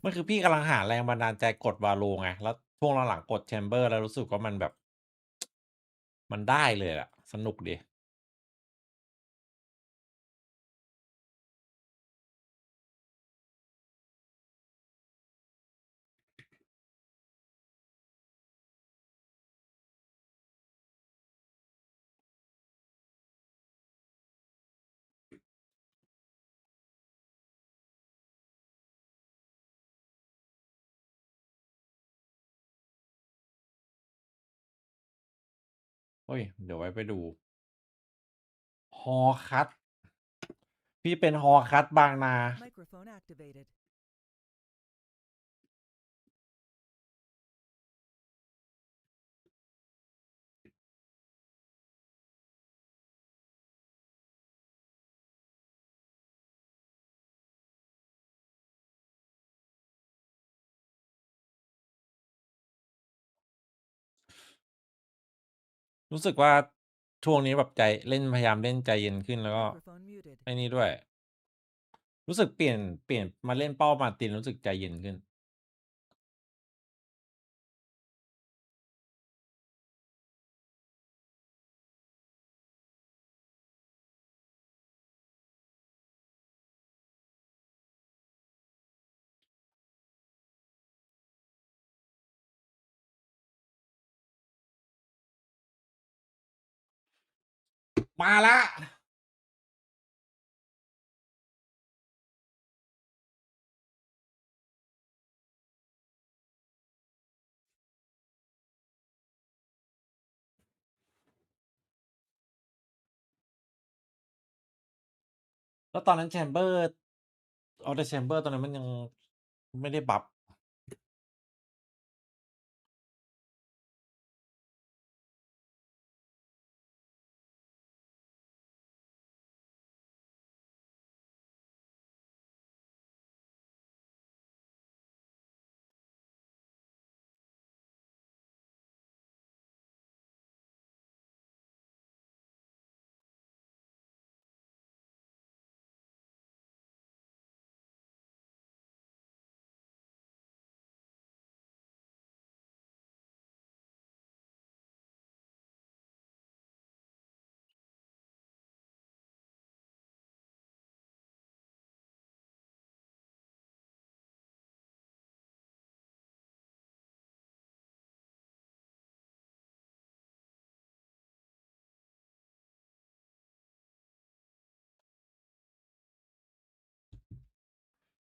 มันคือพี่กำลังหาแรงบันดาลใจกดวาโลไงแล้วช่วงหลังๆกดแชมเบอร์แล้วรู้สึกว่ามันแบบ มันได้เลยอะสนุกดีเฮ้ยเดี๋ยวไว้ไปดูฮอคัตพี่เป็นฮอคัตบางนารู้สึกว่าช่วงนี้แบบใจเล่นพยายามเล่นใจเย็นขึ้นแล้วก็ไอ้นี่ด้วยรู้สึกเปลี่ยนมาเล่นเป้ามาร์ตินรู้สึกใจเย็นขึ้นมาละแล้วตอนนั้นแชมเบอร์เอาแต่แชมเบอร์ตอนนั้นมันยังไม่ได้บัฟ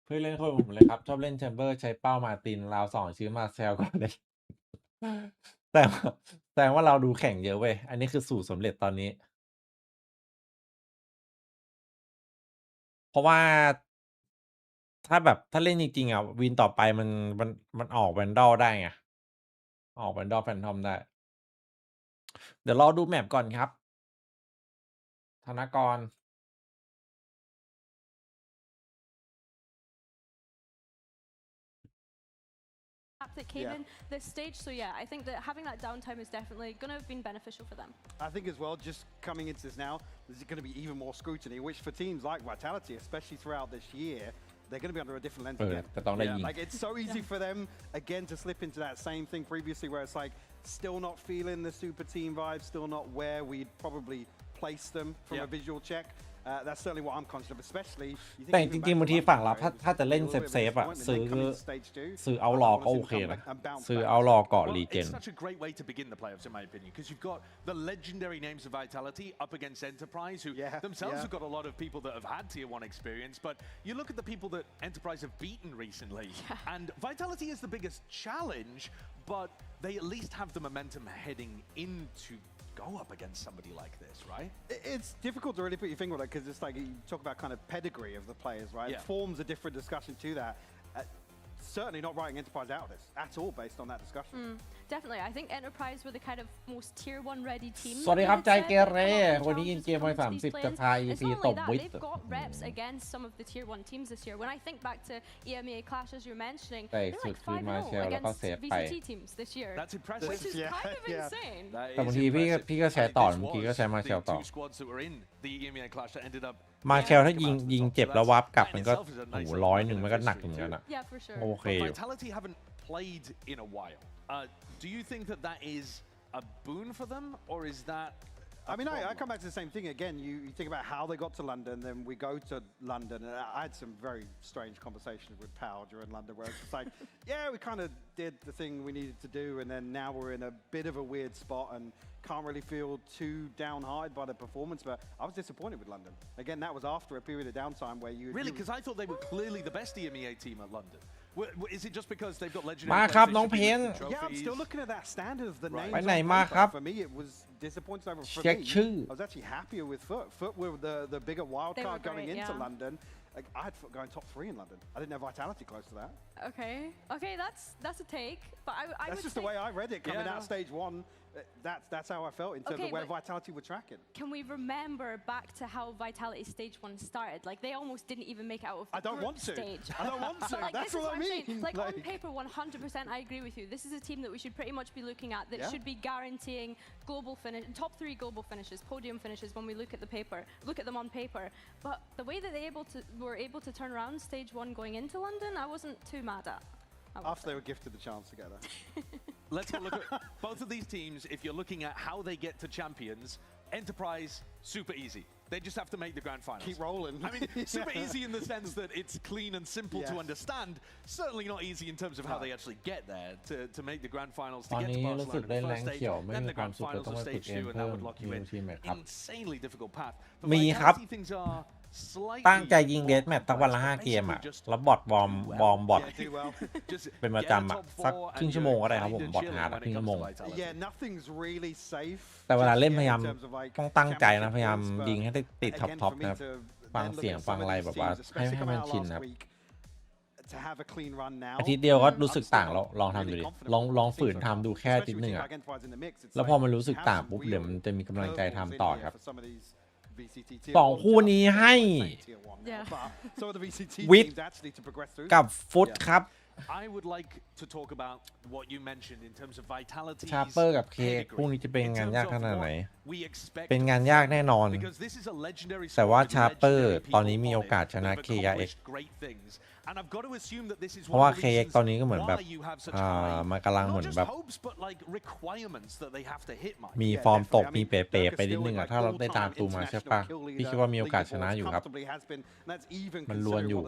เพื่อนเล่นคนผมเลยครับชอบเล่นแชมเบอร์ใช้เป้ามาร์ตินราวสองชื่อมาเซลก่อนเลย แต่ว่าแต่ว่าเราดูแข่งเยอะเว้ย อันนี้คือสูตรสำเร็จตอนนี้ เพราะว่าถ้าเล่นจริงๆอ่ะวินต่อไปมันออกแวนดอลได้ไงออกแวนดอลแฟนทอมได้ เดี๋ยวรอดูแมปก่อนครับ ธนกร that came in this stage. So yeah, I think that having that downtime is definitely going to have been beneficial for them. I think as well, just coming into this now, there's going to be even more scrutiny, which for teams like Vitality, especially throughout this year, they're going to be under a different lens again. Like it's so easy for them again to slip into that same thing previously, where it's like still not feeling the super team vibe, still not where we'd probably place them from a visual check. That's certainly what I'm conscious of, especially. แต่จริงๆบางทีฝั่งเราถ้าจะเล่นเซฟๆอ่ะซื้อเอารอก็โอเคนะซื้อเอารอเกาะรีเจน It's such a great way to begin the playoffs, in my opinion, because you've got the legendary names of Vitality up against Enterprise, who themselves have got a lot of people that have had Tier 1 experience, but you look at the people that Enterprise have beaten recently, and Vitality is the biggest challenge, but they at least have the momentum heading into go up against somebody like this, right? It's difficult to really put your finger on it because it's like you talk about kind of pedigree of the players, right? It forms a different discussion to that. Certainly not writing Enterprise out of this at all based on that discussion. Definitely, I think Enterprise were the kind of most tier 1 ready team. สวัสดีครับใจเกเรวันนี้กินเกมไป30จะพาย EP ตบวิท They've got reps against some of the tier 1 teams this year. When I think back to EMEA Clash, as you're mentioning, they're like 5-0 against VCT teams this year. That's impressive. Which is kind of insane. แต่บางทีพี่ก็แชร์ต่อบางทีก็แชร์มาเชลต่อ มาเชลถ้ายิงเจ็บแล้ววับกลับมันก็โอ้โห100มันก็หนักเหมือนกันอะ Yeah, for sure. โอเคอยู่ Vitality haven't played in a while. Do you think that is a boon for them, or is that? I mean, I come back to the same thing again. You think about how they got to London, then we go to London, and I had some very strange conversations with Pal during London, where it's like, yeah, we kind of did the thing we needed to do, and then now we're in a bit of a weird spot and can't really feel too downhearted by the performance. But I was disappointed with London. Again, that was after a period of downtime where you really, because I thought they were clearly the best EMEA team at London. Is it just because they've got legendary มาครับน้องเพน Yeah, I'm still looking at that standard of the names. ไปไหนมาครับ For me, it was disappointing. For me, เช็คชื่อ I was actually happier with FUT. FUT were the bigger wild They card were going great, into yeah. London. Like, I had FUT going top 3 in London. I didn't have Vitality close to that. Okay, that's a take. But I That's would just say, the way I read it coming out stage 1. That's how I felt in terms of where Vitality were tracking. Can we remember back to how Vitality stage 1 started? Like they almost didn't even make it out of the I don't want to. stage. I don't want to. Like, That's what I mean. Like on paper, 100%, I agree with you. This is a team that we should pretty much be looking at that should be guaranteeing global finish, top 3 global finishes, podium finishes when we look at them on paper. But the way that were able to turn around stage 1 going into London, I wasn't too mad at. After they were gifted the chance together. Let's look at both of these teams. If you're looking at how they get to champions, Enterprise, super easy. They just have to make the grand finals. Keep rolling. I mean, super easy in the sense that it's clean and simple to understand. Certainly not easy in terms of how they actually get there to make the grand finals, to get to Barcelona in the first stage, then the grand finals of stage 2, and that would lock you in. Insanely difficult path. But มีครับ Vitality things are ตั้งใจยิงเดสแมตช์ทั้งวันละ5 เกมอะแล้วบอทวอร์มบอท เป็นประจำอะสักครึ่งชั่วโมงก็ได้ครับผมบอทหาครึ่งชั่วโมง Yeah, nothing's really safe. แต่เวลาเล่นพยายามต้องตั้งใจนะพยายามยิงให้ได้ติดท็อปนะครับฟังเสียงฟังอะไรแบบว่าให้มันชินครับอาทิตย์เดียวก็รู้สึกต่างแล้วลองทำดูดิลองฝืนทำดูแค่อาทิตย์หนึ่งอะแล้วพอมันรู้สึกต่างปุ๊บเดี๋ยวมันจะมีกำลังใจทำต่อครับ2 คู่นี้ให้วิทกับฟุตครับ I would like to talk about what you mentioned in terms of Vitality ชาร์เปอร์กับเคคู่นี้จะเป็นงานยากขนาดไหนเป็นงานยากแน่นอนแต่ว่าชาร์เปอร์ตอนนี้มีโอกาสชนะ KX เพราะว่า KX ตอนนี้ก็เหมือนแบบมันกำลังเหมือนแบบมีฟอร์มตกมีเป๋ๆไปนิดนึงอะถ้าเราได้ตามตูมาใช่ปะพี่คิดว่ามีโอกาสชนะอยู่ครับมันล้วนอยู่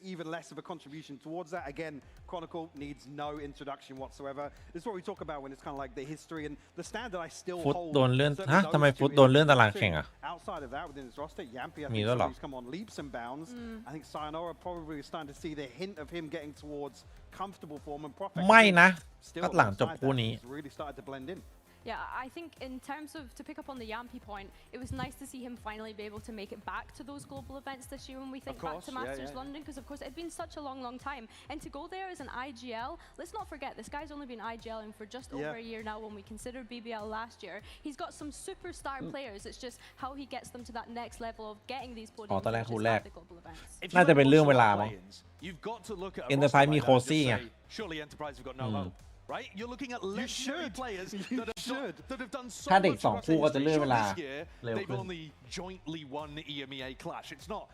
even less of a contribution towards that. Again, Chronicle needs no introduction whatsoever. This is what we talk about when it's kind of like the history and the standard I still hold. ฟุตโดนเลื่อนฮะทำไมฟุตโดนเลื่อนตารางแข่งอะ Outside of that, within his roster, Yampi, I think he's come on leaps and bounds. I think Sayonara probably is starting to see the hint of him getting towards comfortable form and profit. ไม่นะก็หลังจบคู่นี้ He's really started to blend in. Yeah, I think in terms of, to pick up on the Yampi point, it was nice to see him finally be able to make it back to those global events this year when we think back to Masters London, because of course it had been such a long time. And to go there as an IGL, let's not forget, this guy's only been IGLing for just over a year now when we consider BBL last year. He's got some superstar players, it's just how he gets them to that next level of getting these podium finishes at the global events. น่าจะเป็นเรื่องเวลามั้ง Enterprise มีโคซี่ไง Surely Enterprise have got no hope. Right? You're looking at legendary players that have done so much for us. This year, they've only jointly won EMEA Clash. It's not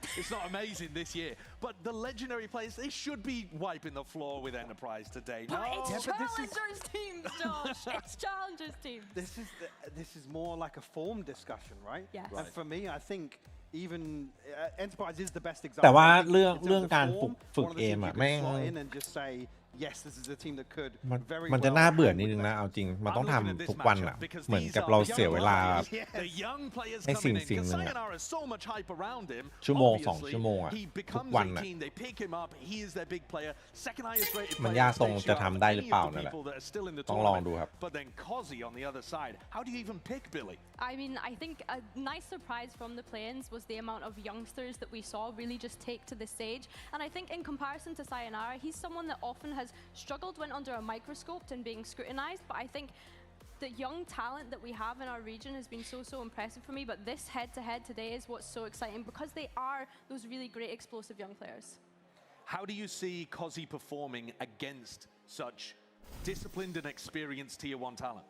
amazing this year. But the legendary players, they should be wiping the floor with Enterprise today. But it's Challengers teams, Josh. It's Challengers teams. This is more like a form discussion, right? Yes. And for me, I think even Enterprise is the best example. แต่ว่าเรื่องการฝึกเอมอะแม่ง Yes, this is a team that could มันจะน่าเบื่อนิดนึงนะเอาจริงมันต้องทำทุกวันอะเหมือนกับเราเสียเวลาให้สิ่งหนึ่งอะชั่วโมง2 ชั่วโมงอะทุกวันอะมันยากตรงจะทำได้หรือเปล่านั่นแหละต้องลองดูครับ I mean, I think a nice surprise from the play-ins was the amount of youngsters that we saw really just take to the stage. And I think in comparison to Sayonara, he's someone that often has struggled when under a microscope and being scrutinized, but I think the young talent that we have in our region has been so impressive for me, but this head-to-head today is what's so exciting because they are those really great explosive young players. How do you see Cozzy performing against such disciplined and experienced Tier 1 talent?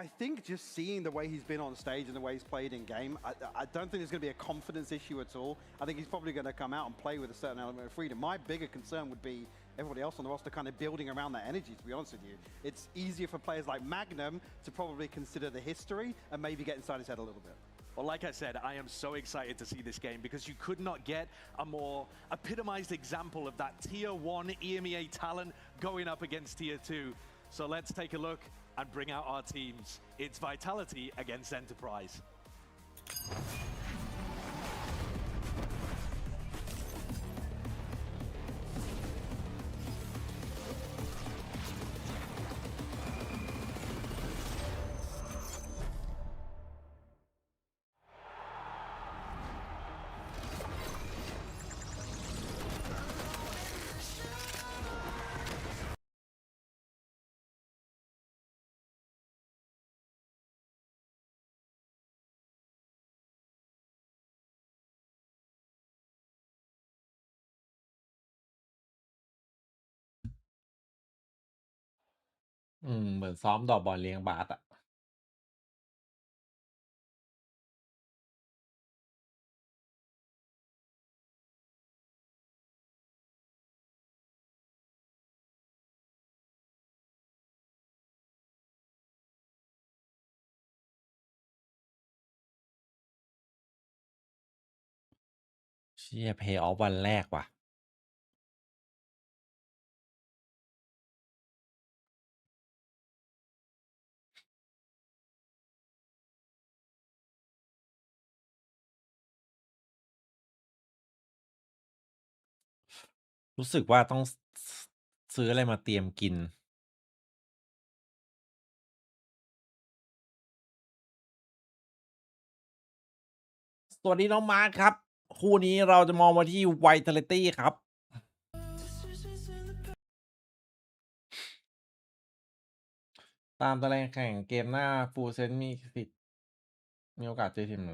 I think just seeing the way he's been on stage and the way he's played in game, I don't think there's going to be a confidence issue at all. I think he's probably going to come out and play with a certain element of freedom. My bigger concern would be everybody else on the roster kind of building around that energy, to be honest with you. It's easier for players like Magnum to probably consider the history and maybe get inside his head a little bit. Well, like I said, I am so excited to see this game because you could not get a more epitomized example of that Tier 1 EMEA talent going up against Tier 2. So let's take a look and bring out our teams. It's Vitality against Enterprise.เหมือนซ้อมดอกบอลเลี้ยงบาสอะเชี่ยเพย์ออฟวันแรกว่ะรู้สึกว่าต้องซื้ออะไรมาเตรียมกินสวัสดีน้องมาร์คครับคู่นี้เราจะมองมาที่ Vitality ครับตามตารางแข่งเกมหน้า Full Set มีสิทธิ์มีโอกาสเจอทีมไหน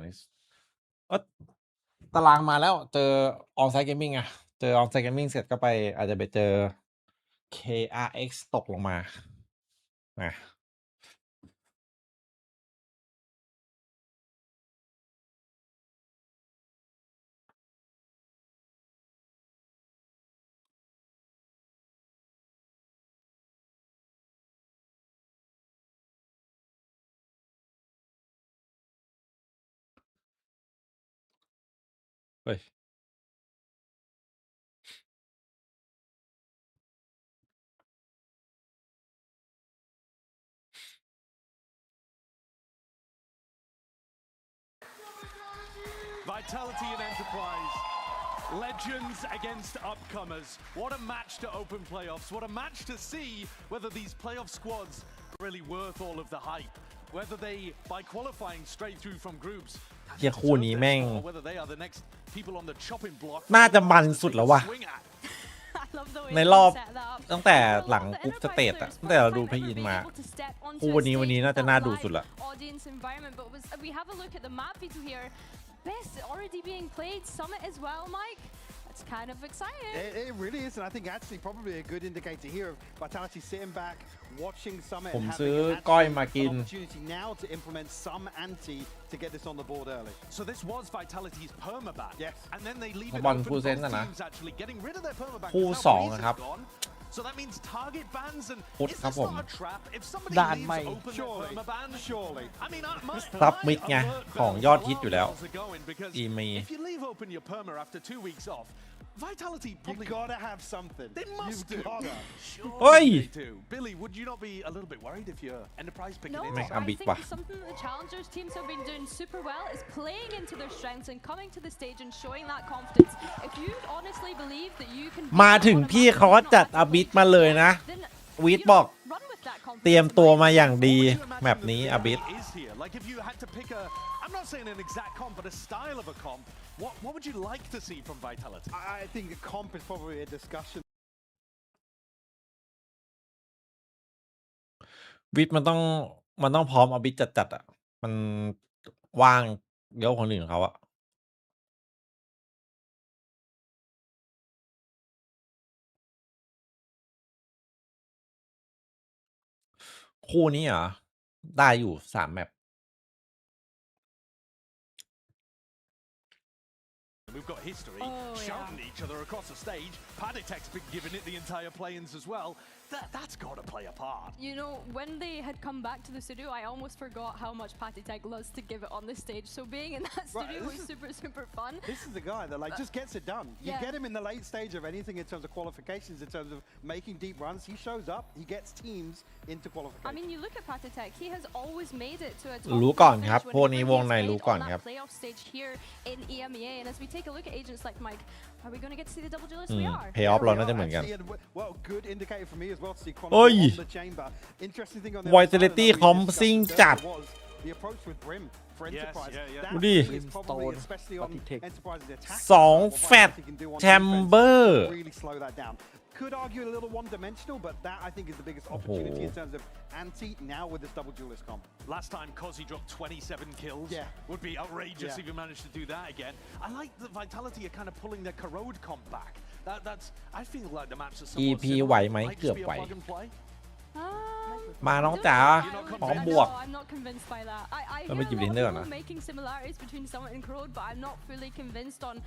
ตารางมาแล้วเจอ On-Site Gaming อะเจอ On-Site Gaming เสร็จก็ไปอาจจะไปเจอ KRX ตกลงมานะเฮ้ย Vitality and Enterprise. Legends against upcomers. What a match to open playoffs. What a match to see whether these playoff squads are really worth all of the hype. Whether they, by qualifying straight through from groups, เหี้ยคู่นี้แม่ง or whether they are the next people on the chopping block. น่าจะมันสุดแล้วว่ะ I love the way ในรอบ they set that up. ตั้งแต่ For a หลัง lot of the กรุ๊ปส Enterprise เตจอะ players, ตั้งแต่เรา for ดู the เพ fact ย์อิ that น we're มา able to step onto คู่ a วันนี้ stage น่าจะ with น่า that ดู live สุดละ audience environment, but we have a look at the map view here. Best already being played. Summit as well, Mike. That's kind of exciting. It really is, and I think actually probably a good indicator here of Vitality sitting back, watching Summit, ผม and ซื้อ having ก้อยมากิน an opportunity now to implement some anti to get this on the board early. So this was Vitality's permaban. Yes. And then they leave ฟุ it ตบอล open ฟูล for เซน both น่ะนะ teams actually getting rid of their permaban. คู่ 'cause ส now อง Breeze นะครับ is gone. So that means target bans and พุธ is ครับ this ผม not a trap? If somebody ด่าน leaves ใหม่ open their Surely, permaban, surely. I mean, Sub my mid ไง alert ของ bells, ยอดฮิตอยู่แล้ว alarm bells are going because EMEA if you leave open your perma after 2 weeks off, Vitality You probably gotta have something. they must You've do. gotta. Surely Oi! they do. Billy, would you not be a little bit worried if you're Enterprise picking No, it? แม่ง I อบิด think ว่ะ something that the Challengers teams have been doing super well is playing into their strengths and coming to the stage and showing that confidence. If you honestly believe that you can มาถึงพี่เขาก็จัดอบิดมาเลยนะ then วีดบอก run with that confidence. เตรียมตัวมาอย่างดี What would you imagine แมปนี้ the อบิด is here? Like if you had to pick a, I'm not saying an exact comp, but a style of a comp, what would you like to see from Vitality? I think the comp is probably a discussion วิทย์มันต้องพร้อมเอาบิทจัดๆอ่ะมันว่างเยอะคนอื่นเขาอะคู่นี้เหรอได้อยู่3 แมป We've got history shouting at each other across the stage. pannysggg's been giving it the entire play-ins as well. That's got to play a part. You know, when they had come back to the studio, I almost forgot how much pannysgg loves to give it on the stage. So being in that studio was super fun. This is the guy that like just gets it done. You get him in the late stage of anything in terms of qualifications, in terms of making deep runs. He shows up, he gets teams into qualification. I mean, you look at pannysgg, he has always made it to a top รู้ก่อนครับพวกนี้วงในรู้ก่อนครับ playoff stage here in EMEA. And as we take a look at agents like Mike, are we going to get to see the double duelist? We are. เพย์ออฟเราน่าจะเหมือนกัน Well, good indicator for me as well to see Chronicle on the chamber. Interesting thing on the Vitality คอมซิ่งจัด the approach with Brim for Enterprise. ดูดิ That is probably especially on Enterprise's attack. 2 แฟตแชมเบอร์ Really slow that down. Could argue a little one-dimensional, but that I think is the biggest opportunity in terms of anti now with this double duelist comp. Last time Kozi dropped 27 kills. Would be outrageous if he managed to do that again. I like that Vitality are kind of pulling their corrode comp back. That's I feel like the maps are somewhat EP ไหวไหมเกือบไหว มาน้องจ๋าพร้อมบวก I'm not convinced by that. I เรา hear ไป a จิบ lot ดิน of เนอร์นะ people making similarities between Summit and Corrode, but I'm not fully convinced on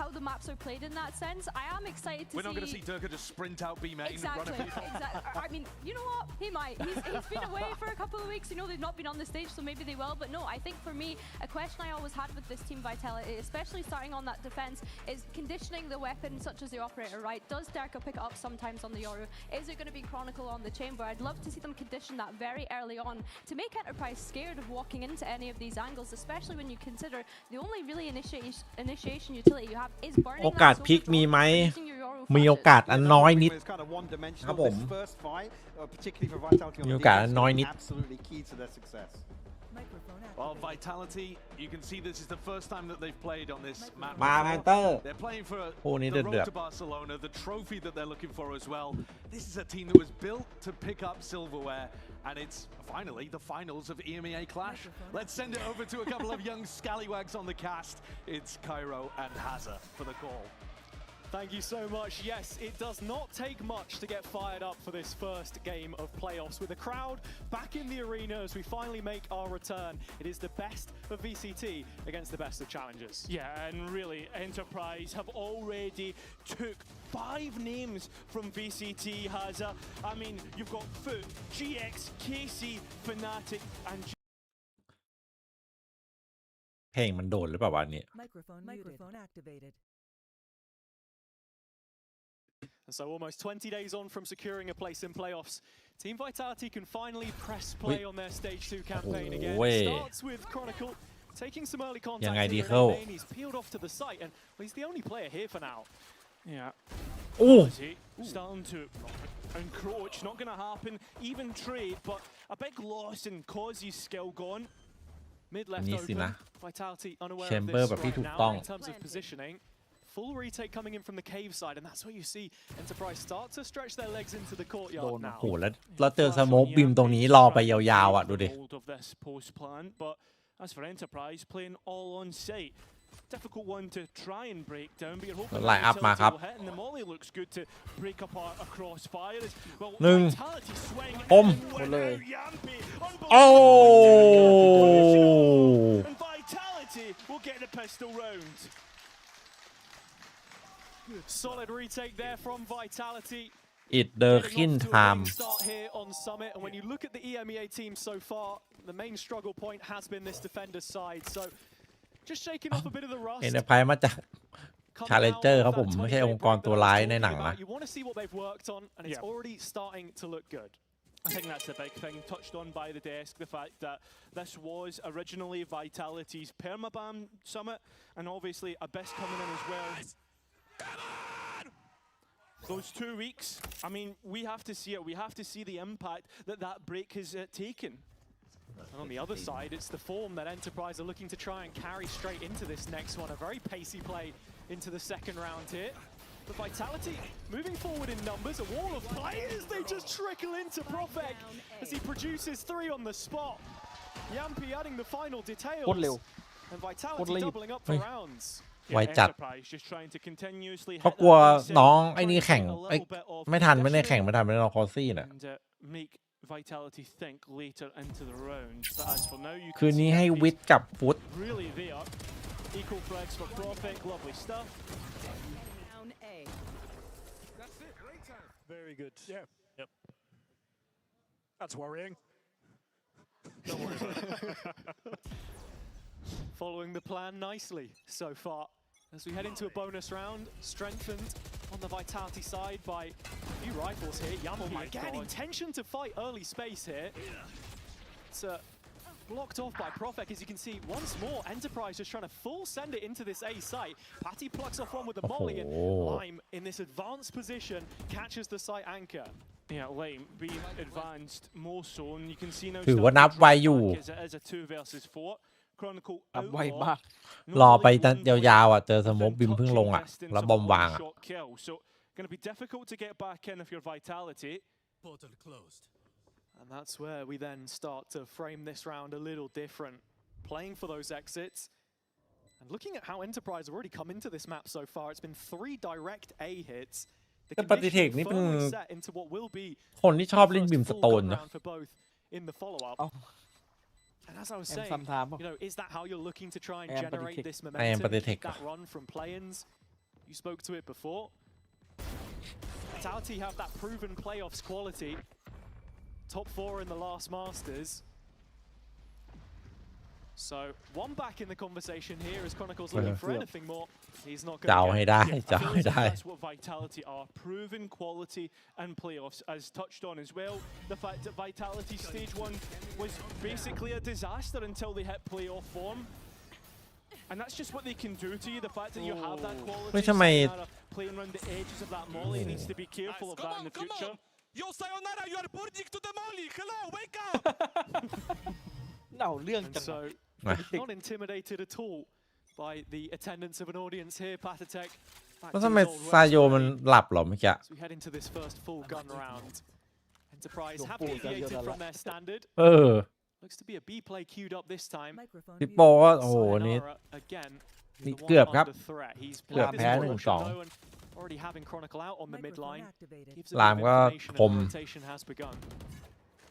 how the maps are played in that sense. I am excited to see... We're not going to see Durka just sprint out B main exactly, and run exactly. I mean, you know what? He might. He's been away for a couple of weeks. You know, they've not been on the stage, so maybe they will. But no, I think for me, a question I always had with this team Vitality, especially starting on that defense, is conditioning the weapon such as the Operator, right? Does Durka pick it up sometimes on the Yoru? Is it going to be Chronicle on the Chamber? I'd love to see them condition that very early on to make Enterprise scared of walking into any of these angles, especially when you consider the only really initiation utility you have is burning โอกาสพลิกมีไหมมีโอกาสอันน้อยนิดครับผมมีโอกาสอันน้อยนิด Well, Vitality, you can see this is the first time that they've played on this map. มาแพนเตอร์ They're playing for คู่นี้ the เดือ road ด to Barcelona, the trophy that they're looking for as well. This is a team that was built to pick up silverware, and it's finally the finals of EMEA Clash. Let's send it over to a couple of young scallywags on the cast. It's Cairo and Haza for the call. Thank you so much. Yes, it does not take much to get fired up for this first game of playoffs. With the crowd back in the arena as we finally make our return, it is the best of VCT against the best of challengers. Yeah, and really, Enterprise have already took 5 names from VCT, Haza. I mean, you've got FUT, GX, KC, Fnatic, and... เพลงมันโดนหรือเปล่าวะเนี่ย Microphone activated. And so almost 20 days on from securing a place in playoffs, Team Vitality can finally press play on their Stage 2 campaign again. It starts with Chronicle taking some early contact in the lane. He's peeled off to the site, and well, he's the only player here for now. Yeah. Oh! Starting to encroach, not going to happen. Even trade, but a big loss in Kozi's skill gone. Mid left open. Vitality unaware of this right now in terms of positioning. Full retake coming in from the cave side, and that's where you see Enterprise start to stretch their legs into the courtyard now. โหแล้วเจอสโมกบิมตรงนี้รอไปยาวๆอ่ะดูดิ But as for Enterprise, playing all on site. Difficult one to try and break down, but you're hoping Line up มาครับ and the molly looks good to break apart a crossfire. Well, หนึ่ง Vitality swing อม โอ้ and Vitality will get the pistol round. Solid retake there from Vitality. อิดเดอร์คินไทม์ Start here on Summit, and when you look at the EMEA team so far, the main struggle point has been this defender's side. So just shaking off a bit of the rust. เอ็นเตอร์ไพรส์มาจาก Challenger ครับผมไม่ใช่องค์กรตัวร้ายในหนังนะ You want to see what they've worked on, and it's already starting to look good. I think that's the big thing touched on by the desk, the fact that this was originally Vitality's Permaban Summit, and obviously Abyss coming in as well. Those 2 weeks, I mean, we have to see it. We have to see the impact that that break has taken. And on the other side, it's the form that Enterprise are looking to try and carry straight into this next one. A very pacey play into the second round here. The Vitality moving forward in numbers, a wall of players, they just trickle into Profek as he produces 3 on the spot. Yampi adding the final details. โคตรเร็ว And Vitality doubling up for rounds. ไวจัด Enterprise just trying to continuously เขากลัวน้องไอ้นี่แข่งไม่ทันไม่ได้แข่งไม่ทันไม่ได้รอคอซี่น่ะ and make Vitality think later into the round. But as for now, you คืน can นี้ see ให้ that วิทย์กับฟุต really there. Equal frags for Profek, lovely stuff. Down A. Very good. Yeah. Yep. That's worrying. Don't worry about it. Following the plan nicely so far. As we head into a bonus round, strengthened on the Vitality side by a few rifles here. Yampi again, intention to fight early space here. It's blocked off by Profek, as you can see. Once more, Enterprise just trying to full send it into this A site. Patty plucks off one with the molly, and Lime in this advanced position catches the site anchor. Yeah, Lime being advanced more so, and you can see now ถือว่านับไวอยู่ as a 2 versus 4. Chronicle นับไวมาก รอไปยาวๆอ่ะเจอสโมกบิมเพิ่งลงอ่ะแล้วบอมวางอ่ะ So going to be difficult to get back in if you're Vitality. Portal closed. And that's where we then start to frame this round a little different. Playing for those exits. And looking at how Enterprise have already come into this map so far, it's been 3 direct A hits. The แต่ปฏิเทคนี่เป็น firmly set into what will be คนที่ชอบเล่นบิมส full โตน gun นะ round for both in the follow-up. เอ้า And as I was แอม saying, ซัมไทม์ป่ะ you know, is that how you're looking to try and I am generate Pannysgg. this I am momentum, Pannysgg. keep that run from play-ins? You spoke to it before. Vitality have that proven playoffs quality. Top 4 in the last Masters. So, one back in the conversation here as Chronicle's looking for anything more. He's not จะเอา going ให้ to ได้ I จะเอา feel ให้ as if ได้ that's what Vitality are. Proven quality and playoffs, as touched on as well. The fact that Vitality Stage 1 was basically a disaster until they hit playoff form. And that's just what they can do to you. The fact that you have that quality. ไม่ทำไม Sayonara playing around the edges of that molly needs to be careful of that in the future. Yo, Sayonara, you are boarding to the molly. Hello, wake up. เน่าเรื่อง And จัง so, มา not intimidated at all by the attendance of an audience here, Patatek. Back แล้ว to ทำไม his old ซาโย works มัน already. หลับเหรอเมื่อกี้ As we head into this first full gun round. Enterprise Your have full gun deviated round. from their standard. เออ Looks to be a B play queued up this time. Microphone พี่ muted. โปก็โอ้โหนี่ Sayonara again. is นี่ the one เกือบครับ under threat. He's เกือบ played แพ้ this 1-2 portion though, and already having Chronicle out on the mid Microphone line. activated. Gives a bit ลาม of ก็ information ค and ม rotation has begun.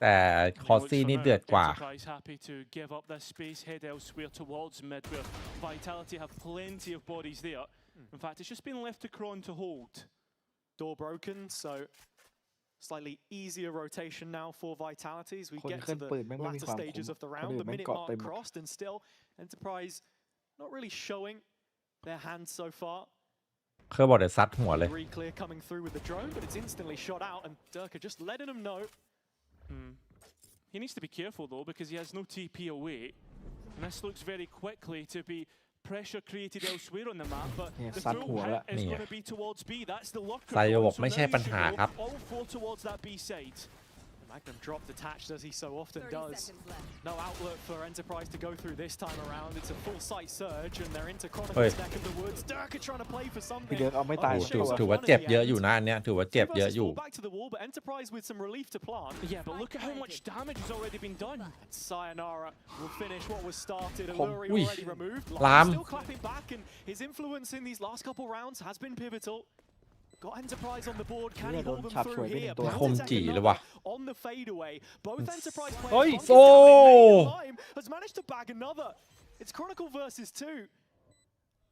แต่คอสซี่นี่เดือดกว่า Enterprise happy to give up this space, head elsewhere towards mid, where Vitality have plenty of bodies there. In fact, it's just been left to Kron to hold. Door broken, so slightly easier rotation now for Vitality as we คน get ขึ้ to น the ปืนแม่งไม่มี latter ความคม stages of the คน round. อื่น The แม่ง minute เกาะ mark เต็มหมด crossed, and still Enterprise not really showing their hands so far. เคยบอกเดี๋ยวซัดหัวเลย Three clear coming through with the drone, but it's instantly shot out, and Durka just letting him know. He needs to be careful though, because he has no TP away. And this looks very quickly to be pressure created elsewhere on the map, but Yeah, the sad fullหัว hit ละ is นี่ going to be towards B. That's the locker. ซาโยบอก So ไม่ now ใช่ you ปัญ should หา go ครับ all four towards that B side. Magnum dropped attached as he so often 30 does. seconds left. No outlet for Enterprise to go through this time around. It's a full site surge, and they're into Oi. Chronicle's neck of the woods. Durka trying to play for พี่ something. เดิร์กเอาไม่ตาย Oh, หรอก shit. ถือว่าเจ็บเยอะอยู่นะอันเนี้ยถือว่าเจ็บ Two เยอะ versus อยู่ four back to the wall, but Enterprise with some relief to plant. Yeah, but look at how much damage has already been done. Sayonara will finish what was started. Kom. Alluri Ui. already removed. Lam. Still clapping back, and his influence in these last couple rounds has been pivotal. Got Enterprise on the board. Can he Yeah, hold don't them chop through shui here? bên Không Patatek chỉ another là bà. on the fadeaway. Both Enterprise Ôi, players bunkered xô. down. Lime has managed to bag another. It's Chronicle versus 2.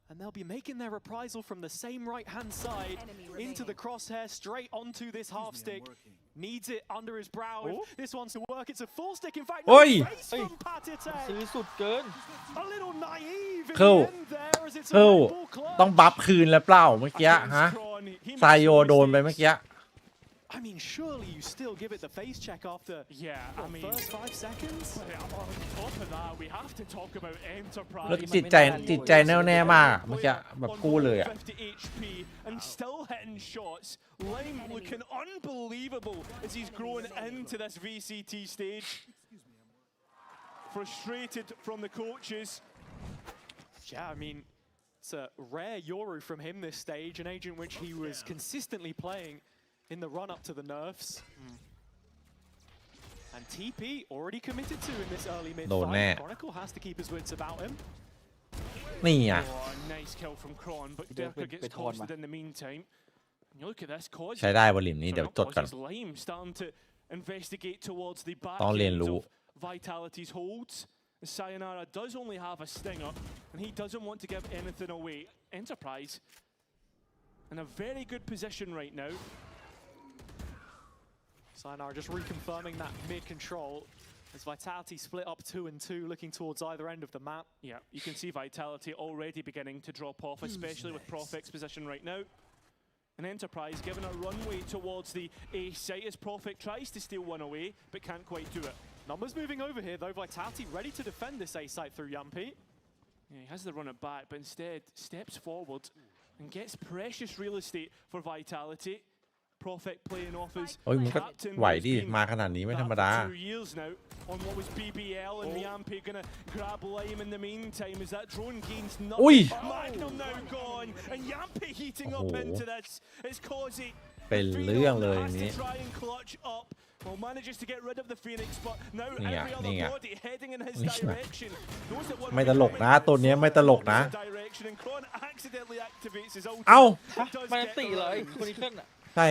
And they'll be making their reprisal from the same right-hand side Enemy into the remaining. crosshair, straight onto this half stick. Needs it under his brow. If Oh. this one's to work, it's a full stick. In fact, Oi. no face from Patatek. ซื้อสุดเกิน A little naive in Cool. the end there as it's a Cool. Red Bull clutch. ต้องบัฟคืนแล้วเปล่าเมื่อกี้ Against ฮะ Kron, he ซา makes โย no โดนไป mistakes. เมื่อกี้ I mean, surely you still give it the face check after Yeah, I mean, first 5 seconds? on top of that, we have to talk about Enterprise. แล้วจิตใจแน่วแน่มากเมื่อกี้แบบกู้เลยอ่ะ 50 HP and still hitting shots. Lime looking unbelievable as he's growing into this VCT stage. Frustrated from the coaches. Yeah, I mean, It's a rare Yoru from him this stage, an agent which he was consistently playing in the run-up to the nerfs. And TP already committed to in this early mid-fight. Chronicle has to keep his wits about him. นี่ Nice kill from Kron, but Derka gets costed in the meantime. You look at this cause. ใช้ได้บนหลิมนี้เดี๋ยวจดก่อน Lime starting to investigate towards the back ต้องเรียน end รู้ of Vitality's holds. Sayonara does only have a stinger, and he doesn't want to give anything away. Enterprise in a very good position right now. Sayonara just reconfirming that mid-control as Vitality split up 2 and 2, looking towards either end of the map. Yeah, you can see Vitality already beginning to drop off, especially with Profec's position right now. And Enterprise given a runway towards the A site as Profec tries to steal one away, but can't quite do it. Numbers moving over here though, Vitality ready to defend this A site through Yampi. Yeah, he has to run it back, but instead steps forward and gets precious real estate for Vitality. Profec playing off his โอ้ยมันก็ไหวดิมาขนาดนี้ไม่ธรรมดา 2 years now on what was BBL and Yampi gonna grab Lime in the meantime as that drone gains nothing. Magnum now gone and Yampi heating up into this. It's Causey. เป็นเรื่องเลยนี้ Try and clutch up. Well, manages to get rid of the Phoenix, but now every other body heading in his direction. ไม่ตลกนะตัวนี้ไม่ตลกนะ Direction and Kron accidentally activates his ulti. เอ้า มันตีเลยคนนี้ขึ้น ใช่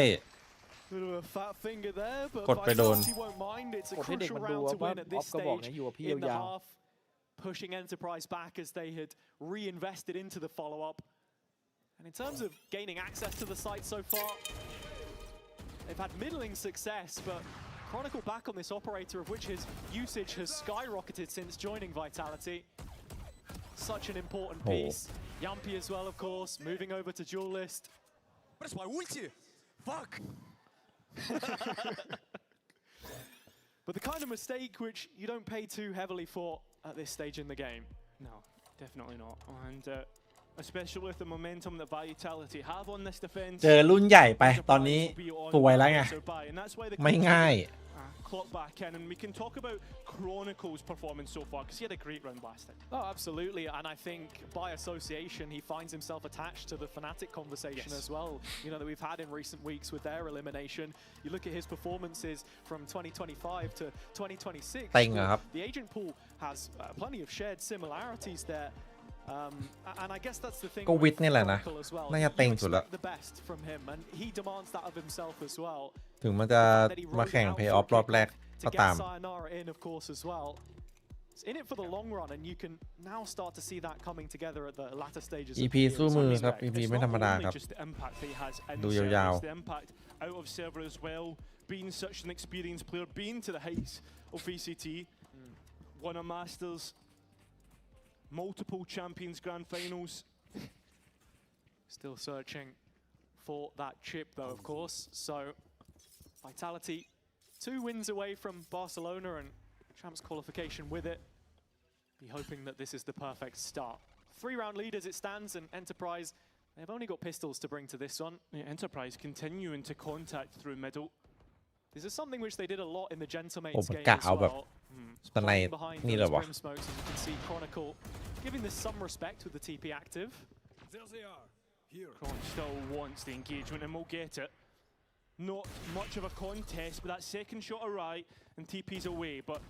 Bit of a fat finger there, but กดไปโดน Vitality won't mind. It's a crucial round to win at this stage in the half, pushing Enterprise back as they had reinvested into the follow-up. And in terms of gaining access to the site so far, they've had middling success, but Chronicle back on this operator, of which his usage has skyrocketed since joining Vitality. Such an important piece. Yampi as well, of course, moving over to Duelist. Where's my ulti? Fuck! But the kind of mistake which you don't pay too heavily for at this stage in the game. No, definitely not. And especially with the momentum that Vitality have on this defense. เจอรุ่นใหญ่ไปตอนนี้สวยแล้วไงไม่ง่าย Clock back in, and we can talk about Chronicle's performance so far because he had a great round last time. Oh, absolutely, and I think by association he finds himself attached to the Fnatic conversation as well. You know that we've had in recent weeks with their elimination. You look at his performances from 2025 to 2026. The agent pool has plenty of shared similarities there. And I guess that's the thing ก็วิทนี่แหละนะ as well. น่าจะเต็งสุดละ The best from him, and he demands that of himself as well. ถึงมันจะมาแข่งเพย์ออฟรอบแรกก็ตาม Sayonara in, of course, as well. It's in it for the long run, and you can now start to see that coming together at the latter stages. EP สู้มือครับ EP ไม่ธรรมดาครับ ดูยาว the impact out of server as well, being such an experienced player, being to the heights of VCT, won a Masters, multiple Champions Grand Finals. Still searching for that chip, though, of course. So Vitality 2 wins away from Barcelona and Champs qualification with it. Be hoping that this is the perfect start. 3-round lead as it stands, and Enterprise, they've only got pistols to bring to this one. Yeah, Enterprise continuing to contact through middle. This is something which they did a lot in the Gentlemates ผม game กะ as เอาแบบ well. สไนด์ Behind นี่ those เลยวะ brim smokes, and you can see Chronicle giving this some respect with the TP active. There they are. Here. Kron still wants the engagement and will get it. Not much of a contest, but that second shot right and TP's away. But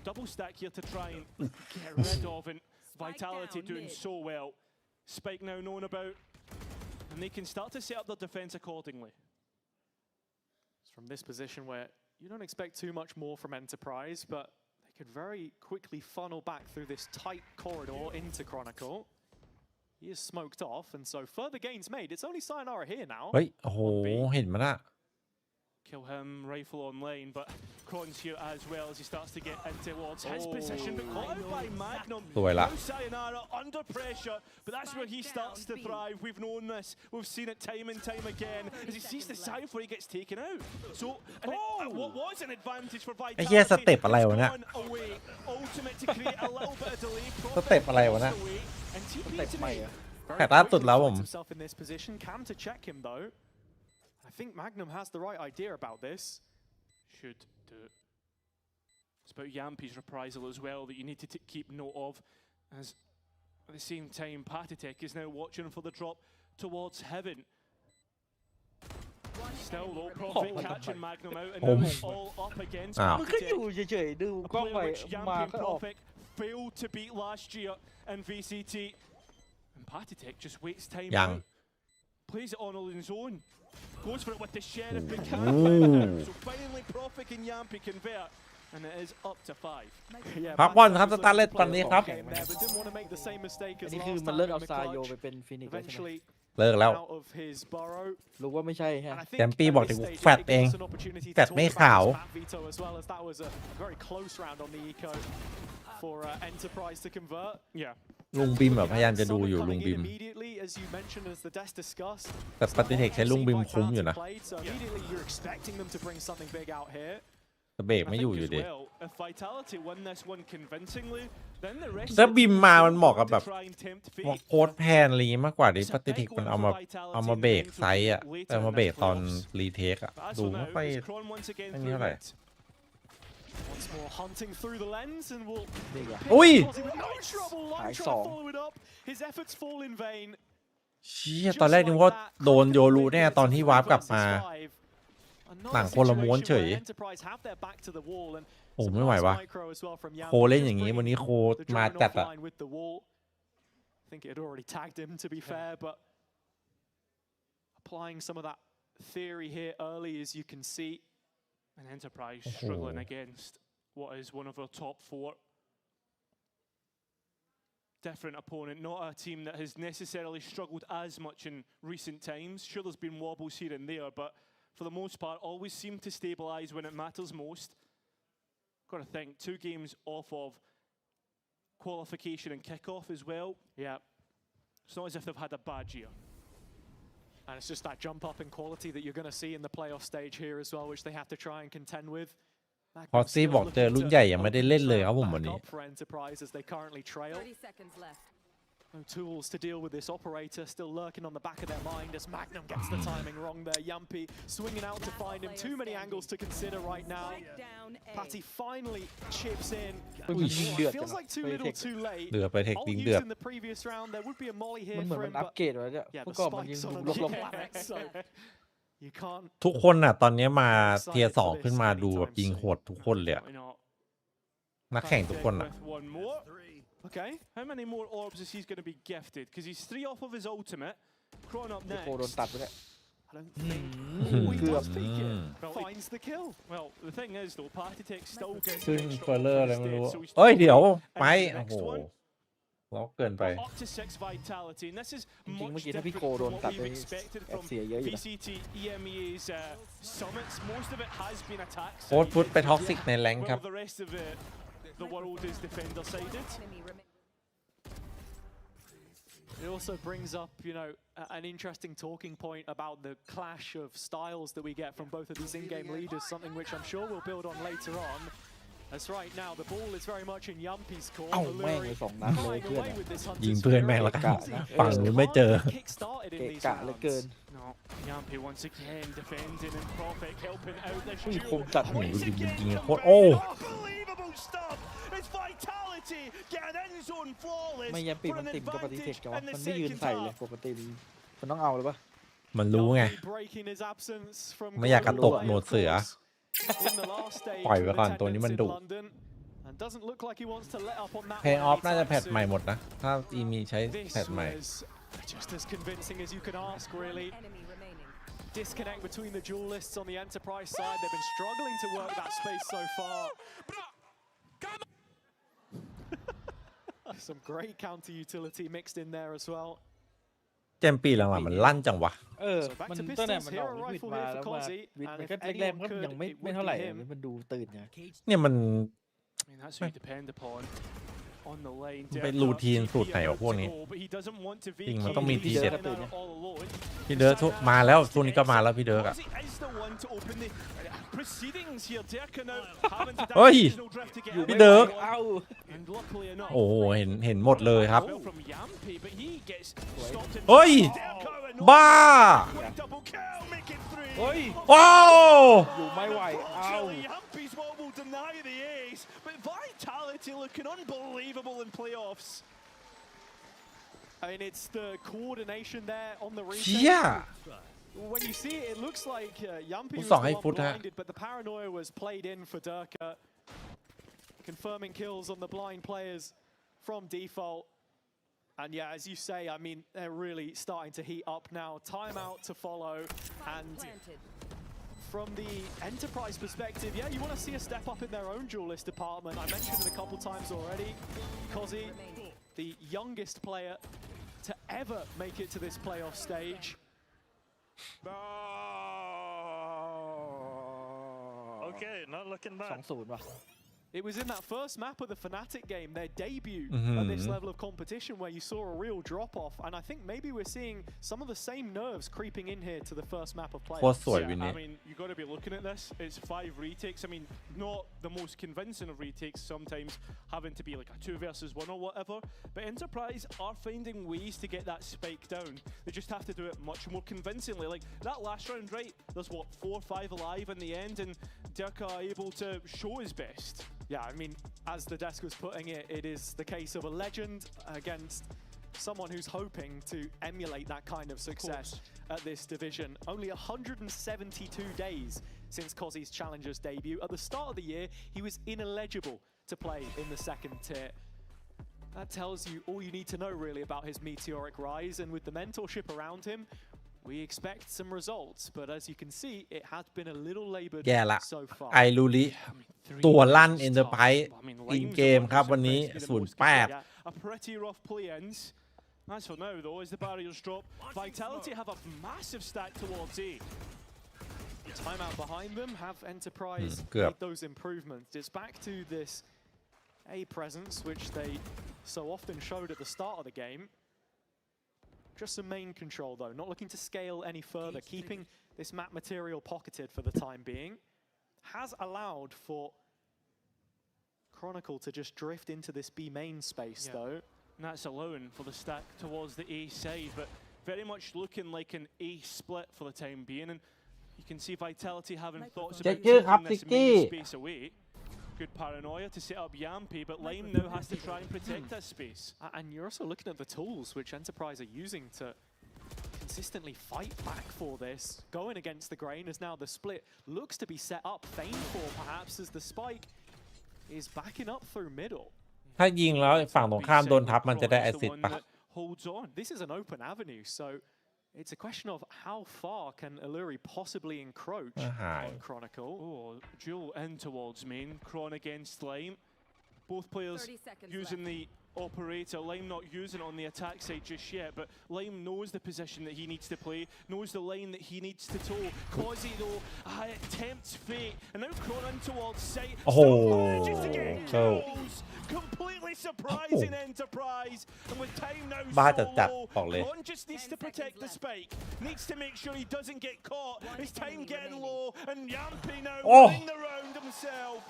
double stack here to try and get rid of, and Vitality doing so well. Spike now known about, and they can start to set up their defense accordingly. It's from this position where you don't expect too much more from Enterprise, but they could very quickly funnel back through this tight corridor into Chronicle. He is smoked off, and so further gains made. It's only Sayonara here now. เฮ้ยโอ้โหเห็นมันอะ Kill him, rifle online, but Kron's here as well as he starts to get in towards his position, but caught out by Magnum. สวยละ Now Sayonara under pressure, but that's where he starts to thrive. We've known this. We've seen it time and time again as he sees the side before he gets taken out. So, what was an advantage for Vitality? ไอ้เหี้ยสเต็ปอะไรวะเนี่ย Away, ultimate to create a little bit of delay. สเต็ปอะไรวะเนี่ย And TP to me. แต่ล่าสุดแล้วผม himself in this position. Cam to check him though. I think Magnum has the right idea about this. Should do it. It's about Yampi's reprisal as well that you need to keep note of, as At the same time, pannysgg is now watching for the drop towards heaven. Still low profit catching Magnum out and now all up against มันก็อยู่เฉยๆดูกล้องไป which มา Yampy ก็ออก Profit failed to beat last year and VCT. And pannysgg just waits time ยัง out. Plays it on his own. Goes for it with the sheriff, but can't. So finally Profit and Yampy convert. And it is up to 5. พักบอลครับสตาร์เล็ตตอนนี้ครับ But didn't want to make the same mistake อั as นนี้คือ last มัน time เลิก in เอา the ซาโย clutch. ไปเป็นฟินิกซ์แล้วใช่ไหม Eventually เลิกแล้ว out of his burrow. รู้ว่าไม่ใช่ฮะ And I think แจมปี้บอก at ถึ this ง stage แฟด it เอง gives us an opportunity to แฟด talk ไม่ about ขาว this map veto as well, as that was a very close round on the eco for Enterprise to convert. Yeah. ลุงบิมแบบพยายามจะดูอยู่ลุงบิม Immediately, as you mentioned, as the desk discussed. แต่ปฏิเทคใช้ลุงบิมคุ้มอยู่นะ So immediately you're expecting them to bring something big out here. แต่เบรกไม่อยู่อยู่ดี If Vitality win this one convincingly, then the rest ถ้าบิมมามันเหมาะกับแบบ try and tempt พวก fate. โค้ดแพนอะไรมากกว่าดิปฏิเทคมันเอามาเบรกไซส์อะแต่มาเบรกตอนรีเทคอะ But as ดู for ไม่ now, ค่อย it's Kron once again ไม่มี through เท่าไหร่ it. Once more hunting through the lens and will นี่ไง อุ้ย no trouble long หาย trying ส to อง follow it up. His efforts fall in vain. เชี่ยตอนแรกนึกว่าโดนโยรูแน่ตอนที่วาร์ปกลับมา หนังคนละม้วนเฉย โอ้ไม่ไหววะโคเล่นอย่างนี้วันนี้โคมาจัดอะ I think it had already tagged him, to be fair, but applying some of that theory here early, as you can see, an Enterprise struggling against what is one of our top 4. Different opponent, not a team that has necessarily struggled as much in recent times. Sure, there's been wobbles here and there, but for the most part, always seem to stabilize when it matters most. Got to think, 2 games off of qualification and kickoff as well. Yeah, it's not as if they've had a bad year. And it's just that jump up in quality that you're going to see in the playoff stage here as well, which they have to try and contend with. พอซี่บอกเจอรุ่นใหญ่ยังไม่ได้เล่นเลยครับผมวันนี้ For Enterprise as they currently trail. 30 seconds left. No tools to deal with this operator, still lurking on the back of their mind as Magnum gets the timing wrong there. Yampy swinging out to find him. Too many angles to consider right now. Down A. Patty finally chips in. ยิงเดือด Feels like too little, too late. เดือดไปเทค All ดิง used เดือด in the previous round. There would be a molly มั here นเหมือน for มัน him, อัป but เกรดไว้เนี่ย yeah, เมื่ the อก่อนมันยิง spikes ดู on ล him. บ So you can't. ทุกคนน่ะตอนนี้มาเทียร์2ขึ้นมาดูแบบยิงโหดทุกคนเลยอะ Why not? นักแข่งทุกคนอะ With one more. Okay, how many more orbs is he going to be gifted? Because he's 3 off of his ultimate. Kron up โคโดน next. ตัดไปแล้ว I don't think. Oh, he เกือบ does peek it. Finds the kill. Well, the thing is, though, pannysgg still gets ซึ่ง an extra เฟอร์เลอร์อะไรไม่รู้ so he's เอ้ย เดี๋ยว And ไป the โอ้ next โห one, ล็อกเกินไป up to 6 vitality, and this is จริงๆ เมื่อ much กี้ถ้าพี่ different โคโด from น what ตัด we've ไป expected แอบ from เสียเยอะอยู่นะ VCT EMEA's summits. Most of it has been attacked. โค้ดฟุตไปท็อกซิกในแรงครับ While the rest of the world is defender sided. Enemy remain. It also brings up, you know, an interesting talking point about the clash of styles that we get from both of these in-game leaders, something which I'm sure we'll build on later on. As right now, the ball is very much in Yampy's court. เอ้าแม่งเลย2 นัดเลย Flying เพื่อน away อะ with this ยิง hunter's เพื่อนแม่ง fury. แล้วกันฝั่งนู้นไม่เจอ Kick-started in เกะ these กะเหลือเกิน rounds. No, Yampy once again defending and Profit helping out this อุ้ย duel. คมจัด โอ้โห หู ยิงยิงโคตรโอ้ Unbelievable stuff! It's Vitality getting end zone flawless ไม่ยันปี for มัน an ติ่มกับปฏิเสธ advantage กันวะ in the มันไม่ยืน second ใส่เลย half. ปกติมันต้องเอาเลยปะ มันรู้ไง Yampy breaking his absence from ไม่อยากกระตุก Golden หนวดเสือ in the last stage ปล่อยไว้ of ก่อนตัวนี้ attendance มัน in ดุ London. And doesn't look like he wants to let up on that เพย์ one ออฟน่าจะ anytime แพทใหม่ soon. หมดนะ ถ้าอีมีใช้ This แพทใหม่ was just as convincing as you can ask, really. Enemy remaining. Disconnect between the duelists on the Enterprise side. They've been struggling to work that space so far. Some great counter utility mixed in there as well. เจมปีหลังๆมันลั่นจังวะ So back มัน to ตั้งแต่ Pistons, มันออก hero วิด rifle มา here แล้ว for มา Cozy. วิด And มัน if ก็แรก anyone ๆมันก็ could, ยังไม่ it would เท่าไหร่ be อัน him. นี้มันดูตื่นไง เนี่ยมัน I mean, that's who you depend upon on the lane. เป็นรูทีนสูตรไหนวะพวกนี้ But he doesn't want to จริงมัน vacate. ต้องมี He's ทีเด็ด standing out all alone. พี่เดิร์กมาแล้วช่วงนี้ก็มาแล้วพี่เดิร์กอะ Cozy is the one to open the proceedings here. Dirk now having to เฮ้ย no drift to get อยู่ out. พี่เดิร์ก เอ้า And luckily enough, โอ้โหเห็นหมดเลยครับ well from Yampy, but he gets stopped in เฮ้ย Dirk out and บ้า quick double kill, make it 3. เฮ้ย ว้าว อยู่ไม่ไหวเอ้า Unfortunately, Yampy's will deny the ace, but Vitality looking unbelievable in playoffs. I mean, it's the coordination there on the เชี่ย retake. When you see it, it looks like Yampi was the one blinded, but the paranoia was played in for Durka. Confirming kills on the blind players from default. And yeah, as you say, I mean, they're really starting to heat up now. Timeout to follow. And from the Enterprise perspective, yeah, you want to see a step up in their own duelist department. I mentioned it a couple times already. Kozzy, the youngest player to ever make it to this playoff stage. Okay, not looking bad. 2-0 ว่ะ It was in that first map of the Fnatic game, their debut at this level of competition, where you saw a real drop-off. And I think maybe we're seeing some of the same nerves creeping in here to the first map of playoffs. โคตรสวยวิน I นี้ mean, you got to be looking at this. It's 5 retakes. I mean, not the most convincing of retakes, sometimes having to be like a 2 versus 1 or whatever. But Enterprise are finding ways to get that spike down. They just have to do it much more convincingly. Like that last round, right? There's what, 4 or 5 alive in the end, and Durka able to show his best. Yeah, I mean, as the desk was putting it, it is the case of a legend against someone who's hoping to emulate that kind of success at this division. Only 172 days since Kozzy's Challengers debut. At the start of the year, he was ineligible to play in the second tier. That tells you all you need to know really about his meteoric rise, and with the mentorship around him, we expect some results. But as you can see, it has been a little labored แย่ละ so far. ไอรูริตัวลั่น Enterprise อินเกมครับวันนี้ 0-8 A pretty rough play ends. That's for now though, as the barriers drop. Vitality have a massive stack towards A. Timeout behind them, have Enterprise good. made those improvements. It's back to this A presence, which they so often showed at the start of the game. Just some main control though, not looking to scale any further, keeping this map material pocketed for the time being. Has allowed for Chronicle to just drift into this B main space though. And that's allowing for the stack towards the A side, but very much looking like an A split for the time being. And you can see Vitality having thoughts about taking this main space away. Good paranoia to set up Yampi, but Lime now has to try and protect that space. And you're also looking at the tools which Enterprise are using to consistently fight back for this. Going against the grain as now the split looks to be set up. Fame for perhaps as the spike is backing up through middle. ถ้ายิงแล้วฝั่งตรงข้ามโดนทับมันจะได้แอสซิสต์ปะ Holds on. This is an open avenue, so it's a question of how far can Alluri possibly encroach on Chronicle. Oh, duel in towards main. Chron against Lime. Both players using the operator. Lime not using it on the attack side just yet, but Lime knows the position that he needs to play, knows the line that he needs to toe. Kozzy though tempts fate, and now Chron in towards sight. Manages to get kills. Completely surprising Enterprise, and with time now so low, Chron just needs to protect the spike. Needs to make sure he doesn't get caught. His time getting low, and Yampi now winning the round himself.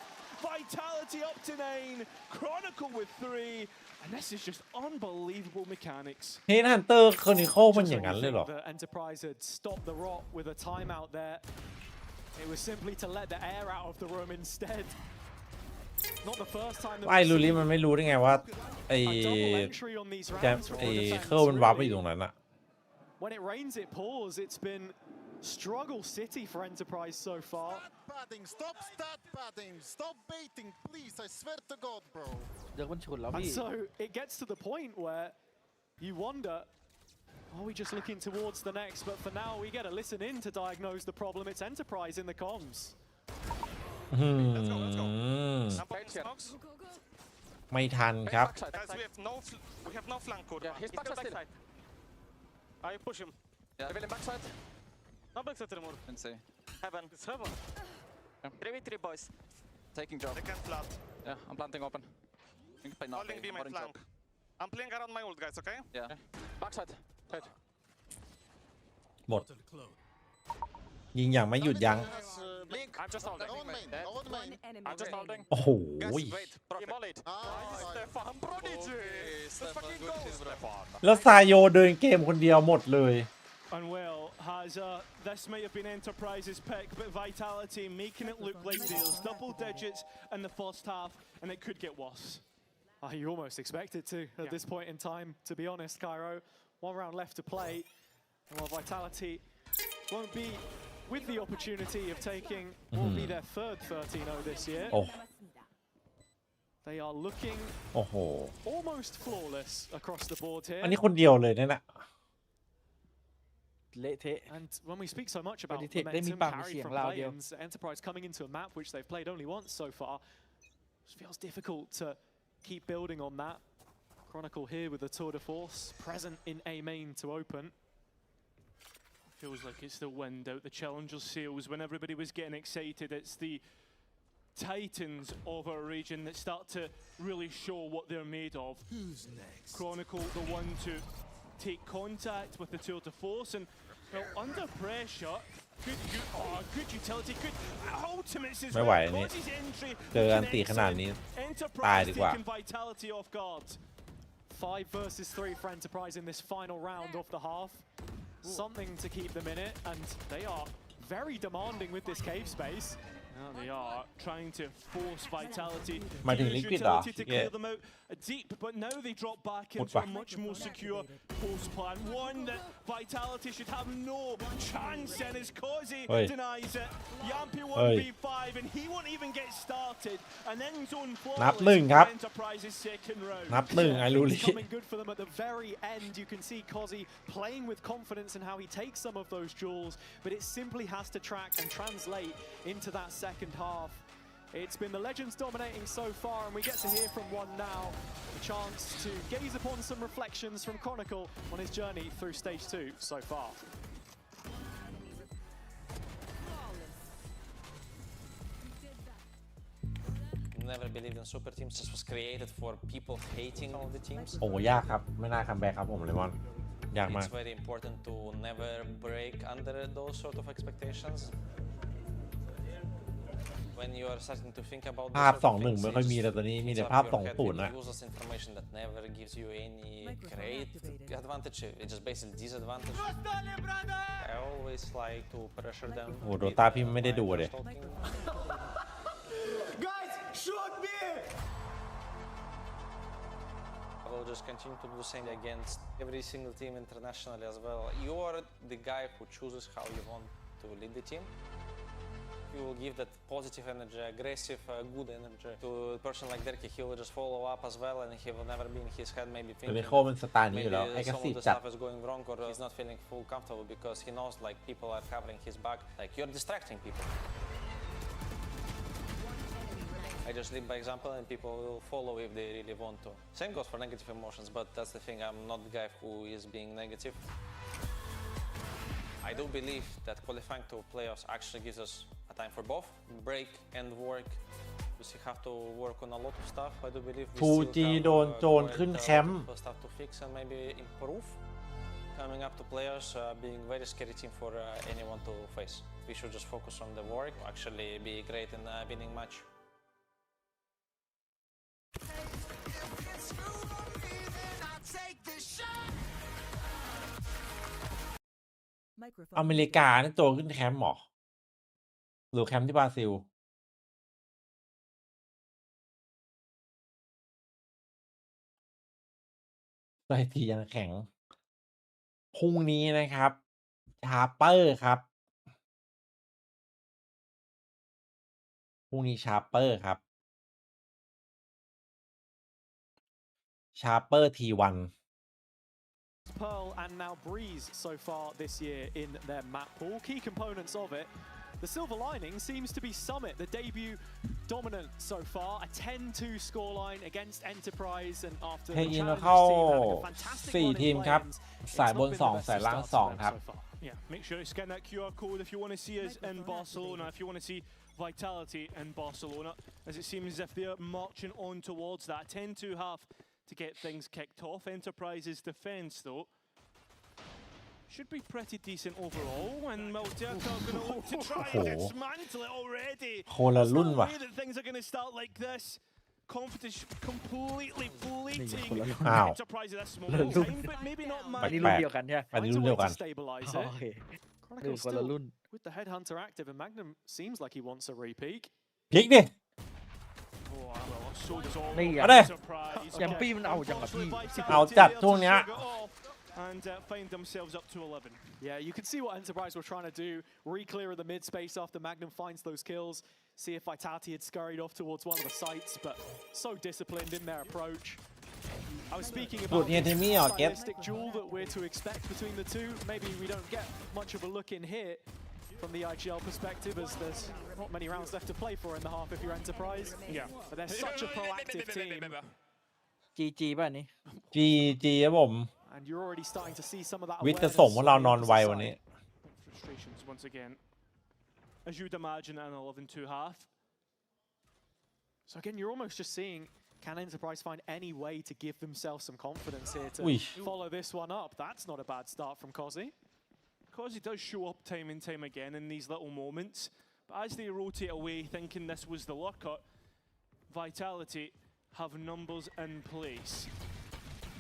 Vitality up to 9, Chronicle with 3, and this is just unbelievable mechanics. Headhunter Chronicle มันอย่างนั้นเลยเหรอ The Enterprise had stopped the rot with a timeout there. It was simply to let the air out of the room instead. Not the first time. ไอ้ลูริมันไม่รู้ได้ไงว่าไอ้เครื่องมันวาร์ปไปอยู่ตรงนั้นอะ When it rains, it pours. It's been struggle city for Enterprise so far. Stop stat padding. Stop baiting, please. I swear to God, bro. เดี๋ยวมันฉุนแล้ว And พี่ so it gets to the point where you wonder, are we just looking towards the next? But for now, we get to listen in to diagnose the problem. It's Enterprise in the comms. Let's go. ไม่ทันครับ Guys, we have no flank code. He's backside. I push him. Yeah, William backside. No backside anymore. Let's see. Heaven. It's heaven. 3v3 boys. Taking job. They can plant. Yeah, I'm planting open. Holding B main flank. I'm playing around my ult, guys, okay? Yeah. Backside. Right. หมดยิงอย่างไม่หยุดยั้ง I'm just holding. I'm just holding. โอ้โห Guys, wait. Mollied. Stefan Prodigy. Let's fucking go, Stefan. แล้วซายโยเดินเกมคนเดียวหมดเลย And well, this might have been Enterprise's pick, but Vitality making it look like deals, double digits in the first half, and it could get worse. You almost expected to at this point in time, to be honest, Cairo. One round left to play. While Vitality won't be with the opportunity of taking what will be their third 13-0 this year. They are looking almost flawless across the board here. อันนี้คนเดียวเลยเนี่ยนะ And when we speak so much about momentum carried from Lions, Enterprise coming into a map which they've played only once so far, it feels difficult to keep building on that. Chronicle here with the tour de force present in A main to open. Feels like it's the wind out the challenger sails when everybody was getting excited. It's the titans of our region that start to really show what they're made of. Who's next? Chronicle, the one to take contact with the tour de force, and well, under pressure. Good utility, good ultimates as well. Causes entry. เจออันตีขนาดนี้ตายดีกว่า Vitality off guard. 5 versus 3 for Enterprise in this final round of the half. Something to keep them in it, and they are very demanding with this cave space. Now they are trying to force Vitality to use utility to clear them out deep, but now they drop back into a much more secure post plan. One that Vitality should have no chance in as Kozi denies it. Yampi 1v5 and he won't even get started. And then zone flawless Enterprise's second round. นับหนึ่งไอ้ลูลี่ Coming good for them at the very end. You can see Kozi playing with confidence in how he takes some of those jewels, but it simply has to track and translate into that second half. It's been the Legends dominating so far, and we get to hear from one now. A chance to gaze upon some reflections from Chronicle on his journey through stage 2 so far. Never believed in super teams. This was created for people hating all the teams. โอ้ยากครับไม่น่าคัมแบ็กครับผมเลมอนยากมาก It's very important to never break under those sort of expectations. When you are starting to think about ภาพ 2-1 ไม่ค่อยมีแต่ตอนนี้มีแต่ภาพ 2-0 นะ useless information that never gives you any great advantage. It's just basically disadvantage. I always like to pressure them. โอ้โดตาพี่ไม่ได้ดูเลย Guys, shoot me! I will just continue to do the same against every single team internationally as well. You are the guy who chooses how you want to lead the team. You will give that positive energy, aggressive, good energy to a person like Derki. He will just follow up as well, and he will never be in his head maybe thinking maybe some of the stuff is going wrong or he's not feeling full comfortable because he knows like people are covering his back. Like you're distracting people. I just lead by example and people will follow if they really want to. Same goes for negative emotions, but that's the thing, I'm not the guy who is being negative. I do believe that qualifying to playoffs actually gives us a time for both break and work. We still have to work on a lot of stuff. I do believe we still have โดนโจรขึ้นแคมป์ stuff to fix and maybe improve. Coming up to players, being very scary team for anyone to face. We should just focus on the work, actually be great in winning match. อเมริกานี่โจรขึ้นแคมป์หรอหรือแคมป์ที่บราซิลสถิติยังแข็งพรุ่งนี้นะครับชาร์เปอร์ครับพรุ่งนี้ชาร์เปอร์ครับชาร์เปอร์T1 Pearl and now Breeze so far this year in their map pool. Key components of it. The silver lining seems to be Summit, the debut dominant so far. A 10-2 scoreline against Enterprise, and after the challenge team having a fantastic run in lanes, it's not been the best of starts for them so far. Yeah, make sure you scan that QR code if you want to see us in Barcelona, if you want to see Vitality in Barcelona, as it seems as if they're marching on towards that 10-2 half to get things kicked off. Enterprise's defense, though, should be pretty decent overall, and Malderka are going to look to try and dismantle it already. There's no way that things are going to start like this. Confidence completely fleeting. Enterprise at this moment in time, but maybe not much. อันนี้รุ่นเดียวกันใช่ไหม อันนี้รุ่นเดียวกัน Stabilize โอ it. เค Chronicle คนละรุ่น with the headhunter active, and Magnum seems like he wants a repeat. พลิกดิ Oh, นี่ไง เอาดิ แชมปี้มันเอาจังกับพี่ เอาจัดช่วงเนี้ย And find themselves up to 11. Yeah, you can see what Enterprise were trying to do. Re-clear of the mid space after Magnum finds those kills. See if Vitality had scurried off towards one of the sites, but so disciplined in their approach. I was speaking about the stylistic duel that we're to expect between the two. Maybe we don't get much of a look in here from the IGL perspective, as there's not many rounds left to play for in the half if you're Enterprise. Yeah. But they're such a proactive team. GG ป่ะอันนี้ GG ครับผม And you're already starting to see some of that วิทย์จะส่งพวกเรานอนไววันนี้ Frustrations once again, as you'd imagine, an 11-2 half. So again, you're almost just seeing, can Enterprise find any way to give themselves some confidence here to follow this one up? That's not a bad start from Kozi. Kozi does show up time and time again in these little moments, but as they rotate away thinking this was the lurker, Vitality have numbers in place.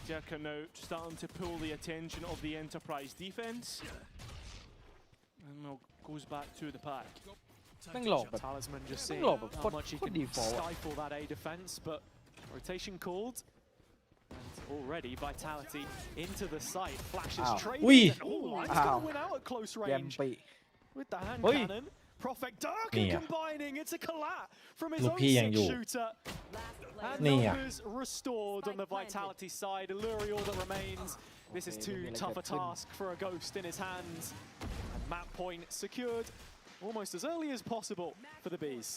Jerker now starting to pull the attention of the Enterprise defense, and now goes back to the pack. แม่งหลอกแบบ Talisman just แม่ง seeing หลอกแบบ how much he โคตร can ดีฟอร์ stifle that A defense, but rotation called. And already Vitality into the site, flashes traded. Oh, Lime's gonna win out at close แยม range ปี with the hand Oi. cannon. Prophet Darkin combining, it's a collat from his ลูก own พี่ยังอยู่ six-shooter. And Nia. numbers restored on the Vitality side. Illuri all that remains. This is too tough a task for a Ghost in his hands. And map point secured almost as early as possible for the Bees.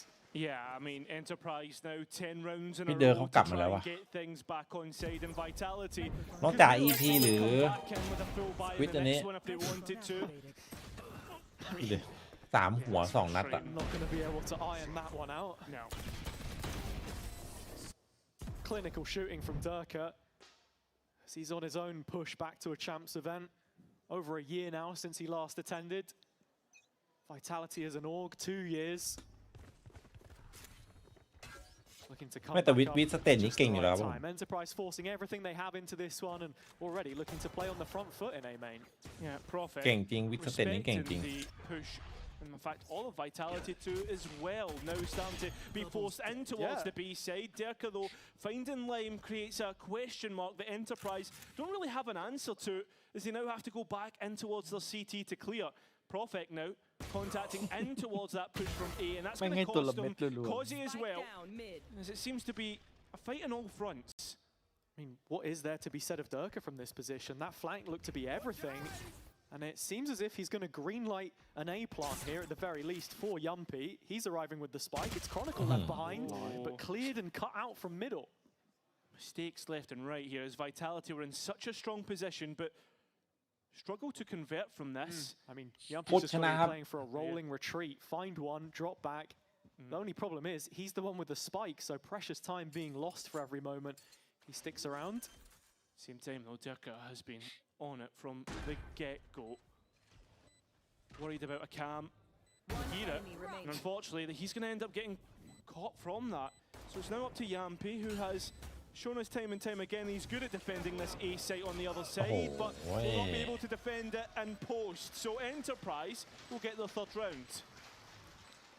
Yeah, I mean, Enterprise now 10 rounds in a พี่เดิน row เขา to กลับมา try แล้ว and วะ get things back on side, and Vitality นอกจาก could EP หรือ come back in with a full buy in วิทย์ the อันนี้ next one if they wanted to. 3 หัว 2 นัดอะ Not going to be able to iron that one out. No. Clinical shooting from Durka. As he's on his own push back to a champs event. Over a year now since he last attended. Vitality as an org, 2 years. Looking to come ไม่แต่ back วิทย์สเตจนี้ just เก่ง the อยู่แล้ว right ผม time. Enterprise forcing everything they have into this one and already looking to play on the front foot in A main. Yeah, Prophet เก่งจริงวิทย์สเตจนี้เก่งจริง respecting the push. And in fact, all of Vitality too as well now starting to be forced in towards the B side. Derka though finding Lime creates a question mark that Enterprise don't really have an answer to, as they now have to go back in towards their CT to clear. Prophet now contacting in towards that push from A, and that's going to cost them Kozi as well, as it seems to be a fight on all fronts. I mean, what is there to be said of Durka from this position? That flank looked to be everything. And it seems as if he's going to greenlight an A plant here at the very least for Yumpy. He's arriving with the spike. It's Chronicle left behind, but cleared and cut out from middle. Mistakes left and right here as Vitality were in such a strong position, but struggle to convert from this. I mean, Yumpy's just really playing for a rolling retreat. Find one, drop back. The only problem is he's the one with the spike, so precious time being lost for every moment. He sticks around. Same time though, Durka has been on it from the get-go. Worried about a cam. Hear it. And unfortunately, he's going to end up getting caught from that. So it's now up to Yampy, who has shown us time and time again he's good at defending this A site on the other side, but will not be able to defend it in post. So Enterprise will get the third round.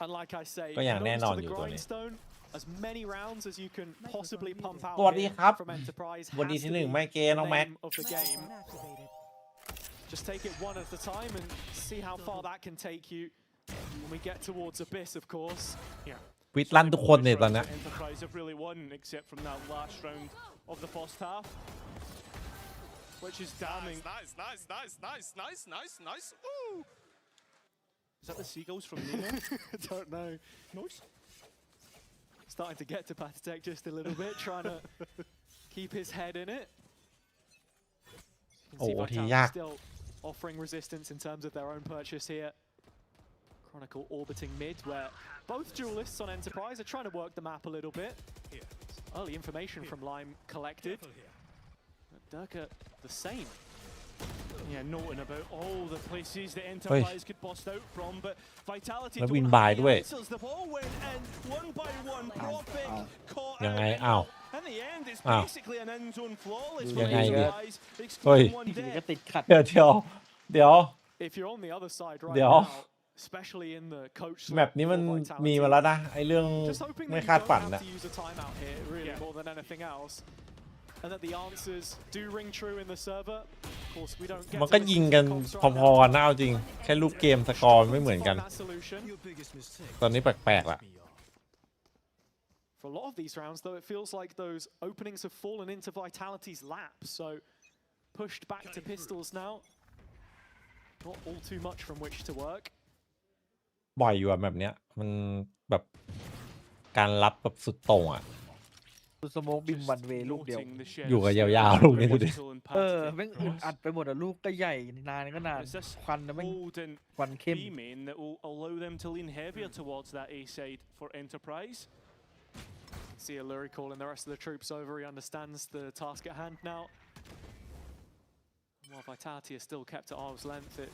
And like I say, ก็อย่างแน่นอนอยู่ the ตัวนี้ grindstone, as many rounds as you can possibly pump out สวัสดีครับ from Enterprise วันดี has ที่ to 1 be ไม่เกน้อง the แม็ก name of the game. Just take it one at a time and see how far that can take you. When we get towards Abyss, of course. Yeah. วิทย์ลั่นทุกคนเนี่ยตอนนี้ Enterprise have really won, except from that last round of the first half, which is damning. Nice. Ooh. Is that the seagulls from Nemo? Don't know. Nice. Starting to get to pannysgg just a little bit, trying to keep his head in it. You can see Vitality still offering resistance in terms of their own purchase here. Chronicle orbiting mid, where both duelists on Enterprise are trying to work the map a little bit. Early information from Lime collected. Durka the same. Yeah, noting about all the places that Enterprise could bust out from, but Vitality แล้ว don't วิน have บาย the ด้วย answers. The ball went in one by one. Prophet caught ยังไง out. อ้าว In the end, it's อ้าว basically an end zone flawless ยั for งไงเนี่ย Enterprise. เฮ้ย Excluding one อยู่ death. ก็ติดขัด เดี๋ยว If you're on the other side right Yeah. now, especially in the coach แบบนี้มันมีมาแล้วนะไอ้เรื่อง just hoping ไม่ that คา you ดฝัน don't นะ have to use a timeout here really more than anything else and that the answers do ring true in the server of course we don't get มันก็ยิงกันพอๆกันนะเอาจริงแค่รูปเกมสกอร์ไม่เหมือนกันตอนนี้แปลกๆละFor a lot of these rounds, though, it feels like those openings have fallen into Vitality's lap. So pushed back to pistols now. Not all too much from which to work. บ่อยอยู่อะแบบเนี้ยมันแบบการรับแบบสุดโต่งอะสโมกบิมวันเวลูกเดียวอยู่กับยาวๆลูกนี้ดูดิแม่งอึดอัดไปหมดอะลูกก็ใหญ่นานก็นานควันนะแม่งควันเข้ม that will allow them to lean heavier towards that A side for Enterprise. See Alluri calling the rest of the troops over. He understands the task at hand now. While Vitality is still kept at arm's length, it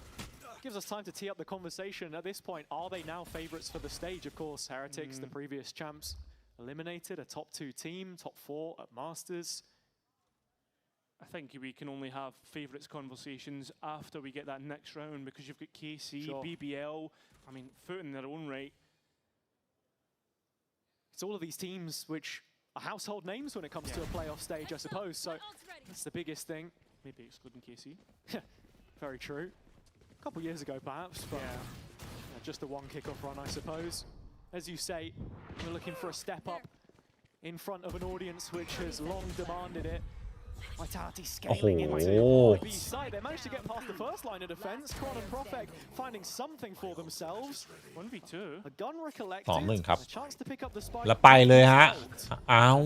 gives us time to tee up the conversation. At this point, are they now favourites for the stage? Of course, Heretics, the previous champs, eliminated, a top 2 team, top 4 at Masters. I think we can only have favourites conversations after we get that next round because you've got KC, BBL, I mean, FUT in their own right. It's all of these teams which are household names when it comes to a playoff stage, I suppose. So that's the biggest thing. Maybe excluding KC. Very true. A couple years ago, perhaps, but just the one kickoff run, I suppose. As you say, we're looking for a step up in front of an audience which has long demanded it. Vitality scaling into B side. They managed to get past the first line of defense. Kron and Profek finding something for themselves. 1v2. A gun recollected. 2-1 ครับ A chance to pick up the spike. แล้วไปเลยฮะอ้าว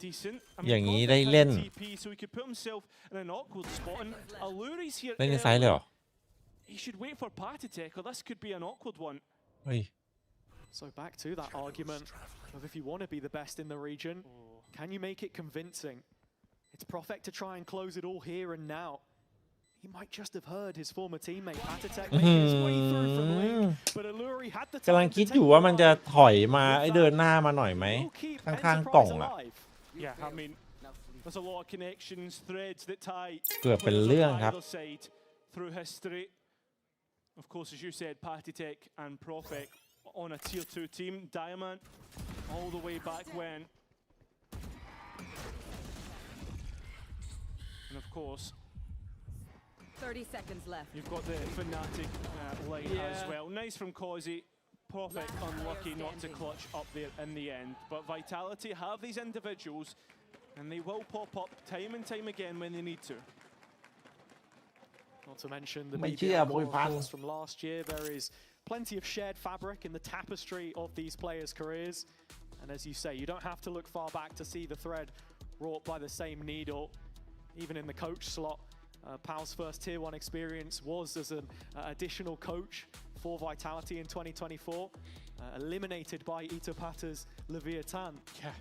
Decent. อย่างนี้ได้เล่น TP, so he could put himself in an awkward spot. And Alluri's here. เล่นในไซด์เลยเหรอ He should wait for Partitech, or this could be an awkward one. เฮ้ย So back to that argument of if you want to be the best in the region, can you make it convincing? It's Profek to try and close it all here and now. He might just have heard his former teammate Partitech making his way through from Link, but Alluri had the time กำลังคิดอยู่ว่ามันจะถอยมาไอ้เดินหน้ามาหน่อยไหมข้างๆกล่องอะ Yeah, I mean, there's a lot of connections, threads that tie เกือบเป็นเรื่องครับ either side through history. Of course, as you said, Partitech and Profek on a tier 2 team. Diamond, all the way back when. And of course, 30 seconds left. You've got the Fnatic line as well. Nice from Causey. Profek unlucky not to clutch up there in the end. But Vitality have these individuals and they will pop up time and time again when they need to. Not to mention the ไม่เชื่อ BBL โบยพัง from last year. There is plenty of shared fabric in the tapestry of these players' careers. And as you say, you don't have to look far back to see the thread wrought by the same needle. Even in the coach slot, Pal's first tier 1 experience was as an additional coach for Vitality in 2024, eliminated by Itapata's Leviathan,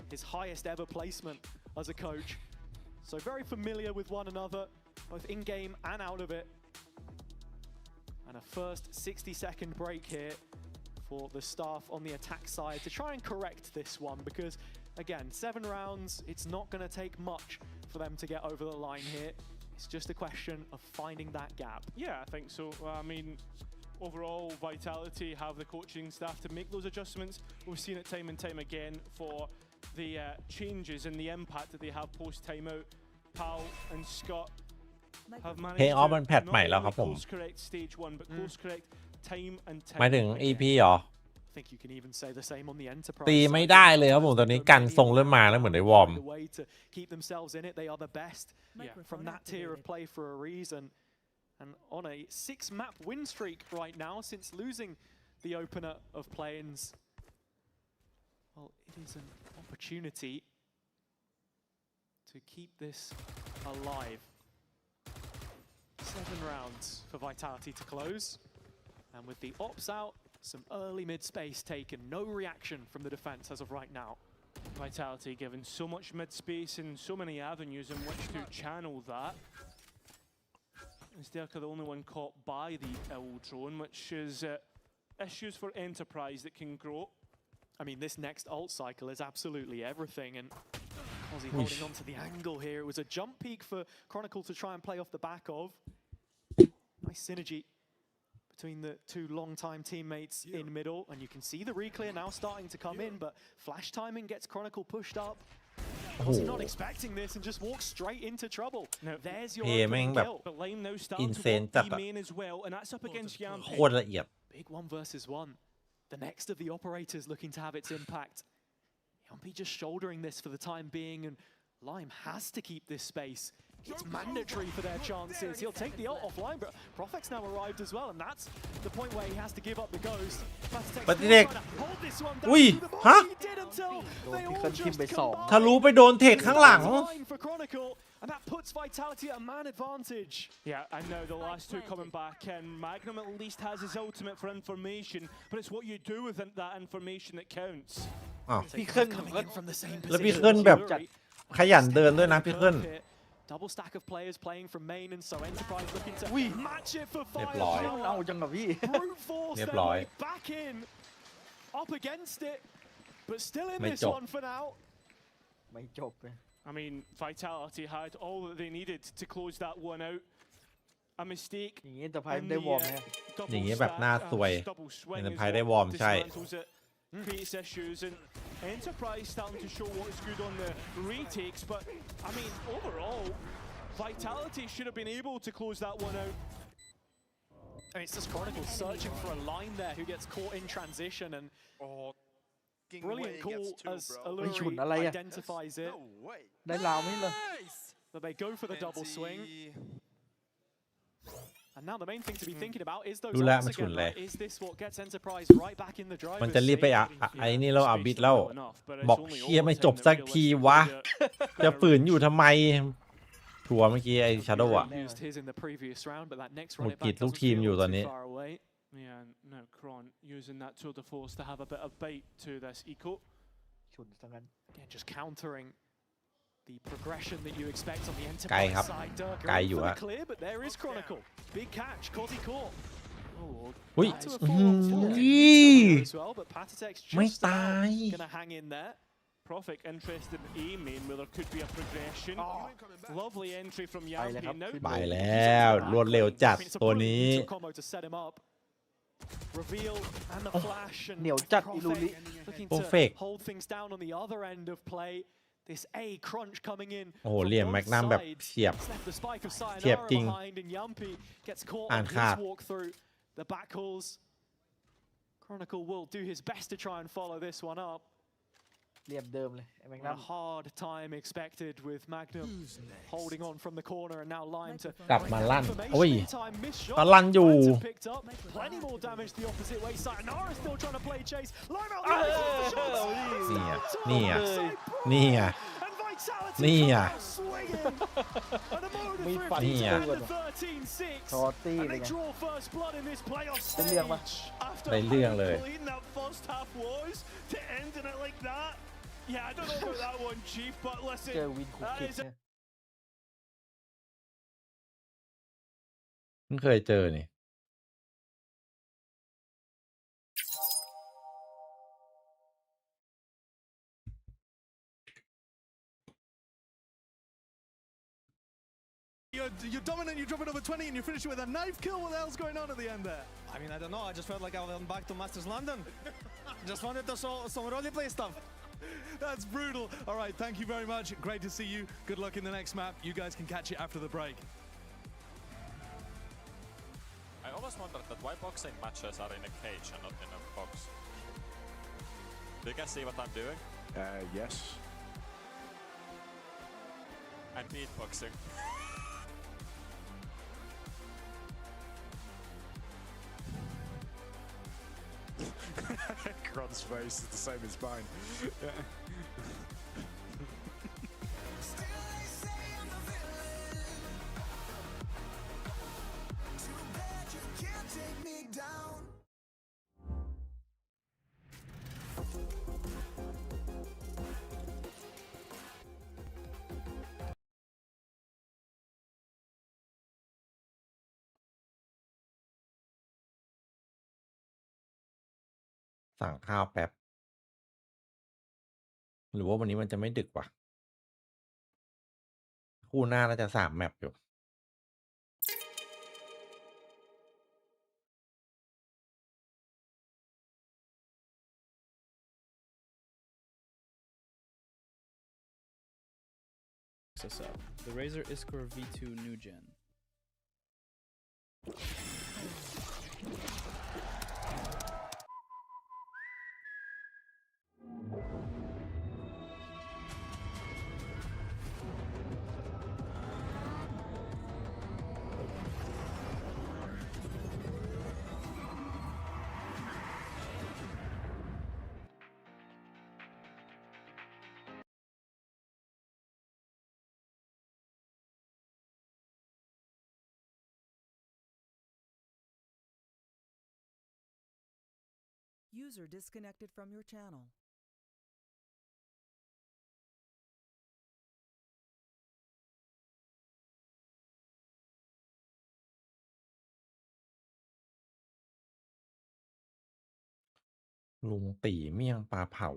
his highest ever placement as a coach. So very familiar with one another, both in-game and out of it. And a first 60-second break here for the staff on the attack side to try and correct this one, because again, 7 rounds, it's not going to take much for them to get over the line here. It's just a question of finding that gap. Yeah, I think so. I mean, overall, Vitality have the coaching staff to make those adjustments. We've seen it time and time again for the changes and the impact that they have post-timeout. Pal and Scott have managed to not only course-correct stage 1, but course-correct time and time. หมายถึง EP เหรอ I think you can even say the same on the Enterprise. ตีไม่ได้เลยครับผมตอนนี้กันทรงเริ่มมาแล้วเหมือนได้วอร์ม The way to keep themselves in it, they are the best from that tier of play for a reason. And on a 6-map win streak right now since losing the opener of Plains. Well, it is an opportunity to keep this alive. 7 rounds for Vitality to close. And with the ops out, some early mid-space taken. No reaction from the defense as of right now. Vitality given so much mid-space and so many avenues in which to channel that. Sterka the only one caught by the ill drone, which is issues for Enterprise that can grow. I mean, this next ult cycle is absolutely everything, and Ozzy holding on to the angle here. It was a jump peak for Chronicle to try and play off the back of. Nice synergy between the two long-time teammates in middle, and you can see the reclear now starting to come in, but flash timing gets Chronicle pushed up. Was not expecting this and just walks straight into trouble. No, there's your opening kill. But Lame now starting to walk B main as well, and that's up against Yampi. โคตรละเอียด Big 1 versus 1. The next of the operators looking to have its impact. Yampi just shouldering this for the time being, and Lime has to keep this space. It's mandatory for their chances. He'll take the ult offline, but Profec's now arrived as well, and that's the point where he has to give up the ghost. Pathetic. Ui, hả? โดนพี่เคิลทิมไป2 ทะลุไปโดนเทคข้างหลัง And that puts Vitality at a man advantage. Yeah, I know the last two coming back, and Magnum at least has his ultimate for information, but it's what you do with that information that counts. อ้าว พี่เคิล Coming in from the same แล้วพี่ position. เคิลแบบขยันเดินด้วยนะพี่เคิล Double stack of players playing from main, and so Enterprise looking to match it for เรียบ fire. ร้อย เอาจังกับพี่ Brute force เรียบ their ร้อย way back in, up against it, but still in ไม่ this จบ one for now. ไม่จบเลย I mean, Vitality had all that they needed to close that one out. A mistake อย่างนี้แต่พาย in ได้ the วอร์มไหม double อย่างนี้แบบ stack น่า and ซวย double swing ใน as ภาย well ได้วอร์มใช่ dismantles it, creates issues, and Enterprise starting to show what is good on the retakes, but I mean, overall, Vitality should have been able to close that one out. And it's just Chronicle searching for a line there who gets caught in transition, and brilliant call as Alluri identifies it. ได้ลาวไหมเลย But they go for the double swing. And now the main thing to be thinking about is those ดูแล ults มันฉุน again. เลย Right? Is this what gets Enterprise right back in the driver's มันจะรีบไป seat? ไอ้นี่เราอาบิดแล้ว บอกเชียไม่จบสักทีวะ จะฝืนอยู่ทำไม ทัวร์เมื่อกี้ไอ้ชาโดว์อะ Used his in the previous round, but that next หงุ run ด it หงิด back ลูก doesn't ทีม feel อยู่ตอน too นี้ far away. Yeah, no, Kron using that tour de force to have a bit of bait to this eco. ฉุนซะงั้น Again, just countering the progression that you expect on the ไกล Enterprise ครับ side. Dirk ไกล going อยู่ for the อะ clear, but there is Chronicle. Big catch, Cozzy caught. อุ้ย Back to a อื้อ 4-on-4. หื As well, but Patatek's ไม่ just ตาย about gonna hang in there. Profit interested in A main where there could be a progression. Lovely entry from ไปเลยครับ Yampi now. ไปแล้วรวดเร็วจัด I mean, it's a ตัว brilliant นี้ neutral combo to set him up. Reveal and the flash, and เหนียวจัดอิลูริ looking Perfect. to hold things down on the other end of play. This A crunch coming in. โอ้โห from เหลี่ยม both แมกนัมแบบ sides. เฉียบ It's left the spike of เฉียบ Sayonara จริง behind, and Yampi gets caught อ่า on นขาด his walk through the back calls. Chronicle will do his best to try and follow this one up. เหลี่ยมเดิมเลยไอ้แมง A นัม hard time expected with Magnum holding on from the corner, and now Lime to กลับมาลั่น information โอ้ย in time, missed shot. ก็ลั่นอยู่ Phantom picked up, plenty more damage the opposite way. Sayonara still trying to play chase. Lime out the other shots. นี่อะนี่อะนี่อะ And Vitality นี่อะ come out swinging. And a mode มี of ฟัน นี่อะ under 13-6. ชอตตี้ And เลย they ไง draw first blood in this playoff เป็นเรื่องปะ stage. After ได้เรื่องเลย How clean that first half was to end in it like that. Yeah, I don't know about that one, Chief, but เจอ listen, วินคุก that คิก is เนี่ย เพิ่งเคยเจอนี่ You're dominant, you drop it over 20 and you finish it with a knife kill. What the hell's going on at the end there? I mean, I don't know. I just felt like I went back to Masters London. Just wanted to show some roleplay stuff. That's brutal. All right, thank you very much. Great to see you. Good luck in the next map. You guys can catch it after the break. I always wondered that why boxing matches are in a cage and not in a box. Do you guys see what I'm doing? Yes. I'm beatboxing. Kron's face is the same as mine. Yeah. down. สั่งข้าวแป๊บ หรือว่าวันนี้มันจะไม่ดึกวะคู่หน้าน่าจะ3 แมปอยู่ us up. The Razer Iskor V2 New Gen. User disconnected from your channel. ลุงตีเมี่ยงปลาเผา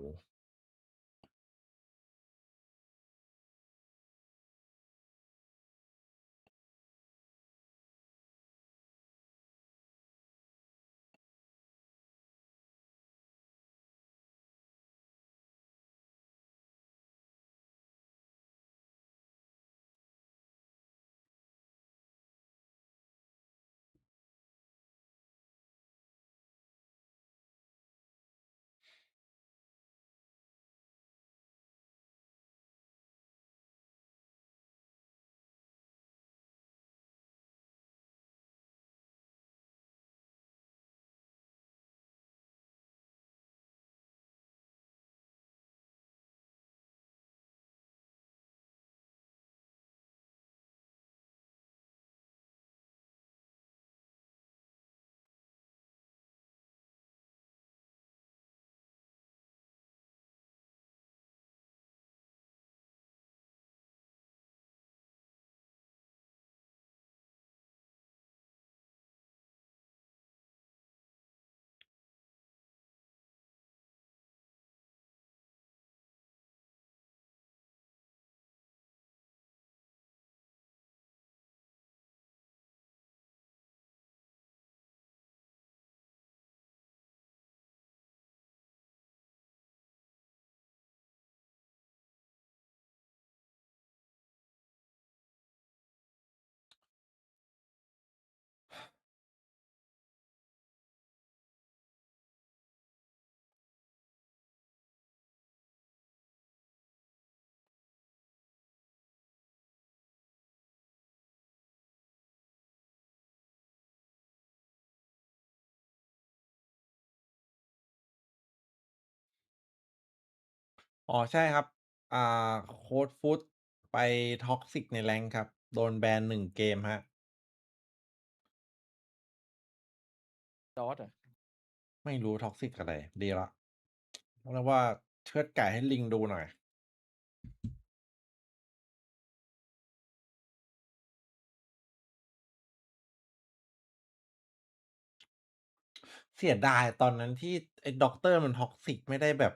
อ๋อใช่ครับอ่าโค้ดฟุตไปท็อกซิกในแรงครับโดนแบน1 เกมฮะดอทอ่ะไม่รู้ท็อกซิกอะไรดีละเรียกว่าเชือดไก่ให้ลิงดูหน่อยเสียดายตอนนั้นที่ไอ้ด็อกเตอร์มันท็อกซิกไม่ได้แบบ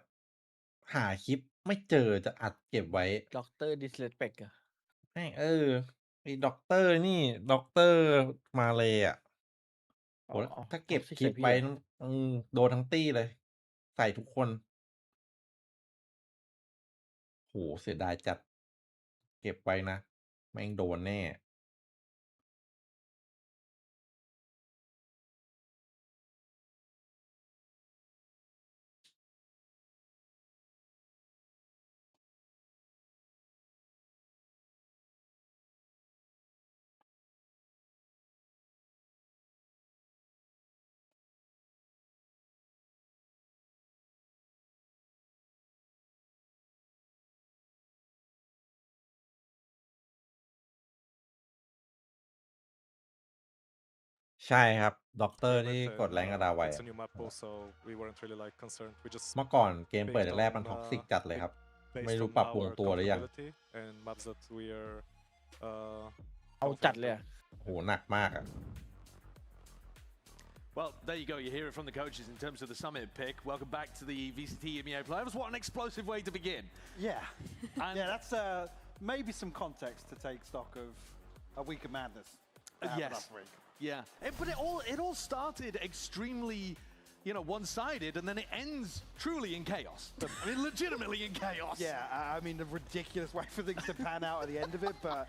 หาคลิปไม่เจอจะอัดเก็บไว้ด็อกเตอร์ดิสเลสเปกอะแม่งไอ้ด็อกเตอร์นี่ด็อกเตอร์มาเลยอ่ะโหถ้าเก็บคลิปไว้โดนทั้งตี้เลย ใส่ทุกคนโหเสียดายจัดเก็บไว้นะแม่งโดนแน่ใช่ครับด็อกเตอร์ที่กดแรงกระดาไว้เมื่อก่อนเกมเปิดแรกมันท็อกซิกจัดเลยครับไม่รู้ปรับปรุงตัวหรือยังเอาจัดเลยอะโหหนักมากอ่ะ Well, there you go. You hear it from the coaches in terms of the summit pick. Welcome back to the VCT EMEA Playoffs. What an explosive way to begin. Yeah. Yeah, that's maybe some context to take stock of a week of madness. Yes. Yeah. But it all started extremely you know, one-sided, and then it ends truly in chaos. I mean, legitimately in chaos. Yeah, I mean, a ridiculous way for things to pan out at the end of it. But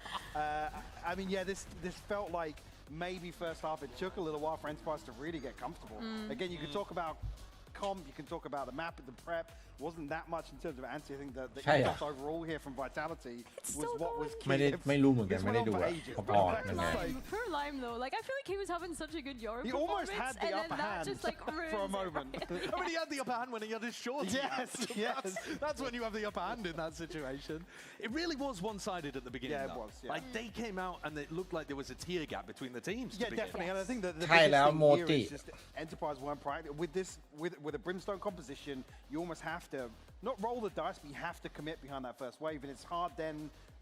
I mean, yeah, this felt like maybe first half it took a little while for Enterprise to really get comfortable. Again, you could talk about comp, you can talk about the map and the prep. Wasn't that much in terms of anti. I think the ethos overall here from Vitality was what was key. ไม่รู้เหมือนกันไม่ได้ดูอะพอๆยังไง Poor Lime though, like I feel like he was having such a good Euro He performance, almost had the and then upper that hand just like for a moment. I mean, he had the upper hand when he had his shorts. Yes, yes. That's when you have the upper hand in that situation. It really was one-sided at the beginning. Yeah, it was. Yeah. Like they came out and it looked like there was a tier gap between the teams. Yeah, definitely. And I think that the ใช่แล้ว biggest โม thing จิ here is just Enterprise weren't practice with this with a Brimstone composition. You almost have to not roll the dice, but you have to commit behind that first wave, and it's hard then.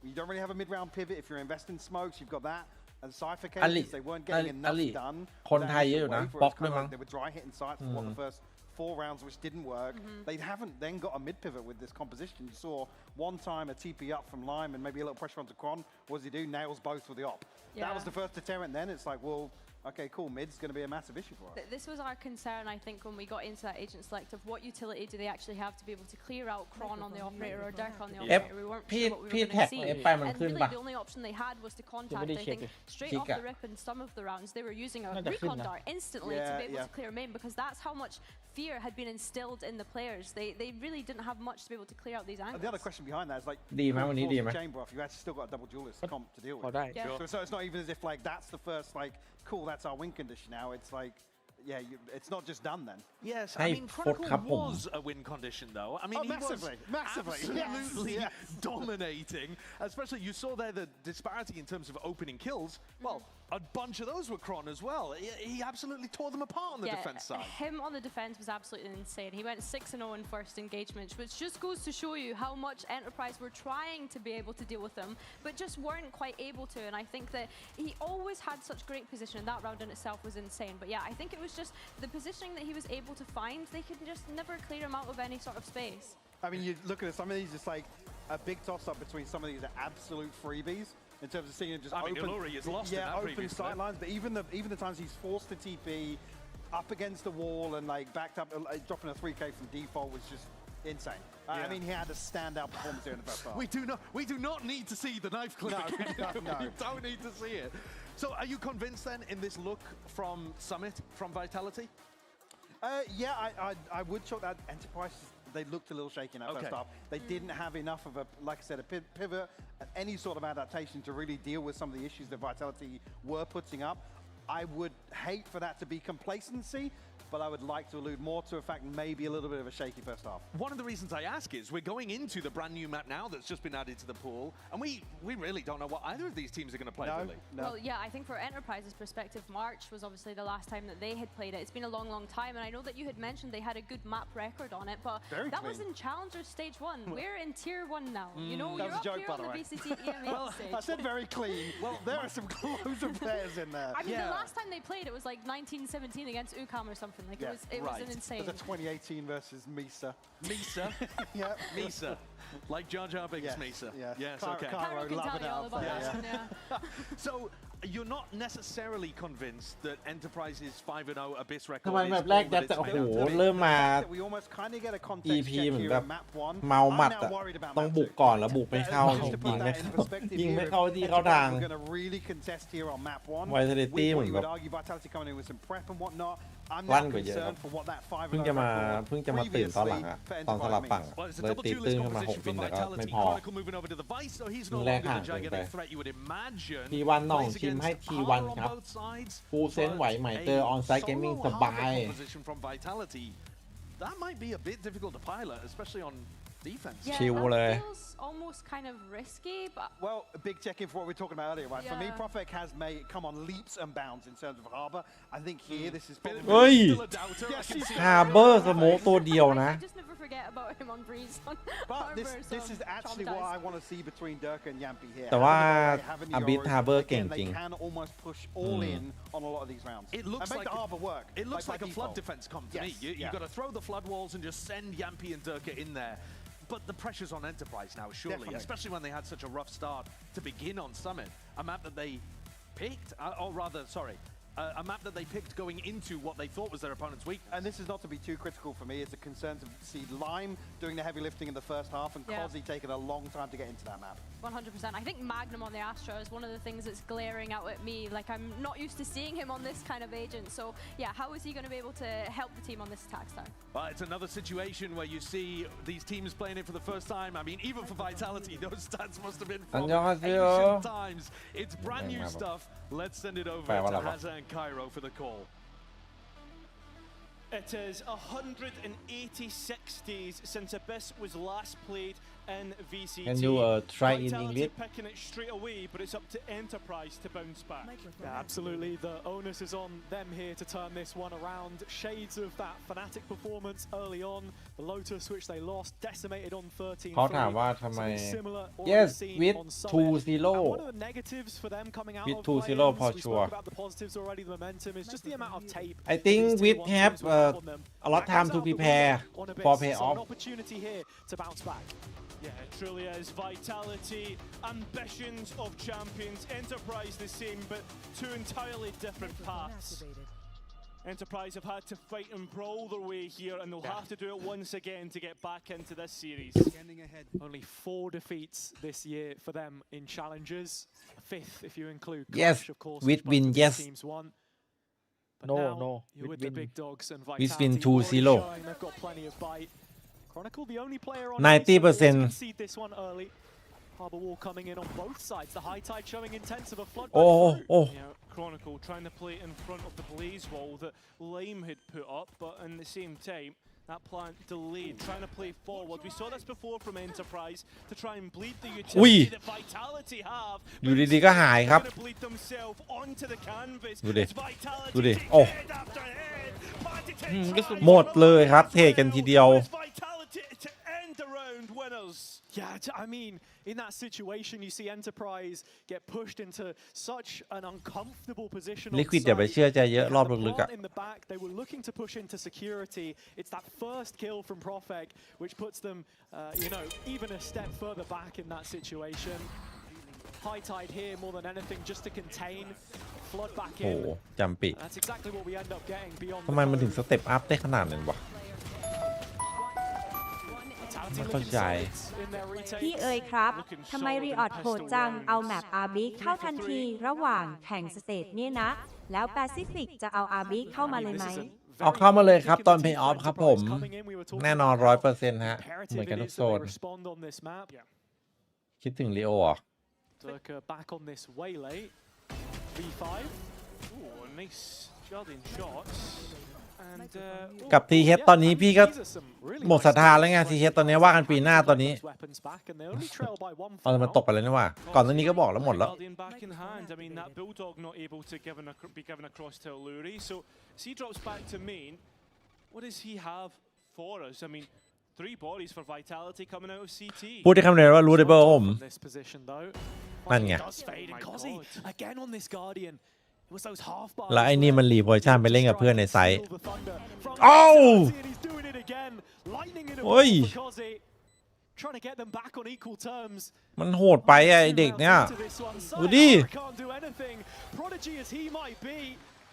You don't really have a mid-round pivot if you're investing smokes. You've got that. And Cypher cases, they weren't getting enough done. คนไทยเยอะอยู่นะบล็อกด้วยมั้ง They were dry hitting sites for what the first 4 rounds, which didn't work. They haven't then got a mid pivot with this composition. You saw one time a TP up from Lime and maybe a little pressure onto Kron. What does he do? Nails both with the op. That was the first deterrent. Then it's like, well, okay, cool. Mid's going to be a massive issue for us. This was our concern, I think, when we got into that agent select of what utility do they actually have to be able to clear out Kron on the operator or Dirk on the operator. We weren't sure what we were going to see. And really, the only option they had was to contact. I think straight off the rip in some of the rounds, they were using a recon dart instantly to be able to clear main, because that's how much fear had been instilled in the players. They really didn't have much to be able to clear out these angles. And the other question behind that is like, chamber off, you actually still got a double duelist comp to deal with. So it's not even as if like that's the first like, cool, that's our win condition now. It's like, yeah, it's not just done then. Yes, I mean, Chronicle was a win condition, though. I mean, he massively, was absolutely dominating. Especially, you saw there the disparity in terms of opening kills. Well, a bunch of those were Kron as well. He absolutely tore them apart on the defense side. Him on the defense was absolutely insane. He went 6-0 in first engagement, which just goes to show you how much Enterprise were trying to be able to deal with them, but just weren't quite able to. And I think that he always had such great position. That round in itself was insane. But yeah, I think it was just the positioning that he was able to find. They could just never clear him out of any sort of space. I mean, you look at some of these, it's like a big toss-up between some of these absolute freebies. In terms of seeing him just open sidelines, but even the times he's forced to TP up against the wall and like backed up, dropping a 3K from default was just insane. I mean, he had a standout performance here in the first half. We do not need to see the knife clip. No. We don't need to see it. So, are you convinced then in this look from Summit, from Vitality? Yeah, I would chalk that Enterprise. They looked a little shaky in that first half. They didn't have enough of a, like I said, a pivot, any sort of adaptation to really deal with some of the issues that Vitality were putting up. I would hate for that to be complacency, but I would like to allude more to a fact maybe a little bit of a shaky first half. One of the reasons I ask is we're going into the brand new map now that's just been added to the pool, and we really don't know what either of these teams are going to play. No. Well, yeah, I think for Enterprise's perspective, March was obviously the last time that they had played it. It's been a long, long time, and I know that you had mentioned they had a good map record on it, but that was in Challengers Stage 1. We're in Tier 1 now. You know, you're up here on the VCT EMEA stage. I said very clean. Well, there are some closer players in there. I mean, the last time they played, it was like 1917 against UCAM or something. Like it was an insane. It was a 2018 versus Misa. Misa? Yeah. Misa. Like Jar Jar Binks Misa. Yes, okay. Cairo can tell you all about that one, So, you're not necessarily convinced that Enterprise's 5-0 Abyss record ทำไมแบบแรกยัดแต่โอ้โหเริ่มมา EP เหมือนแบบเมาหมัดอะต้องบุกก่อนแล้วบุกไม่เข้ายิงไม่เข้าที่เข้าทาง Vitality เหมือนแบบลั่นกว่าเยอะเพิ่งจะมาตื่นตอนหลังอะตอนสลับฝั่งเลยตีตื้นขึ้นมา6 วินแต่ก็ไม่พอมึงแรกห่างเกินไปทีวันน้องชิมให้ทีวันครับฟูเซนไหวไหมเจอออนไซต์เกมมิ่งสบาย That might be a bit difficult to pilot, especially on defense. Yeah, that feels almost kind of risky, but... Well, a big check-in for what we were talking about earlier, right? For me, Profek has come on leaps and bounds in terms of Harbor. I think here, this is probably... เฮ้ย Harbor สโมกตัวเดียวนะ Just never forget about him on Breeze. But this is actually what I want to see between Dirk and Yampi here. แต่ว่า Abyss Harbor เก่งจริง They can almost push all in on a lot of these rounds. It looks like the Harbor work. It looks like a flood defense comp to me. You've got to throw the flood walls and just send Yampi and Dirk in there. But the pressure's on Enterprise now, surely, especially when they had such a rough start to begin on Summit, a map that they picked, or rather, sorry, a map that they picked going into what they thought was their opponent's weakness. And this is not to be too critical for me. It's a concern to see Lime doing the heavy lifting in the first half and Cozzy taking a long time to get into that map. 100%. I think Magnum on the Astra is one of the things that's glaring out at me. Like, I'm not used to seeing him on this kind of agent. So, yeah, how is he going to be able to help the team on this attack style? Well, it's another situation where you see these teams playing it for the first time. I mean, even for Vitality, those stats must have been from ancient times. It's brand new stuff. Let's send it over to Hazza and Cairo for the call. It is 186 days since Abyss was last played in VCT. Can you try in English? Picking it straight away, but it's up to Enterprise to bounce back. Yeah, absolutely. The onus is on them here to turn this one around. Shades of that Fnatic performance early on. The Lotus, which they lost, decimated on 13. เขาถามว่าทำไม Yes with 2-0 one of the negatives for them coming out with of 2-0 for sure. about the positives already. The momentum is just the amount of tape. I think we have a lot of time to prepare for playoff. An opportunity here to bounce back. Yeah, it truly is. Vitality, ambitions of champions, Enterprise the same, but two entirely different paths. Enterprise have had to fight and brawl their way here, and they'll have to do it once again to get back into this series. Only 4 defeats this year for them in challenges. 5th if you include Clash, of course. With win, yes. Teams won. But No, now, no. you're with the big dogs and With Vitality. win 2-0. They've got plenty of bite. Chronicle, the only player on 90%. concede this one early. Harbor Wall coming in on both sides. The high tide showing intent of a flood. Oh. Chronicle trying to play in front of the blaze wall that Lime had put up, but in the same time, that plant delayed, trying to play forward. We saw this before from Enterprise to try and bleed the utility that Vitality have. อยู่ดีๆก็หายครับ To bleed themselves onto the canvas. ดูดิ It's Vitality ดูดิ โอ้ head after head. หมดเลยครับเทกันทีเดียว Vitality to end the round winners. Yeah, I mean, in that situation, you see Enterprise get pushed into such an uncomfortable position. Liquid อย่าไปเชื่อใจเยอะรอบลึกๆอ่ะ In the back, they were looking to push into security. It's that first kill from Profeg, which puts them, even a step further back in that situation. High tide here more than anything, just to contain, flood back โอ้ in. จำปี That's exactly what we end up getting beyond. ทำไมมันถึงสเต็ปอัพได้ขนาดนั้นวะไม่เข้าใจ พี่เอ๋ยครับทำไมรีออดโหดจังเอาแมปอาร์บิเข้าทันทีระหว่างแข่งสเตจเนี่ยนะแล้วแปซิฟิกจะเอาอาร์บิเข้ามาเลยไหม เอาเข้ามาเลยครับตอนเพย์ออฟครับผมแน่นอน 100% ฮะเหมือนกันทุกโซนคิดถึงลีโอเหรอ back on this waylay. V5. Ooh, nice shotting shots. กับทีเฮดตอนนี้พี่ก็หมดศรัทธาแล้วไงทีเฮดตอนนี้ว่ากันปีหน้าตอนนี้มันตกไปแล้วนี่ว่าก่อนหน้านี้ก็บอกแล้วหมดแล้ว I mean, that Bulldog not able to be given across to Luri, so he drops back to main. What does he have for us? I mean, 3 bodies for Vitality coming out of CT. พูดได้คำเดียวว่ารู้ได้เบอร์ผมนั่นไงแล้วไอ้นี่มันรีโพซิชั่นไปเล่นกับเพื่อนในไซต์โอ้โอ้ยมันโหดไปไอ้เด็กเนี่ยดูดิ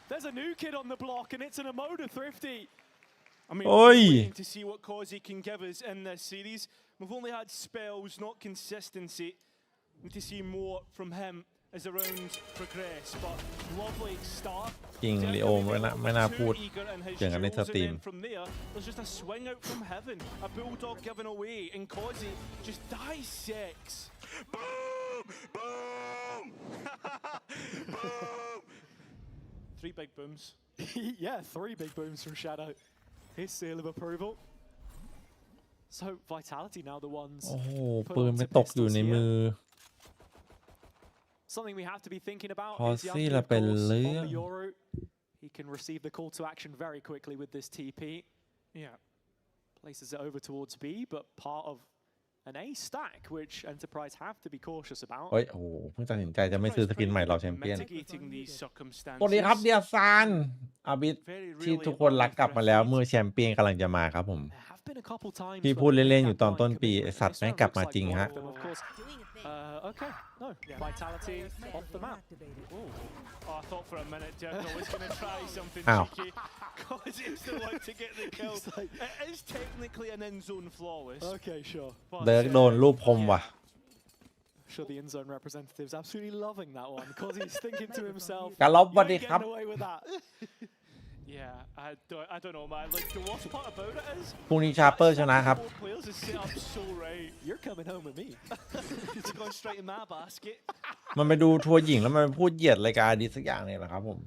There's a new kid on the block and it's an Emoda Thrifty. I mean, we're waiting to see what Cozzy can give us in this series. We've only had spells, not consistency. Need to see more from him as the rounds progress. But lovely start. จริงลีโอไม่น่าพูดอย่างนั้นในสตรีม From there, there's just a swing out from heaven. A Bulldog given away and Cozzy just dissects. Boom! Boom! Boom! 3 big booms. Yeah, 3 big booms from Shadow. His seal of approval. So Vitality now the ones. โอ้โหปืนไม่ตกอยู่ในมือ Something we have to be thinking about. พอซี่ละเป็นเรื่อง He can receive the call to action very quickly with this TP. Yeah. Places it over towards B, but part of an A stack, which Enterprise have to be cautious about. โอ้ยโอ้เพิ่งตัดสินใจจะไม่ซื้อสกินใหม่รอแชมเปี้ยน Mitigating these circumstances. สวัสดีครับเดียซานอาบิทที่ทุกคนรักกลับมาแล้วเมื่อแชมเปี้ยนกำลังจะมาครับผมพี่พูดเล่นๆอยู่ตอนต้นปีไอสัตว์แม่งกลับมาจริงฮะ Okay, no, Vitality off the map. Oh, I thought for a minute Dirk was going to try something cheeky. Because it's the one to get the kill. It is technically an in-zone flawless. Okay, sure. เดิร์กโดนรูปคมว่ะ Sure, the in-zone representatives absolutely loving that one because he's thinking to himself, กาลบสวัสดีครับ "Getting away with that." Yeah, I don't know, man. Like, the worst part about it is... พรุ่งนี้ชาร์เปอร์ชนะครับ Both players is set up so right. You're coming home with me. It's going straight in my basket. มันไปดูทัวร์หญิงแล้วมันพูดเหยียดรายการดีสักอย่างเนี่ยแหละครับผม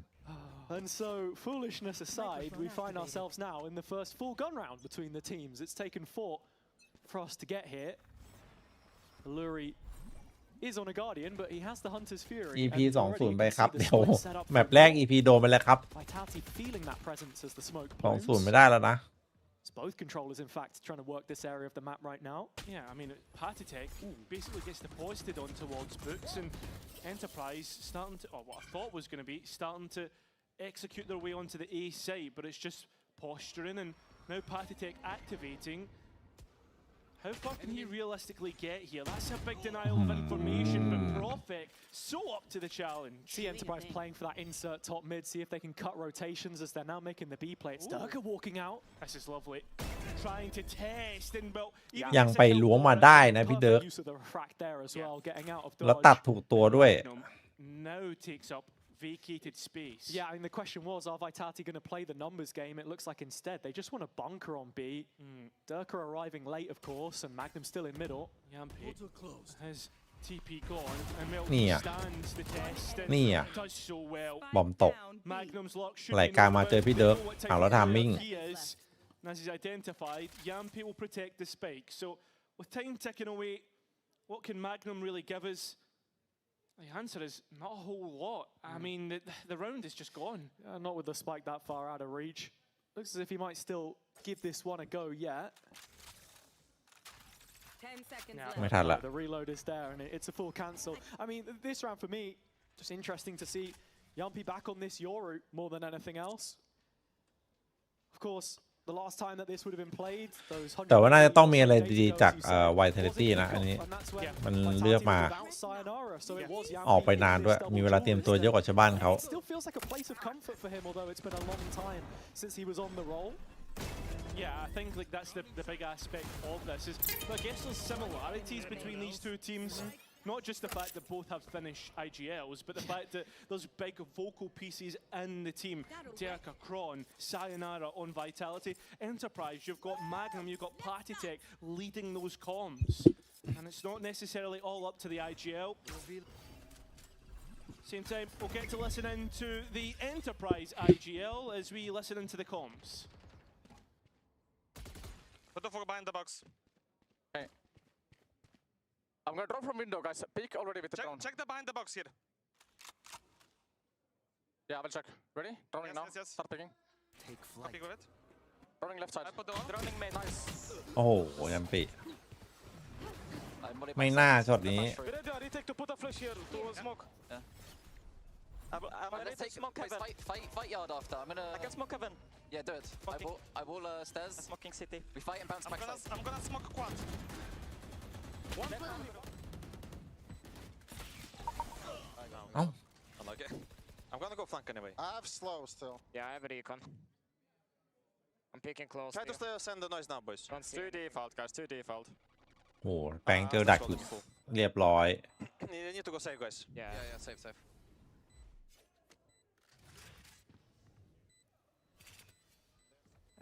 And so, foolishness aside, we find ourselves now in the first full gun round between the teams. It's taken 4 for us to get here. Luri is on a Guardian, but he has the Hunter's Fury. EP 20 ไปครับเดี๋ยวแมปแรก EP โดนไปแล้วครับ Vitality feeling that presence as the smoke 20 ไม่ได้แล้วนะ Both controllers, in fact, trying to work this area of the map right now. Yeah, I mean, pannysgg basically gets deposited on towards Books, and Enterprise starting to, or what I thought was going to be, starting to execute their way onto the A side, but it's just posturing, and now pannysgg activating. How far can he realistically get here? That's a big denial of information, but Prophet so up to the challenge. See Enterprise playing for that insert top mid, see if they can cut rotations as they're now making the B play. It's Durga walking out. This is lovely. Trying to test and build. ยังไปล้วงมาได้นะพี่เดิร์ก Use of the refract there as well, getting out of แล้วตัด dodge. ถูกตัวด้วย Now takes up vacated space. Yeah, I mean, the question was, are Vitality going to play the numbers game? It looks like instead they just want to bunker on B. Durka arriving late, of course, and Magnum still in middle. Yampy has TP gone, and นี่ Milton อ่ะ stands the test นี่ and อ่ะ does so well. บอมตก Magnum's luck should ราย be การ no มาเจอ better. พี่ We เดิร์ก know what type เอาแล้ว of ทามมิ่ง player he is, and as he's identified, Yampy will protect the spike. So with time ticking away, what can Magnum really give us? The answer is not a whole lot. I mean, the round is just gone. Not with the spike that far out of reach. Looks as if he might still give this one a go yet. 10 seconds Yeah. left. ไม่ทันละ The reload is there, and it's a full cancel. I mean, this round for me, just interesting to see Yampy back on this Yoru more than anything else. Of course, the last time that this would have been played, those แต่ว่าน่าจะต้องมีอะไรดีๆจากVitality นะอันนี้มันเลือกมาออกไปนานด้วยมีเวลาเตรียมตัวเยอะกว่าชาวบ้านเขา It still feels like a place of comfort for him, although it's been a long time since he was on the roll. Yeah, I think like that's the big aspect of this is I guess there's similarities between these two teams. Not just the fact that both have finished IGLs, but the fact that there's big vocal pieces in the team. Derka, Kron, Sayonara on Vitality. Enterprise, you've got Magnum, you've got pannysgg leading those comms. And it's not necessarily all up to the IGL. Same time, we'll get to listen in to the Enterprise IGL as we listen into the comms. Put the fuck behind the box. Okay. I'm gonna drop from window, guys. Peek already with the drone. Check the behind the box here. Yeah, I will check. Ready? Droning now. Yes. Start picking. Take flight. Copy with it. Droning left side. I put the one. Droning main. Nice. โอ้โหยัมปิไม่น่าช็อตนี้ Ready? I retake to put a flash here to smoke. Yeah. I'm gonna take smoke Kevin. Fight yard after. I can smoke Kevin. Yeah, do it. I will stairs. Smoking city. We fight and bounce back. I'm gonna smoke quad. One Oh. I like it. I'm gonna go flank anyway. I have slow still. Yeah, I have a recon. I'm picking close. Try to stay send the noise now, boys. 2 default, guys. 2 default. โอ้โหแปลงเจอดักอยู่เรียบร้อย You need to go save, guys. Yeah, safe.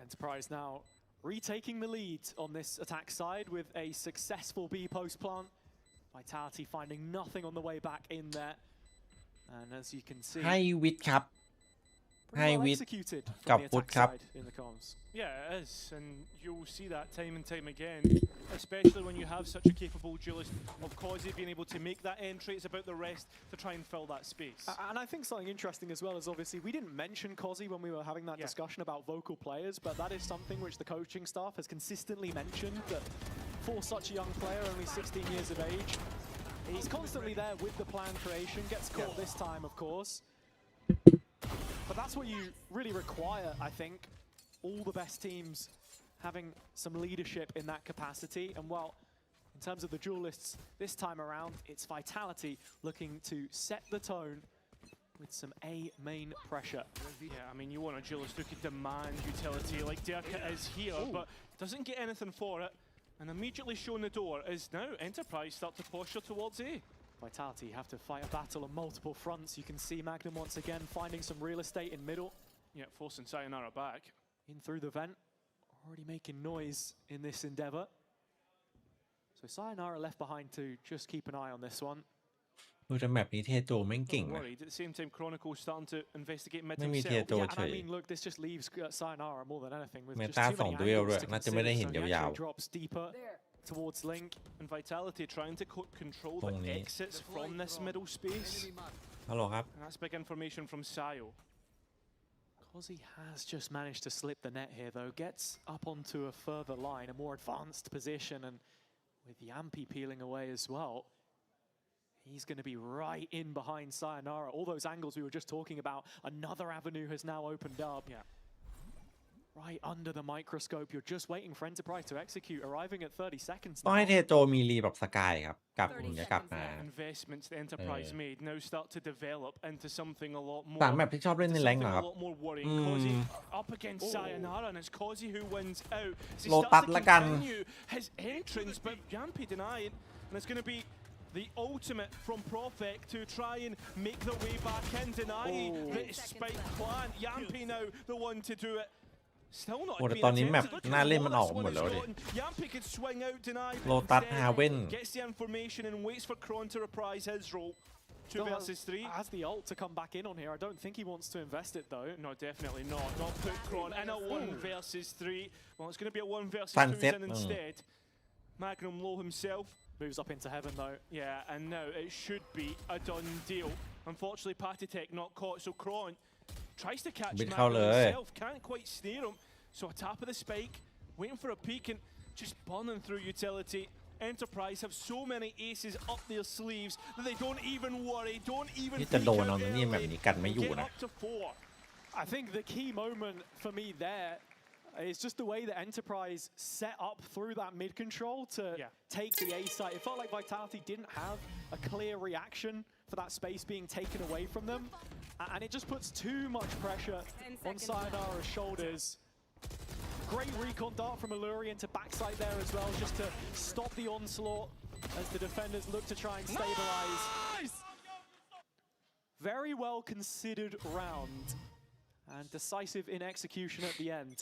Enterprise now retaking the lead on this attack side with a successful B post plant. Vitality finding nothing on the way back in there. And as you can see, ให้วิทย์ครับ ให้ well วิทย์ executed กับ from the ฟุต attack ครับ side in the comms. Yeah, it is, and you'll see that time and time again, especially when you have such a capable duelist of Causey being able to make that entry. It's about the rest to try and fill that space. And I think something interesting as well is obviously we didn't mention Causey when we were having that discussion about vocal players, but that is something which the coaching staff has consistently mentioned, that for such a young player, only 16 years of age, he's constantly there with the plan creation, gets caught this time, of course. But that's what you really require, I think. All the best teams having some leadership in that capacity. And while In terms of the duelists this time around, it's Vitality looking to set the tone with some A main pressure. Yeah, I mean, you want a duelist who can demand utility like Derka is here, but doesn't get anything for it. And immediately showing the door is now Enterprise start to posture towards A. Vitality have to fight a battle on multiple fronts. You can see Magnum once again finding some real estate in middle. Yeah, forcing Sayonara back. In through the vent, already making noise in this endeavor. So Sayonara left behind to just keep an eye on this one. แต่แมปนี้เทโจไม่เก่งนะ At the same time, Chronicle starting to investigate mid ไม่มีเทโจ Yeah, เฉ and I ย mean, look, this just leaves Sayonara more than anything with เม just ตา too สอง many ดูเอลด้วย angles to น่าจะไม่ได้เห็น consider. So ยาว Yacho drops deeper towards Link. And Vitality trying to control the exits from this middle space. ๆฮัลโหลครับ And that's big information from Sayo. Causey has just managed to slip the net here, though. Gets up onto a further line, a more advanced position, and with Yampi peeling away as well, he's going to be right in behind Sayonara. All those angles we were just talking about, another avenue has now opened up. Yeah. Right under the microscope, you're just waiting for Enterprise to execute, arriving at 30 seconds ต้อง now. ให้เทโจมีรีแบบสกายครับกลับถึงจะกลับมา Investments the Enterprise made now start to develop into something a lot more. ต่างแบบที่ชอบเล่นในแรงเหรอครับ A lot more worrying. Causey up against Sayonara, and it's Causey who wins out. He Lotus starts to ละกัน continue his entrance, but Yampi denying, and it's going to be the ultimate from Profec to try and make their way back in, denying the spike plan. Yampi now the one to do it. Still not โอ้แต่ตอนนี้แมปหน้าเล่นมันออกหมดแล้วดิ Yampi could swing out, deny, but Lotus instead Haven gets the information and waits for Kron to reprise his role. 2 versus 3. Has the ult to come back in on here. I don't think he wants to invest it though. No, definitely not. Not put Kron in a 1 versus 3. Well, it's going to be a 1 versus 2 instead. Magnum low himself. Moves up into heaven though. Yeah, and now it should be a done deal. Unfortunately, Patitech not caught, so Kron tries to catch Magnum himself. Can't quite snare him. So a tap of the spike, waiting for a peek and just burning through utility. Enterprise have so many aces up their sleeves that they don't even worry, don't even นี่จะโดนเอานี่แบบนี้กันไม่อยู่นะ I think the key moment for me there is just the way that Enterprise set up through that mid control to take the A site. It felt like Vitality didn't have a clear reaction for that space being taken away from them, and it just puts too much pressure on Sayonara's shoulders. Great recon dart from Allurian to backside there as well, just to stop the onslaught as the defenders look to try and stabilize. Nice! Very well considered round and decisive in execution at the end.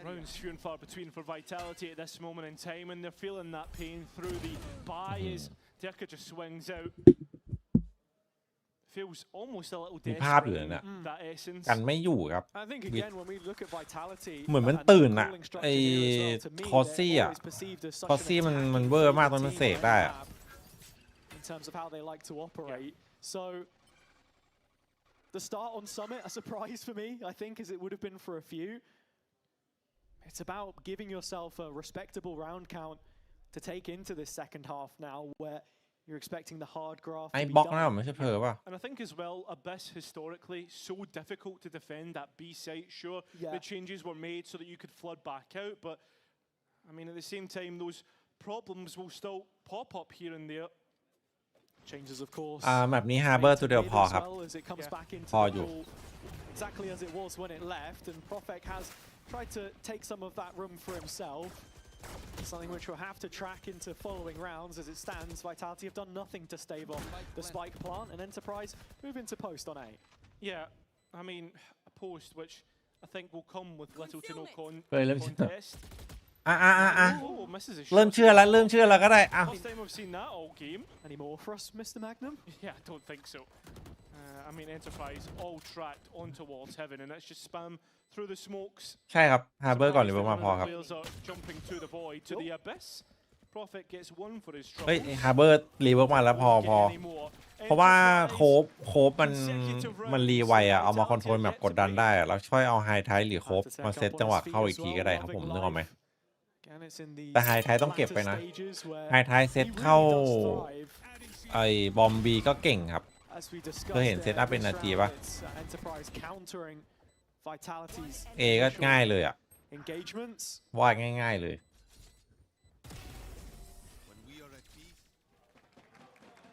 Rounds few and far between for Vitality at this moment in time, and they're feeling that pain through the buy as Derka just swings out. Feels almost a little มีภาพอยู่นะ that essence. กันไม่อยู่ครับ I think again when we look at Vitality เหมือนมันตื่นอะไอ้คอสซี่อะคอสซี่มันเวอร์มากตอนมันเสกได้อะ in terms of how they like to operate. So the start on Summit, a surprise for me, I think, as it would have been for a few. It's about giving yourself a respectable round count to take into this second half now, where you're expecting the hard graft. ไอ้บล็อกนะไม่ใช่เพอป่ะ And I think as well, Abyss historically so difficult to defend that B site. Sure, the changes were made so that you could flood back out, but I mean at the same time, those problems will still pop up here and there. Changes, of course. แบบนี้ฮาร์เบอร์ตัวเดียวพอครับ พออยู่ Exactly as it was when it left, and Profec has tried to take some of that room for himself. Something which we'll have to track into following rounds. As it stands, Vitality have done nothing to stave off the spike plant, and Enterprise move into post on A. Yeah, I mean, a post which I think will come with little to no contest. เริ่มเชื่อแล้วก็ได้ First time we've seen that all game. Any more for us, Mr. Magnum? Yeah, I don't think so. I mean, Enterprise all tracked on towards heaven, and that's just spam through the smokes. ใช่ครับฮาร์เบอร์ก่อนหรือว่ามาพอครับ Players are jumping to the void, to the abyss. Profit gets one for his trouble. เฮ้ยฮาร์เบอร์รีเวิร์กมาแล้วพอเพราะว่าโคบมันรีไวอะเอามาคอนโทรลแบบกดดันได้อะแล้วช่วยเอาไฮไทหรือโคบมาเซตจังหวะเข้าอีกทีก็ได้ครับผมนึกออกไหมแต่ไฮไทต้องเก็บไปนะไฮไทเซตเข้าไอ้บอมบีก็เก่งครับเคยเห็นเซตอัพเป็นนาทีปะเอก็ง่ายเลยอะว่าง่ายๆเลย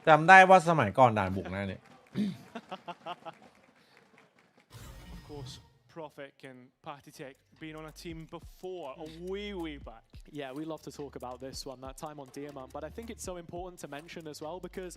จำได้ว่าสมัยก่อนด่านบุกนะเนี่ย Of course, Profit and pannysgg been on a team before, way back. Yeah, we love to talk about this one, that time on Diamond, but I think it's so important to mention as well because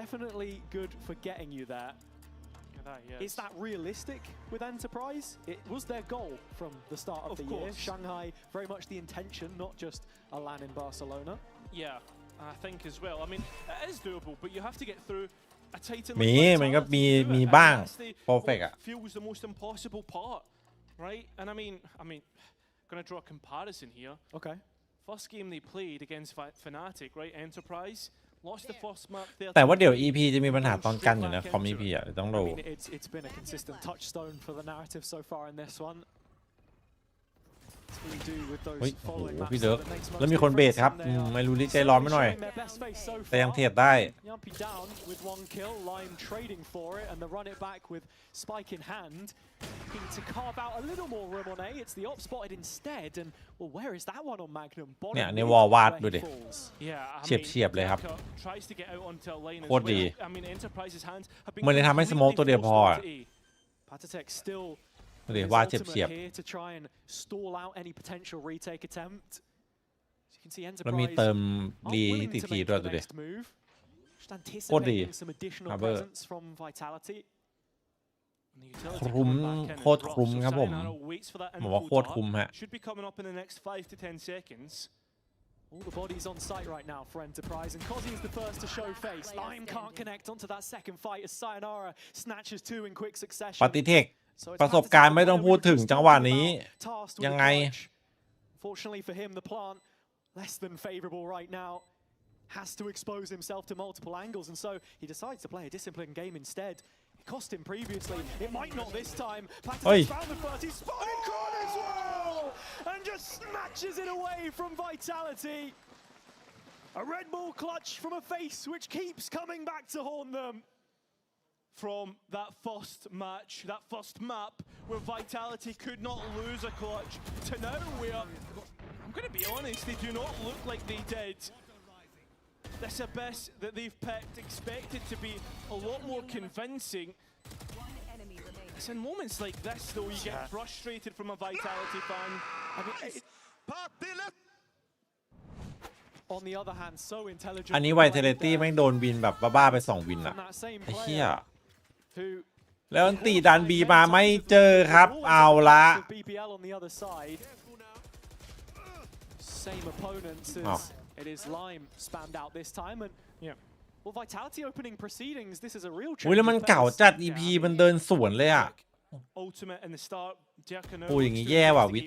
definitely good for getting you there. Is that realistic with Enterprise? It was their goal from the start of the year. Shanghai, very much the intention, not just a LAN in Barcelona. Yeah, I think as well. I mean, it is doable, but you have to get through a titan. มันก็มีบ้าง perfect อ่ะ feels the most impossible part, right? And I mean, gonna draw a comparison here. Okay. First game they played against Fnatic, right? Enterprise. Lost the first map แต่ว่าเดี๋ยว EP จะมีปัญหาตอนกันอยู่นะคอม EP อ่ะต้องดู It's been a consistent touchstone for the narrative so far in this one. เฮ้ยโอ้โหพี่เดิร์กแล้วมีคนเบสครับไม่รู้ลิใจร้อนไม่หน่อยแต่ยังเทรดได้ Yumpy down with 1 kill, Lime trading for it and the run it back with spike in hand. Looking to carve out a little more room on A. It's the op spotted instead and well, where is that one on Magnum? เนี่ยในวอลวาดดูดิเฉียบเลยครับโคตรดีมันเลยทำให้สโมกตัวเดียวพอpannysgg still เดี๋ยวว่าเฉียบ to try and stall out any potential retake attempt. As you can see, แล้วมีเติมรีทีด้วยดูดิโคตรดีครับเบอร์โคตรคุ้มครับผมบอกว่าโคตรคุ้มฮะ All the bodies on site right now for Enterprise, and Kozzy is the first to show face. Lime can't connect onto that second fight as Sayonara snatches 2 in quick succession. ปฏิเทคประสบการณ์ไม่ต้องพูดถึงจังหวะนี้ยังไง Fortunately for him, the plant less than favorable right now. Has to expose himself to multiple angles, and so he decides to play a disciplined game instead. It cost him previously. It might not this time. pannysgg found the first. He's spotted corner as well, and just snatches it away from Vitality. A Red Bull clutch from a face which keeps coming back to haunt them. From that first match, that first map, where Vitality could not lose a clutch, to now where, I'm going to be honest, they do not look like they did. This abyss that they've picked, expected to be a lot more convincing. It's in moments like this, though, you get frustrated from a Vitality fan. I mean, on the other hand, so intelligent. อันนี้ Vitality แม่งโดนวินแบบบ้าๆไป2วินอะไอ้เหี้ยแล้วตีดันบีมาไม่เจอครับเอาละ Same opponents as it is Lime spammed out this time and yeah. Well, Vitality opening proceedings. This is a real change. อุ้ยแล้วมันเก่าจัด EP มันเดินสวนเลยอะโอ้ยอย่างงี้แย่ว่ะวิท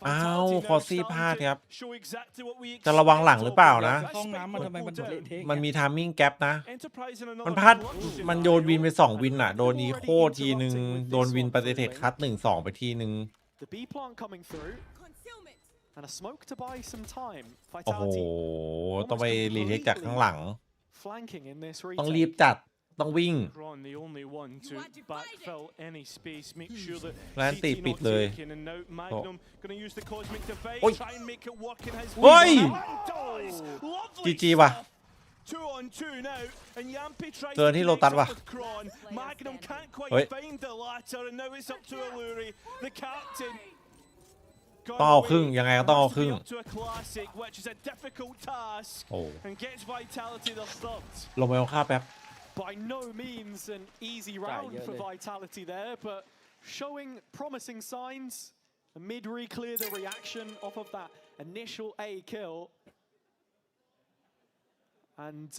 อ้าวคอซี่พลาดครับจะระวังหลังหรือเปล่านะมันมีไทมิ่งแกปนะมันพลาดมันโยนวินไป2วินอะโดนอีโคทีนึงโดนวินปฏิเทคคัด 1-2 ไปทีนึงโอ้โหต้องไปรีเทคจากข้างหลังต้องรีบจัดต้องวิ่งแล้วตีปิดเลยโอ้ยเฮ้ยจีว่ะเจอที่โลตัสว่ะเฮ้ยต้องเอาครึ่งยังไงก็ต้องเอาครึ่งโอ้ลงไปเอาค่าแป๊บBy no means an easy round for Vitality there, but showing promising signs. Mid re-clear the reaction off of that initial A kill. And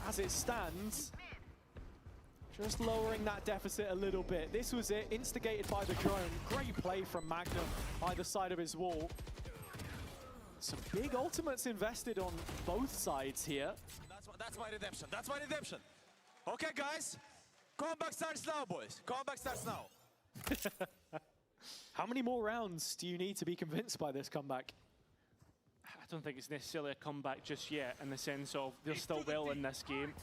as it stands, just lowering that deficit a little bit. This was it, instigated by the drone. Great play from Magnum, either side of his wall. Some big ultimates invested on both sides here. That's my redemption. That's my redemption. Okay, guys. Comeback starts now, boys. Comeback starts now. How many more rounds do you need to be convinced by this comeback? I don't think it's necessarily a comeback just yet, in the sense of they're still well in this game.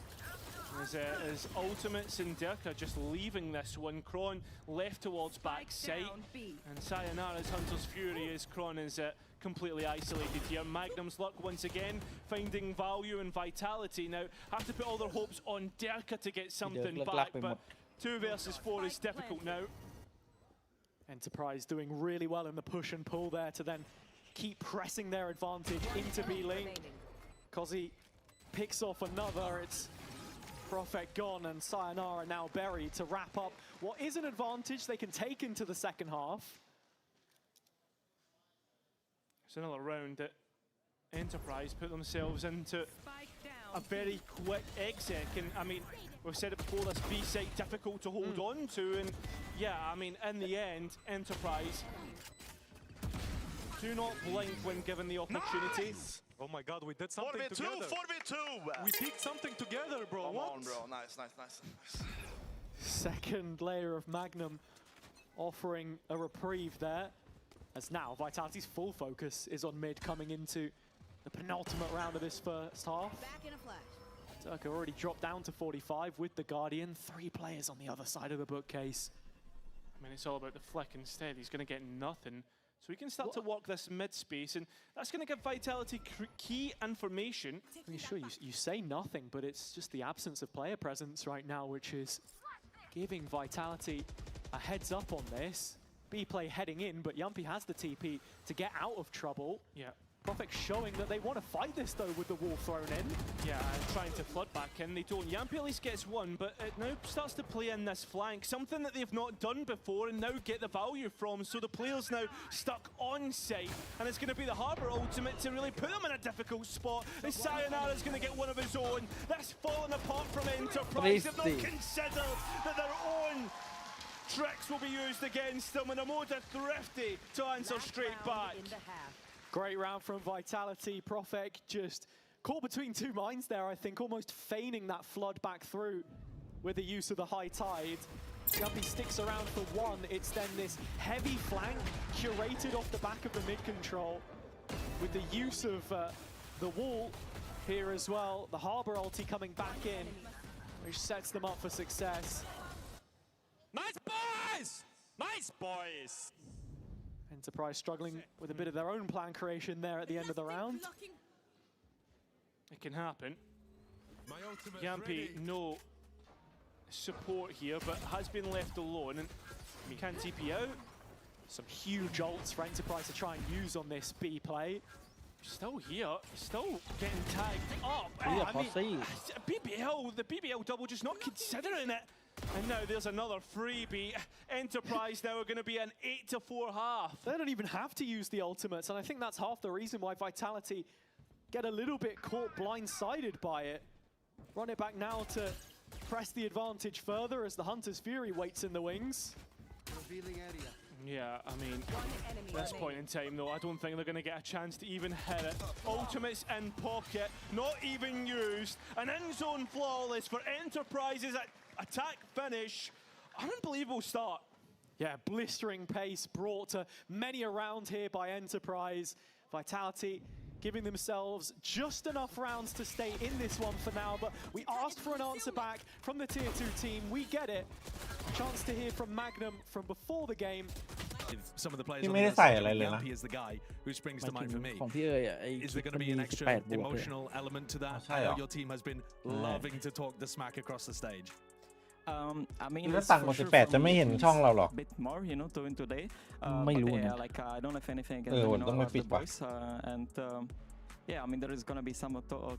As Ultimates and Dirka just leaving this one. Kron left towards back site. And Sayonara's Hunter's Fury as Kron is completely isolated here. Magnum's luck once again, finding value and vitality. Now, have to put all their hopes on Dirka to get something back, but 2 versus 4 is difficult now. Enterprise doing really well in the push and pull there to then keep pressing their advantage into B lane. Kozi picks off another. It's Prophet gone and Sayonara now buried to wrap up what is an advantage they can take into the second half. It's another round that Enterprise put themselves into a very quick exec. And I mean, we've said it before, this B site difficult to hold on to. And yeah, I mean, in the end, Enterprise do not blink when given the opportunity. Nice! Oh my god, we did something 4v2, together. 4v2! We picked something together, bro. Come what? on, bro. Nice. Second layer of Magnum offering a reprieve there. As now, Vitality's full focus is on mid coming into the penultimate round of this first half. Back in a flash. Turk already dropped down to 45 with the Guardian. 3 players on the other side of the bookcase. I mean, it's all about the flick instead. He's going to get nothing. So we can start to walk this mid space, and that's going to give Vitality key information. I mean, sure, you say nothing, but it's just the absence of player presence right now, which is giving Vitality a heads up on this. B-play heading in, but Yumpy has the TP to get out of trouble. Yeah. Prophet showing that they want to fight this, though, with the wall thrown in. Yeah, and trying to flood back in. They don't. Yumpy at least gets one, but it now starts to play in this flank, something that they've not done before and now get the value from. So the player's now stuck on site, and it's going to be the Harbour ultimate to really put them in a difficult spot. As Sayonara's going to get one of his own. That's fallen apart from Enterprise. They've not considered that their own tricks will be used against them, and Amoda thrifty to answer straight back. Great round from Vitality. Profek just caught between 2 minds there, I think, almost feigning that flood back through with the use of the high tide. Yumpy sticks around for 1. It's then this heavy flank curated off the back of the mid control with the use of the wall here as well. The Harbour ulti coming back in, which sets them up for success. Nice boys! Nice boys! Enterprise struggling with a bit of their own plan creation there at the end of the round. It can happen. Yumpy, no support here, but has been left alone, and he can TP out. Some huge ults for Enterprise to try and use on this B play. Still here, still getting tagged up. BBL, the BBL double just not considering it. And now there's another freebie. Enterprise now are going to be an 8-4 half. They don't even have to use the ultimates, and I think that's half the reason why Vitality get a little bit caught blindsided by it. Run it back now to press the advantage further as the Hunter's Fury waits in the wings. Revealing area. Yeah, I mean, at this point in time, though, I don't think they're going to get a chance to even hit it. Ultimates in pocket, not even used. An in-zone flawless for Enterprise's attack finish. Unbelievable start. Yeah, blistering pace brought to many a round here by Enterprise. Vitality giving themselves just enough rounds to stay in this one for now, but we asked for an answer back from the Tier 2 team. We get it. Chance to hear from Magnum from before the game. Some of the players ไม่ได้ใส่อะไรเลยนะ is the guy who springs to mind for me. ของพี่เอ๋ยอ่ะไอ้ Is there going to be an extra emotional element to that? I know your team has been loving to talk the smack across the stage. I mean, ถ้าต่างกว่า18จะไม่เห็นช่องเราหรอ bit more, you know, doing today. ไม่รู้นะ like I don't have anything against you know, ต้องไม่ปิด the ว่ะ boys, and yeah, I mean there is gonna be some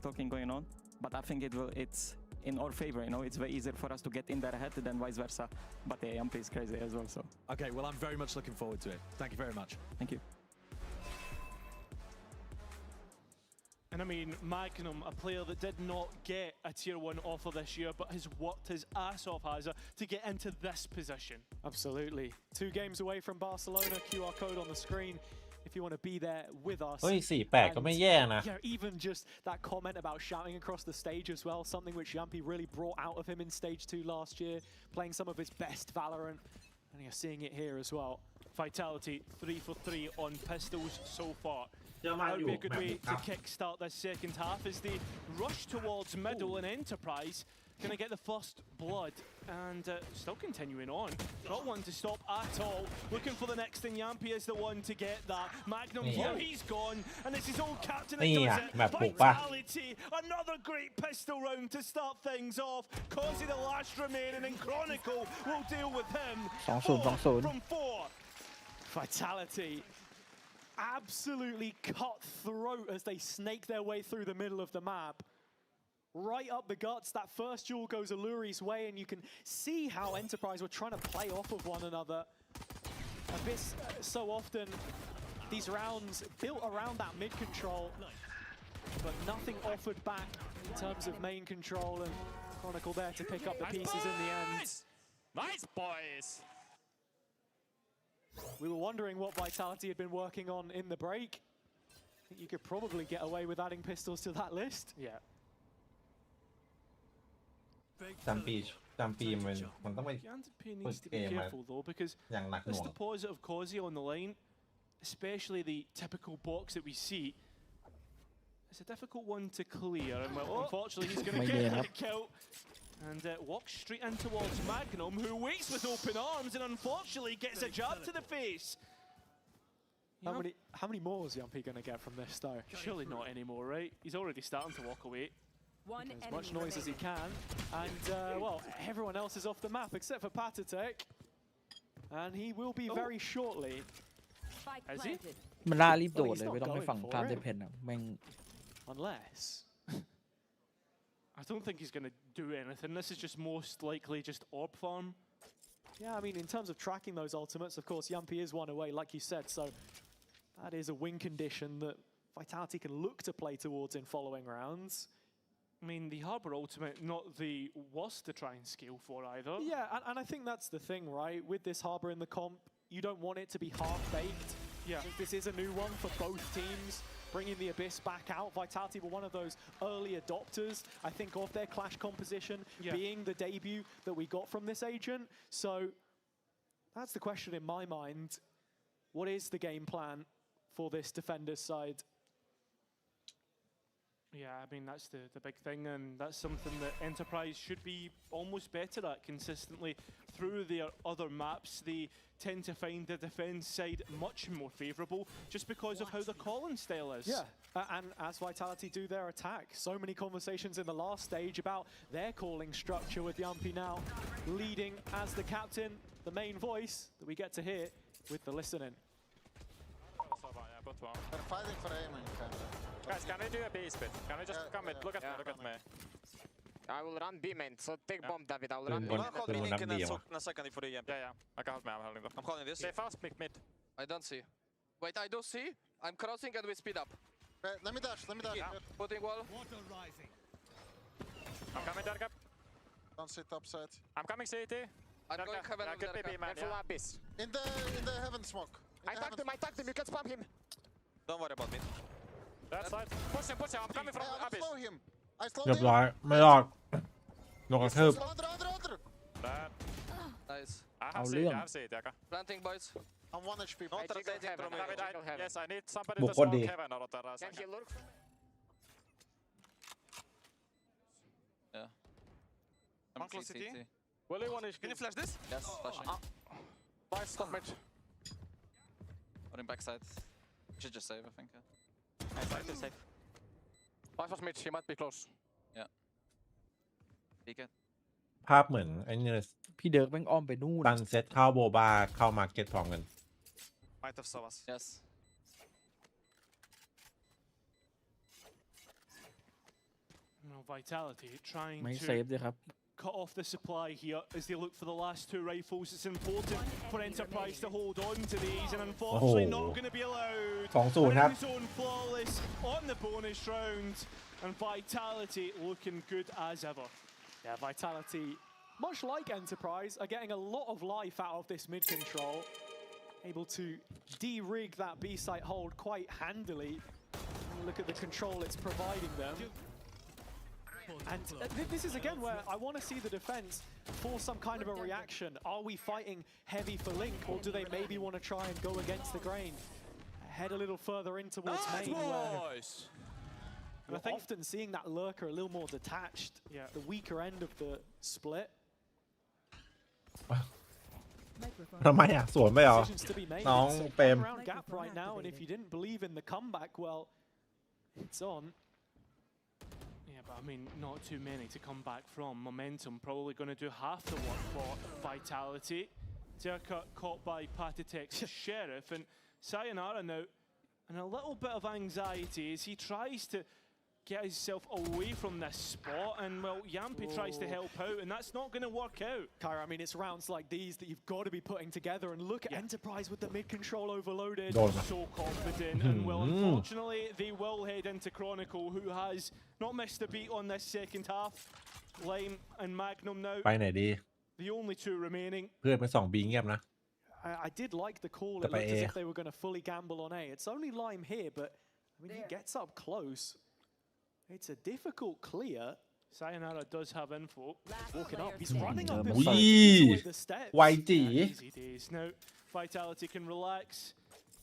talking going on, but I think it's in our favor, you know, it's way easier for us to get in their head than vice versa. But yeah, Yumpy is crazy as well, so. Okay, well I'm very much looking forward to it. Thank you very much. Thank you. And I mean, Magnum, a player that did not get a Tier 1 offer this year, but has worked his ass off, Hazza, to get into this position. Absolutely. 2 games away from Barcelona, QR code on the screen. if you want to be there with us. เฮ้ย4-8ก็ไม่แย่นะ Yeah, even just that comment about shouting across the stage as well, something which Yampi really brought out of him in stage 2 last year, playing some of his best Valorant, and you're seeing it here as well. Vitality 3 for 3 on pistols so far. That would be a good way to kickstart this second half as they rush towards middle and Enterprise. Gonna get the first blood and still continuing on. Not one to stop at all. Looking for the next thing. Yampi is the one to get that. Magnum here, he's gone. And this is all Captain that does it. Vitality, another great pistol round to start things off. Causing the last remaining and Chronicle will deal with him. 4 from 4. Vitality absolutely cutthroat as they snake their way through the middle of the map. Right up the guts, that first duel goes Alluri's way, and you can see how Enterprise were trying to play off of one another. A bit so often, these rounds built around that mid control, but nothing offered back in terms of main control, and Chronicle there to pick up the pieces in the end. Nice boys! We were wondering what Vitality had been working on in the break. I think you could probably get away with adding pistols to that list. Yeah. จำปีมันต้องไป Yampi needs to be careful though, because this deposit of Causey on the line, especially the typical box that we see, it's a difficult one to clear, and well, unfortunately he's going to get that kill and walks straight in towards Magnum, who waits with open arms and unfortunately gets a jab to the face. How many more is Yampi going to get from this though? Surely not anymore, right? He's already starting to walk away. As much noise as he can, and well, everyone else is off the map except for pannysgg, and he will be very shortly. Is he? มันน่ารีบโดดเลยไม่ต้องไปฝั่งกลางเดเพนอ่ะแม่ง Unless I don't think he's going to do anything. This is just most likely just orb farm. Yeah, I mean, in terms of tracking those ultimates, of course, Yampi is one away, like you said, so that is a win condition that Vitality can look to play towards in following rounds. I mean, the Harbor ultimate, not the worst to try and scale for either. Yeah, and I think that's the thing, right? With this Harbor in the comp, you don't want it to be half-baked. Yeah. This is a new one for both teams, bringing the Abyss back out. Vitality were one of those early adopters, I think, of their Clash composition, being the debut that we got from this agent. So that's the question in my mind. What is the game plan for this Defenders side? Yeah, I mean, that's the big thing, and that's something that Enterprise should be almost better at consistently through their other maps. They tend to find the defense side much more favorable just because of how the calling style is. Yeah, and as Vitality do their attack, so many conversations in the last stage about their calling structure, with Yampi now leading as the captain, the main voice that we get to hear with the listening. They're fighting for aiming, kind of. Guys, can we do a B split? Can we just come in? Look at me. I will run B main, so take bomb, David. I will run B. I'll hold me link in a second for the EMP. Yeah, I can hold me. I'm holding them. I'm calling this. Stay fast, pick mid. I don't see. Wait, I do see. I'm crossing and we speed up. Let me dash. Putting wall. Water rising. I'm coming dark up. Don't sit top side. I'm coming CT. I'm going heaven. Could be B, man. Full abyss. In the heaven smoke. I tagged him, you can spam him. Don't worry about me. That side. Push him. I'm coming from I abyss. slow him. เรียบร้อยไม่รอดโดนกระทืบ Under. That. Nice. I have CT, Aka. Planting, boys. I'm 1 HP. Not rotating from David. Yes, I need somebody Buộc to con smoke đi. heaven or Terra. Can he lurk from me? Yeah. One close CT. Will you want to... Can you flash this? Yes, flashing. Nice, stop mid. Or in backside. Should just save, I think. Nice, safe. Nice was mid, he might be close. Yeah. Peek it. ภาพเหมือนไอ้นี่เลย พี่เดิร์กแม่งอ้อมไปนู่น ตันเซตเข้าโบบาเข้ามาร์เก็ตพร้อมกัน Might have saw us. Yes. No, Vitality trying ไม่ to เซฟเลยครับ cut off the supply here as they look for the last 2 rifles. It's important for Enterprise to hold on to these, and unfortunately not going to be allowed. 2-0 ครับ Zone flawless on the bonus round, and Vitality looking good as ever. Yeah, Vitality, much like Enterprise, are getting a lot of life out of this mid control. able to de-rig that B site hold quite handily. Look at the control it's providing them. And this is again where I want to see the defense force some kind of a reaction. Are we fighting heavy for Link, or do they maybe want to try and go against the grain? Head a little further in towards main. And I think often seeing that lurker a little more detached, the weaker end of the split. ทำไมอ่ะสวนไม่เหรอ น้องเปรม gap right now, and if you didn't believe in the comeback, well, it's on. Yeah, but I mean, not too many to come back from. Momentum probably going to do half the work for Vitality. Zerka caught by Patitech's Sheriff, and Sayonara now in a little bit of anxiety as he tries to get himself away from this spot, and well, Yampi tries to help out, and that's not going to work out. Kyra, I mean, it's rounds like these that you've got to be putting together, and look at Enterprise with the mid-control overloaded. So confident, and well, unfortunately, they will head into Chronicle, who has not missed a beat on this second half. Lime and Magnum now. ไปไหนดี The only two remaining. เพื่อนไปส่องบีเงียบนะ I did like the call. It looked as if they were going to fully gamble on A. It's only Lime here, but I mean, he gets up close. It's a difficult clear. Sayonara does have info. Walking up, he's running up the steps. YG. Easy days. Now, Vitality can relax.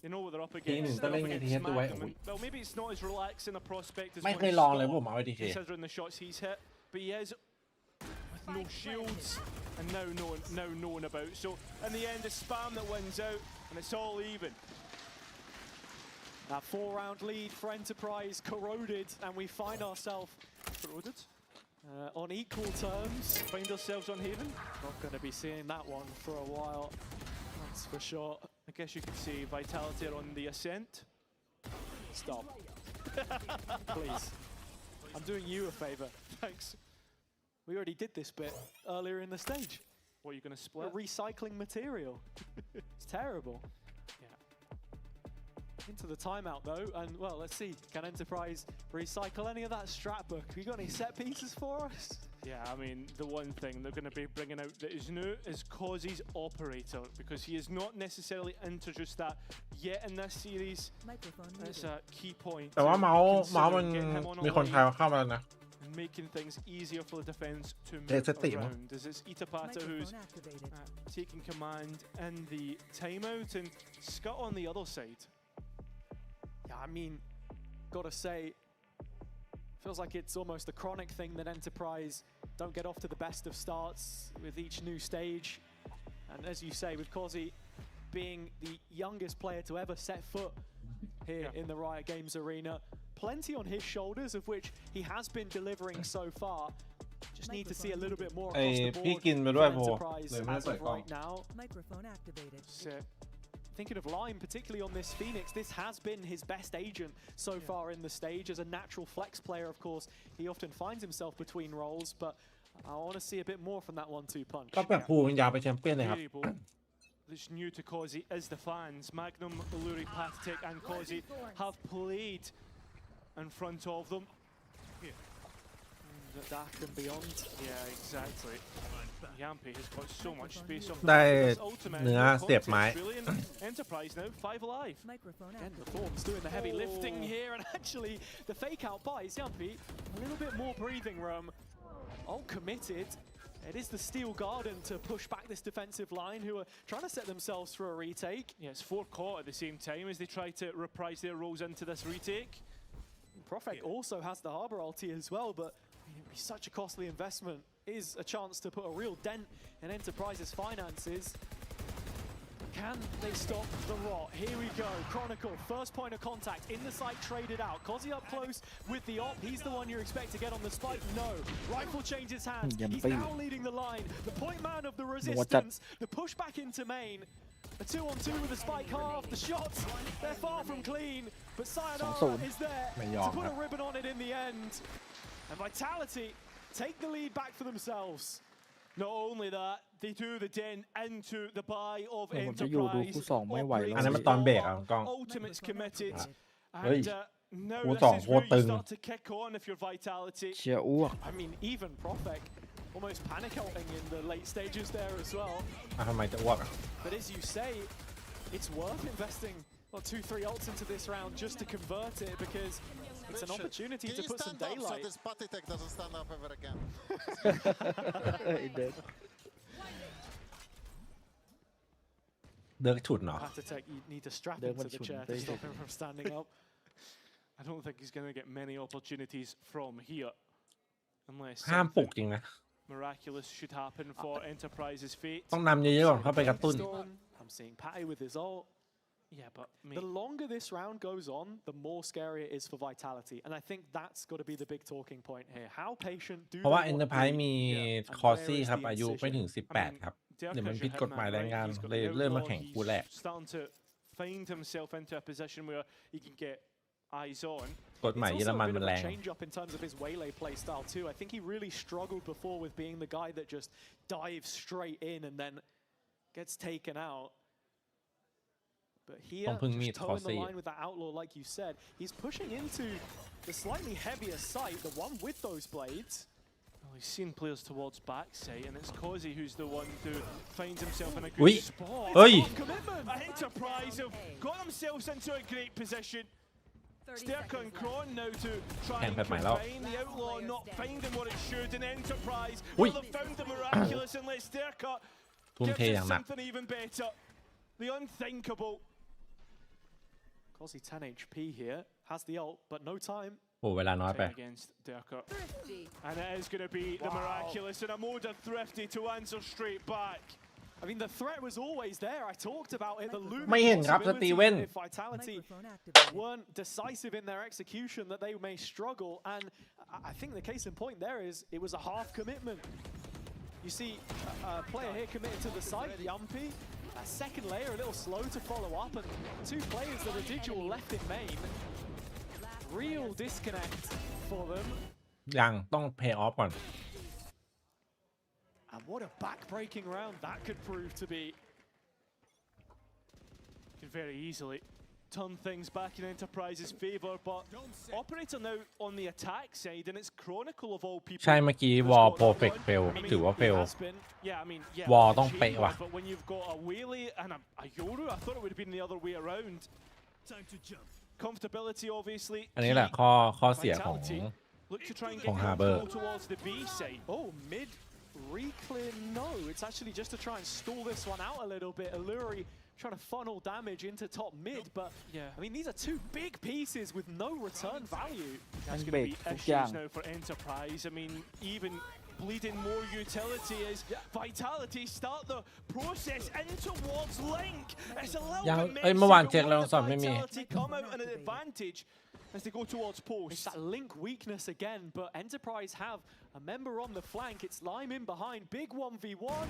They know what they're up against. They're up against Magnum. Well, maybe it's not as relaxing a prospect as considering the shots he's hit, but he is with no shields and now known about. So in the end, it's Spam that wins out, and it's all even. That 4-round lead for Enterprise corroded, and we find ourselves corroded on equal terms. Find ourselves on Haven. Not going to be seeing that one for a while, that's for sure. I guess you could say Vitality are on the ascent. Stop. Please. I'm doing you a favor. Thanks. We already did this bit earlier in the stage. What, are you going to split? We're recycling material. It's terrible. Into the timeout though, and well, let's see, can Enterprise recycle any of that strat book? Have you got any set pieces for us? Yeah, I mean, the one thing they're going to be bringing out that is new is Causey's Operator, because he has not necessarily introduced that yet in this series. It's a key point. แต่ว่าเมาส์มันมีคนไทยเข้ามาแล้วนะ And making things easier for the defense to move around. As it's Itapata who's taking command in the timeout, and Scott on the other side. Yeah, I mean, gotta say, feels like it's almost a chronic thing that Enterprise don't get off to the best of starts with each new stage. And as you say, with Causey being the youngest player to ever set foot here in the Riot Games arena, plenty on his shoulders, of which he has been delivering so far. Just need to see a little bit more across the board for Enterprise as of right now. Microphone activated. Thinking of Lime, particularly on this Phoenix, this has been his best agent so far in the stage. As a natural flex player, of course, he often finds himself between roles, but I want to see a bit more from that 1-2 punch. ก็แบบภูมิยาวไปแชมเปี้ยนเลยครับ That's new to Causey is the fans. Magnum, Illuri, Patitech and Causey have played in front of them. Dark and beyond. Yeah, exactly. Yampi has got so much space on ได้เนื้อเสียบไม้ Enterprise now 5 alive. And the Thorns doing the heavy lifting here, and actually the fake out buys Yampi a little bit more breathing room. All committed. It is the Steel Garden to push back this defensive line, who are trying to set themselves for a retake. Yeah, it's 4 caught at the same time as they try to reprise their roles into this retake. Profect also has the Harbor ulti as well, but it would be such a costly investment. Is a chance to put a real dent in Enterprise's finances. Can they stop the rot? Here we go. Chronicle, first point of contact in the site, traded out. Causey up close with the op. He's the one you expect to get on the spike. No. Rifle changes hands. He's now leading the line. The point man of the resistance. The push back into main. A 2-on-2 with a spike half. The shots, they're far from clean. But Sayonara is there to put a ribbon on it in the end. And Vitality take the lead back for themselves. Not only that, they do the dent into the buy of ผมจะอยู่ดูคู่สองไม่ไหวแล้ว อันนั้นมันตอนเบรกอ่ะกล้อง Ultimate's committed. เฮ้ย Now คู่ this สอง is โค where ตรตึ you ง start to kick on if you're Vitality. เชียร์อ้วก I mean, even Profect almost panic-helping in the late stages there as well. ทำไมจะอ้วกอ่ะ But as you say, it's worth investing 2-3 ults into this round just to convert it because it's an opportunity to put some daylight. So this Patty tech doesn't stand up ever again. It did. เดิร์กฉุดเนาะ Patatech, you need to strap him to the chair to stop him from standing up. I don't think he's going to get many opportunities from here unless ห้ามปลุกจริงนะ miraculous should happen for Enterprise's fate. ต้องนำเยอะๆก่อนเข้าไปกระตุ้น I'm seeing Patty with his ult. Yeah, but the longer this round goes on, the more scary it is for Vitality, and I think that's got to be the big talking point here. How patient do เพราะว่า Enterprise มีคอร์ซี่ครับอายุไม่ถึง18ครับเดี๋ยวมันผิดกฎหมายแรงงานเลยเริ่มมาแข่งคู่แรก starting to find himself into a position where he can get eyes on. กฎหมายเยอรมันมันแรง Change up in terms of his waylay play style too. I think he really struggled before with being the guy that just dives straight in and then gets taken out. But here, just towing the line with that outlaw, like you said, he's pushing into the slightly heavier site, the one with those blades. Well, he's seen players towards backside, and it's Kozi who's the one who finds himself in a good spot. Commitment! Enterprise have got themselves into a great position. Sterka and Kron now to try and combine. The outlaw not finding what it should, and Enterprise will have found the miraculous and let Sterka gives us something even better. The unthinkable. Kozi 10 HP here, has the ult, but no time. โอ้เวลาน้อยไป Against Derka. And it is going to be the miraculous and a mode of Thrifty to answer straight back. I mean, the threat was always there. I talked about it. The looming ไม่เห็นครับสตีเว่น if Vitality weren't decisive in their execution, that they may struggle. And I think the case in point there is it was a half commitment. You see a player here committed to the site, Yumpy. That second layer a little slow to follow up, and two players, the residual left in main. Real disconnect for them. ยังต้อง pay off ก่อน And what a back-breaking round that could prove to be. Could very easily turn things back in Enterprise's favor, but Operator now on the attack side, and it's Chronicle of all people. ใช่เมื่อกี้วอล perfect fail ถือว่า fail วอลต้องเป๊ะว่ะ But when you've got a Whaley and a Yoru, I thought it would have been the other way around. Comfortability, obviously. อันนี้แหละข้อเสียของ Look to try and get Harbor towards the B side. Oh, mid reclear, no. It's actually just to try and stall this one out a little bit. Alluri trying to funnel damage into top mid, but I mean, these are two big pieces with no return value. That's going to be issues now for Enterprise. I mean, even bleeding more utility as Vitality start the process in towards Link. It's a little bit messy, but Vitality come out at an advantage as they go towards post. It's that Link weakness again, but Enterprise have a member on the flank. It's Lime in behind. Big 1v1.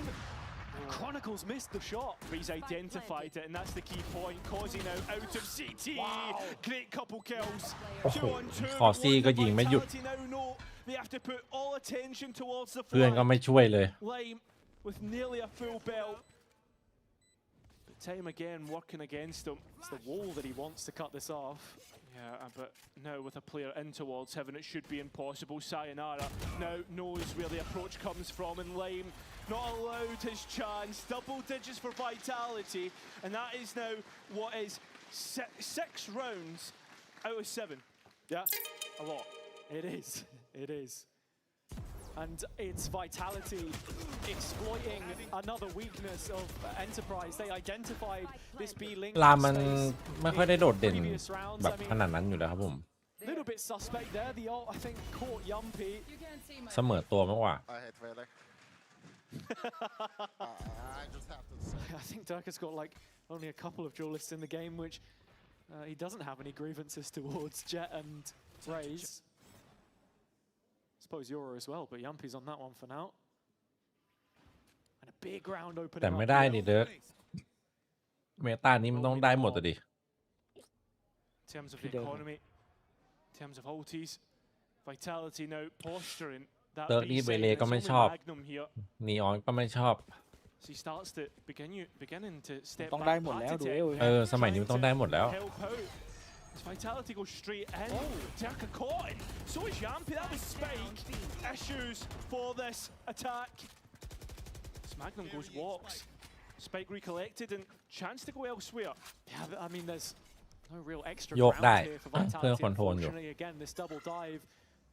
Chronicles missed the shot. He's identified it, and that's the key point. Kozi now out of CT. Great couple kills. 2 on 2. คอซี่ก็ยิงไม่หยุด Now know they have to put all attention towards the เพื่อนก็ไม่ช่วยเลย Lime with nearly a full belt. But time again working against him. It's the wall that he wants to cut this off. Yeah, but now with a player in towards heaven, it should be impossible. Sayonara now knows where the approach comes from, and Lime not allowed his chance. Double digits for Vitality, and that is now what is 6 rounds out of 7. Yeah, a lot. It is. It is. And it's Vitality exploiting another weakness of Enterprise. They identified this B-Link ลามันไม่ค่อยได้โดดเด่นแบบขนาดนั้นอยู่แล้วครับผม Little bit suspect there. The ult, I think, caught Yumpy. เสมอตัวมากกว่า I hate Vele. I just have to say. I think Dirk's got like only a couple of duelists in the game, which he doesn't have any grievances towards Jet and Raze. Suppose Yoro as well, but Yumpy's on that one for now. And a big round opening. แต่ไม่ได้นี่เดิร์กเมตานี้มันต้องได้หมดอ่ะดิ In terms of the economy, in terms of ultis, Vitality now posturing. เติร์กนี่เบเลก็ไม่ชอบนีออนก็ไม่ชอบ He starts to beginning to step ต้องได้หมดแล้วดูสมัยนี้มันต้องได้หมดแล้ว Vitality goes straight in. Derka caught it. So is Yumpy. That was Spike. Issues for this attack. Magnum goes walks. Spike recollected and chance to go elsewhere. Yeah, I mean, there's no real extra โยก ground ได้ here for เพื่อ Vitality. คอนโทรลอยู่ Unfortunately, again, this double dive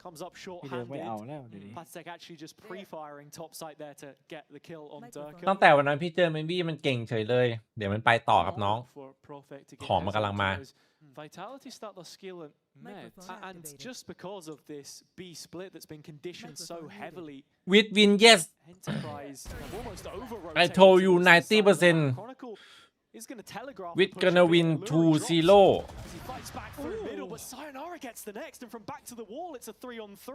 comes up พี่เดินไม่เอา short-handed. แล้วเดี๋ยวนี้ Patsec actually just pre-firing top side there to get the kill on Durka. ตั้งแต่วันนั้นพี่เจอเมนบี้มันเก่งเฉยเลยเดี๋ยวมันไปต่อครับน้อง For Prophet to get ของมันกำลังมา Vitality start their skill at mid, and just because of this B split that's been conditioned so heavily, with win yes Enterprise have almost I told you 90% Chronicle is going to telegraph. with gonna win 2-0 As he fights back through middle, but Sayonara gets the next, and from back to the wall, it's a 3-on-3.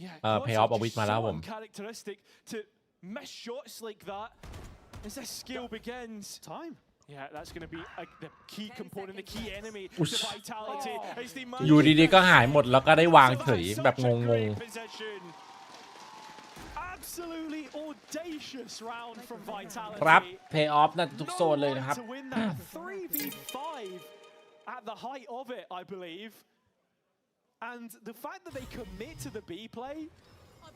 Yeah, pay off เอาวิทมาแล้วผม uncharacteristic to miss shots like that as their skill begins. Time. Yeah, that's going to be the key component, the key enemy to Vitality. อยู่ดีๆก็หายหมดแล้วก็ได้วางเฉยแบบงง Absolutely audacious round from Vitality. ครับ pay off น่าทุกโซนเลยนะครับ To win that 3v5 at the height of it, I believe. And the fact that they commit to the B play,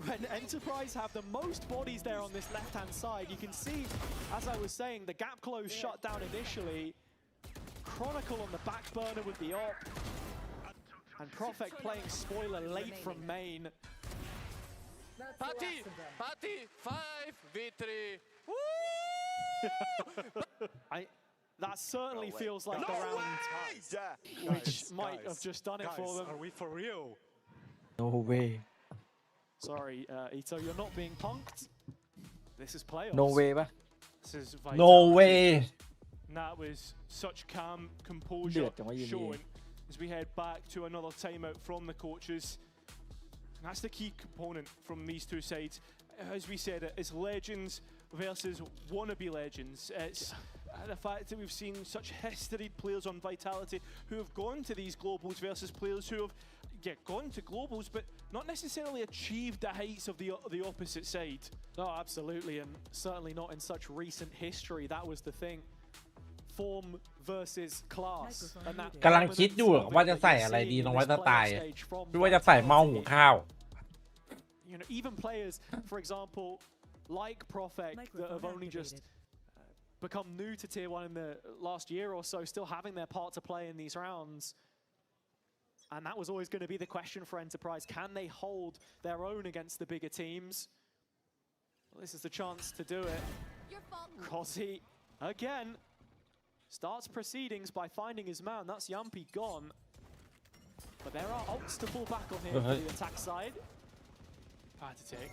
when Enterprise have the most bodies there on this left-hand side, you can see, as I was saying, the gap close shut down initially. Chronicle on the back burner with the op. And Prophet playing spoiler late from main. Party! 5v3! That certainly feels like the round which might have just done it for them. Are we for real? No way Sorry, Ito, you're not being punked. This is playoffs. No way ปะ This is no way And that was such calm เดื composure อดจังวะยินดี shown as we head back to another timeout from the coaches. And that's the key component from these two sides. As we said, it's legends versus wannabe legends. It's the fact that we've seen such historied players on Vitality who have gone to these globals versus players who have gone to globals but not necessarily achieved the heights of the opposite side. Oh, absolutely, and certainly not in such recent history. That was the thing. Form versus class. กำลังคิดอยู่ว่าจะใส่อะไรดีน้องไว้จะตายหรือว่าจะใส่หม้อหุงข้าว You know, even players, for example, like Prophet, that have only just become new to Tier 1 in the last year or so, still having their part to play in these rounds. And that was always going to be the question for Enterprise. Can they hold their own against the bigger teams? Well, this is the chance to do it. Cozzy, again, starts proceedings by finding his man. That's Yampi gone. But there are ults to fall back on here for the attack side. Pannysgg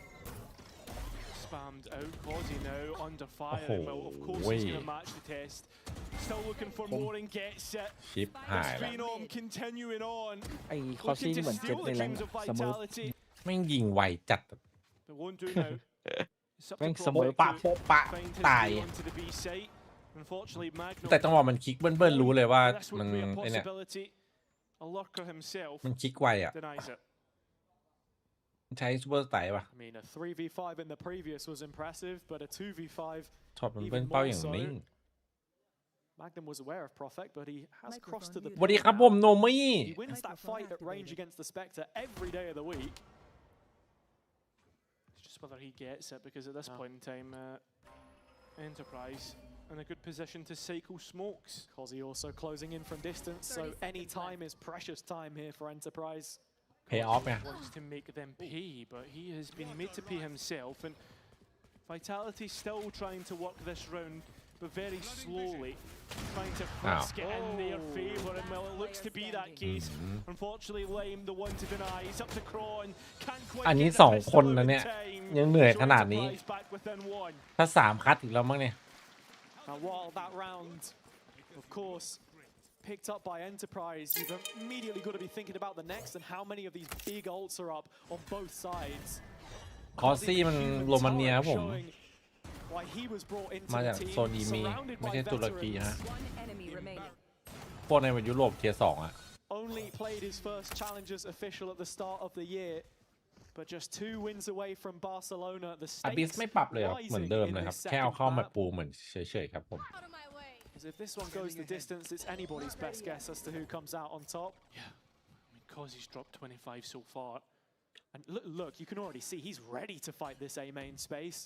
spammed out. Cozzy now under fire. Well, of course he's going to match the test. Still looking for more and gets it. ชิปหายแล้ว Phenom continuing on. ไอ้คอซี่เหมือนเจ็บในแรงเสมอ แม่งยิงไวจัด They won't do now. แม่งเสมอปะโป๊ะปะ Find his ตาย way onto the B site. Unfortunately, Magnum แต่จังหวะมันคลิกเบิ้ลๆรู้เลยว่า this มัน would be a ไอเนี่ย possibility. A lurker himself มันคลิกไวอ่ะ denies it. ใช้ซูเปอร์สไตล์ป่ะ I mean, a 3v5 in the previous was impressive, but a 2v5 ช็อตมันเป็นเป้าอย่างนี้ Magnum was aware of Prophet, but he has crossed to the สวัสดีครับผมโนมี่ He wins that fight at range against the Spectre every day of the week. It's just whether he gets it, because at this point in time, Enterprise in a good position to cycle smokes. Cozzy also closing in from distance, so any time is precious time here for Enterprise. pay off ไง Wants to make them pay, but he has been made to pay himself, and Vitality still trying to work this round, but very slowly, trying to frisk it in their favour, and well, it looks to be that case. Unfortunately, Lame, the one to deny, he's up to Craw, and can't quite อันนี้ get ส the อง pistol คน out นะ in เนี่ย time. ยังเหนื่อยขนาดนี้ Enterprise back within one. ถ้า3 คัดอีกแล้วมั้งเนี่ย And while that round, of course, picked up by Enterprise, you've immediately got to be thinking about the next and how many of these big ults are up on both sides. คอซี่มันโรมาเนียครับผม Showing why he was brought into มา the จาก team, โซนอีเม surrounded ไม่ by ใช่ตุรกี veterans. ฮะพวกในยุโรปเทียร์ 2 อ่ะ Only played his first Challengers official at the start of the year, but just 2 wins away from Barcelona. The อาบิส stakes ไม่ปรับเลยครับเหมือน rising เดิม in เลยครับ this แค่เอา second เข้ามา map. ปูเหมือนเฉยๆครับผม Because if this one goes the distance, it's anybody's best guess as to who comes out on top. Yeah, I mean, Cozzy's dropped 25 so far. And look, you can already see he's ready to fight this A main space.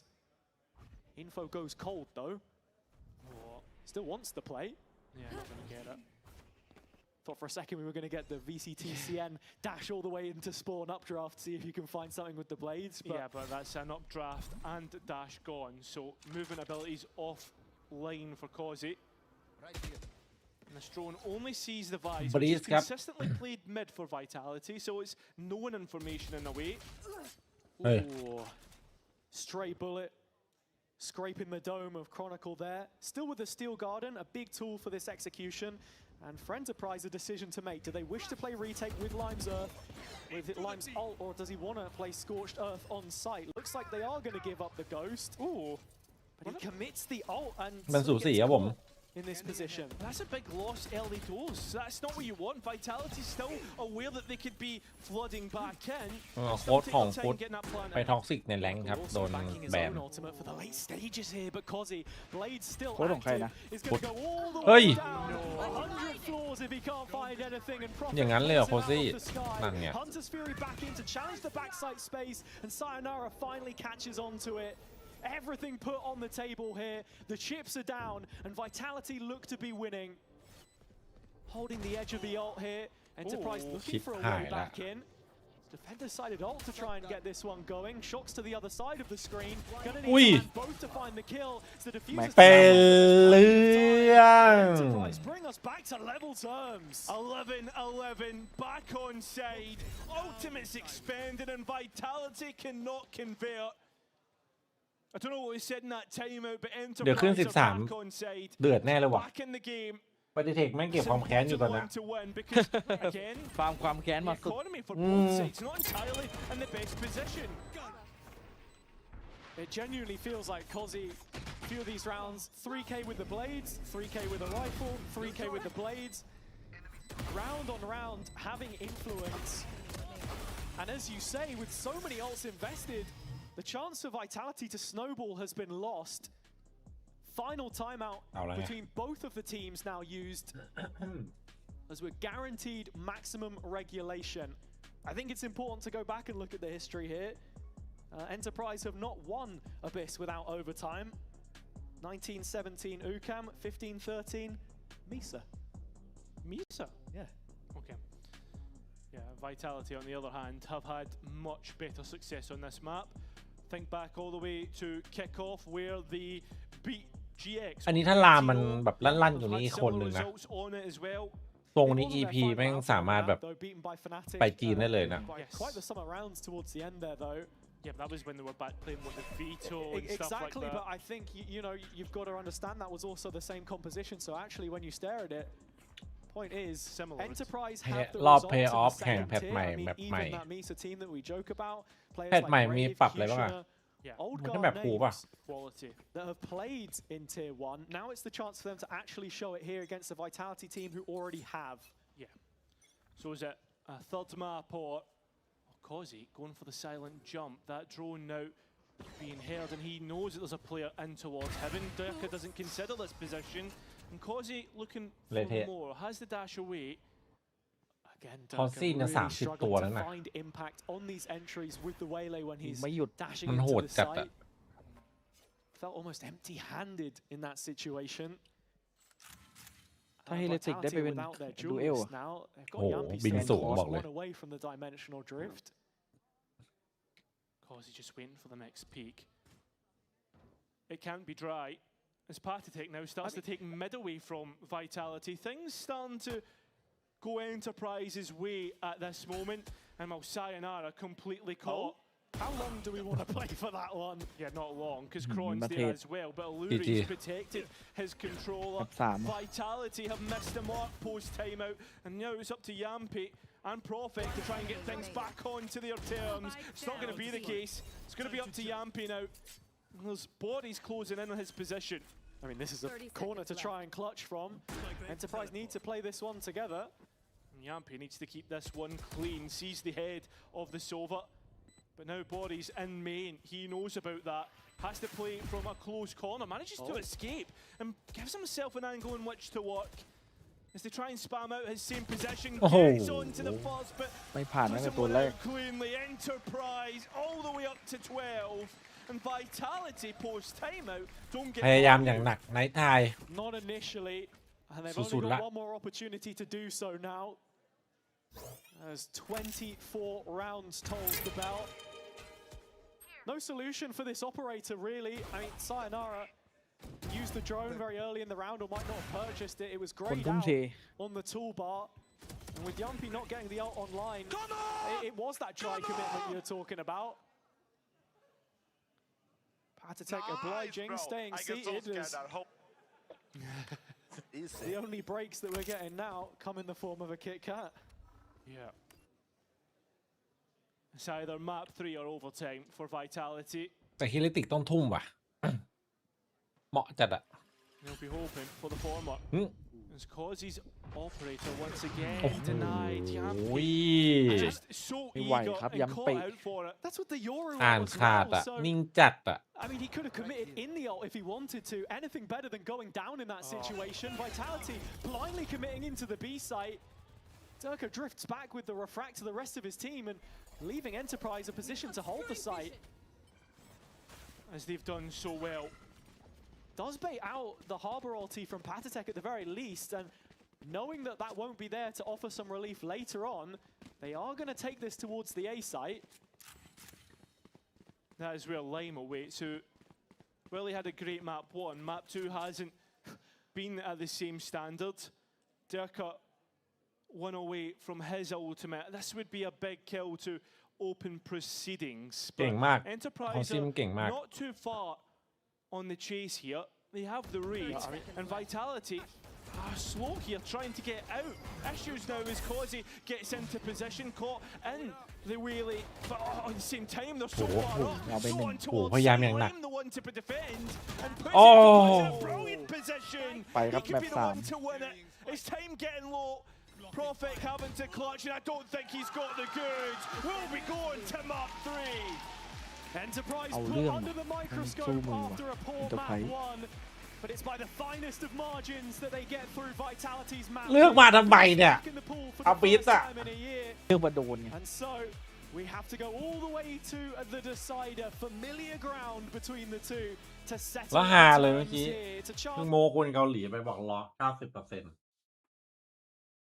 Info goes cold though. Still wants the play. Yeah, not going to get it. Thought for a second we were going to get the VCTCN dash all the way into spawn updraft, see if you can find something with the blades. But yeah, but that's an updraft and dash gone. So movement abilities off line for Causey. And this drone only sees the Vice, which is consistently played mid for Vitality, so it's known information in a way. Oh, stray bullet. Scraping the dome of Chronicle there. Still with the Steel Garden, a big tool for this execution. And for Enterprise, a decision to make. Do they wish to play retake with Lime's Earth, with Lime's ult, or does he want to play Scorched Earth on site? Looks like they are going to give up the Ghost. Ooh. But he commits the ult and มันสูสีครับผม in this position. That's a big loss early dose. That's not what you want. Vitality still aware that they could be flooding back in. โค้ดของฟุตไปท็อกซิกในแรงค์ครับโดนแบน For the late stages here, but Causey, Blade still โค้ดของใครนะ is going to go all the เฮ้ย way down. 100 floors if he can't find anything, and Prophet อย่างนั้นเลยเหรอโคซี่ out of the sky. นั่นไง Hunter's Fury back in to challenge the backside space, and Sayonara finally catches onto it. Everything put on the table here. The chips are down, and Vitality look to be winning. Holding the edge of the ult here. Enterprise looking for a way back in. Defender sided ult to try and get this one going. Shocks to the other side of the screen. Gonna need both to find the kill. So the diffuser. เป็นเรื่อง Enterprise bring us back to level terms. 11-11 back on side. Ultimate's expanded, and Vitality cannot convert. I don't know what we said in that timeout, but Enterprise are back on side. เดือดแน่เลยว่ะ Back in the game. ปฏิเทคแม่งเก็บความแค้นอยู่ตอนนี้ ฟาร์มความแค้นมาสุด Economy for both sides, not entirely in the best position. It genuinely feels like Causey, few of these rounds, 3k with the blades, 3k with a rifle, 3k with the blades. Round on round, having influence. And as you say, with so many ults invested, the chance for Vitality to snowball has been lost. Final timeout between both of the teams now used as we're guaranteed maximum regulation. I think it's important to go back and look at the history here. Enterprise have not won Abyss without overtime. 1917 UCAM, 15-13 Misa. Misa? Yeah. Okay. Yeah, Vitality on the other hand have had much better success on this map. Think back all the way to kickoff where the beat GX. อันนี้ถ้าลามมันแบบลั่นๆอยู่นี่คนหนึ่งนะตรงนี้ EP แม่งสามารถแบบไปจีนได้เลยนะ Quite the summer rounds towards the end there though. Yeah, that was when they were back playing with the veto and exactly, stuff like that. But I think you know you've got to understand that was also the same composition. So actually, when you stare at it, point is similar. Enterprise have the รอบ results Play of Off the แข่ง second แพท tier. ใหม่ I mean, แมปใหม่ even that Misa team that we joke about, players แพทใหม่ like มี Brave, ปรับอะไรบ้างอะ Fuchsia, old มันก็ guard แบบผูป่ะ names that have played in Tier 1. Now it's the chance for them to actually show it here against the Vitality team who already have. Yeah. So is it a third map or Causey going for the silent jump? That drone now being heard, and he knows that there's a player in towards heaven. Durka doesn't consider this position, and Causey looking for more. Has the dash away. Again, Durka really struggling to find impact on these entries with the Waylay when he's dashing into the site. Felt almost empty-handed in that situation. ถ้าเฮเลติกได้ไปเป็นดูเอลอะ โอ้โหบินสูงบอกเลย away from the dimensional drift. Causey just waiting for the next peak. It can't be dry. As Pannysgg now starts to take mid away from Vitality, things starting to go Enterprise's way at this moment, and Sayonara completely caught. How long do we want to play for that one? Yeah, not long, because Kron's there as well, but Illury's protected his controller. Vitality have missed the mark post-timeout, and now it's up to Yampi and Prophet to try and get things back onto their terms. It's not going to be the case. It's going to be up to Yampi now. There's bodies closing in on his position. I mean, this is a corner to try and clutch from. Enterprise need to play this one together. Yampi needs to keep this one clean, sees the head of the Sova. But now bodies in main, he knows about that. Has to play from a close corner, manages to escape and gives himself an angle in which to work. As they try and spam out his same position, gets onto the fuzz, but doesn't win out cleanly. Enterprise all the way up to 12. And Vitality post timeout don't get พยายามอย่างหนักไนท์ไทย not initially and they've only got one more opportunity to do so now as 24 rounds tolls the bell. No solution for this operator really. I mean Sayonara used the drone very early in the round or might not have purchased it. It was grayed out on the toolbar. And with Yumpy not getting the ult online, it was that dry commitment you're talking about. Patatek obliging, staying seated as the only breaks that we're getting now come in the form of a Kit Kat. Yeah. It's either map 3 or overtime for Vitality. แต่ฮิลิติกต้องทุ่มว่ะ เหมาะจัดอะ He'll be hoping for the former. As Causey's operator once again denied. Just so eager and caught out for it. That's what the Euro was as well. So, นิ่งจัดอะ I mean, he could have committed in the ult if he wanted to. Anything better than going down in that situation. Vitality blindly committing into the B site. Durka drifts back with the refract to the rest of his team and leaving Enterprise a position to hold the site. As they've done so well. Does bait out the Harbor ulti from Patatek at the very least, and knowing that that won't be there to offer some relief later on, they are going to take this towards the A site. That is real lame away. So, really had a great map 1. Map 2 hasn't been at the same standard. Durka 1 away from his ultimate. This would be a big kill to open proceedings. But Enterprise are not too far on the chase here. They have the read, and Vitality are slow here, trying to get out. Issues now as Causey gets into position, caught in the wheelie, but at the same time they're so far up, so on towards Lame, the one to defend, and puts it in a brilliant position. He could be the one to win it. His time getting low. Prophet having to clutch, and I don't think he's got the goods. We'll be going to map 3. Enterprise put under the microscope after a poor map 1, but it's by the finest of margins that they get through Vitality's map. เลือกมาทำไมเนี่ยเอาปิดอะ เลือกมาโดนไง And so we have to go all the way to the decider, familiar ground between the two to settle แล้วหาเลยเมื่อ terms กี้ here. It's a เพิ่ง chance. โมคนเกาหลีไปบอกรอ 90%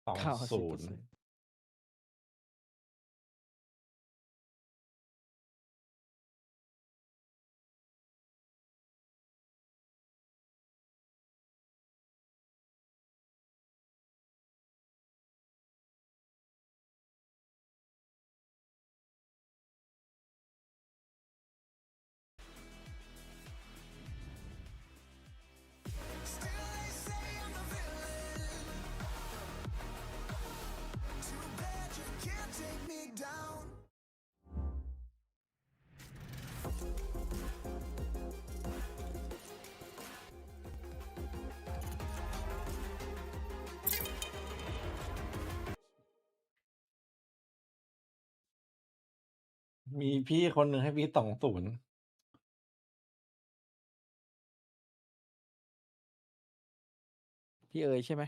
20 มีพี่คนหนึ่งให้พี่20พี่เอ๋ยใช่ไหม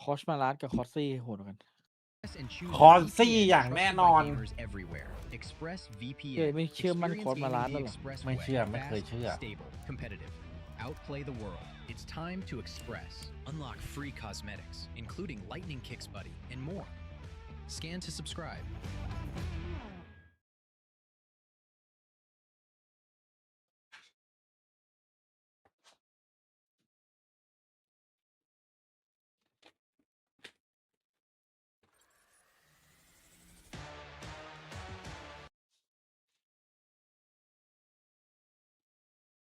คอสมาลัสกับคอสซี่โหดกัน คอสซี่อย่างแน่นอน ไม่เชื่อมั่นคอสมาลัสแล้วหรอ ไม่เชื่อไม่เคยเชื่อ Outplay the world. It's time to express. Unlock free cosmetics, including Lightning Kicks Buddy and more. Scan to subscribe.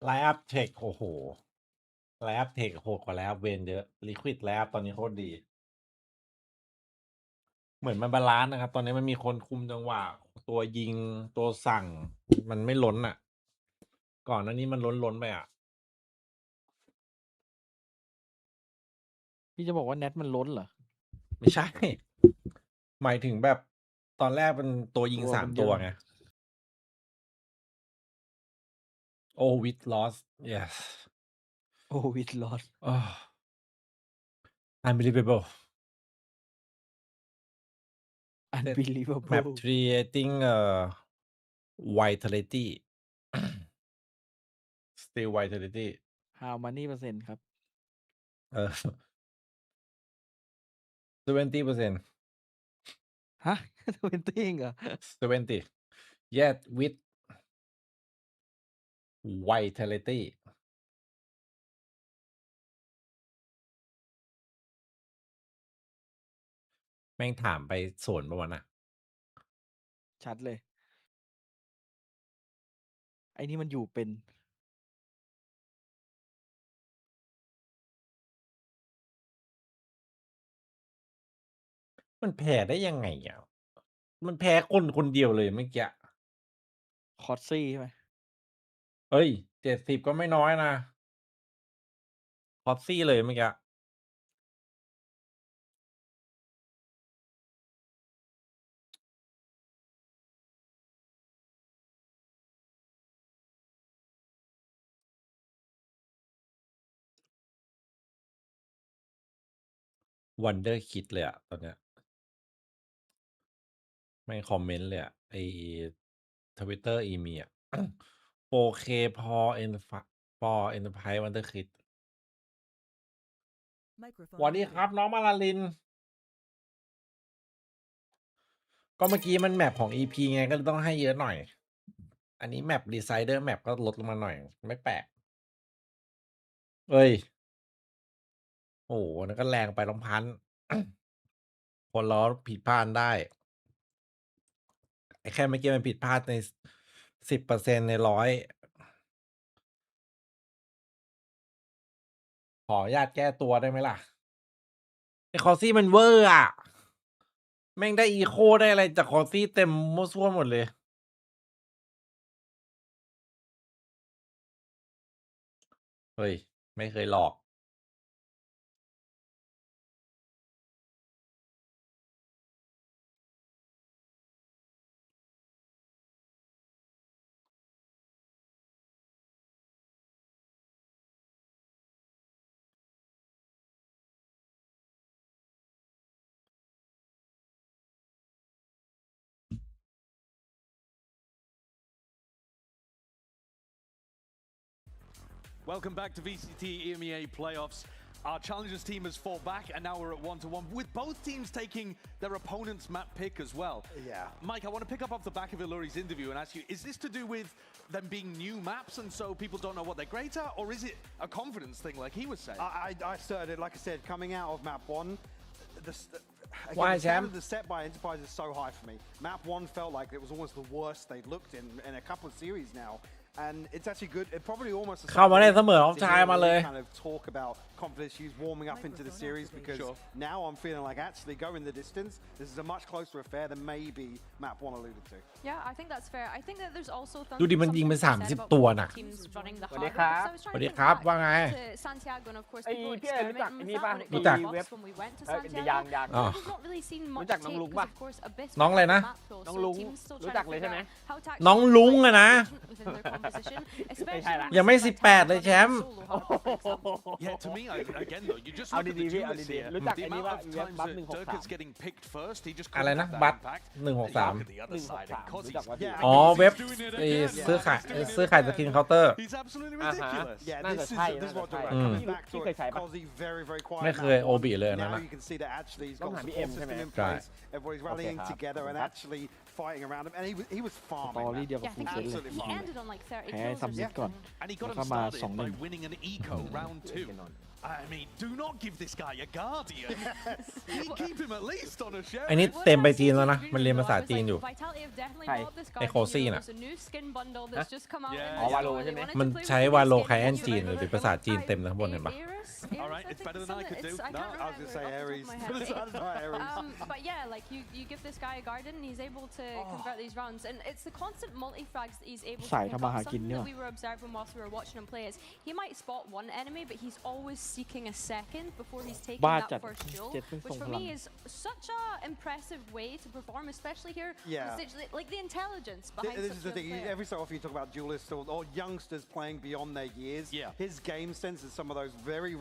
ไลฟ์อัพเทคโอ้โหไลฟ์อัพเทคโหดกว่าไลฟ์อัพเวนเยอะลิควิดไลฟ์อัพตอนนี้โคตรดี เหมือนมันบาลานซ์นะครับ ตอนนี้มันมีคนคุมจังหวะ ตัวยิงตัวสั่ง มันไม่ล้นอ่ะ ก่อนหน้านี้มันล้นไปอ่ะ พี่จะบอกว่าเน็ตมันล้นเหรอ ไม่ใช่ หมายถึงแบบตอนแรกเป็นตัวยิง3 ตัวไง Oh with loss yes Oh with loss unbelievable unbelievable map 3 I think vitality still vitality how many percent ครับ70% ฮะ20เหรอ70 yet with vitality แม่งถามไปสวนประมาณน่ะชัดเลยไอ้นี่มันอยู่เป็นมันแพ้ได้ยังไงอ่ะมันแพ้คนเดียวเลยเมื่อกี้คอสซี่ใช่ไหมเฮ้ย70ก็ไม่น้อยนะคอสซี่เลยเมื่อกี้วันเดอร์คิดเลยอะตอนเนี้ยไม่คอมเมนต์เลยอะไอTwitter EMEA 4K พอ Enterprise Wonder Kid สวัสดีครับน้องมาลาลินก็เมื่อกี้มันแมปของ EP ไงก็ต้องให้เยอะหน่อยอันนี้แมปดีไซเดอร์แมปก็ลดลงมาหน่อยไม่แปลกเอ้ยโอ้โหนั่นก็แรงไปต้องพัน คนเราผิดพลาดได้ไอ้แค่เมื่อกี้มันผิดพลาดใน10%ใน100ขออนุญาตแก้ตัวได้ไหมล่ะไอ้คอซี่มันเวอร์อ่ะแม่งได้อีโคได้อะไรจากคอซี่เต็มมั่วซั่วหมดเลยเฮ้ยไม่เคยหลอก Welcome back to VCT EMEA Playoffs. Our Challengers team has fought back, and now we're at 1-1, with both teams taking their opponent's map pick as well. Yeah. Mike, I want to pick up off the back of Iluri's interview and ask you, is this to do with them being new maps and so people don't know what they're great at, or is it a confidence thing like he was saying? I started, like I said, coming out of map 1, Again, the set by Enterprise is so high for me. Map 1 felt like it was almost the worst they'd looked in a couple of series now. And it's actually good. It probably almost เข้ามาได้เสมอของชายมาเลย kind of talk about confidence issues warming up into the series because now I'm feeling like actually going the distance. This is a much closer affair than maybe map 1 alluded to. Yeah, I think that's fair. I think that there's also ดูดิมันยิงไป30ตัวน่ะสวัสดีครับว่าไงไอ้พี่รู้จักนี่ป่ะ รู้จักยังรู้จักน้องลุงป่ะน้องอะไรนะน้องลุงรู้จักเลยใช่ไหมน้องลุงอะนะยังไม่18เลยแชมป์ Yeah, to me, again though, you just look at the duelists here. The amount of times that Dirk is getting picked first, he just อะไร couldn't นะ have บั that ต impact. 163อ๋อเว็บซื้อขายสกินเคาน์เตอร์ He's absolutely ridiculous. Yeah, this is what back to it. Causey very quiet. ไม่เคยโอบิเลยนะ Now you can see that actually he's got the support system in place. Everybody's rallying together and actually fighting around him, and he was farming. ตอรี่เดียวกับฟูเซนเลยแพ้ซัมมิตก่อน And he got him แล้วก็มา started by 2-1 winning an eco round 2. I mean, do not give this guy a guardian. Keep him at least on a show. ไอ้นี่เต็มไปจีนแล้วนะมันเรียนภาษาจีนอยู่ไอ้โคซี่น่ะอ๋อวาโลใช่ไหมมันใช้วาโลไคแอนจีนหรือภาษาจีนเต็มนะข้างบนเห็นปะ All right, it's better than I could do. No, I was going to say Ares, but it's not Ares. But yeah, like you give this guy a garden, and he's able to convert these rounds, and it's the constant multi-frags that he's able to pick up. Something that we were observing whilst we were watching him play is he might spot one enemy, but he's always seeking a second before he's taking that first duel, which for me is such a impressive way to perform, especially here. Yeah. Like the intelligence behind this is the thing. Every so often you talk about duelists or youngsters playing beyond their years. Yeah. His game sense in some of those very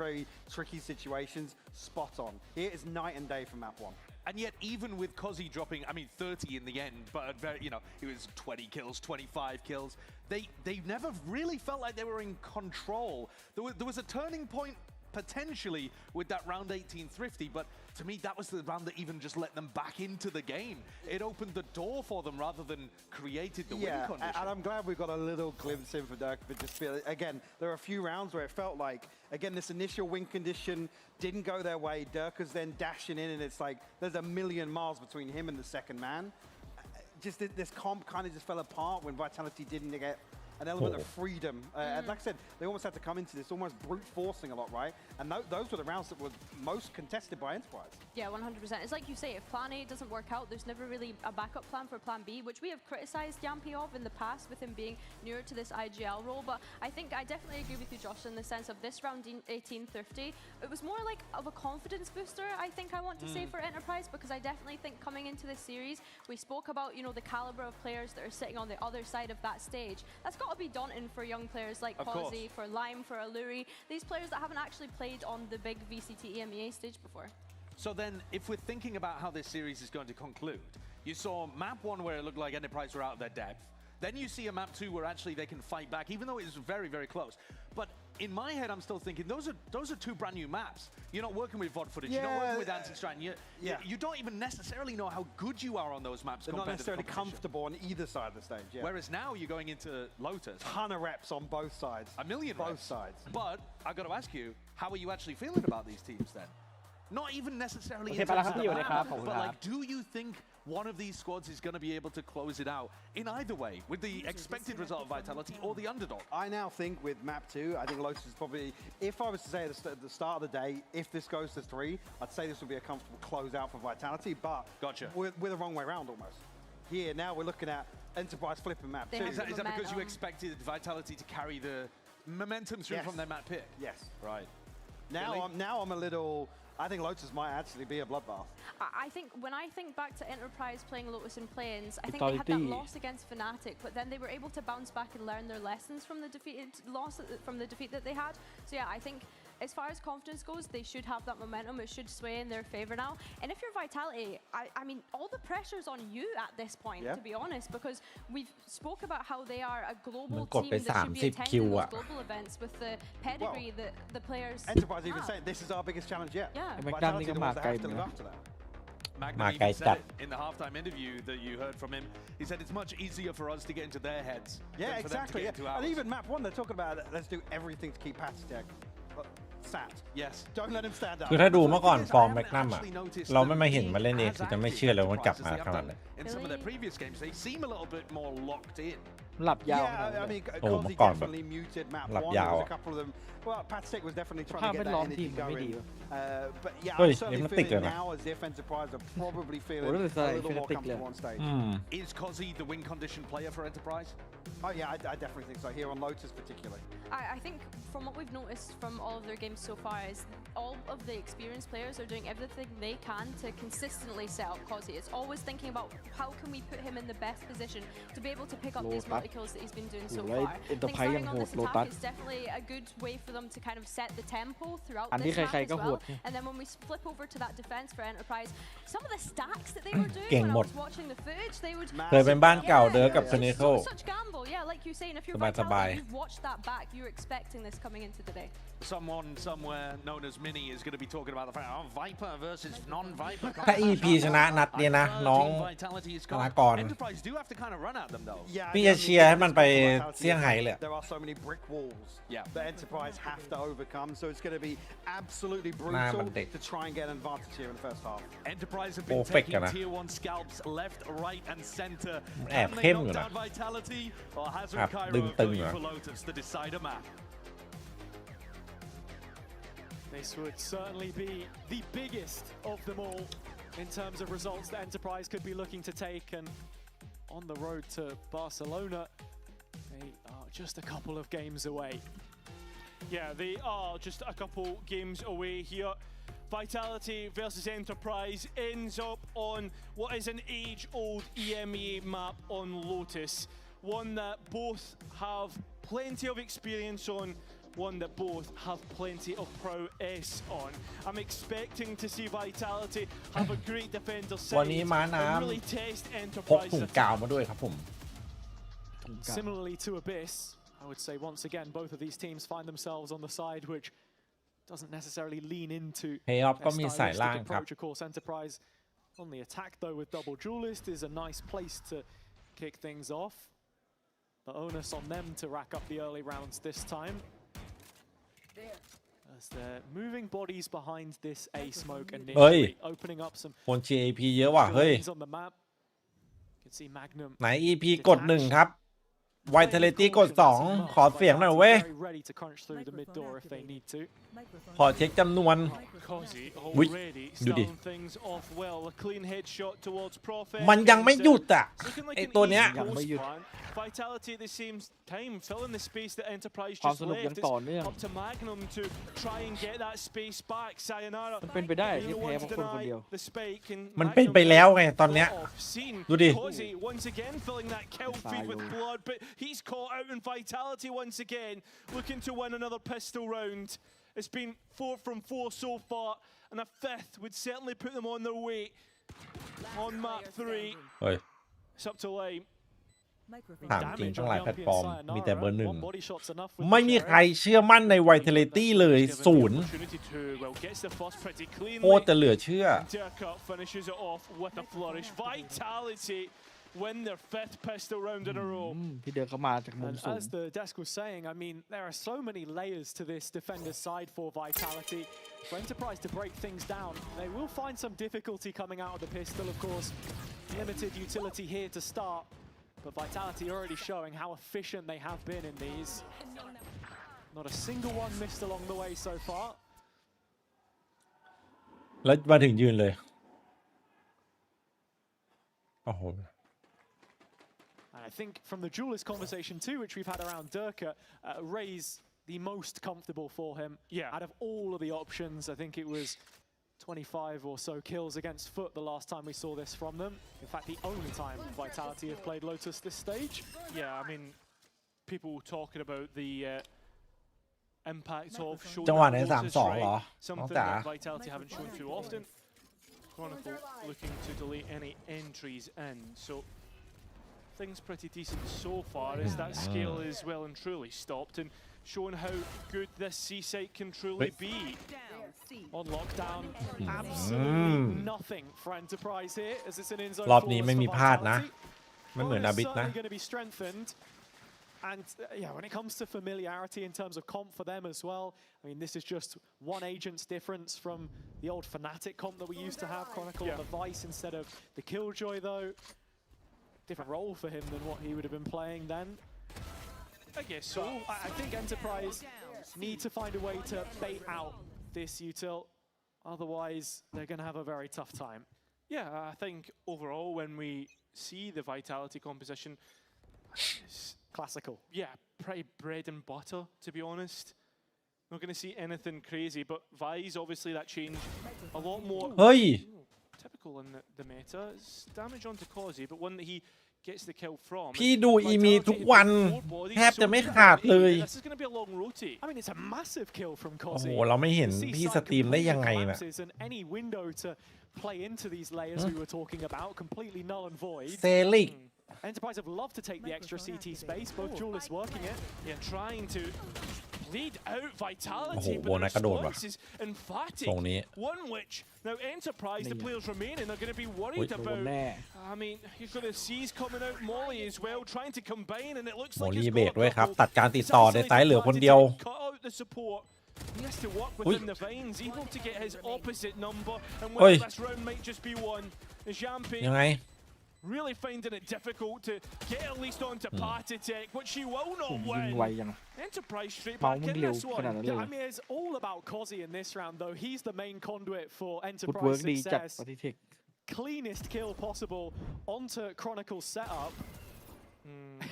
tricky situations spot on. It is night and day for map 1. And yet, even with Kozzy dropping, I mean, 30 in the end, but you know, he was 20 kills, 25 kills. They never really felt like they were in control. There was a turning point potentially with that round 18 Thrifty, but to me that was the round that even just let them back into the game. It opened the door for them rather than created the win condition. And I'm glad we got a little glimpse in for Dirk, but just feel again, there are a few rounds where it felt like, again, this initial win condition didn't go their way. Dirk is then dashing in, and it's like there's a million miles between him and the second man. Just this comp kind of just fell apart when Vitality didn't get an element of freedom. And like I said, they almost had to come into this almost brute forcing a lot, right? And those were the rounds that were most contested by Enterprise. Yeah, 100%. It's like you say, if plan A doesn't work out, there's never really a backup plan for plan B, which we have criticized Yampy of in the past with him being newer to this IGL role. But I think I definitely agree with you, Josh, in the sense of this round 18 Thrifty. It was more like of a confidence booster, I think I want to say, for Enterprise, because I definitely think coming into this series, we spoke about, you know, the caliber of players that are sitting on the other side of that stage. That's got to be daunting for young players like Kozzy, for Lime, for Alluri, these players that haven't actually played on the big VCT EMEA stage before. So then, if we're thinking about how this series is going to conclude, you saw map 1 where it looked like Enterprise were out of their depth. Then you see a map 2 where actually they can fight back, even though it was very, very close. But in my head, I'm still thinking those are two brand new maps. You're not working with VOD footage. You're not working with anti-strand. You don't even necessarily know how good you are on those maps. They're not necessarily comfortable on either side of the stage. Yeah. Whereas now you're going into Lotus. Ton of reps on both sides. A million both reps. sides. But I've got to ask you, how are you actually feeling about these teams then? Not even necessarily in terms of the map, but like, do you think one of these squads is going to be able to close it out in either way, with the expected result of Vitality or the underdog? I now think with map 2, I think Lotus is probably, if I was to say at the start of the day, if this goes to 3, I'd say this would be a comfortable closeout for Vitality, but we're the wrong way around almost. Here, now we're looking at Enterprise flipping map 2. Is that because you expected Vitality to carry the momentum through from their map pick? Yes. Right. Now I'm a little... I think Lotus might actually be a bloodbath. I think when I think back to Enterprise playing Lotus in Plains, I think they had that loss against Fnatic, but then they were able to bounce back and learn their lessons from the defeat that they had. So yeah, I think as far as confidence goes, they should have that momentum. It should sway in their favor now. And if you're Vitality, I mean, all the pressure's on you at this point, to be honest, because we've spoke about how they are a global team that should be attending those global events with the pedigree that the players Enterprise even saying this is our biggest challenge yet. Yeah. Vitality are the ones that have to live up to that. Magnum even said it in the halftime interview that you heard from him. He said it's much easier for us to get into their heads. Yeah, than for them to get into ours. And even map 1, they're talking about let's do everything to keep Patstech sat. Yes. Don't let him stand up. คือถ้าดูเมื่อก่อนฟอร์มแมกนัมอะเราไม่เห็นมาเล่นเองคือจะไม่เชื่อเลยว่ามันกลับมาขนาดนั้น In some of their previous games, they seem a little bit more locked in. หลับยาว I mean, โอ้ Kozzy เมื่อก่อนแบบ definitely muted map หลับ 1. ยาว There was a couple of them. Well, Patstech was definitely trying to get that energy going. But yeah, เฮ้ย I'm certainly มันติดเลย feeling นะ now as if Enterprise are probably feeling a little more comfortable on stage. Is Kozzy the win condition player for Enterprise? Oh yeah, I definitely think so. Here on Lotus particularly. I think from what we've noticed from all of their games so far is all of the experienced players are doing everything they can to consistently set up Kozzy. It's always thinking about how can we put him in the best position to be able to pick up these multi-kills that he's been doing so far. I think starting on this attack is definitely a good way for them to kind of set the tempo throughout this map as well. And then when we flip over to that defense for Enterprise, some of the stacks that they were doing when I was watching the footage, they would... เคยเป็นบ้านเก่าเด้อกับ Pinnacle Such gamble, yeah, like you say, and if you're Vitality, you've watched that back, you're expecting this coming into the day. Someone somewhere known as Mini is going to be talking about the fact, oh, Viper versus non-Viper. ถ้า EP ชนะนัดเนี้ยนะน้องธนากร Enterprise do have to kind of run at them though. พี่จะเชียร์ให้มันไปเซี่ยงไฮ้เลย There are so many brick walls that Enterprise have to overcome, so it's going to be absolutely brutal to try and get an advantage here in the first half. Enterprise have been taking tier 1 scalps left, right, and center. แอบเข้มอยู่นะ Vitality or Hazard Cairo going for Lotus, the decider map. This would certainly be the biggest of them all in terms of results that Enterprise could be looking to take, and on the road to Barcelona, they are just a couple of games away. Yeah, they are just a couple games away here. Vitality versus Enterprise ends up on what is an age-old EMEA map on Lotus, one that both have plenty of experience on, one that both have plenty of prowess on. I'm expecting to see Vitality have a great defender set วันนี้ม้าน้ and really test ำพก Enterprise. ถุงกาวมาด้วยครับผม Similarly to Abyss, I would say once again both of these teams find themselves on the side which doesn't necessarily lean into Payoff ก็มีสาย their ล่าง stylistic ครับ approach. Of course, Enterprise on the attack though with double duelist is a nice place to kick things off. The onus on them to rack up the early rounds this time. As they're moving bodies behind this A smoke initially, opening up some คน GAP เยอะว่ะเฮ้ย on the map. You can see Magnum ไหน EP กด1ครับ Vitality กด2ขอเสียงหน่อยเว้ย very ready to crunch through the mid door if they need to. ขอเช็คจำนวน อุ๊ย ดูดิ มันยังไม่หยุดอ่ะไอตัวเนี้ย Vitality at the same time filling the space that Enterprise ความ just สนุกยัง left. ต่อเนื่อง It's up to Magnum to try and get that space back. Sayonara. มันเป็นไปได้ที่แพ้เพราะคนคนเดียว The spike and มันเป็นไปแล้วไงตอนเนี้ย ดูดิ Cozy once again filling that kill feed with blood, but he's caught out in Vitality once again, looking to win another pistol round. It's been 4 from 4 so far, and a 5th would certainly put them on their way. On map 3, เฮ้ย it's up to Lame. ถามจริงต้องหลายแพลตฟอร์ม มีแต่เบอร์ 1 ไม่มีใครเชื่อมั่นใน Vitality เลยศูนย์โคตรจะเหลือเชื่อ finishes it off with a flourish. Vitality win their 5th pistol round in a row. ที่เดินเข้ามาจากมุมสูง As the desk was saying, I mean, there are so many layers to this defender's side for Vitality. For Enterprise to break things down, they will find some difficulty coming out of the pistol, of course. Limited utility here to start, but Vitality already showing how efficient they have been in these. Not a single one missed along the way so far. แล้วมาถึงยืนเลย โอ้โห And I think from the duelist conversation too, which we've had around Durka, Ray's the most comfortable for him. Yeah. Out of all of the options, I think it was 25 or so kills against FUT the last time we saw this from them. In fact, the only time Vitality have played Lotus this stage. Yeah, I mean, people talking about the impact of showing จังหวะไหน Lotus 3-2 เหรอ right, น้อง something จ๋า that Vitality haven't shown too often. Chronicle looking to delay any entries in, so things pretty decent so far as that scale is well and truly stopped and showing how good this C site can truly be. On lockdown, absolutely nothing for Enterprise here as it's an in-zone รอบนี้ไม่มีพลาดนะ Vitality. ไม่เหมือนอาบิสนะ Certainly going to be strengthened. And yeah, when it comes to familiarity in terms of comp for them as well, I mean, this is just one agent's difference from the old Fnatic comp that we used to have, Chronicle on the Vice instead of the Killjoy though. Different role for him than what he would have been playing then. I guess so. I think Enterprise need to find a way to bait out this util, otherwise they're going to have a very tough time. Yeah, I think overall when we see the Vitality composition, it's classical. Yeah, pretty bread and butter, to be honest. Not going to see anything crazy, but Vi's obviously that changed a lot more. Hey! Typical in the meta. It's damage onto Causey, but one that he gets the kill from. พี่ดูอีมีทุกวันแทบจะไม่ขาดเลย This is going to be a long rotate. I mean, it's a massive kill from โอ้โห Causey. เราไม่เห็นพี่สตรีมได้ยังไงน่ะ And any window to play into these layers we were talking about, completely null and void. เซลิก Enterprise have loved to take the extra CT space, both duelists working it. Yeah, trying to lead out Vitality, โอ้โห but โบนัสกระโดดว่ะ response is emphatic. ตรงนี้ One which, now Enterprise, the players remaining, are going to be worried about. I mean, you've got the C's coming out, Molly as well, trying to combine, and it looks โม like ลี่ it's เบร got ก a ด้วยครับ couple. ตัดการติดต่อในไซส์เหลือคนเดียว Cut out the support. He has to work within the vines, able to get his opposite number, and well, this round might just be one. Jampi ยังไง really finding it difficult to get at least onto Pannysgg, which she will not ยิง win. ไวยัง Enterprise straight เมา back มึง in เร็ว this ขนาด one. นั้นเลย I mean, it's all about Causey in this round, though. He's the main conduit for ฟุต Enterprise เวิร์กดีจัด success. ปฏิเทค Cleanest kill possible onto Chronicle's setup.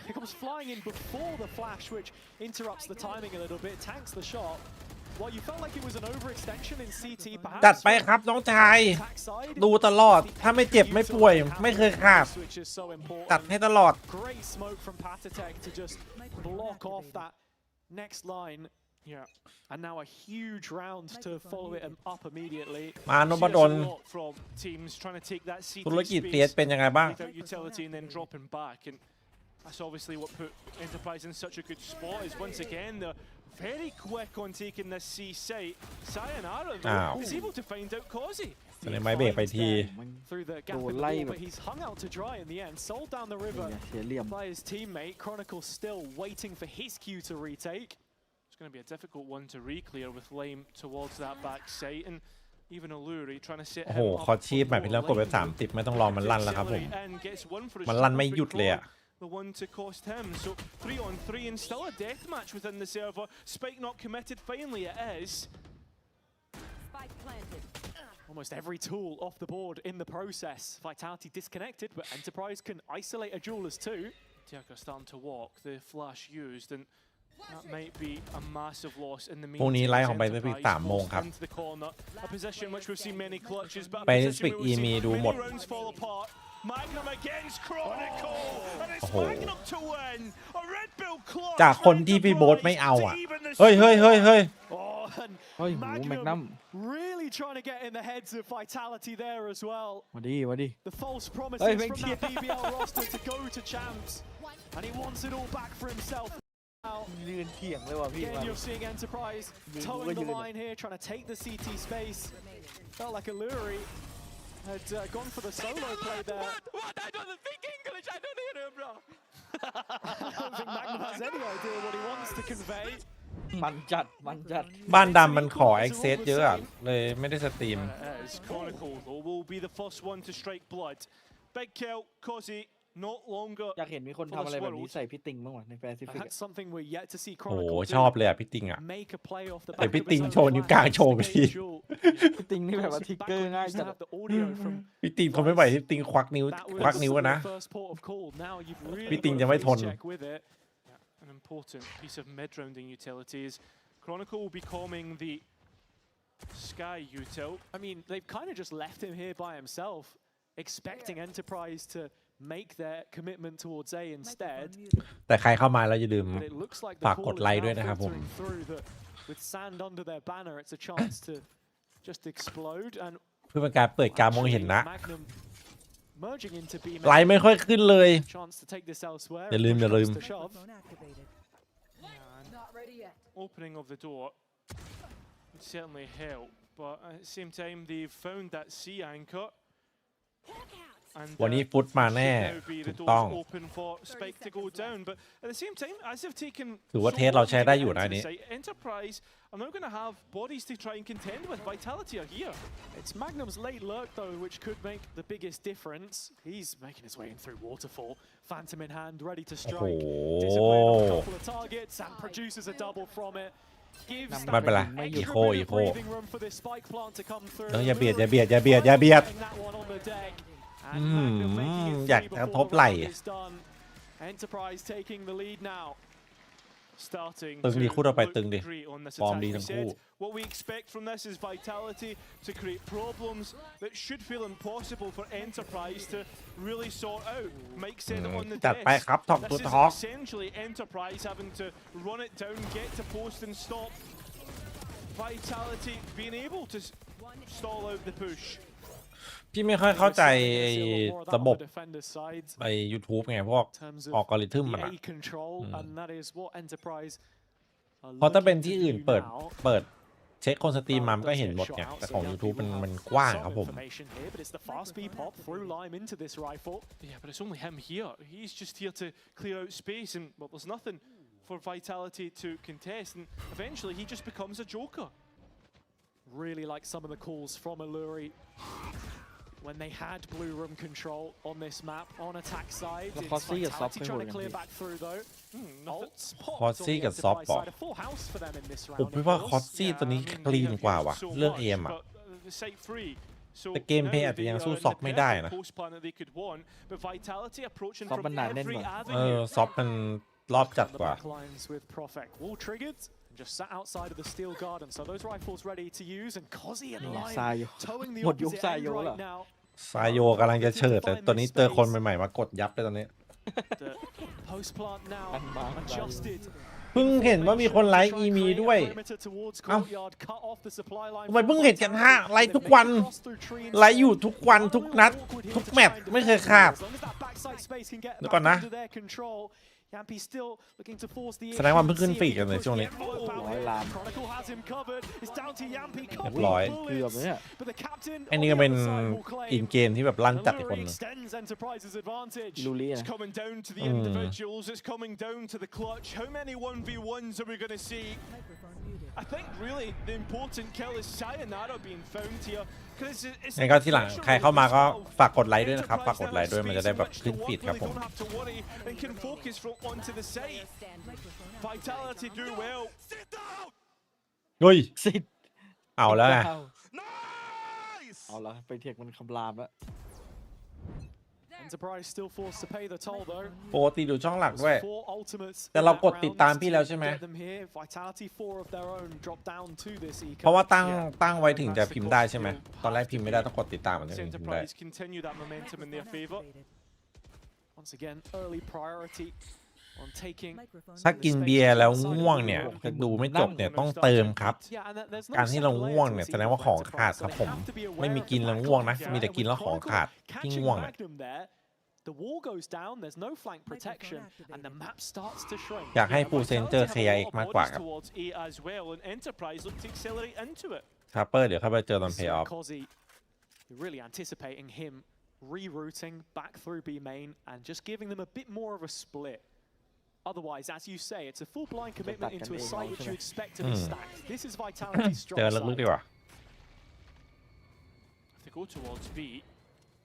He comes flying in before the flash, which interrupts the timing a little bit, tanks the shot. Well, you felt like it was an overextension in CT, จัด perhaps. ไปครับน้องชาย ดูตลอด ถ้าไม่เจ็บไม่ป่วย ไม่เคยขาด Which is so important. ตัดให้ตลอด Great smoke from Pannysgg to just block off that next line. Yeah, and now a huge round to follow it up immediately. มาโนบดล From teams trying to take that CT ธุรกิจเปียสเป็นยังไงบ้าง without utility and then dropping back, and that's obviously what put Enterprise in such a good spot. Is once again they're very quick on taking this C site. Sayonara is able to find out Causey. ในไม้เบรกไปที Through the gap in the wall, but he's hung out to dry in the end. Sold down the river by his teammate. Chronicle still waiting for his cue to retake. It's going to be a difficult one to re-clear with Lame towards that back site, and even Alluri trying to set him up. โอ้โหคอชีพใหม่พี่เรื่องกดไป30ไม่ต้องรอมันลั่นแล้วครับผมมันลั่นไม่หยุดเลยอะ The one to cost him. So 3-on-3 and still a death match within the server. Spike not committed. Finally, it is. Spike planted. Almost every tool off the board in the process. Vitality disconnected, but Enterprise can isolate a Duelist too. Tiaka starting to walk. The flash used, and that might be a massive loss in the พรุ่งนี้ไลฟ์ของ meantime. Pacific 3 โมงครับ Into the corner. A position which we've seen many clutches, but a Pacific position where we've EMEA seen ดูหมด many rounds fall apart. Magnum against Chronicle, and it's โอ้โห Magnum to win. A Red Bull clutch. จากคนที่พี่โบ๊ทไม่เอาอ่ะเฮ้ย เฮ้ยหูแมกนัม Really trying to get in the heads of Vitality there as well. มาดิ The false promises from that BBL roster to go to champs, and he wants it all back for himself. ยืนเถียงเลยว่ะพี่ Again, you're seeing Enterprise towing the line here, trying to take the CT space. Felt like Alluri had gone for the solo play there. What? I don't speak English. I don't hear him, bro. I don't think Magnum has any idea what he wants to convey. มันจัด บ้านดำมันขอ access เยอะอะเลยไม่ได้สตรีม As Chronicle will be the first one to strike blood. Big kill, Causey. Not longer. อยากเห็นมีคนทำอะไรแบบนี้ใส่พี่ติงบ้างวะในแปซิฟิก That's something we're yet to see โอ้โห Chronicle ชอบเลยอ่ะพี่ติงอ่ะ make a play off the แต่ back พี่ of ติง his โชว์นิ้วกลางโชว์ไปที พี่ติงนี่แบบว่าทิกเกอร์ง่ายจัด พี่ติงเขาไม่ไหวพี่ติงควักนิ้วกันนะ พี่ติงจะไม่ทน An important piece of mid-rounding utility is Chronicle will be calming the Sky util. I mean, they've kind of just left him here by himself, expecting Enterprise to make their commitment towards A instead. แต่ใครเข้ามาแล้วอย่าลืม But it looks like ฝาก the ก call ด is ไลค์ด้วย now นะครับผม filtering through that with sand under their banner, it's a chance to just explode and เพื่อเป็นการเปิดการมองเห็นนะ Magnum merging into B ไลค์ไม่ค่อยขึ้นเลย chance to take this elsewhere. อย่าลืม To shove. Opening of the door would certainly help, but at the same time they've found that C anchor. And วันนี้ฟุตมาแน่ now be ถู the กต้อง doors open for Spike to go down, but at the same time, as they've taken ถือว่า so เทสเรา long ใช้ to ได้ get อยู่นะ into อัน the นี้ site, Enterprise are now going to have bodies to try and contend with. Vitality are here. It's Magnum's late lurk though, which could make the biggest difference. He's making his way in through Waterfall. Phantom in hand, ready to strike. Discipline on a couple of targets and produces a double from it. Gives ไม่เป็นไร that อี extra โค bit อี of โค breathing room for this spike plant to come through. อย่าเบียด That one on the deck. And Magnum making it อยาก free กระ before ทบไหล่ the round is done. Enterprise taking the lead now. Starting ตึงดี to คู่ต่อไปตึง look ดิ great on this ฟอร์ม attack. ดี We ทั้งคู่ said what we expect from this is Vitality to create problems that should feel impossible for Enterprise to really sort out. Mike said it on the จัดไป desk. ครับท็อปตัว This is ท็อก essentially Enterprise having to run it down, get to post and stop. Vitality being able to stall out the push. พี่ไม่ค่อยเข้าใจระบบไอ้ YouTube ไงพวกอัลกอริทึมมันอะเพราะถ้าเป็นที่อื่นเปิดเช็คคนสตรีมมันก็เห็นหมดไงแต่ของ YouTube มันกว้างครับผม Yeah, but it's only him here. He's just here to clear out space, and well, there's nothing for Vitality to contest, and eventually he just becomes a joker. Really like some of the calls from Alluri when they had blue room control on this map on attack side. It's Vitality trying to clear back through though. คอสซี่กับซอฟต์บอกผมคิดว่าคอสซี่ตัวนี้คลีนกว่าว่ะเรื่องเอมอะแต่เกมเพย์อาจจะยังสู้ซอฟไม่ได้นะซอฟมันหนาแน่นกว่า ซอฟมันรอบจัดกว่า Just sat outside of the steel garden, so those rifles ready to use, and Causey and Lime towing the opposite end right now. ซายโยกำลังจะเฉิดแต่ตอนนี้เจอคนใหม่ๆมากดยับเลยตอนนี้ The post plant now adjusted เพิ่งเห็นว่ามีคนไลฟ์อีมีด้วยเอ้าทำไมเพิ่งเห็นกันไลฟ์ทุกวันไลฟ์อยู่ทุกวันทุกนัดทุกแมตช์ไม่เคยขาดเดี๋ยวก่อนนะแสดงว่าเพิ่งขึ้นฟีดกันในช่วงนี้100 ล้านเรียบร้อย เกือบเนี่ย อันนี้ก็เป็นอินเกมที่แบบลั่นจัดอีกคนนึงลูลี่นะ I think really the important kill is Sayonara being found here. งั้นก็ที่หลังใครเข้ามาก็ฝากกดไลค์ด้วยนะครับฝากกดไลค์ด้วยมันจะได้แบบขึ้นฟีดครับผมเฮ้ยเอาแล้วไงเอาละไปเทคมันคำรามแล้ว Enterprise still forced to pay the toll though. ปกติดูช่องหลักด้วยแต่เรากดติดตามพี่แล้วใช่ไหมเพราะว่าตั้งไว้ถึงจะพิมพ์ได้ใช่ไหมตอนแรกพิมพ์ไม่ได้ต้องกดติดตามมันถึงพิมพ์ได้ถ้ากินเบียร์แล้วง่วงเนี่ยจะดูไม่จบเนี่ยต้องเติมครับการที่เราง่วงเนี่ยแสดงว่าของขาดครับผมไม่มีกินแล้วง่วงนะมีแต่กินแล้วของขาดที่ง่วงThe wall goes down, there's no flank protection, and the map starts to shrink. อยากให้ฟูลเซนเจอร์ KIX มากกว่าครับชาร์เปอร์เดี๋ยวเข้าไปเจอตอน Play Off really anticipating him rerouting back through B main and just giving them a bit more of a split. Otherwise, as you say, it's a full blind commitment into a site which you expect to be stacked. This is Vitality's strong side. ลึกดีกว่า If they go towards B,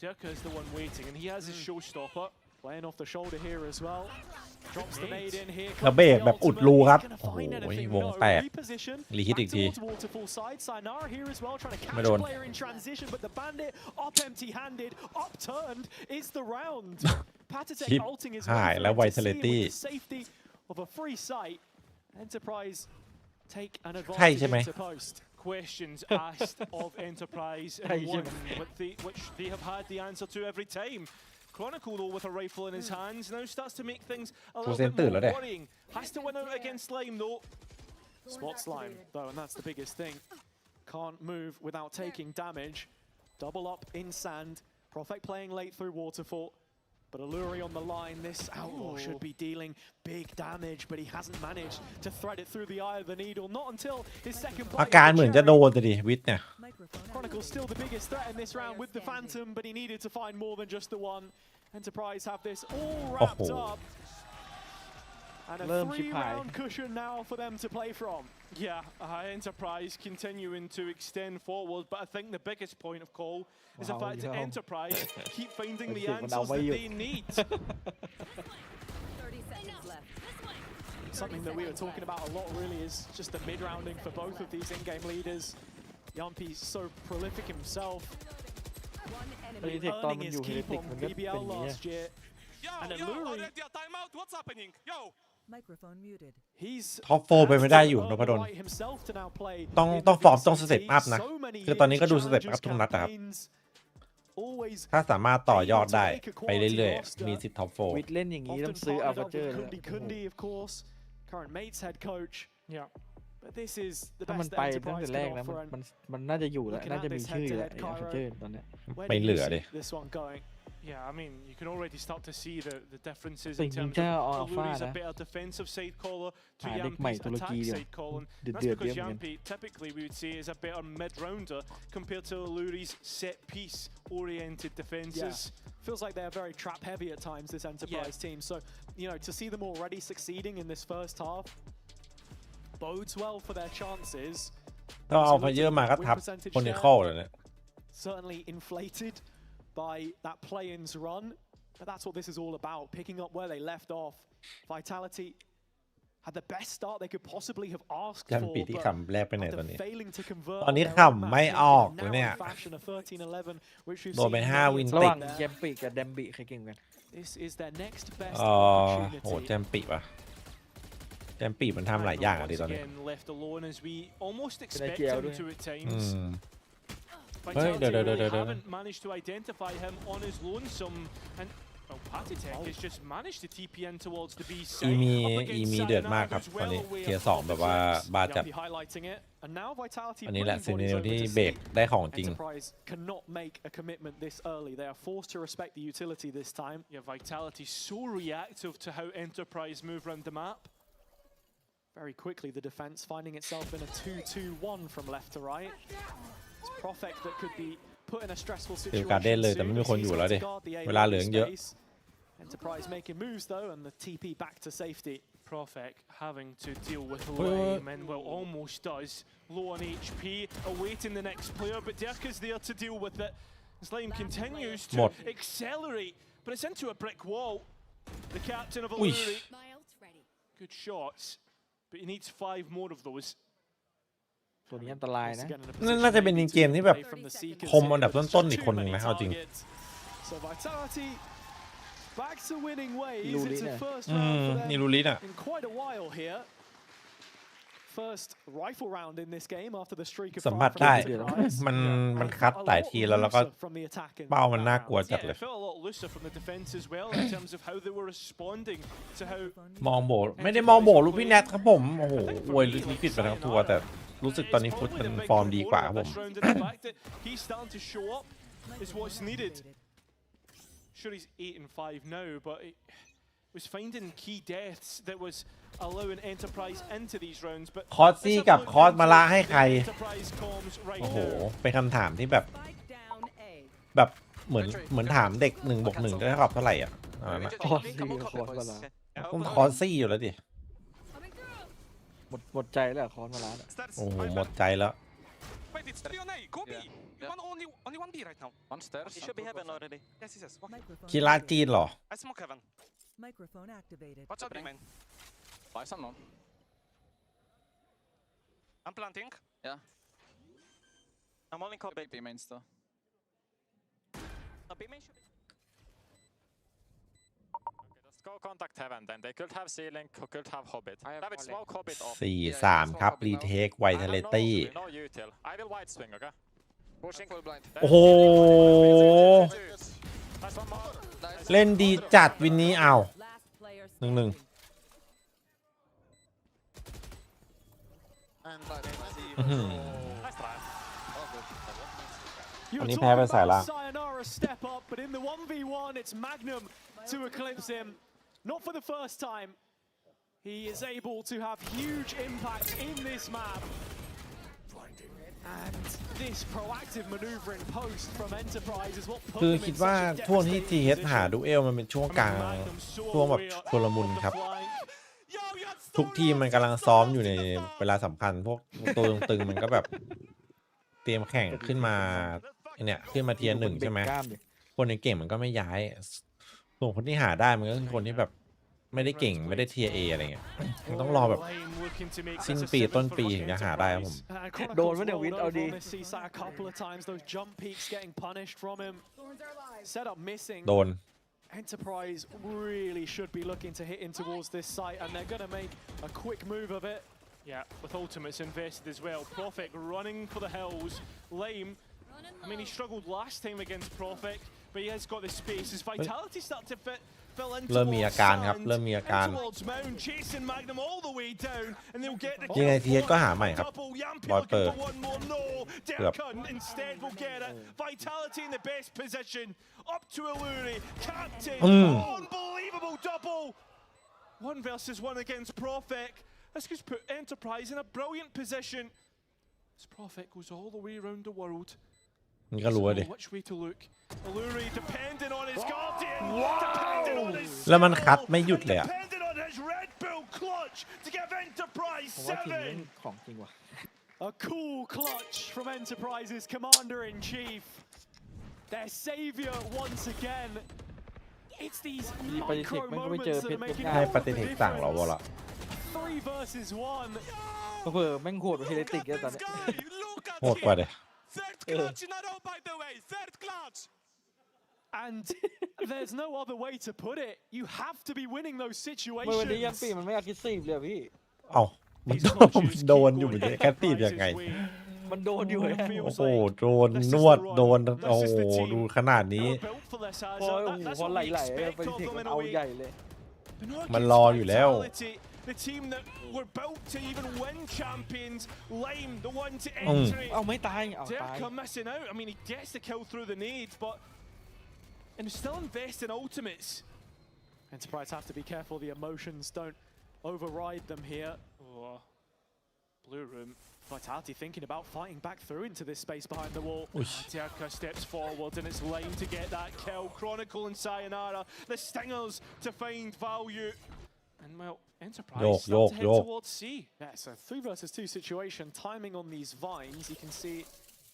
Dirka is the one waiting, and he has his showstopper playing off the shoulder here as well. Drops the nade in here. แล้วเบรกแบบอุดรูครับโอ้โหวงแตกรีฮิตอีกทีไม่โดน ชิปหายแล้ว Vitality ใช่ใช่ไหมquestions asked of Enterprise and one which they have had the answer to every time. Chronicle though with a rifle in his hands now starts to make things a little bit more worrying. Has to win out against Slime though. Spot Slime though, and that's the biggest thing. Can't move without taking damage. Double up in sand. Prophet playing late through Waterfall. But Alluri on the line, this outlaw should be dealing big damage, but he hasn't managed to thread it through the eye of the needle. Not until his second play. อาการเหมือนจะโดนดิวิทเนี่ย Chronicle still the biggest threat in this round with the Phantom, but he needed to find more than just the one. Enterprise have this all wrapped up. And a 3-round cushion now for them to play from. Yeah, Enterprise continuing to extend forward, but I think the biggest point of call is the fact that Enterprise keep finding the answers that they need. Something that we were talking about a lot really is just the mid-rounding for both of these in-game leaders. Yampi's so prolific himself. Earning his keep on BBL last year. And Alluri... What's happening? Yo! Microphone muted. ท็อป4ไปไม่ได้อยู่นพดลต้องฟอร์มต้องสเต็ปอัพนะคือตอนนี้ก็ดูสเต็ปอัพทุกนัดนะครับถ้าสามารถต่อยอดได้ไปเรื่อยๆมีสิทธิ์ท็อป4วิทเล่นอย่างนี้ต้องซื้ออัลเบอร์เจอร์ถ้ามันไปตั้งแต่แรกนะมันน่าจะอยู่แล้วน่าจะมีชื่ออยู่แล้วอัลเบอร์เจอร์ตอนนี้ไม่เหลือดิ Yeah, I mean, you can already start to see the differences in terms of Alluri's a better defensive side caller to Yampi's attack side caller. That's because Yampi, typically we would say, is a better mid-rounder compared to Alluri's set-piece-oriented defenses. Yeah. Feels like they're very trap-heavy at times, this Enterprise team. So, you know, to see them already succeeding in this first half bodes well for their chances. ต้องเอาไปเยอะมาก็ทับคนในข้อเลยเนี่ย Certainly inflated by that play-ins run, but that's what this is all about, picking up where they left off. Vitality had the best start they could possibly have asked for, but after failing to convert ตอนนี้ขำไม่ออกเลยเนี่ยโดนไป5วินติด แจมปิกับแดมบิใครเก่งกัน This is their next best โอ้แจมปิว่ะแจมปิมันทำหลายอย่างอะดิตอนนี้Vitality really haven't managed to identify him on his lonesome, and อีมีเดือดมากครับตอนนี้เทียร์2แบบว่าบาจัดอันนี้แหละซีเนลที่เบรกได้ของจริง cannot make a commitment this early. They are forced to respect the utility this time. Yeah, Vitality so reactive to how Enterprise move around the map. Very quickly, the defense finding itself in a 2-2-1 from left to right. It's Profect that could be put in a stressful situation. การเด่นเลยแต่ไม่มีคนอยู่แล้วดิเวลาเหลือเยอะ Enterprise making moves though, and the TP back to safety. Profect having to deal with Lame, and well, almost does. Low on HP, awaiting the next player, but Dirka's there to deal with it. As Lame continues to accelerate, but it's into a brick wall. The captain of Alluri. Good shots, but he needs 5 more of those. ตัวนี้อันตรายนะ น่าจะเป็นเกมที่แบบคมอันดับต้นๆอีกคนหนึ่งนะเอาจริง So Vitality back to winning ways. It's a first round for them in quite a while here. First rifle round in this game after the streak of สัมผัสได้มันคัดหลายทีแล้วก็เป้ามันน่ากลัวจัดเลยมองโบไม่ได้มองโบลูกพี่แนทครับผมโอ้โหอวยลิขิตไปทั้งตัวแต่รู้สึกตอนนี้ฟุตมันฟอร์มดีกว่าครับผม Sure, he's 8-5 now, but he was finding key deaths that was allowing Enterprise into these rounds. But คอสซี่กับคอสมาละให้ใครโอ้โหเป็นคำถามที่แบบเหมือนถามเด็ก1+1ได้เท่ากับเท่าไหร่อ่ะคอสซี่คอสมาละต้องคอสซี่อยู่แล้วดิหมดใจแล้วคอสมาละโอ้โหหมดใจแล้วOnly one B right now. One stairs. He should be heaven already. Yes. กีฬาจีนเหรอ I smoke heaven. Microphone activated. What's up, man? Buy some non. I'm planting. Yeah. I'm only copy. B main still. B main should be. Okay, just go contact heaven then. They could have ceiling, could have hobbit. David smoke hobbit off. 4-3 ครับรีเทคไวท์เทเลตี้ No util. I will white swing, okay? Pushing. โอ้โหเล่นดีจัดวินนี้เอา1-1อันนี้แพ้ไปสายล่าง But in the 1v1 it's Magnum to eclipse him. Not for the first time. He is able to have huge impact in this map. And this proactive maneuvering post from Enterprise is what put คือคิดว่าช่วงที่ TH หาดูเอลมันเป็นช่วงกลางช่วงแบบชุลมุนครับทุกทีมมันกำลังซ้อมอยู่ในเวลาสำคัญพวกตัวตึงๆมันก็แบบเตรียมแข่งขึ้นมาเนี่ยขึ้นมาเทียร์ 1ใช่ไหมคนในเก่งมันก็ไม่ย้ายส่วนคนที่หาได้มันก็คือคนที่แบบไม่ได้เก่งไม่ได้เทียร์ A อะไรเงี้ยมันต้องรอแบบสิ้นปีต้นปีถึงจะหาได้ครับผมโดนวะเนี่ยวิทเอาดีโดน Enterprise really should be looking to hit in towards this site, and they're going to make a quick move of it. Yeah, with ultimates invested as well. Profect running for the hills. Lame. I mean, he struggled last time against Profect, but he has got the space. His vitality starts to fit. เริ่มมีอาการครับเริ่มมีอาการยังไงทีเอสก็หาใหม่ครับบอลเปิดเกือบ One versus one against Profect. This could put Enterprise in a brilliant position. This Profect goes all the way around the world. นี่ก็รู้ดิแล้วมันคัดไม่หยุดเลยอะของจริงว่ะ A cool clutch from Enterprise's commander-in-chief. Their savior once again. It's these micro moments that are making ให้ปฏิเทคสั่งเราบ่ล่ะ 3 versus 1. ก็เผื่อแม่งโหดกว่าเฮเลติกแล้วตอนนี้โหดกว่าเด้ Third clutch in a row, by the way. Third clutch. And there's no other way to put it. You have to be winning those เมื่อวันนี้ยัน situations. ปีมันไม่อาคิดซีฟเลยพี่ เอ้ามันโดนอยู่มันจะแคตตี้ยังไง มันโดนอยู่เลย โอ้โหโดนนวดโดนโอ้โหดูขนาดนี้ Built for พอไหลไปเทคมันเอาใหญ่เลย มันรออยู่แล้ว The team that were built to even win champions, Lime, the one to enter it. เอาไม่ตาย Derka missing out. I mean, he gets the kill through the nades, but and still invest in ultimates. Enterprise have to be careful the emotions don't override them here. Oh, blue room. Vitality thinking about fighting back through into this space behind the wall. Derka steps forward and it's Lime to get that kill. Chronicle and Sayonara, the stingers to find value. And well, Enterprise start to head towards C. Yeah, it's a 3 versus 2 situation. Timing on these vines, you can see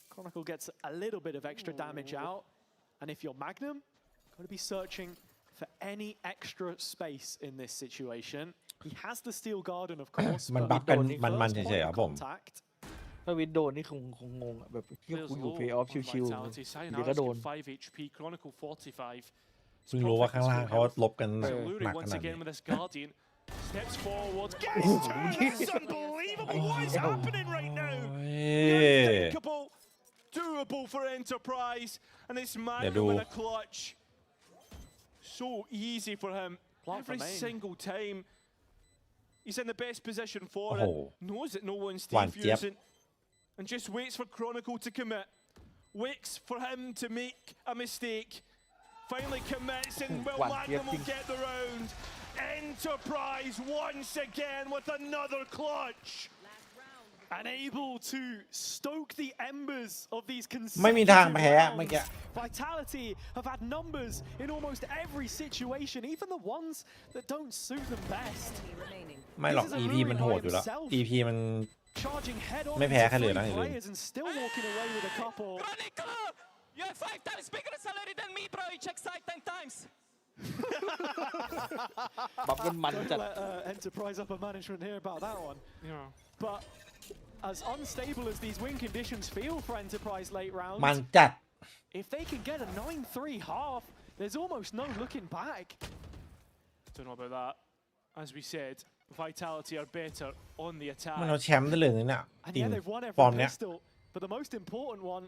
Chronicle gets a little bit of extra damage out. And if you're Magnum, got to be searching for any extra space in this situation. He has the Steel Garden, of course. มันบักกันมันเฉยๆครับผม ถ้าวินโดนนี่คงงงแบบที่กูอยู่เพย์ออฟชิวๆเดี๋ยวก็โดน 5 HP, Chronicle 45. เพิ่งรู้ว่าข้างล่างเขาลบกันหนักข once นาด again นี้ with this Guardian. Steps forward, gets turned. It's unbelievable. What is happening right now? Unthinkable, doable for Enterprise, and it's Magnum in a clutch. So easy for him. Every single time. He's in the best position for it. Knows that no one's defusing, and just waits for Chronicle to commit. Waits for him to make a mistake. Finally commits, and well, Magnum will get the round. Enterprise once again with another clutch. And able to stoke the embers of these ไม่มีทางแพ้เมื่อกี้ Vitality have had numbers in almost every situation, even the ones that don't suit them best. ไม่หรอก EP มันโหดอยู่แล้ว EP มันไม่แพ้ใครเลยนะอย่าลืม and still walking away with a couple. Chronicle, you have 5 times bigger salary than me, bro. You check side 10 times. บับกันมันจัด Enterprise upper management here about that one. Yeah. But as unstable as these win conditions feel for Enterprise late rounds, มันจัด if they can get a 9-3 half, there's almost no looking back. Don't know about that. As we said, Vitality are better on the attack. มันเอาแชมป์ได้เลยเนี่ย And จริง yeah, they've won ฟอร์ม every เนี้ย pistol, but the most important one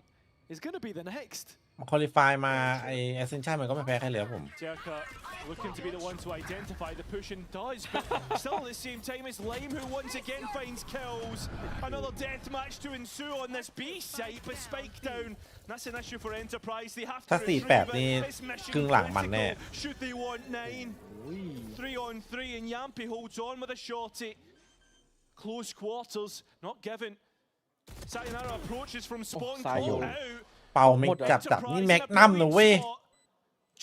is going to be the next. มาคุริฟายมาไอแอสเซนชั่นมันก็ไม่แพ้ใครเลยครับผม Derka looking to be the one to identify the push and does, but still at the same time it's Lime who once again finds kills. Another death match to ensue on this B site, but Spike down. That's an issue for Enterprise. They have to ถ้า retrieve นี่ it. This mission ครึ่งหลังมันแน่ critical. Should they want 9? 3 on 3 and Yampi holds on with a shorty. Close quarters, not given. Sayonara approaches from spawn, called out. เป่าไม่จับนี่แม็กนัมนะเว้ย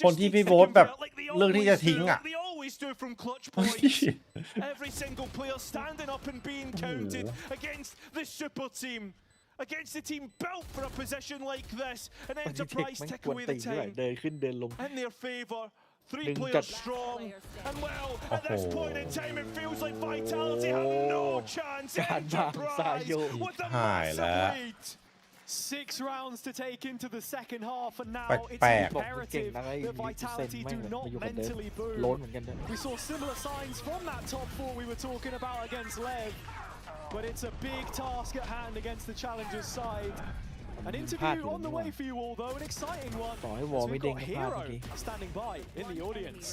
คนที่พี่โบ๊ทแบบเรื่องที่จะทิ้งอ่ะ Every single player standing up and being counted against the super team, against the team built for a position like this, and Enterprise take away the time in their favor. 3 players strong, and well, at this point in time, it feels like Vitality have no chance. Enterprise with a massive lead. 6 rounds to take into the second half, and now it's imperative that Vitality do not mentally boom. We saw similar signs from that top 4 we were talking about against Lev, but it's a big task at hand against the Challengers side. An interview on the way for you all, though, an exciting one. So we've got Hero standing by in the audience.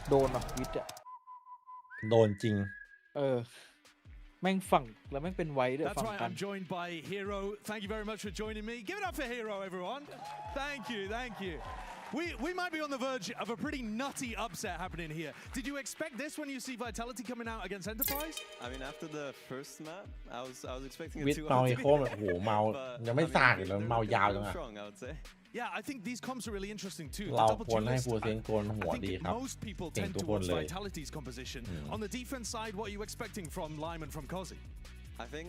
โดนอ่ะวิทย์อ่ะ โดนจริง แม่งฝั่งแล้วแม่งเป็นไว้ด้วย That's right, I'm joined by Hero. Thank you very much for joining me. Give it up for Hero, everyone. Thank you, thank you. We might be on the verge of a pretty nutty upset happening here. Did you expect this when you see Vitality coming out against Enterprise? I mean, after the first map, I was expecting a วิทย์เมาไอโคแบบโหเมายังไม่สากเลยเมายาวจังอะ Yeah, I think these comps are really interesting too. เราควรให้ฟูเซนโกนหัวดีครับ Most people เก่ง tend ทุกคน towards เลย Vitality's composition. On the defense side, what are you expecting from Lime and from Kozi? I think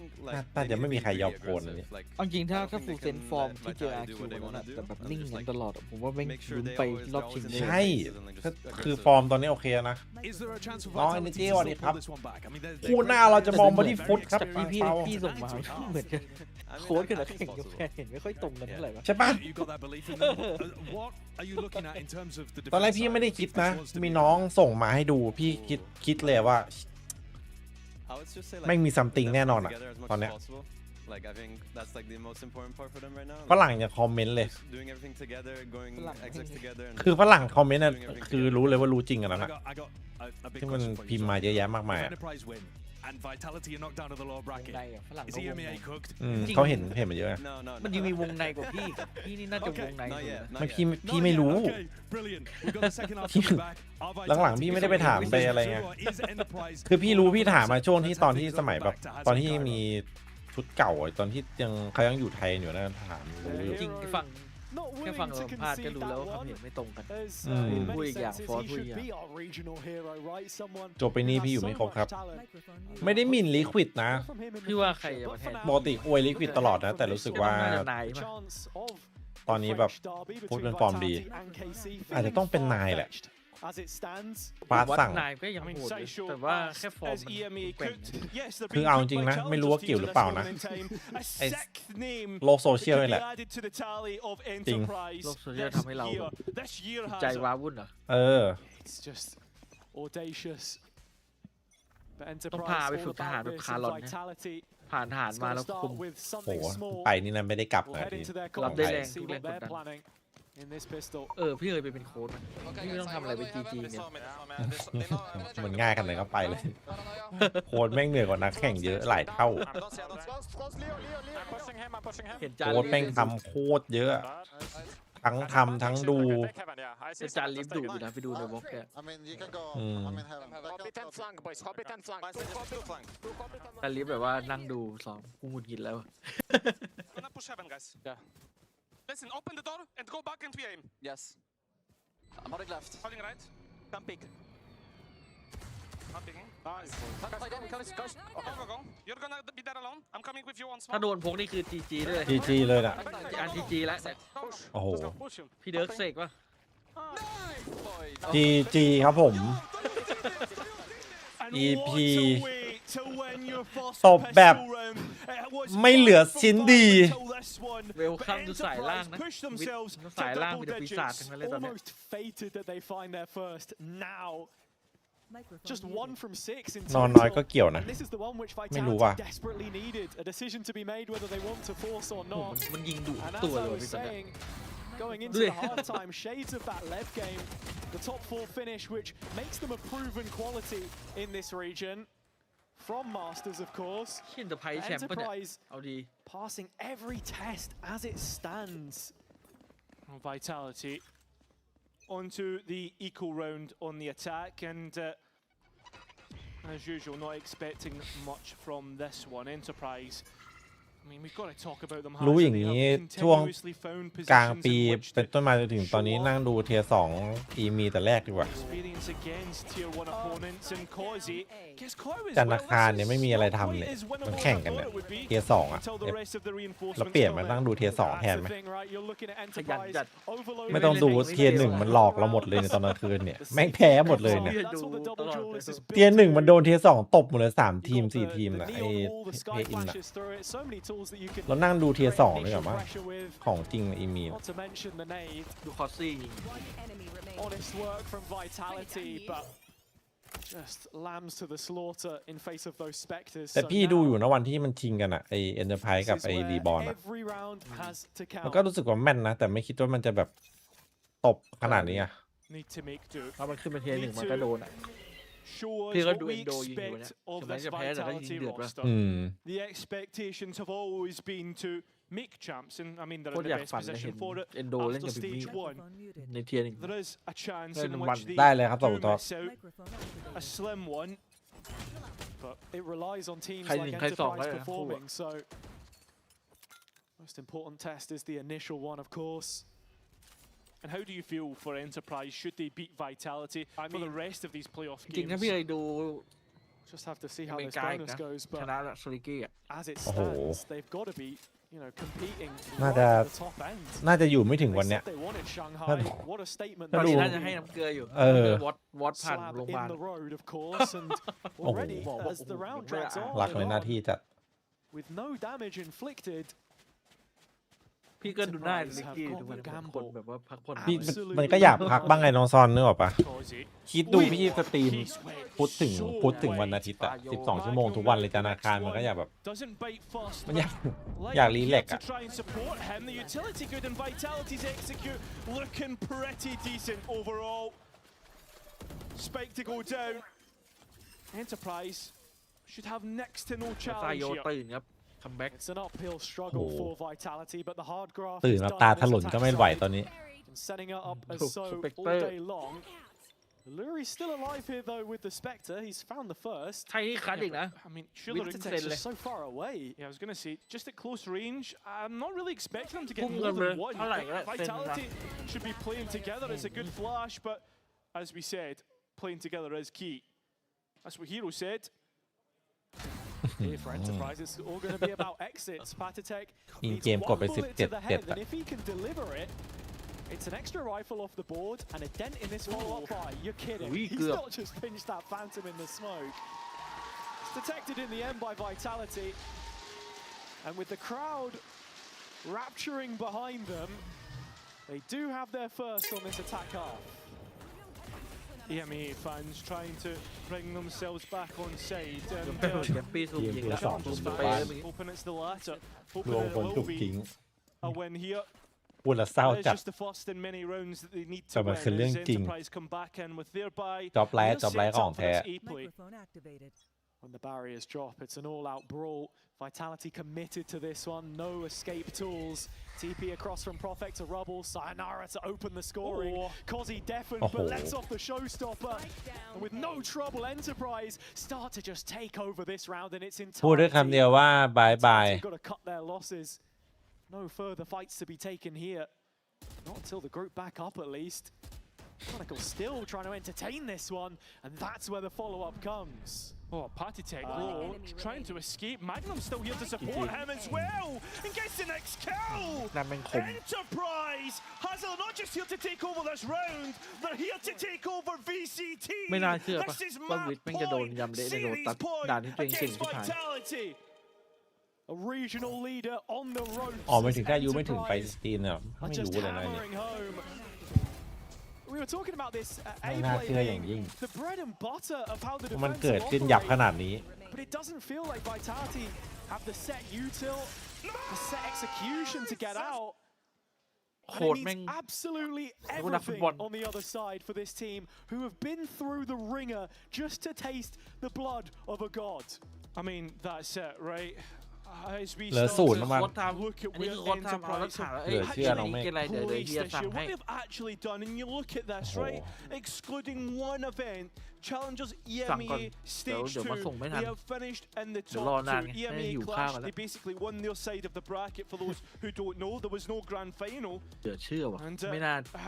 น่าจะไม่มีใครยอมโกนเลย เอาจริงถ้าฟูเซนฟอร์มที่เจออาร์คิวแล้วแต่แบบนิ่งกันตลอดผมว่าแม่งลุ้นไปรอบชิงเลย ใช่คือฟอร์มตอนนี้โอเคนะน้องเอเนจีวันนี้ครับคู่หน้าเราจะมองมาที่ฟุตครับ พี่ส่งมาเหมือนกันโค้ดกันแล้วแข่งกับแข่งเห็นไม่ค่อยตรงกันเท่าไหร่ ใช่ปะตอนแรกพี่ไม่ได้คิดนะมีน้องส่งมาให้ดูพี่คิดเลยว่าไม่มีซัมติงแน่นอนอ่ะตอนเนี้ย Like I think that's like the most important part for them right now. ฝรั่งจะคอมเมนต์เลย Doing everything together, going exec together. คือฝรั่งคอมเมนต์น่ะคือรู้เลยว่ารู้จริงกันแล้วนะที่มันพิมพ์มาเยอะแยะมากมาย And Vitality are knocked down to the lower bracket. Is EMEA cooked? เขาเห็นมาเยอะมันยังมีวงในกว่าพี่นี่น่าจะวงในไม่พี่ไม่รู้หลังๆพี่ไม่ได้ไปถามไปอะไรเงี้ยคือพี่รู้พี่ถามมาช่วงที่ตอนที่สมัยแบบตอนที่มีชุดเก่าตอนที่เขายังอยู่ไทยอยู่นะถามจริงฟังแค่ฟังเราพลาดก็รู้แล้วว่าความเห็นไม่ตรงกันพูดอีกอย่างฟอร์พูดอีกอย่างจบไปนี่พี่อยู่ไม่ครบครับไม่ได้มินลิควิดนะพี่ว่าใครจะมาแทนปกติอวยลิควิดตลอดนะแต่รู้สึกว่าตอนนี้แบบพูดเป็นฟอร์มดีอาจจะต้องเป็นนายแหละปาสั่งนายก็ยังโหดแต่ว่าแค่ฟอร์มคือเอาจริงนะไม่รู้ว่าเกี่ยวหรือเปล่านะไอ้โลกโซเชียลนี่แหละจริงโลกโซเชียลทำให้เราใจว้าวุ่นเหรอต้องพาไปฝึกทหารแบบคาร์ลอนผ่านทหารมาแล้วคุมโอ้ไปนี่นะไม่ได้กลับเลยรับได้แรงทุกแรงกดดันพี่เคยไปเป็นโค้ชมั้ยพี่ไม่ต้องทำอะไรเป็น GG เนี่ยมันง่ายกันเลยก็ไปเลยโค้ชแม่งเหนื่อยกว่านักแข่งเยอะหลายเท่าโค้ชแม่งทำโคตรเยอะทั้งทำทั้งดูอาจารย์ลิฟดูอยู่นะไปดูในบล็อกแกอาลิฟแบบว่านั่งดูซ้อมกูหงุดหงิดแล้ว Listen, open the door and go back into aim. Yes. I'm holding left. Holding right. Come pick. Not picking. Nice. Guys. Go. You're gonna be there alone. I'm coming with you on small. ถ้าโดนพกนี่คือ GG ด้วย GG เลยนะอัน GG แล้วโอ้โหพี่เดิร์กเสกป่ะ GG ครับผม EP ตบแบบไม่เหลือชิ้นดีเวลคัมดูสายล่างนะสายล่างมีแต่ปีศาจทั้งนั้นเลยตอนนี้ Just 1 from 6 in นอนน้อยก็เกี่ยวนะไม่รู้ว่ามันยิงดุตัวเลยพี่สัน Going into the halftime, shades of that Lev game, the top 4 finish, which makes them a proven quality in this region. From Masters, of course. Enterprise passing every test as it stands. Vitality onto the equal round on the attack, and as usual, not expecting much from this one. Enterprise. รู้อย่างนี้ช่วงกลางปีเป็นต้นมาจนถึงตอนนี้นั่งดูเทียร์2 EMEA แต่แรกดีกว่าจันทร์อังคารเนี่ยไม่มีอะไรทำเนี่ยมันแข่งกันเนี่ยเทียร์2อ่ะเราเปลี่ยนมานั่งดูเทียร์2แทนไหมไม่ต้องดูเทียร์1มันหลอกเราหมดเลยในตอนกลางคืนเนี่ยแม่งแพ้หมดเลยเนี่ยเทียร์1มันโดนเทียร์2ตบหมดเลย3 ทีม 4 ทีมนะไอ้เพย์อินอะเรานั่งดูเทียร์2เลยแบบว่าของจริงอีมีดูคอสซี่ Honest work from Vitality, but just lambs to the slaughter in face of those specters. แต่พี่ดูอยู่นะวันที่มันชิงกันอะไอเอ็นเตอร์ไพรส์กับไอรีบอร์นอะมันก็รู้สึกว่าแม่นนะแต่ไม่คิดว่ามันจะแบบตบขนาดนี้อะเพราะมันขึ้นมาเทียร์1มันก็โดนอะพี่ก็ดูเอ็นโดยิงอยู่เนี่ยถึงแม้จะแพ้แต่ก็ยิงเดือดว่ะ The expectations have always been to make champs, and I mean they're in the best position for it after stage 1. ในเทียร์1 There is a chance in which they ได้เลยครับต่อ miss out a slim one, but it relies on teams like Enterprise performing. So most important test is the initial one, of course. And how do you feel for Enterprise? Should they beat Vitality for the rest of these playoff games? จริงๆถ้าพี่เคยดู Just have to see how this bonus goes, but ชนะโซลิกี้อ่ะ as it stands, they've got to be, you know, competing น่าจะอยู่ไม่ถึงวันเนี้ยถ้าดูน่าจะให้น้ำเกลืออยู่วอตผ่านโรงพยาบาล โอ้โหรักในหน้าที่จัด with no damage inflicted พี่ก็ดูได้ลิกกี้ดูมันคนแบบว่าพักผ่อนพี่มันก็อยากพักบ้างไงน้องซอนนึกออกปะคิดดูพี่สตรีมพุธถึงวันอาทิตย์อะ12 ชั่วโมงทุกวันเลยธนาคารมันก็อยากแบบมันอยากรีแลกซ์อะ Enterprise should have next to no challenge here. ตื่นครับคัมแบ็ก It's an uphill struggle for Vitality, but the hard graft ตื่นมาตาถลนก็ไม่ไหวตอนนี้ setting it up as so all day long. Luri's still alive here though with the Spectre. He's found the first. ไทยนี่คัดอีกนะ I mean, surely Architect's just so far away. Yeah, I was gonna say just at close range. I'm not really expecting them to get more than one. Vitality should be playing together. It's a good flash, but as we said, playing together is key. That's what Hero said. Here for Enterprise, it's all going to be about exits. Patatek needs one bullet to the head, and if he can deliver it, it's an extra rifle off the board and a dent in this follow-up fight. You're kidding. He's not just pinched that Phantom in the smoke. It's detected in the end by Vitality. And with the crowd rapturing behind them, they do have their first on this attack half. EMEA fans trying to bring themselves back on side. Hoping it's the latter. Hoping it will be a win here. พูดแล้วเศร้าจัด Just the first in many rounds that they need to win as Enterprise come back in with thereby จ็อบไลท์ของแท้ When the barriers drop, it's an all-out brawl. Vitality committed to this one. No escape tools. TP across from Prophet to Rubble. Sayonara to open the scoring. Kozzy deafened, but lets off the showstopper. And with no trouble, Enterprise start to just take over this round in its entirety. พูดด้วยคำเดียวว่าบายบาย Got to cut their losses. No further fights to be taken here. Not until the group back up at least. Chronicle still trying to entertain this one, and that's where the follow-up comes. Oh, Patatek trying to escape. Magnum still here to support him as well, and gets the next kill. Enterprise has not just here to take over this round, they're here to take over VCT. ไม่น่าเชื่อป่ะว่าวิทย์ไม่จะโดนยำเละในโรตัสด่านที่ตัวเองเก่งที่ผ่าน A regional leader on the road. อ๋อไม่ถึงได้ยูไม่ถึงไปสตรีมเนี่ยไม่รู้เลยนะเนี่ย We were talking about this ไม่น่าเชื่ออย่างยิ่ง the bread and butter of how the มันเกิดขึ้นยับขนาดนี้ But it doesn't feel like Vitality have the set util, the set execution to get out. And it means absolutely everything on the other side for this team who have been through the ringer just to taste the blood of a god. I mean, that's it, right? As we start to look at where Enterprise have what they've actually done, and you look at this, right? Excluding one event, Challengers EMEA Stage 2, they have finished in the top 2. EMEA Clash, they basically won their side of the bracket. For those who don't know, there was no grand final. And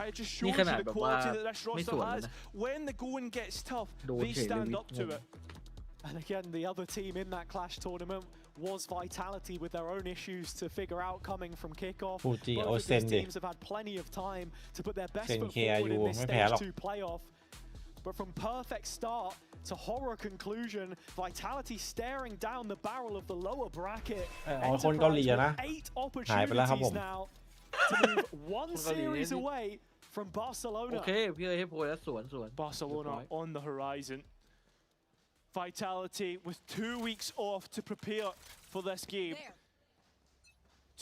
it just shows you the quality that this roster has. When the going gets tough, they stand up to it. And again, the other team in that Clash tournament was Vitality with their own issues to figure out coming from kickoff. Both of these teams have had plenty of time to put their best foot forward in this Stage 2 playoff. But from perfect start to horror conclusion, Vitality staring down the barrel of the lower bracket. Enterprise with 8 opportunities now to move one series away from Barcelona. Barcelona on the horizon. Vitality with 2 weeks off to prepare for this game.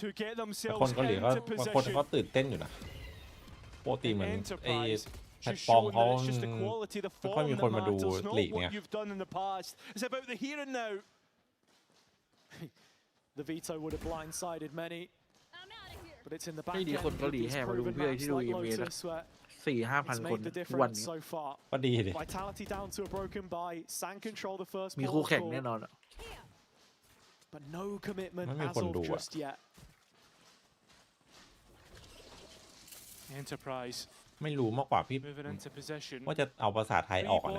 To get themselves into position. คนเขาตื่นเต้นอยู่นะปกติเหมือนไอ้แพลตฟอร์มเขาไม่ค่อยมีคนมาดูลีกเนี่ย It's about the here and now. The veto would have blindsided many, but it's in the back end. It's proven maps like Lotus where 4-5,000 คนทุกวันนี้ก็ดีดิ Vitality down to a broken by Sang control the first มีคู่แข่งแน่นอน but no commitment as of just yet. Enterprise ไม่รู้มากกว่าพี่ว่าจะเอาภาษาไทยออกนะ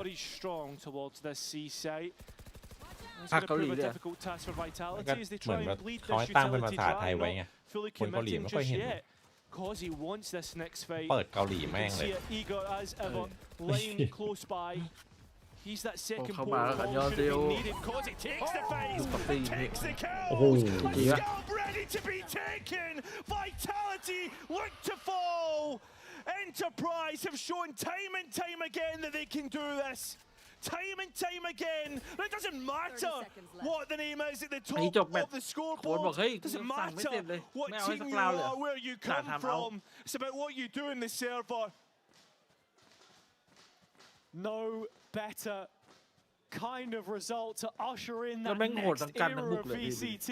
ภาคเกาหลีเนี่ยเหมือนแบบเขาให้ตั้งเป็นภาษาไทยไว้ไงคนเกาหลีไม่ค่อยเห็นเปิดเกาหลีแม่งเลย He's that second port of call should have been needed. Kozzy takes the face, takes the kill. Scalp ready to be taken. Vitality look to fall. Enterprise have shown time and time again that they can do this. Time and time again. It doesn't matter what the name is at the top of the scoreboard. It doesn't matter what team you are, where you come from. It's about what you do in the server. No better kind of result to usher in that next era of VCT.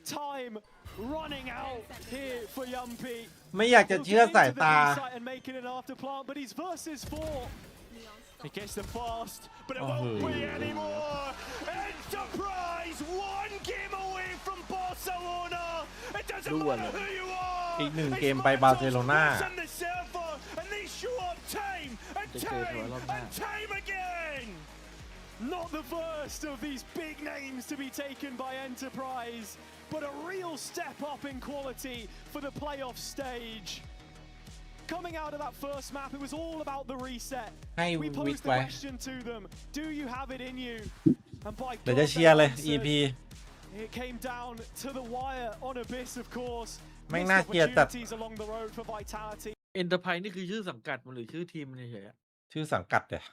Time running out here for Yumpy. ไม่อยากจะเชื่อสายตา And making an after plant, but he's versus 4. He gets the fast, but it won't be anymore. Enterprise, one game away from Barcelona. It doesn't matter who you are. อีก1เกมไปบาร์เซโลนา And they show up time and time and time again. Not the first of these big names to be taken by Enterprise, but a real step up in quality for the playoff stage. Coming out of that first map, it was all about the reset. We posed the question to them, do you have it in you? And by God, they answered. It came down to the wire on Abyss, of course. Missed opportunities along the road for Vitality. Enterprise นี่คือชื่อสังกัดมันหรือชื่อทีมมันเฉยๆชื่อสังกัดเนี่ย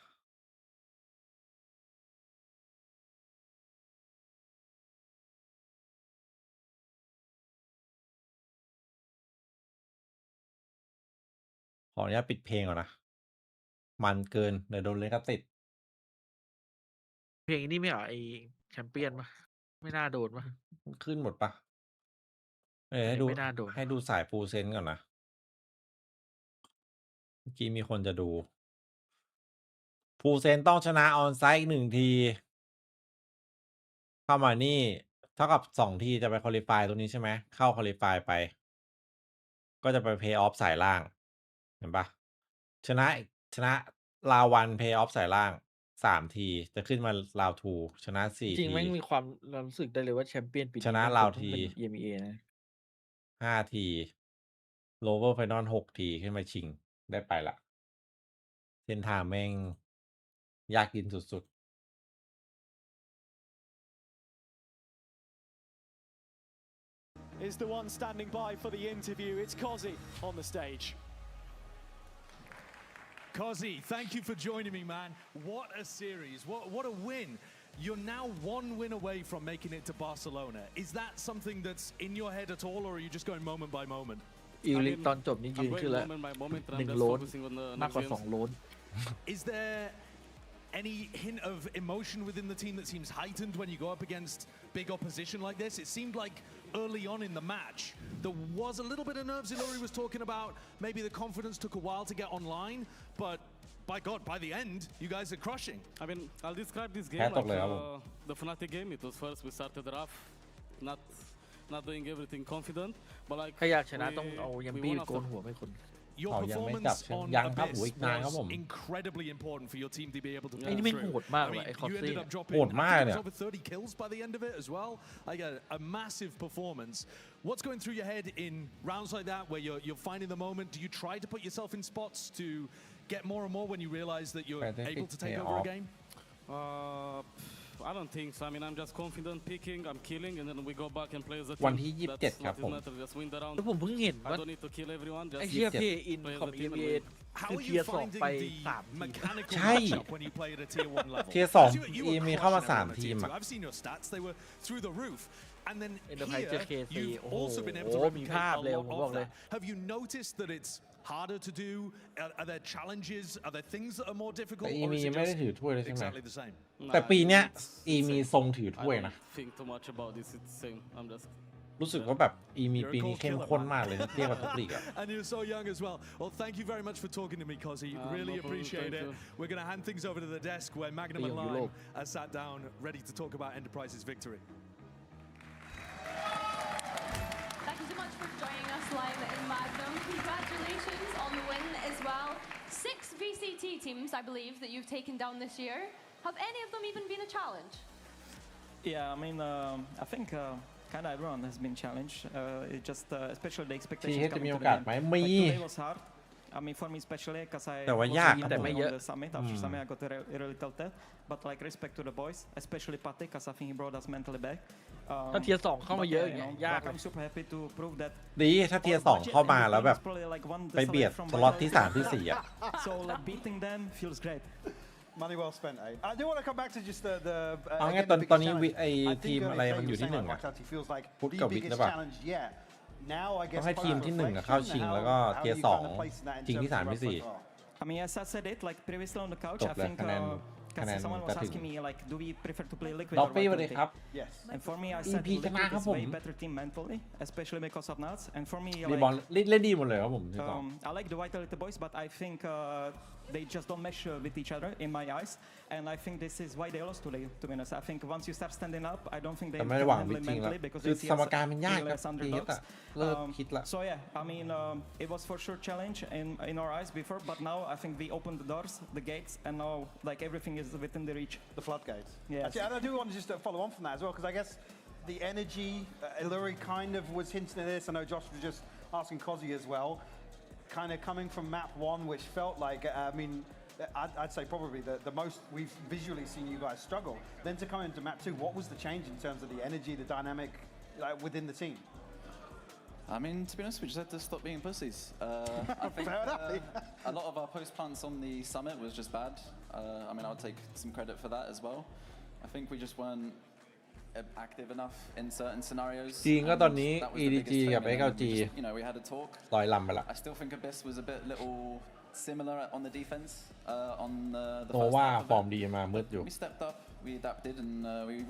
ขออนุญาตปิดเพลงก่อนนะมันเกินเดี๋ยวโดนเลยก็ติดเพลงนี้ไม่เหรอไอแชมเปี้ยนปะไม่น่าโดนปะขึ้นหมดปะให้ดูให้ดูสายฟูลเซนก่อนนะเมื่อกี้มีคนจะดูฟูลเซนต้องชนะออนไซต์1 ทีเข้ามานี่เท่ากับ2 ทีจะไปควอลิฟายตรงนี้ใช่ไหมเข้าควอลิฟายไปก็จะไปเพย์ออฟสายล่างเห็นปะชนะราววันเพย์ออฟสายล่าง3 ทีจะขึ้นมาราวทูชนะ4 ทีจริงไม่มีความรู้สึกได้เลยว่าแชมเปี้ยนปีนี้ชนะราวที EMEA นะ5 ทีโลเวอร์ไฟนอล6 ทีขึ้นมาชิงได้ไปละเส้นทางแม่งยากกินสุดIs the one standing by for the interview. It's Kozzy on the stage. Kozzy, thank you for joining me, man. What a series. What a win. You're now 1 win away from making it to Barcelona. Is that something that's in your head at all, or are you just going moment by moment? อีลิกตอนจบนี่ยืนขึ้นแล้ว1 โลนมากกว่า2 โลน Is there any hint of emotion within the team that seems heightened when you go up against big opposition like this? It seemed like early on in the match there was a little bit of nerves. Ilori was talking about maybe the confidence took a while to get online, but by God, by the end, you guys are crushing. I mean, I'll describe this game like the Fnatic game. It was first we started rough, not doing everything confident, but like ถ้าอยากชนะต้องเอายัมปี้โกนหัวไม่คนYour performance on Abyss was incredibly important for your team to be able to pull through. I mean, you ended up dropping over 30 kills by the end of it as well. Like a massive performance. What's going through your head in rounds like that where you're finding the moment? Do you try to put yourself in spots to get more and more when you realize that you're able to take over a game? I don't think so. I mean, I'm just confident picking, I'm killing, and then we go back and play as a team. วันที่27ครับผม Just win the round. แล้วผมเพิ่งเห็นว่า I don't need to kill everyone. Just ไอ้เชียร์เพย์อินของ EMEA คือเทียร์2ไป3 mechanical ใช่ when you play at a tier 1 level. เทียร์2 EMEA เข้ามา3 ทีมอ่ะ I've seen your stats. They were through the roof. And then here, you've also been able to replicate a lot of that. Have you noticed that it's harder to do? Are there challenges? Are there things that are more difficult? แต่ EMEA ยังไม่ได้ถือถ้วยเลยใช่ไหม exactly the same? แต่ปีเนี้ย EMEA ทรงถือถ้วยนะ think too much about this. It's the same. I'm just รู้สึกว่าแบบ EMEA ปีนี้เข้มข้นมากเลยเทียบกับทุกลีกอ่ะ And you're so young as well. Well, thank you very much for talking to me, Kozzy. Really appreciate it. We're going to hand things over to the desk where Magnum and Lime are sat down ready to talk about Enterprise's victory. Thank you so much for joining us live in Magnum. Congratulations on the win as well. 6 VCT teams, I believe, that you've taken down this year. Have any of them even been a challenge? Yeah, I mean, I think kind of everyone has been challenged. It just, especially the expectations coming to the end. Like, today was hard. I mean, for me especially, because I แต่ว่ายาก on the summit. After summit, I got a little test. But like respect to the boys, especially Pate, because I think he brought us mentally back. ถ้าเทียร์2เข้ามาเยอะอย่างเงี้ยยาก I'm super happy to prove that. ดีถ้าเทียร์2เข้ามาแล้วแบบไปเบียดสล็อตที่3ที่4อ่ะ So like beating them feels great. Money well spent, eh? I do want to come back to just the เอางั้นตอนนี้ไอ้ทีมอะไรมันอยู่ที่1อ่ะ feels like พุทธ the กับวิท biggest หรือเปล่า challenge yet. Now I ต้ guess องให้ทีมที่1อ่ะเข้าชิงแล้วก็เทียร์2ชิงที่3ที่4 I mean, as I said it, like previously on the couch, จ I บแล้ว think คะแนน someone was asking me like, do we prefer to play liquid ล็ or อบบี้สวัสดี VIT? ครับ Yes. And for me, I said EP ช liquid นะครับ is ผม way better team mentally, especially because of nuts. And for me, รีบอล like, เล่นดีหมดเลยครับผม I like the Vitality boys, but I think they just don't mesh with each other in my eyes. And I think this is why they lost today, to be honest. I think once you start standing up, I don't think they แต่ไม่ได้หวัง handle วิ it จริงแล้ว mentally because คือ they see ส us มการมันยาก really ครับ as ที underdogs. อะเลิกคิดละ So yeah, I mean, it was for sure challenge in our eyes before, but now I think we opened the doors, the gates, and now like everything is within the reach. The floodgates. Yes. Actually, and I do want to just follow on from that as well, because I guess the energy, Iluri kind of was hinting at this. I know Josh was just asking Kozzy as well, kind of coming from map 1, which felt like, I mean, I'd say probably the most we've visually seen you guys struggle. Then to come into map 2, what was the change in terms of the energy, the dynamic within the team? I mean, to be honest, we just had to stop being pussies. I think a lot of our post plants on the summit was just bad. I mean, I'll take some credit for that as well. I think we just weren't active enough in certain scenarios. จริงก็ตอนนี้ EDG กับ XLG You know, we had a talk. ลอยลำไปละ I still think Abyss was a bit little similar on the defense on the โน first ว่า half of ฟอร์ม it. ดีมามืดอยู่ We stepped up, we adapted, and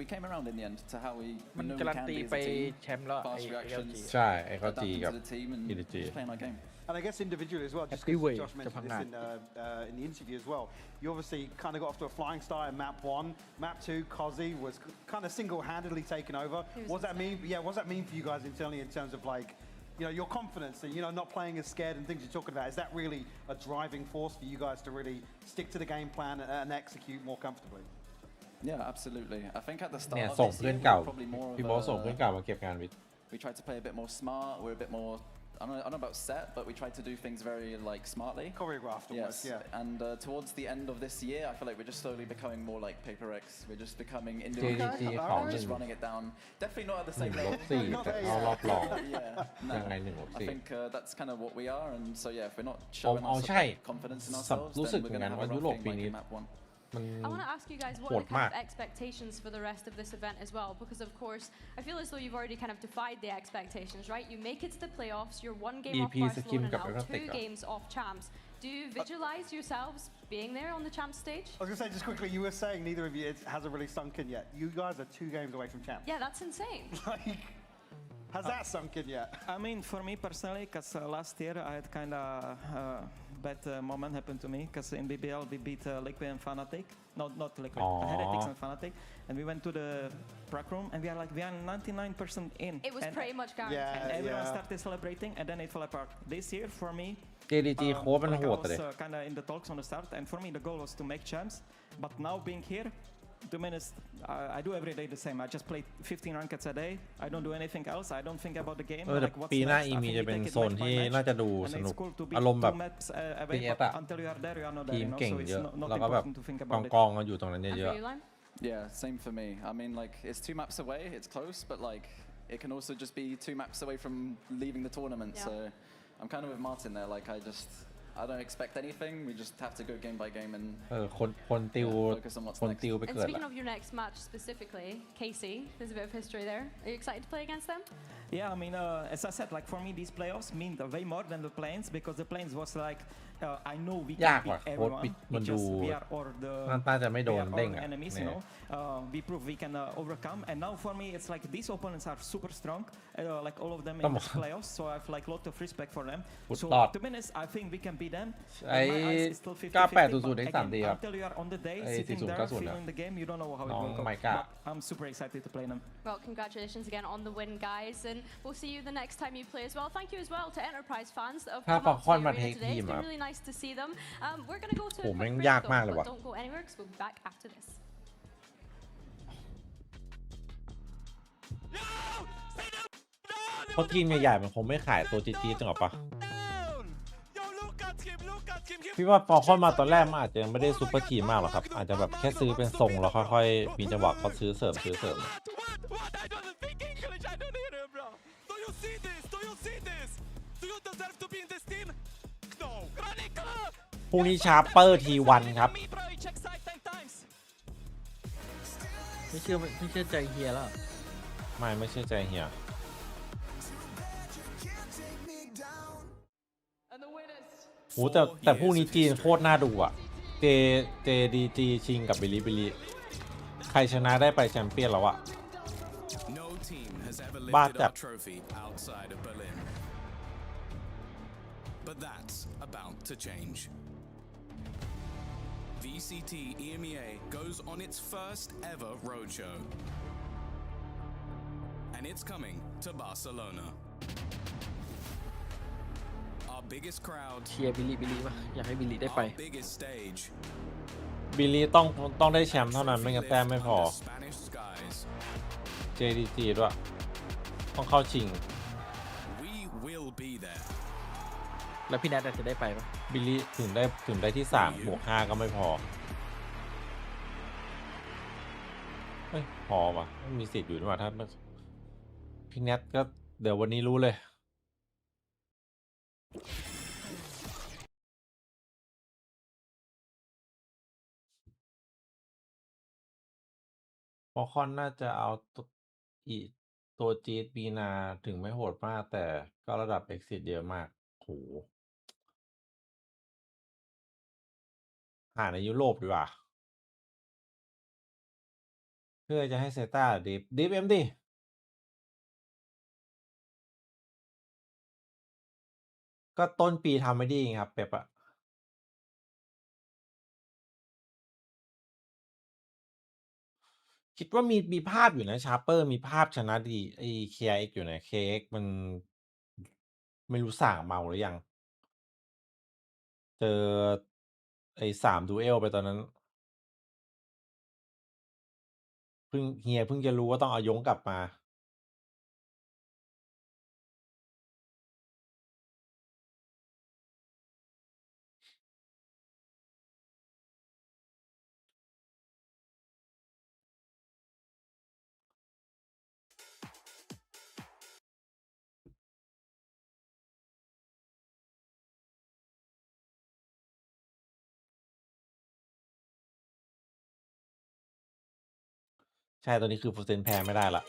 we came around in the end to how we มัน know การั we น can ตี be as ไป a team. แชมป์แล้ว Fast reactions, ใช่ XLG adapting กับ to the team, and EDG just playing our game. And I guess individually as well, just Happy way because Josh mentioned to this in the interview as well, you obviously kind of got off to a flying start in map 1. Map 2, Kozzy was kind of single-handedly taken over. What does that mean? Yeah, what does that mean for you guys internally in terms of like, you know, your confidence and, you know, not playing as scared and things you're talking about? Is that really a driving force for you guys to really stick to the game plan and execute more comfortably? Yeah, absolutely. I think at the เนี่ย start ส่ง of this เพื่อน year, we เก่า were probably more พี่บอสส่ง of เพื่อน a, เก่ามาเก็บงานวิท we tried to play a bit more smart. We're a bit more, I don't know about set, but we tried to do things very like smartly. Choreographed almost, Yes. yeah. And towards the end of this year, I feel like we're just slowly becoming more like Paper X. We're just becoming individual. We're just running it down. Definitely not at the same level. 1-4 แต่เข้ารอบรอง Yeah. No. ยังไง I think that's kind of what we are, and so yeah, if we're not ผม showing เอา our ใช่ confidence in สับ ourselves, รู้ then สึก we're เหมือน going กัน to ว่า have a ยุโรป rough ปี game นี้ like in map 1. มัน I want to ask you guys what โห are ด the kind มาก of expectations for the rest of this event as well, because of course I feel as though you've already kind of defied the expectations, right? You make it to the playoffs, you're 1 game off EP Barcelonaกับ now, 2 Atlantic games off champs. Do you visualize yourselves being there on the champs stage? I was going to say, just quickly, you were saying neither of you it hasn't really sunk in yet. You guys are 2 games away from champs. Yeah, that's insane. Like, has that sunk in yet? I mean, for me personally, because last year I had kind of bad moment happen to me, because in BBL we beat Liquid and Fnatic. Not Liquid, Heretics and Fnatic. And we went to the prac room and we are 99% in. It was and pretty much guaranteed. And everyone started celebrating and then it fell apart. This year for me, JDG โค้ดมันโหด I เลย was kind of in the talks on the start, and for me the goal was to make champs. But now being here, 2 minutes, I do every day the same. I just play 15 rankeds a day. I don't do anything else. I don't think about the game. แต่ Like ปีหน้า next. I EMEA think จะ we เป็น take it โซน match by ที่ match. น่าจะดู And สนุก it's cool to be อารมณ์แบบ 2 maps away, PS but until you are there, you are not there. ทีม You know, เก่ง so เย it's อะ not แล้วก็แบบ important to think ก about it. องๆกันอยู่ตรงนั้นเยอะ Yeah, same for me. I mean, like, it's 2 maps away, it's close, but like, it can also just be 2 maps away from leaving the tournament. Yeah. So I'm kind of with Martin there. Like, I don't expect anything. We just have to go game by game and คนติว focus on what's คน next. ติวไป And เกิด speaking ละ of your next match specifically, Casey, there's a bit of history there. Are you excited to play against them? Yeah, I mean, as I said, like for me, these playoffs mean way more than the planes, because the planes was like, I know we ยาก can กว่า beat โค้ด everyone. ปิดมัน It's ดู just we are all the น่าจะไม่โด we น are เด้ง all อ่ะ enemies, you know. We prove we can overcome, and now for me, it's like these opponents are super strong, like all of them in the playoffs. So I have like a lot of respect for them. So to be honest, I think we can beat them. ไอ้ My eyes is still 50-50, 9800 X but 3D again, ครับ until you are on the day, ไอ้ sitting there, 4090 feeling the game, you don't know how it น้อง will go. ไมก้า But I'm super excited to play them. Well, congratulations again on the win, guys, and we'll see you the next time you play as well. Thank you as well to Enterprise fans that have come out to the arena today. It's been really nice to see them. We're going to go to a quick break though, but don't go anywhere because we'll be back after this. No! เพราะทีมใหญ่ๆมันคงไม่ขายตัวจี๊ดๆจังหรอปะ Yo, look at him พี่ว่าพอเข้ามาตอนแรกมันอาจจะไม่ได้ซูเปอร์ทีมมากหรอกครับอาจจะแบบแค่ซื้อเป็นทรงแล้วค่อยๆมีจังหวะเขาซื้อเสริมพรุ่งนี้ชาร์เปอร์ทีวันครับไม่เชื่อใจเฮียแล้วไม่เชื่อใจเฮียโหแต่พรุ่งนี้จีนโคตรน่าดูอ่ะJDG ชิงกับบิลิใครชนะได้ไปแชมเปี้ยนแล้วอ่ะบ้าจัดVCT EMEA goes on its first ever roadshow, and it's coming to Barcelona. Our biggest crowd, เชียร์บิลลี่ป่ะอยากให้บิลลี่ได้ไป our biggest stage, บิลลี่ต้องได้แชมป์เท่านั้นไม่งั้นแต้มไม่พอ Spanish skies. JDG ด้วยต้องเข้าชิง We will be there. แล้วพี่แนทจะได้ไปปะบิลลี่ถึงได้ที่3+5ก็ไม่พอเฮ้ยพอป่ะไม่มีสิทธิ์อยู่ด้วยถ้าพี่แนทก็เดี๋ยววันนี้รู้เลยพอคอนน่าจะเอาตัวจีดบีนาถึงไม่โหดมากแต่ก็ระดับ Exit เยอะมากโหหาในยุโรปดีกว่าเพื่อจะให้เซต้าดิฟเอ็มดิก็ต้นปีทำไม่ดีครับเป๊ปอะคิดว่ามีภาพอยู่นะชาร์เปอร์มีภาพชนะดีไอ้เคเอ็กอยู่นะเคเอ็กมันไม่รู้สั่งเมาหรือยังเจอไอ้3ดูเอลไปตอนนั้นเพิ่งจะรู้ว่าต้องเอายงกลับมาใช่ตอนนี้คือฟูเซนแพ้ไม่ได้ละ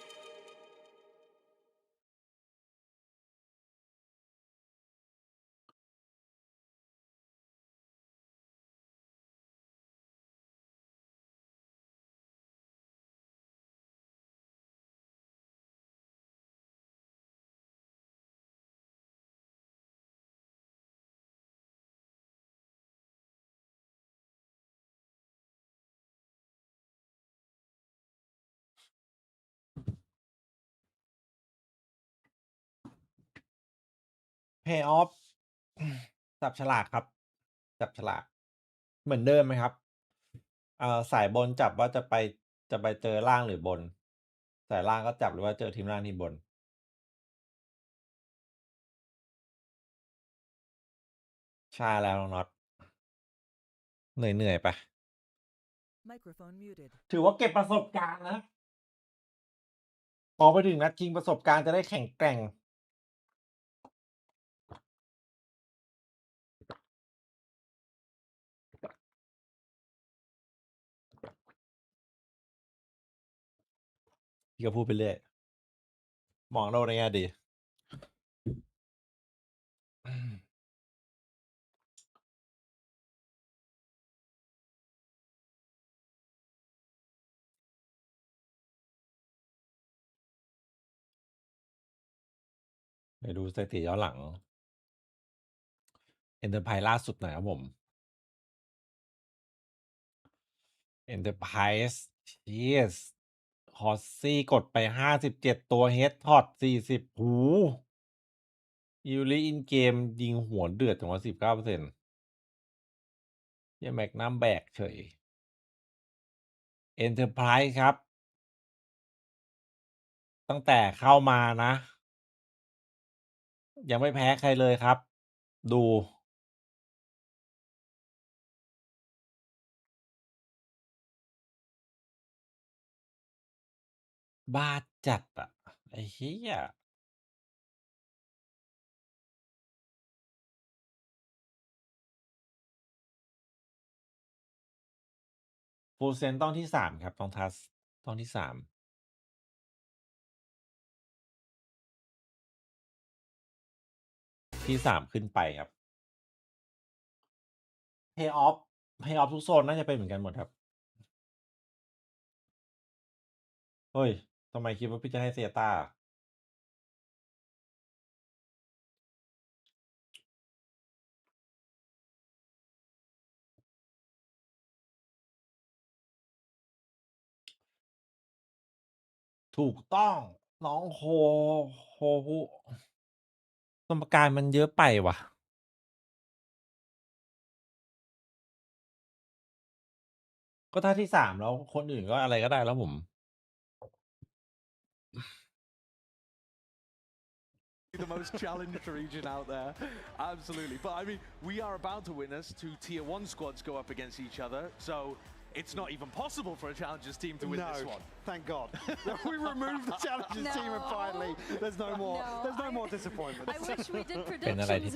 เพย์ออฟจับฉลากครับจับฉลากเหมือนเดิมไหมครับสายบนจับว่าจะไปเจอล่างหรือบนสายล่างก็จับหรือว่าเจอทีมล่างทีมบนใช่แล้วน้องน็อตเหนื่อยไปถือว่าเก็บประสบการณ์นะพอไปถึงนัดจริงประสบการณ์จะได้แข็งแกร่งพี่ก็พูดไปเรื่อยมองโลกในแง่ดีไปดูสถิติย้อนหลังเอ็นเตอร์ไพรส์ล่าสุดหน่อยครับผมเอ็นเตอร์ไพรส์yes ฮอสซี่กดไป57ตัวเฮดท็อต40หูยูริอินเกมยิงหัวเดือดถึงว่า19%ยังแม็กนัมแบกเฉยเอ็นเตอร์ไพรส์ครับตั้งแต่เข้ามานะยังไม่แพ้ใครเลยครับดู บ้าจัดอ่ะไอ้เหี้ยฟูลเซนต้องที่สามครับต้องทัสต้องที่สามที่สามขึ้นไปครับเพย์ออฟทุกโซนน่าจะเป็นเหมือนกันหมดครับเฮ้ยทำไมคิดว่าพี่จะให้เซียต้าถูกต้องน้องโฮฮสมการมันเยอะไปว่ะก็ถ้าที่สามแล้วคนอื่นก็อะไรก็ได้แล้วผม The most challenged region out there, absolutely. But I mean, we are about to witness two tier 1 squads go up against each other, so it's not even possible for a challengers team to win this one. Thank God. We removed the challengers team and finally there's no more disappointment. I wish we did predictions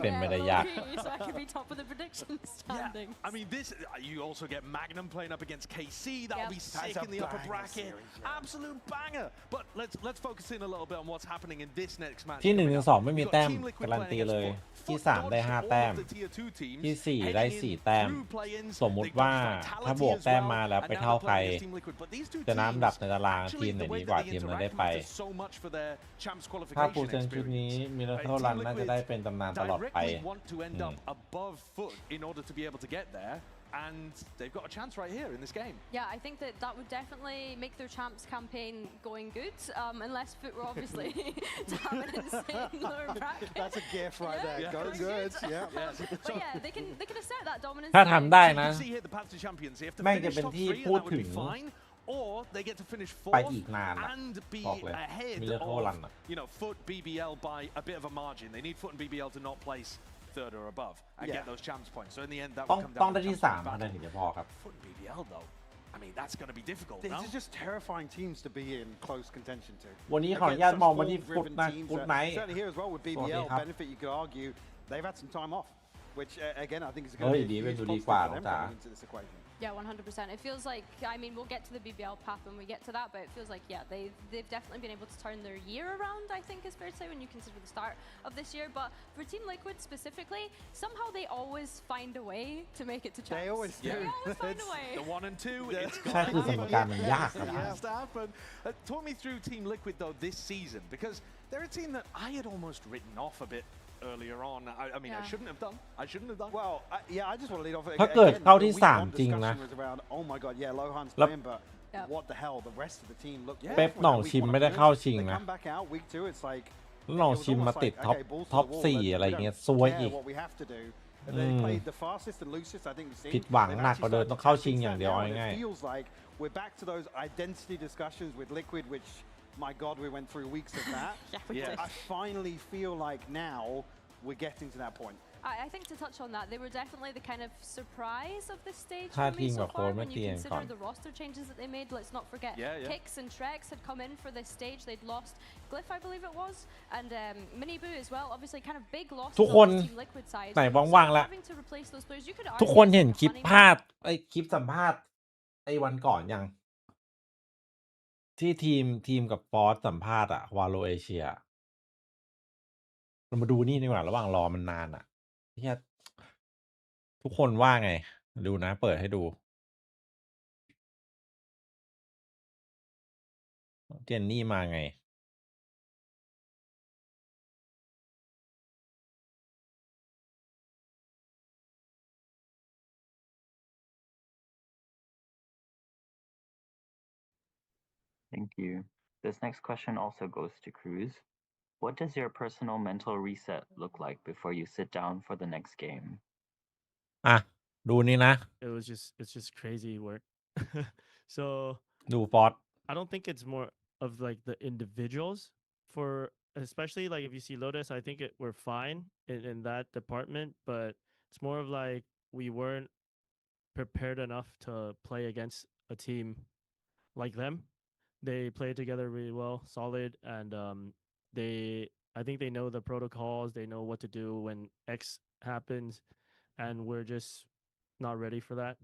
so I could be top of the prediction standings. Yeah, I mean, this you also get Magnum playing up against KC. That'll be sick in the upper bracket. Absolute banger. But let's focus in a little bit on what's happening in this next match. ที่1 ถึง 2ไม่มีแต้มการันตีเลยที่3ได้5แต้มที่4ได้4แต้มสมมุติว่าถ้าบวกแต้มมาแล้วไปเท่าใครจะน้ำดับในตารางทีมไหนดีกว่าทีมนั้นได้ไปถ้าปูเซนชุดนี้มีเท่ารันน่าจะได้เป็นตำนานตลอดไป And they've got a chance right here in this game. Yeah, I think that would definitely make their champs campaign going good, unless FUT were obviously to have an insane lower bracket. That's a gift right there. Yeah, Go good. Yeah. But yeah, they can assert that dominance. ถ้าทำได้นะ See here the path to champions. If they แม่งจะ finish เป็น top ที่ 3, พูด that would ถึ be ง fine. Or they get to finish ไป fourth อีกนาน and be บอกเลย ahead มีเรื่องโทษรัน of FUT BBL by a bit of a margin. They need FUT and BBL to not place third or above and get those champs points. So in the end, that will come down ต้องได้ to ที่ champs 3 battle. ถึงจะพอครับ FUT and BBL though, I mean that's going to be difficult. These No? are just terrifying teams to be in close contention to. วันนี้ขออนุญาตมองมาที่ฟุตนะฟุตไนท์ Certainly here as well with สวัสดี BBL ครับ benefit. You could argue they've had some time off, which again I think is เฮ้ going ย to ดี be a เป็น huge ดูดี positive กว่า for น้อ them งจ๋า coming into this equation. Yeah, 100%. It feels like, I mean, we'll get to the BBL path when we get to that, but it feels like, yeah, they've definitely been able to turn their year around, I think is fair to say, when you consider the start of this year. But for Team Liquid specifically, somehow they always find a way to make it to champs. They always do. They always find a way. The 1 and 2, it's ใช่คือสมการมันยากครับ It has to happen. Talk me through Team Liquid though this season, because they're a team that I had almost written off a bit earlier on. I mean, I shouldn't have done. Well, I just want to lead off. ถ้าเกิดเข้าที่ the week 3 one จริงนะ discussion was around, oh my god, yeah, Lohan's แล้ว playing, but what the hell? The rest of the team looked เป๊ป different หน่อง in week ชิม one ไม่ได้ appearance. เข้าชิง They นะ come back out week 2, it's like หน่องชิมมาติดท็อป 4 อะไรเงี้ยซวยอีก what we have to do. And they played the fastest and loosest I think we've seen. ผิดหวัง They've หนัก actually กว่าเดิม started ต้อง to เข้า tap ชิง into อย่าง that เดียว now, and ง่าย it feels like we're back to those identity discussions with Liquid, which my god, we went through weeks of that. We did. I finally feel like now we're getting to that point. I think to touch on that, they were definitely the kind of surprise of this stage ถ้า for ที me ม so กับโค้ far. ชไม่ When เตี you ยงก่อน consider the roster changes that they made, let's not forget Kicks and Trex had come in for this stage. They'd lost Glyph, I believe it was, and Mini Boo as well. Obviously, kind of big losses ทุกคน on the Team Liquid side. ไหนว่างๆ So แล้ว having to replace those players, you could ทุก argue คนเห็น it's คลิป money พาดคลิปสัมภาษณ์ไอ้วันก่อนยังที่ทีมกับฟอสสัมภาษณ์อะวาโลเอเชียเรามาดูนี่ดีกว่าระหว่างรอมันนานอะเฮียทุกคนว่าไงดูนะเปิดให้ดูเจนนี่มาไง Thank you. This next question also goes to Cruz. What does your personal mental reset look like before you sit down for the next game? อ่ะดูนี่นะ It's just crazy work. So ดูฟอส I don't think it's more of like the individuals for especially like if you see Lotus, I think we're fine in that department, but it's more of like we weren't prepared enough to play against a team like them. they play together really well, solid, and I think they know the protocols. They know what to do when X happens, and we're just not ready for that.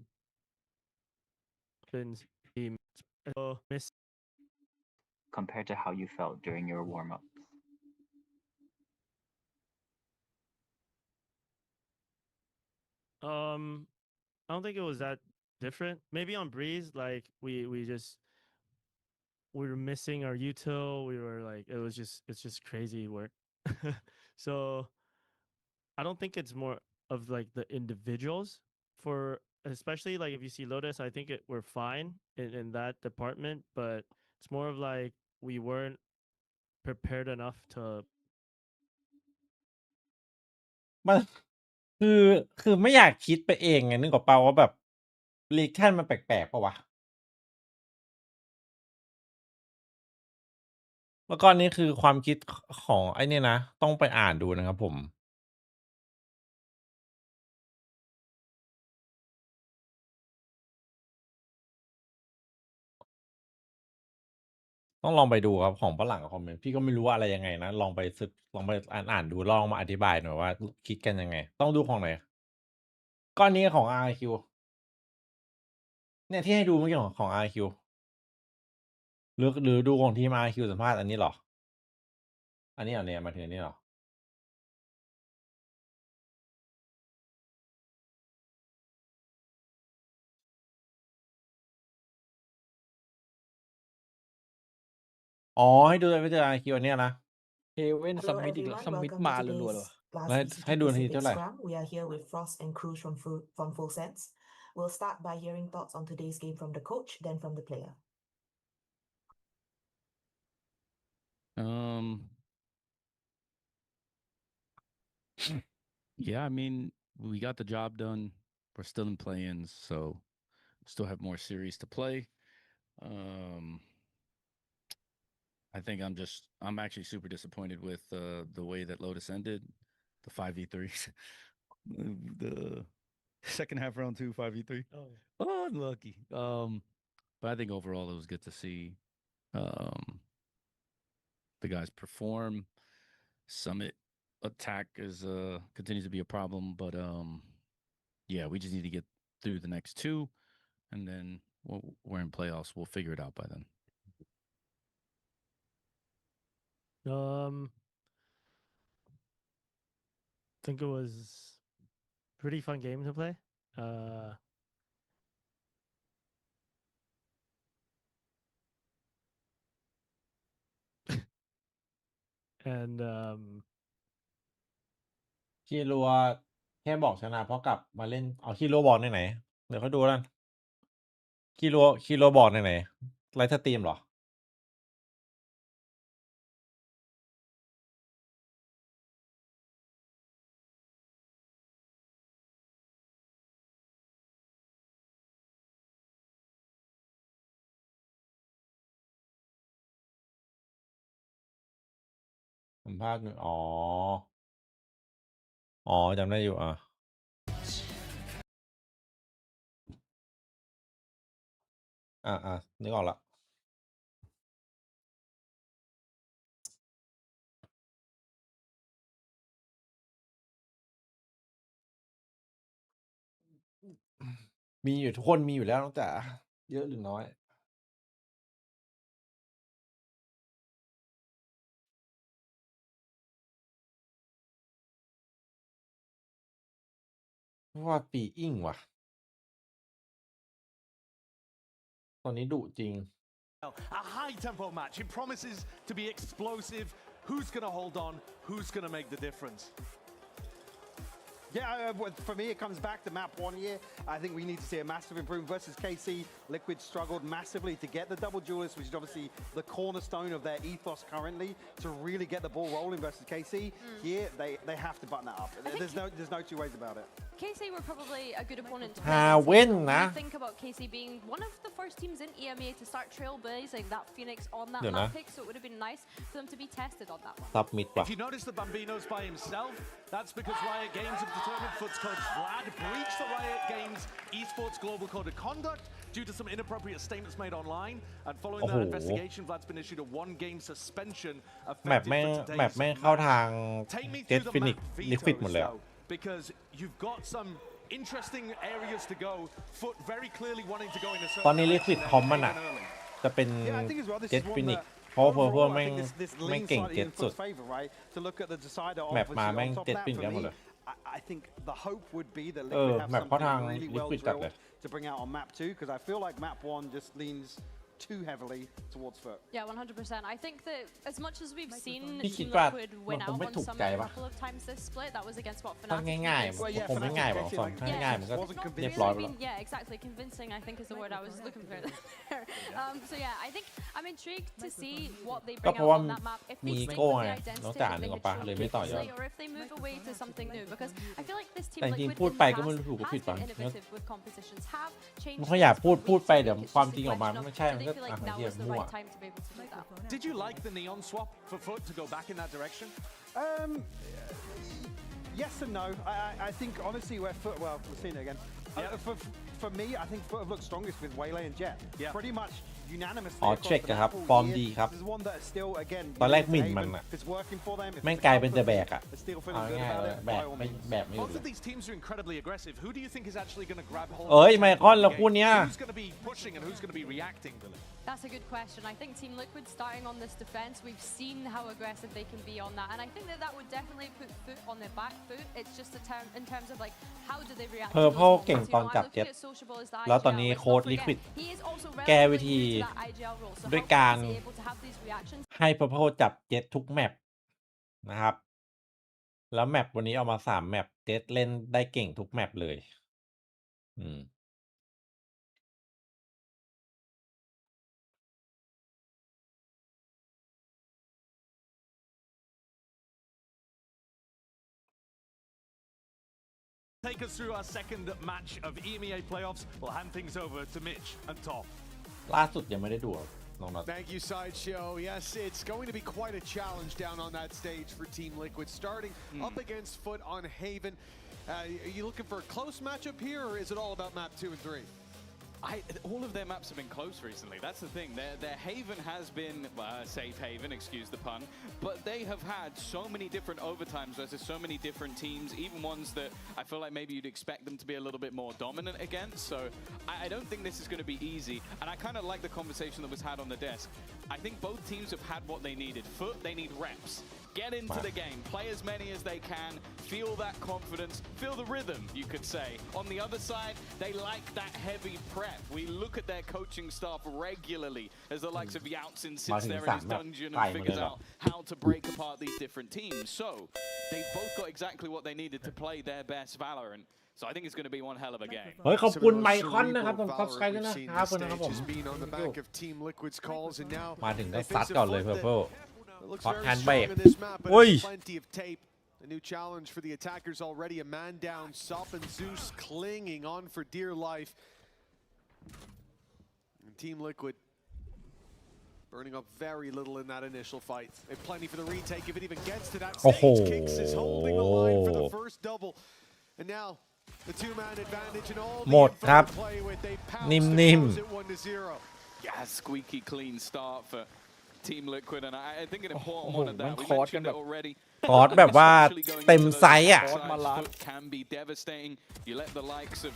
Compared to how you felt during your warm-ups. I don't think it was that different. Maybe on Breeze, like we were missing our util. We were like, it's just crazy work. So I don't think it's more of like the individuals for, especially like if you see Lotus, I think we're fine in that department, but it's more of like we weren't prepared enough to มันคือไม่อยากคิดไปเองไงนึกออกเปล่าว่าแบบลีกแท่นมันแปลกๆป่าววะแล้วก็นี่คือความคิดของไอ้นี่นะต้องไปอ่านดูนะครับผมต้องลองไปดูครับของฝรั่งคอมเมนต์พี่ก็ไม่รู้ว่าอะไรยังไงนะลองไปศึกลองไปอ่านดูลองมาอธิบายหน่อยว่าคิดกันยังไงต้องดูของไหนก้อนนี้ของ RQ เนี่ยที่ให้ดูเมื่อกี้ของ RQ หรือดูของทีม RQ สัมภาษณ์อันนี้เหรออันนี้เหรอเนี่ยมาถึงอันนี้เหรออ๋อให้ดูไปเจอ RQ อันเนี้ยนะ เฮเว่นซัมมิตอีกแล้วซัมมิตมารัวๆเลย ให้ดูทีเท่าไหร่ We are here with Frost and Cruz from Full Sense. We'll start by hearing thoughts on today's game from the coach, then from the player. Yeah, I mean, we got the job done. We're still in play-ins, so still have more series to play. I think I'm actually super disappointed with the way that Lotus ended, the 5v3, the second half round 2 5v3. Oh, unlucky. But I think overall it was good to see the guys perform. Summit attack is continues to be a problem, but yeah, we just need to get through the next two, and then we're in playoffs. We'll figure it out by then. I think it was a pretty fun game to play. And คีรัวแค่บอกชนะเพราะกลับมาเล่นเอาคีรัวบอกไหนเดี๋ยวเขาดูกันคีรัวบอกไหนไลฟ์สตรีมเหรอสัมภาษณ์อ๋อจำได้อยู่นึกออกละมีอยู่ทุกคนมีอยู่แล้วตั้งแต่เยอะหรือน้อยเพราะว่าปีอิงว่ะตอนนี้ดุจริง A high tempo match. It promises to be explosive. Who's going to hold on? Who's going to make the difference? Yeah, for me, it comes back to map 1 year. I think we need to see a massive improvement versus KC. Liquid struggled massively to get the double duelist, which is obviously the cornerstone of their ethos currently, to really get the ball rolling versus KC. Here, they have to button that up. There's no two ways about it. KC were probably a good opponent to win. Think about KC being one of the first teams in EMEA to start trailblazing that Phoenix on that map pick, so it would have been nice for them to be tested on that one. If you notice the Bambino's by himself, that's because Riot Games have determined FUT's coach Vlad breached the Riot Games Esports Global Code of Conduct, due to some inappropriate statements made online. And following that investigation, Vlad's been issued a 1-game suspension. แมปแม่งเข้าทางเจ็ตฟินิกลิควิดหมดเลย because you've got some interesting areas to go. FUT very clearly wanting to go in a certain ตอนนี้ลิควิดคอมมันอ่ะจะเป็นเจ็ตฟินิกเพราะพวกแม่งเก่งเจ็ตสุดแมปมาแม่งเจ็ตฟินิกได้หมดเลยI think the hope would be that Liquid have something really well drilled to bring out on map 2 because I feel like map 1 just leans too heavily towards FUT. Yeah, 100%. I think that as much as we've seen Team Liquid win out on Summit a couple of times this split, that was against what Fnatic. ง่ายๆผมไม่ง่ายหรอกสอนง่ายๆมันก็เรียบร้อยแล้ว Yeah, exactly. Convincing, I think, is the word I was looking for there. So yeah, I think I'm intrigued to see what they bring out on that map. If they stick with the identity that they had shown previously, or if they move away to something new, because I feel like this Team Liquid in the past has been innovative with compositions, have changed. เขาอยากพูดไปเดี๋ยวความจริงออกมาไม่ใช่มันก็ Did you like the neon swap for FUT to go back in that direction? Yes and no. I think honestly where FUT, well, we've seen it again. For me, I think FUT have looked strongest with Waylay and Jet. Pretty much unanimously. เช็คครับฟอร์มดีครับตอนแรกหมิ่นมันอะแม่งกลายเป็นแต่แบกอะเอาง่ายๆแบบไม่อยู่ Both of these teams are incredibly aggressive. Who do you think is actually going to grab hold? ไมคอนแล้วคู่เนี้ย Who's going to be pushing and who's going to be reacting? That's a good question. I think Team Liquid starting on this defense, we've seen how aggressive they can be on that, and I think that would definitely put FUT on their back foot. It's just in terms of like how do they react. Purple เก่งตอนจับเจ็ตแล้วตอนนี้โค้ดลิควิดแก้วิธีด้วยการให้ Purple จับเจ็ตทุกแมปนะครับแล้วแมปวันนี้เอามา3แมปเจ็ตเล่นได้เก่งทุกแมปเลยTake us through our second match of EMEA Playoffs. We'll hand things over to Mitch and Top. ล่าสุดยังไม่ได้ดูน้องนัท Thank you, Sideshow. Yes, it's going to be quite a challenge down on that stage for Team Liquid, starting up against FUT on Haven. Are you looking for a close matchup here, or is it all about map 2 and 3? All of their maps have been close recently. That's the thing. Their Haven has been safe haven, excuse the pun, but they have had so many different overtimes versus so many different teams, even ones that I feel like maybe you'd expect them to be a little bit more dominant against. So I don't think this is going to be easy. And I kind of like the conversation that was had on the desk. I think both teams have had what they needed. FUT, they need reps. Get into the game, play as many as they can, feel that confidence, feel the rhythm, you could say. On the other side, they like that heavy prep. We look at their coaching staff regularly as the likes of Yaltsin sits there in his dungeon and figures out how to break apart these different teams. So they've both got exactly what they needed to play their best Valorant. So I think it's going to be one hell of a game. เฮ้ยขอบคุณไมคอนนะครับผมซับสไครบ์ด้วยนะครับผมมาถึงก็ซัดก่อนเลย Purple Looks very strong in this map, but plenty of tape. A new challenge for the attackers already. A man down. Sop and Zeus clinging on for dear life. And Team Liquid burning up very little in that initial fight. They've plenty for the retake if it even gets to that stage. Kicks is holding the line for the first double. And now the two-man advantage and all the info to play with. They pounce to close it 1-0. Yeah, squeaky clean start for Team Liquid, and I think an important one of that. We mentioned it already. คอร์สแบบว่าเต็มไซส์อ่ะ can be devastating. You let the likes of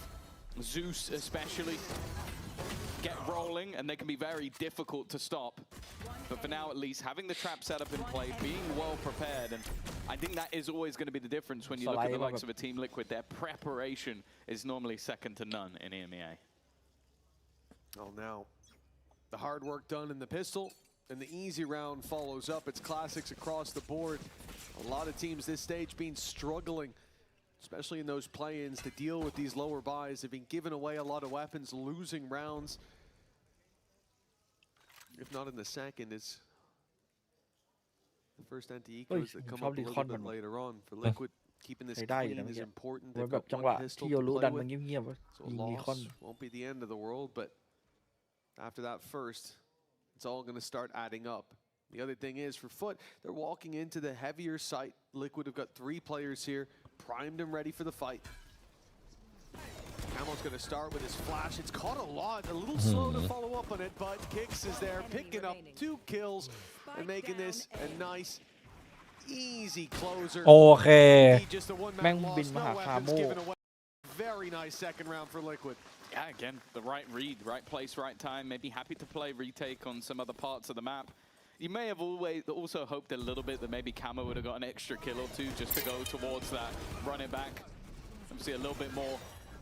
Zeus especially get rolling, and they can be very difficult to stop. But for now, at least, having the trap set up in play, being well prepared, and I think that is always going to be the difference when you look at the likes of a Team Liquid. Their preparation is normally second to none in EMEA. Oh, now the hard work done in the pistol. And the easy round follows up. It's classics across the board. A lot of teams this stage been struggling, especially in those play-ins, to deal with these lower buys. They've been giving away a lot of weapons, losing rounds. If not in the second, it's the first anti-ecos that come up a little bit later on. For Liquid, keeping this clean is important. They've got one pistol to play with. So a loss won't be the end of the world, but after that first, it's all going to start adding up. The other thing is, for FUT, they're walking into the heavier site. Liquid have got 3 players here, primed and ready for the fight. Camo's going to start with his flash. It's caught a lot, a little slow to follow up on it, but Kicks is there picking up 2 kills and making this a nice, easy closer. โอเค Just a one-man แม่ง loss, บินมา no หาคา weapons โม่ given away. Very nice second round for Liquid. Yeah, again, the right read, right place, right time. Maybe happy to play retake on some other parts of the map. You may have always also hoped a little bit that maybe Camo would have got an extra kill or two just to go towards that, run it back. Obviously a little bit more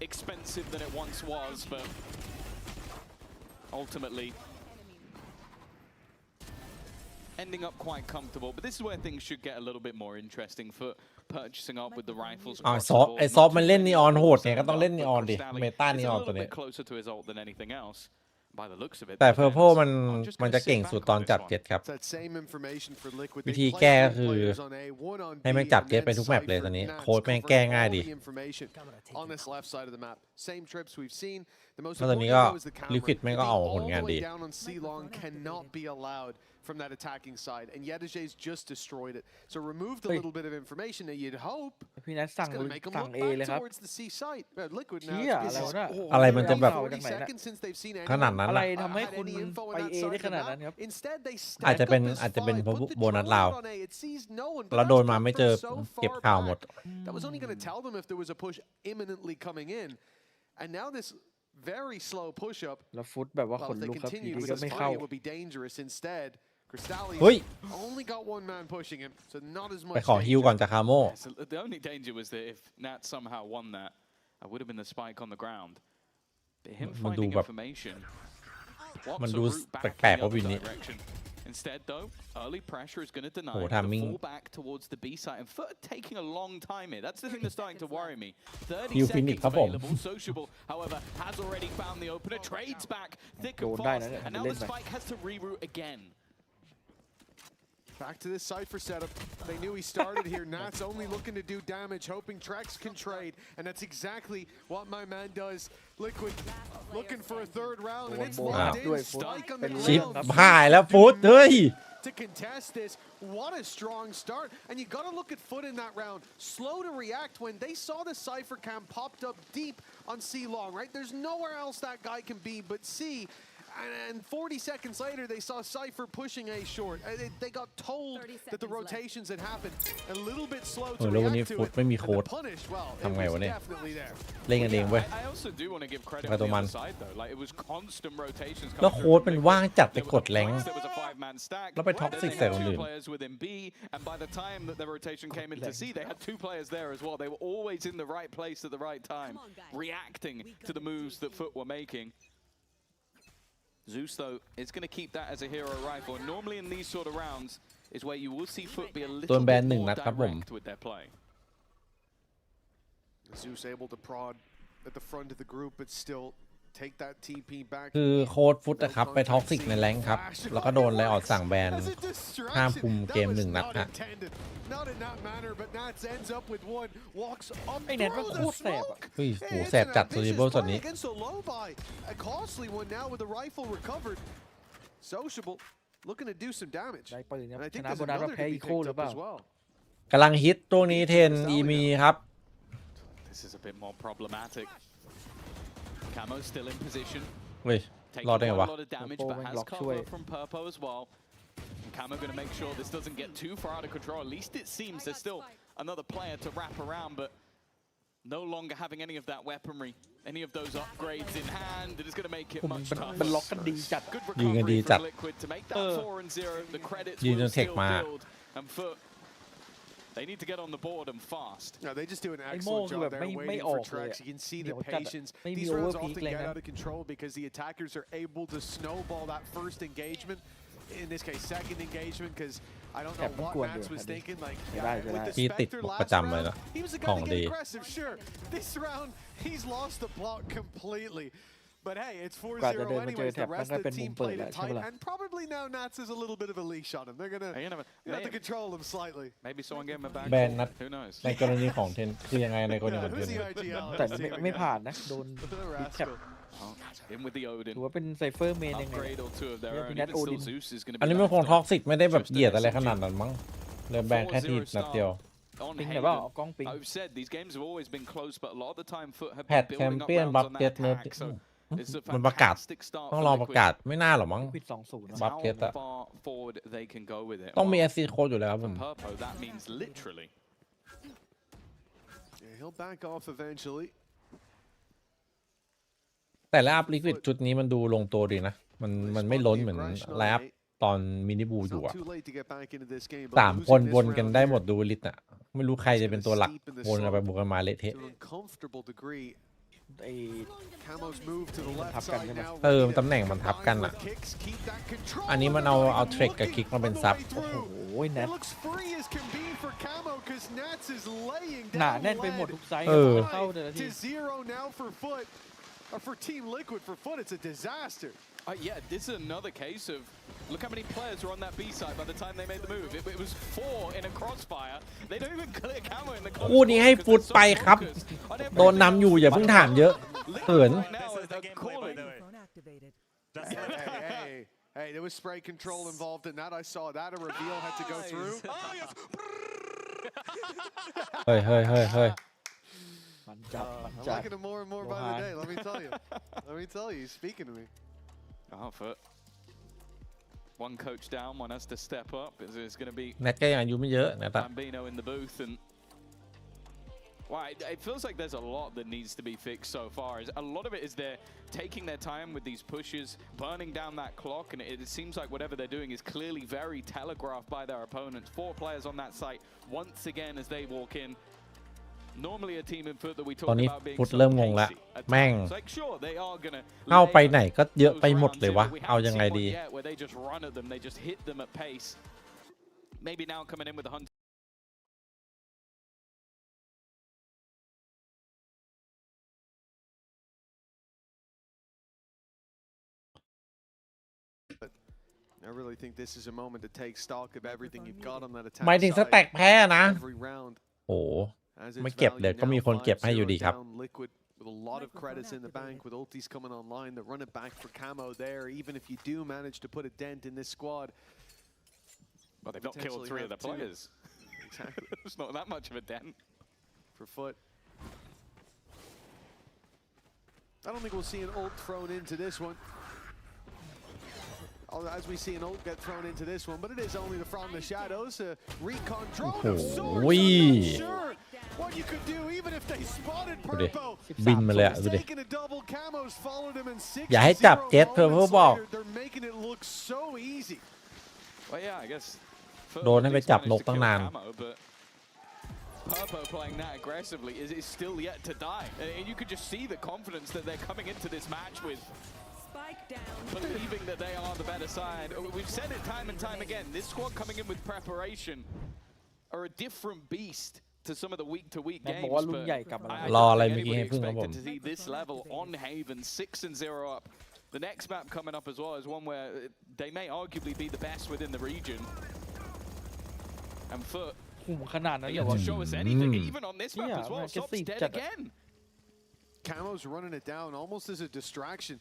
expensive than it once was, but ultimately ending up quite comfortable. But this is where things should get a little bit more interesting for purchasing up with the rifles. ซอฟมันเล่นนีออนโหดไงก็ต้องเล่นนีออนดิเมตานีออนตัวนี้ Closer to his ult than anything else. By the looks of it, แต่ Purple มันจะเก่งสุดตอนจับเจ็ตครับวิธีแก้ก็คือให้แม่งจับเจ็ตไปทุกแมปเลยตอนนี้โค้ดแม่งแก้ง่ายดีแล้วตอนนี้ก็ลิควิดแม่งก็เอาผลงานดี from that attacking side, and Yedijay's just destroyed it. So removed a little bit of information that you'd hope. พี่นัทสั่งเอเลยครับ Towards the C site. Liquid เชี่ย now. อะไรมันจะแบบ seconds since they've seen ขนาดนั้น อะไร ล่ะ ทำให้คุณไปเอได้ขนาดนั้นครับ Instead they อาจจะเป็นโบนัสเราแล้วโดนมาไม่เจอเก็บข่าวหมด That was only going to tell them if there was a push imminently coming in, and now this very slow push up. แล้วฟุตแบบว่าขนลุกครับทีนี้ก็ไม่เข้า It would be dangerous instead. Cristalli only got one man pushing him, so not as much. ไปขอฮิวก่อนจากคาโม The only danger was that if Nat somehow won that, it would have been the spike on the ground. But him finding information. มันดูแปลกๆว่าวินนี้ Instead, though, early pressure is going to deny the fall back towards the B site, and FUT taking a long time here. That's the thing that's starting to worry me. 30 seconds available. Sociable, however, has already found the opener. Trades back thick and fast, and now the spike has to reroute again. Back to this Cypher setup. They knew he started here. Nat's only looking to do damage, hoping Trex can trade, and that's exactly what my man does. Liquid looking for a third round, and it's locked in. Spike on the ground. ชิปหายแล้วฟุตเฮ้ย To contest this, what a strong start. And you got to look at FUT in that round. Slow to react when they saw the Cypher cam popped up deep on C long, right? There's nowhere else that guy can be but C. And 40 seconds later, they saw Cypher pushing A short. They got told that the rotations had happened. A little bit slow to react to it. ไม่มีโค้ด Punish, well, ทำไงวะเนี่ย definitely there. เล่นกันเองเว้ย I also do want to give credit on the other side though. Like it was constant rotations. แล้วโค้ดมันว่างจัดไปกดแรงค์ There was a 5-man stack. แล้วไปท็อกซิกใส่คนอื่น players within B, and by the time that the rotation came into C, they had 2 players there as well. They were always in the right place at the right time, reacting to the moves that FUT were making. Zeus, though, is going to keep that as a hero rifle. And normally in these sort of rounds is where you will see FUT be a little bit more direct with their play. Zeus able to prod at the front of the group, but still take that TP back. คือโค้ดฟุตนะครับไปท็อกซิกในแรงค์ครับแล้วก็โดนไลออดสั่งแบนห้ามคุมเกม1 นัดฮะ Not in that manner, but Nats ends up with one. Walks up ไอ้เน็ตว่าโคตรแสบ เฮ้ยโหแสบจัดซูริเบิลช็อตนี้ against a low buy. A costly one now with the rifle recovered. Sociable looking to do some damage. ได้ปืนครับ And I ช think นะ there's โบนัส another ว่า to แพ้ be อีโค picked หรือ up เปล่า as well. กำลังฮิตตัวนี้เทนอีมีครับ This is a bit more problematic. Camo's still in position. เฮ้ยรอดได้ไงวะ A lot of damage, but has cover from Purpo as well. Camo going to make sure this doesn't get too far out of control. At least it seems there's still another player to wrap around, but no longer having any of that weaponry, any of those upgrades in hand, it is going to make it much tougher. มันล็อกกันดีจัด Good recovery from Liquid to make that 4-0. The credits will still build, and FUT, they need to get on the board and fast. No, they just do an excellent job there waiting for Trex. You can see the patience. These rounds often get out of control because the attackers are able to snowball that first engagement. In this case, second engagement, because I don't know what Nats was thinking. Like, with the Spectre last round, he was the guy to get aggressive, sure. This round, he's lost the plot completely. But hey, it's 4-0 anyways. The rest of the team played it tight, and probably now Nats has a little bit of a leash on him. They're gonna have to control him slightly. Maybe someone gave him a back. แบนนัด Who knows? ในกรณีของเทนคือยังไงในกรณีของเทน แต่ไม่ผ่านนะโดนแคป In with the Odin. ถือว่าเป็นไซเฟอร์เมนยังไง Upgrade or 2 of their own. Even still Zeus is going to be. อันนี้มันคงท็อกซิกไม่ได้แบบเหยียดอะไรขนาดนั้นมั้งเลยแบนแค่ทีนัดเดียว on Ping Haven. này bảo con ping. I've said these games have always been close, but a lot of the time FUT have แพ been ทแชม building up เปี้ยน rounds บัฟ on เก็ต that เนิร์ด attack. So it's a มันประกาศ fantastic start ต้อง for รอประ Liquid. กาศไม่น่าหรอมั้ง Liquid 2-0 บัฟเก็ต How อะ far forward they can go with it. ต้องมี Well, SC โค้ดอยู่แล้วครับผ for ม Purpo, that means literally. Yeah, he'll back off eventually. แต่ละอัพลิควิดชุดนี้มันดูลงตัวดีนะมันไม่ล้นเหมือนไลฟ์อัพตอนมินิบูอยู่อะ3 คนวนกันได้หมดดูลิสอะไม่รู้ใครจะเป็นตัวหลักวนกันไปบุกกันมาเละเทะตำแหน่งมันทับกันอะอันนี้มันเอาเทรคกับคิกมาเป็นซับโอ้โหแนทหนาแน่นไปหมดทุกไซส์เข้าแต่ละที For Team Liquid, for FUT, it's a disaster. Yeah, this is another case of look how many players were on that B side by the time they made the move. It was 4 in a crossfire. They don't even clear camo in the คู่นี้ให้ฟุตไปครับโดนนำอยู่อย่าเพิ่งถามเยอะเขิน Hey, there was spray control involved in that. I saw that. A reveal had to go through. Hey. I'm liking him more and more by the day. Let me tell you. He's speaking to me. Oh, FUT. One coach down, one has to step up. It's going to be แนทก็ยังอายุไม่เยอะนะแต่ Bambino in the booth, and well, it feels like there's a lot that needs to be fixed so far. A lot of it is they're taking their time with these pushes, burning down that clock, and it seems like whatever they're doing is clearly very telegraphed by their opponents. 4 players on that site once again as they walk in. Normally a team in FUT that we talk about being ฟุตเริ่มงงละแม่งเข้าไปไหนก็เยอะไปหมดเลยวะเอายังไงดี Maybe now coming in with the hunt. I really think this is a moment to take stock of everything you've got on that attack. หมายถึงสแต็กแพ้นะ Every round. โอ้ไม่เก็บเลยก็มีคนเก็บให้อยู่ดีครับ With a lot of credits in the bank, with ultis coming online, they run it back for camo there. Even if you do manage to put a dent in this squad, well, they've not killed 3 of the players. Exactly, it's not that much of a dent for FUT. I don't think we'll see an ult thrown into this one. As we see an ult get thrown into this one, but it is only from the shadows. A recon drone of sorts. I'm not sure what you could do, even if they spotted Purpo. บินมาเลยอ่ะดูดิ Taking a double camos, followed him in 6-0. อย่าให้จับเจ็ตเธอเพื่อบอก They're making it look so easy. Well, yeah, I guess. โดนให้ไปจับนกตั้งนาน Purpo playing that aggressively is still yet to die, and you could just see the confidence that they're coming into this match with. Believing that they are the better side. We've said it time and time again. This squad coming in with preparation are a different beast to some of the week-to-week games. But I don't think anybody expected to see this level on Haven, 6-0 up. The next map coming up as well is one where they may arguably be the best within the region. And FUT, ขนาดนั้น to show us anything, even on this map as well. Sop's dead again. Camo's running it down almost as a distraction.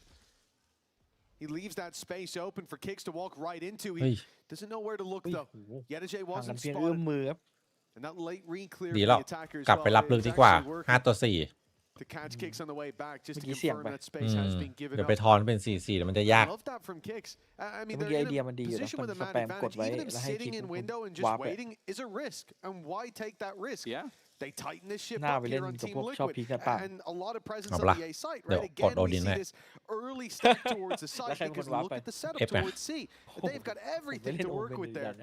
He leaves that space open for Kicks to walk right into. He doesn't know where to look though. Yedajay wasn't spotted. And that late re-clear ดีแล้วกลับไปรับลึกดีกว่า5-4 to catch Kicks on the way back just to confirm that space has been given เดี๋ยว up. ไปทอนเป็น 4-4 แล้วมันจะยาก I love that from Kicks. I mean, they're in a position with a man advantage. Even him sitting in window and just waiting is a risk. And why take that risk? Yeah. They tighten this ship up here on Team Liquid, and a lot of presence on the A site, right? Again, we see this early step towards the site because look at the setup towards C. They've got everything to work with there.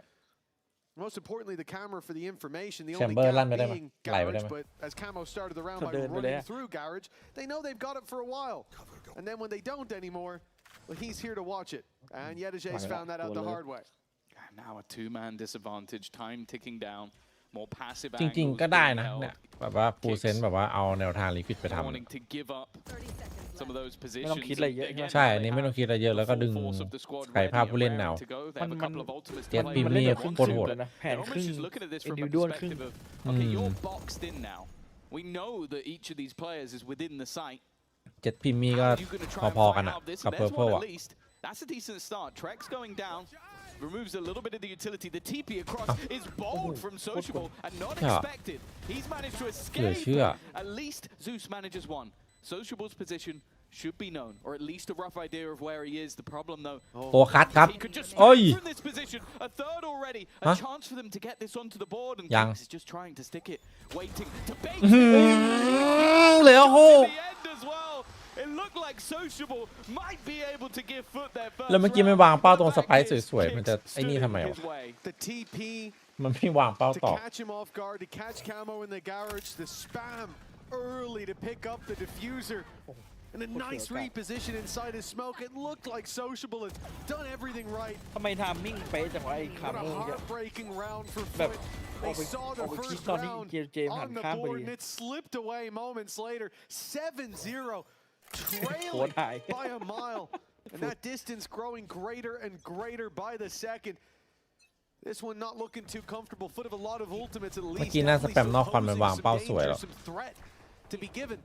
Most importantly, the camera for the information, the only gap being Garage, but as Camo started the round by running through Garage, they know they've got it for a while. And then when they don't anymore, well, he's here to watch it. And Yedajay's found that out the hard way. Now a 2-man disadvantage, time ticking down. More passive จริงๆก็ได้นะเนี่ยแบบว่าฟูเซนแบบว่าเอาแนวทางลิควิดไปทำ ไม่ต้องคิดอะไรเยอะ ใช่อันนี้ไม่ต้องคิดอะไรเยอะแล้วก็ดึงใส่ภาพผู้เล่นแนวเจ็ตปีมี่โคตรโหด แผนครึ่งอินดิวด้วนครึ่ง เจ็ตปีมี่ก็พอๆกันอ่ะกับเพอร์เพลอ่ะ That's a decent start. Trek's going down. removes a little bit of the utility. The TP across is bold from Sociable and not expected. He's managed to escape. At least Zeus manages one. Sociable's position should be known, or at least a rough idea of where he is. The problem, though, โอ้คัดครับ he could just โอ้ย from this position. A third already. A chance for them to get this onto the board, and Kings is just trying to stick it, waiting to bait. เหลือหก the end as well. It looked like Sociable might be able to give FUT their first แล้วเมื่อกี้ไม่วางเป้าตรงสไปซ์สวยๆมันจะไอ้นี่ทำไมวะ The TP มันไม่วางเป้า to ต่อ catch him off guard, to catch Camo in the garage, the spam early to pick up the diffuser. And a nice reposition inside his smoke. It looked like Sociable had done everything right. ทำไมทามมิ่งเป๊ะจังวะไอ้คา What โม่ a เนี่ย heartbreaking round for แบบ FUT. ออก They ไป saw อ the อกไปคิด first ตอนนี้ round เจมส์หัน on the ข้ามไป board, and it slipped away moments later. 7-0, trailing by a mile. And that distance growing greater and greater by the second. This one not looking too comfortable. FUT of a lot of ultimates at เมื่อ least. กี้น่าสแปมนอกควันมันวางเป้าสวยแล้ว Some threat to be given.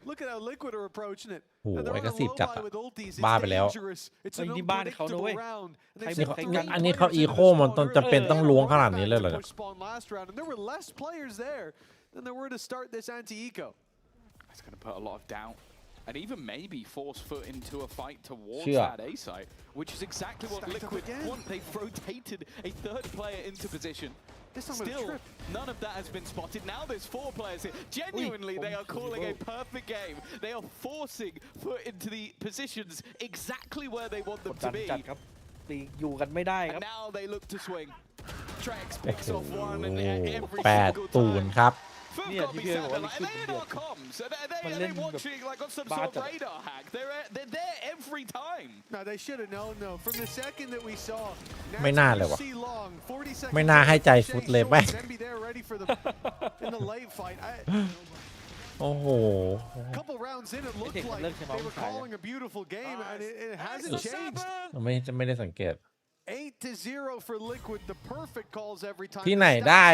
Look at how Liquid are approaching it. โอ้โหไอ้กระสิบจัดอะบ้าไปแล้ว ไอ้นี่บ้านเขานะเว้ย อันนี้เขาอีโคมันต้องจำเป็นต้องล้วงขนาดนี้เลยเหรอเนี่ย And there were less players there than there were to start this anti-eco. It's going to put a lot of doubt and even maybe force FUT into a fight towards that A site, which is exactly what Liquid want. They've rotated a third player into position. Still, none of that has been spotted. Now there's 4 players here. Genuinely, they are calling a perfect game. They are forcing FUT into the positions exactly where they want them to be. อยู่กันไม่ได้ครับ And now they look to swing. Trex picks off one and every 8-0 ครับ เนี่ยที่พี่บอกว่าลิควิดเดือดมันเล่นแบบ sort of radar hack. They're there every time. Now they should have known though. From the second that we saw, ไม่น่าเลยวะไม่น่าให้ใจฟุตเลยแม่ in the late fight. โอ้โห Couple rounds in, it looked like they were calling a beautiful game, and it hasn't changed. ไม่ได้สังเกต 8-0 for Liquid, the perfect calls every time. ที่ไหนได้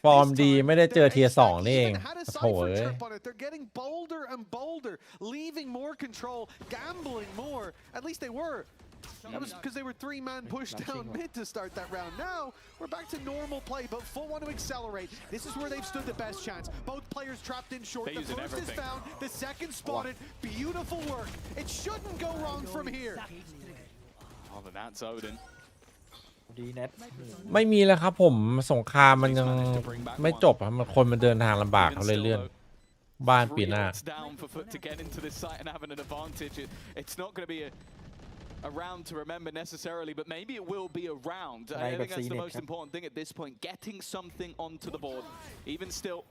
ฟอร์มดีไม่ได้เจอเทียร์2นี่เองโถ่เอ้ย They're getting bolder and bolder, leaving more control, gambling more. At least they were. That was because they were 3-man pushed down mid to start that round. Now we're back to normal play, but FUT want to accelerate. This is where they've stood the best chance. Both players trapped in short. The first is found, the second spotted. Beautiful work. It shouldn't go wrong from here. Oh, but that's Odin. ดีเน็ต ไม่มีแล้วครับผมสงครามมันยังไม่จบครับมันคนมันเดินทางลำบากเขาเลยเลื่อนบ้านปีหน้า It's not going to be a round to remember necessarily, but maybe it will be a round. I think that's the most important thing at this point, getting something onto the board. Even still,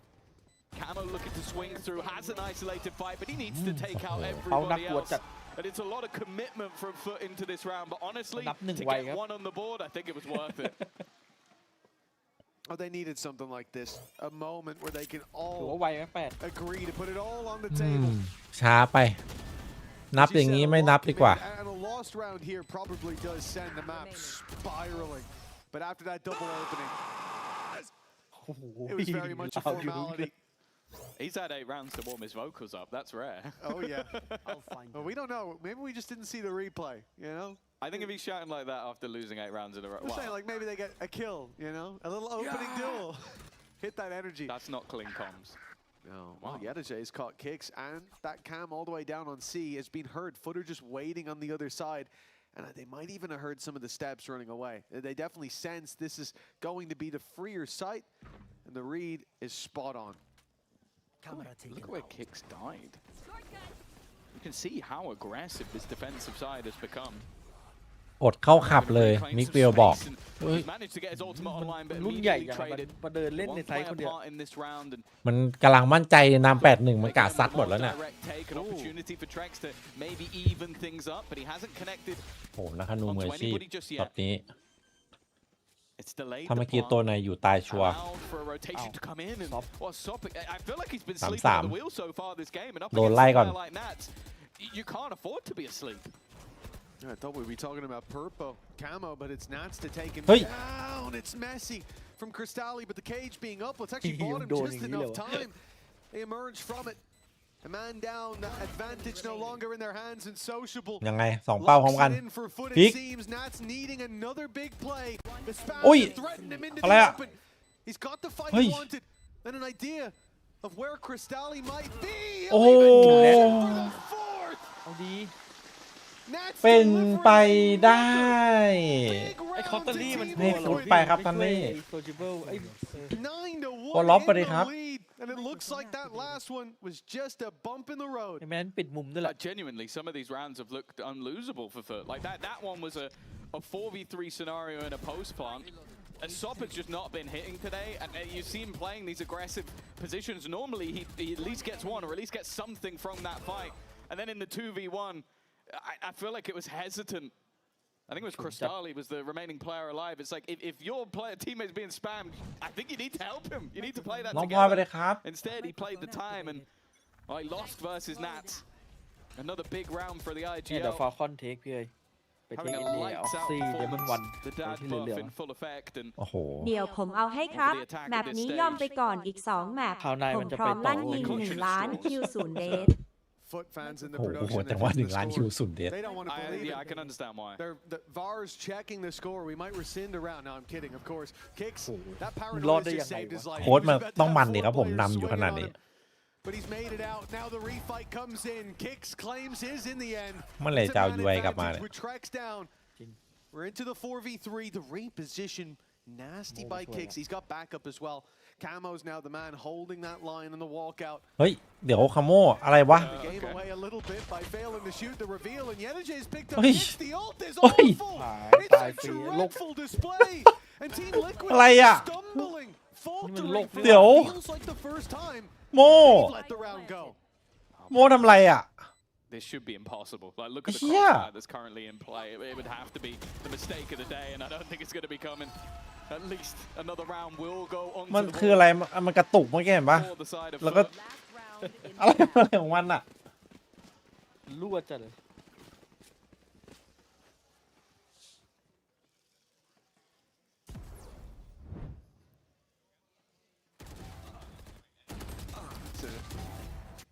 Camo looking to swing through, has an isolated fight, but he needs to take out everybody else. And it's a lot of commitment from FUT into this round, but honestly, to get one on the board, I think it was worth it. Oh, they needed something like this, a moment where they can all agree to put it all on the table. ช้าไปนับอย่างนี้ไม่นับดีกว่า And a lost round here probably does send the map spiraling. But after that double opening, it was very much a formality. He's had 8 rounds to warm his vocals up. That's rare. Oh yeah. Well, we don't know. Maybe we just didn't see the replay. You know. I think if he's shouting like that after losing 8 rounds in a row, I'm saying like maybe they get a kill. You know, a little opening duel. Hit that energy. That's not clean comms. No. Well, Yedajay's caught kicks, and that cam all the way down on C has been heard. FUT are just waiting on the other side. And they might even have heard some of the steps running away. They definitely sense this is going to be the freer site, and the read is spot on. Look where Kicks died. You can see how aggressive this defensive side has become. อดเข้าขับเลยมิกเวลบอก รุ่นใหญ่อย่างมาเดินเล่นในไซส์คนเดียว มันกำลังมั่นใจนำ 8-1 มันกะซัดหมดแล้วเนี่ยโอ้นักธนูมืออาชีพตอนนี้ถ้าเมื่อกี้ตัวในอยู่ตายชัวร์ 3-3 โดนไล่ก่อน I thought we'd be talking about Purpo, Camo, but it's Nats to take him down. It's messy from Cristalli, but the cage being up, let's actually bought him just enough time. They emerge from it. A man down, that advantage no longer in their hands and sociable. ยังไง2เป้าพร้อมกันฟิก Nats needing another big play. The spam อุ้ย threatened him into อะไร the อะ open. He's got the fight เฮ้ย he wanted and an idea of where Cristalli might be. โอ้ เอาดี เป็นไปได้ ไอ้คอตเตอรี่มัน ให้ฟุตไปครับท่านนี่ โซจิเบิลไอ้ โอ้ล็อบไปเลยครับ And it looks like that last one was just a bump in the road. ไอ้แมนปิดมุมด้วยแหละ Genuinely, some of these rounds have looked unlosable for FUT. Like that one was a 4v3 scenario in a post plant. And Sop has just not been hitting today, and you see him playing these aggressive positions. Normally, he at least gets one, or at least gets something from that fight. And then in the 2v1, I feel like it was hesitant. I think it was Cristalli was the remaining player alive. It's like if your teammate's being spammed, I think you need to help him. You need to play that together. Instead, he played the time, and he lost versus Nats. Another big round for the IGL. เดี๋ยวฟอลคอนเทคพี่เลยไปเทคอินเดียออกซี่เดมอนวันที่เหลือ โอ้โห เดี๋ยวผมเอาให้ครับแมปนี้ย่อมไปก่อนอีก2แมปผมพร้อมลั่นยิง1 ล้านคิว0เดท FUT fans in the โอ้โห production แต่ว่า1 ล้านคิว0เดท They don't want to believe it. I can understand why. The VAR's checking the score. We might rescind a round. No, I'm kidding, of course. Kicks. That รอ paranoia ดได้ยั just งไง saved his วะ life. โค้ดมันต้องมันดิครับผมนำอยู่ขนาดนี้ But he's made it out. Now the refight comes in. Kicks claims his in the end. เมื่อไหร่จะเอา UI กลับมาเนี่ย With Trex down. We're into the 4v3. The reposition. Nasty by Kicks. He's got backup as well. Camo's now the man holding that line in the walkout. เฮ้ยเดี๋ยวคาโมอะไรวะ The game away a little bit by failing to shoot the reveal, and Yenergy's picked up เฮ้ย Kicks. The ult is เฮ้ย awful. It's a dreadful display. And Team Liquid อะไรอะ stumbling, faltering. เดี๋ยว Feels like the first time โม they've let the round go. โมทำอะไรอ่ะ This should be impossible. Like, look at the Yeah. crossfire that's currently in play. It would have to be the mistake of the day, and I don't think it's going to be coming. At least another round will go on. มันคืออะไรมันกระตุกเมื่อกี้เห็นปะ for the side of แล้วก็ FUT. อะไรของมันอ่ะ รั่วจัดเลย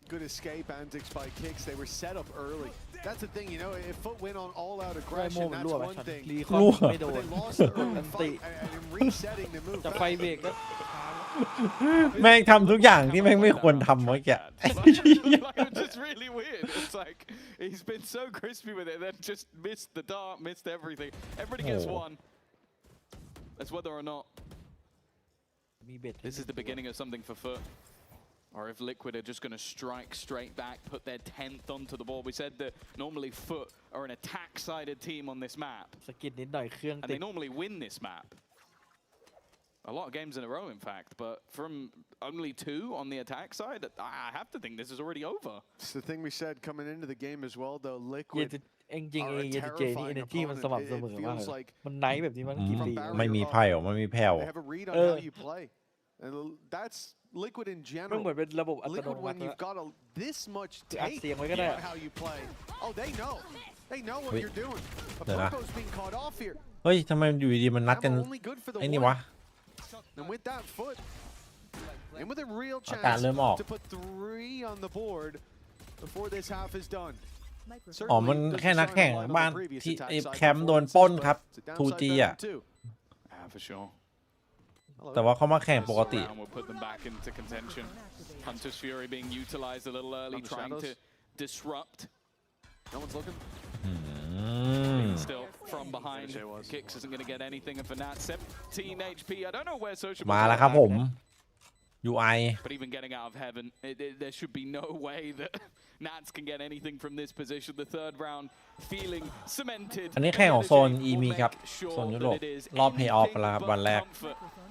Good escape antics by Kicks. They were set up early. That's the thing, you know, if FUT went on all-out aggression, that's one thing. รี But คอนไม่โดน they lost the early fight and in resetting the move จะไฟ back. เบรกก็ แม่งทำทุกอย่างที่แม่งไม่ควรทำเมื่อกี้ It's just really weird. It's like he's been so crispy with it, then just missed the dart, missed everything. Everybody gets one. That's whether or not มีเบ็ด this is the beginning of something for FUT. Or if Liquid are just going to strike straight back, put their 10th onto the board. We said that normally FUT are an attack-sided team on this map. สกิดนิดหน่อยเครื่อง And ติ they ด normally win this map. A lot of games in a row, in fact. But from only 2 on the attack side, I have to think this is already over. It's the thing we said coming into the game as well, though. เย Liquid เองจริง are เอ a เยเจนี่ energy มัน terrifying สม่ำเสม opponent. อ It มาก feels เลย like มันไนท์แบบนี้มันกี่ปี ไม่มีไพ่หรอไม่มีแผ่ว they have a read on how you play. And that's Liquid in มัน general. เหมือนเป็นระบบอัตโน Liquid มั when ติ you've got this much อัด tape เสียงไว้ก็ได้ on how you play. Oh, they know. They know what Wait. you're doing. But เดี๋ยวนะ Poco's being caught off here. เฮ้ยทำไมอยู่ดีๆมันนัดกัน Camo only good for the ไอ้นี่ one. วะ And with that FUT, and with a real อาการ chance เริ่มออก to put 3 on the board before this half is done. อ๋อมันแค่นักแข่งบ้านที่แคมป์โดนปล้นครับ 2G อ่ะ For sure. แต่ว่าเขามาแข่งปกติ Round will put them back into contention. Hunter's Fury being utilized a little early, trying to disrupt. No one's looking. Still from behind. Kicks isn't going to get anything, and for Nat, 17 HP. I don't know where Social มาแล้วครับผม UI But even getting out of heaven, there should be no way that Nats can get anything from this position. The third round feeling cemented. อันนี้แข่งของโซน EMEA ครับโซนยุโรปรอบ Playoff ไปแล้วครับวันแรก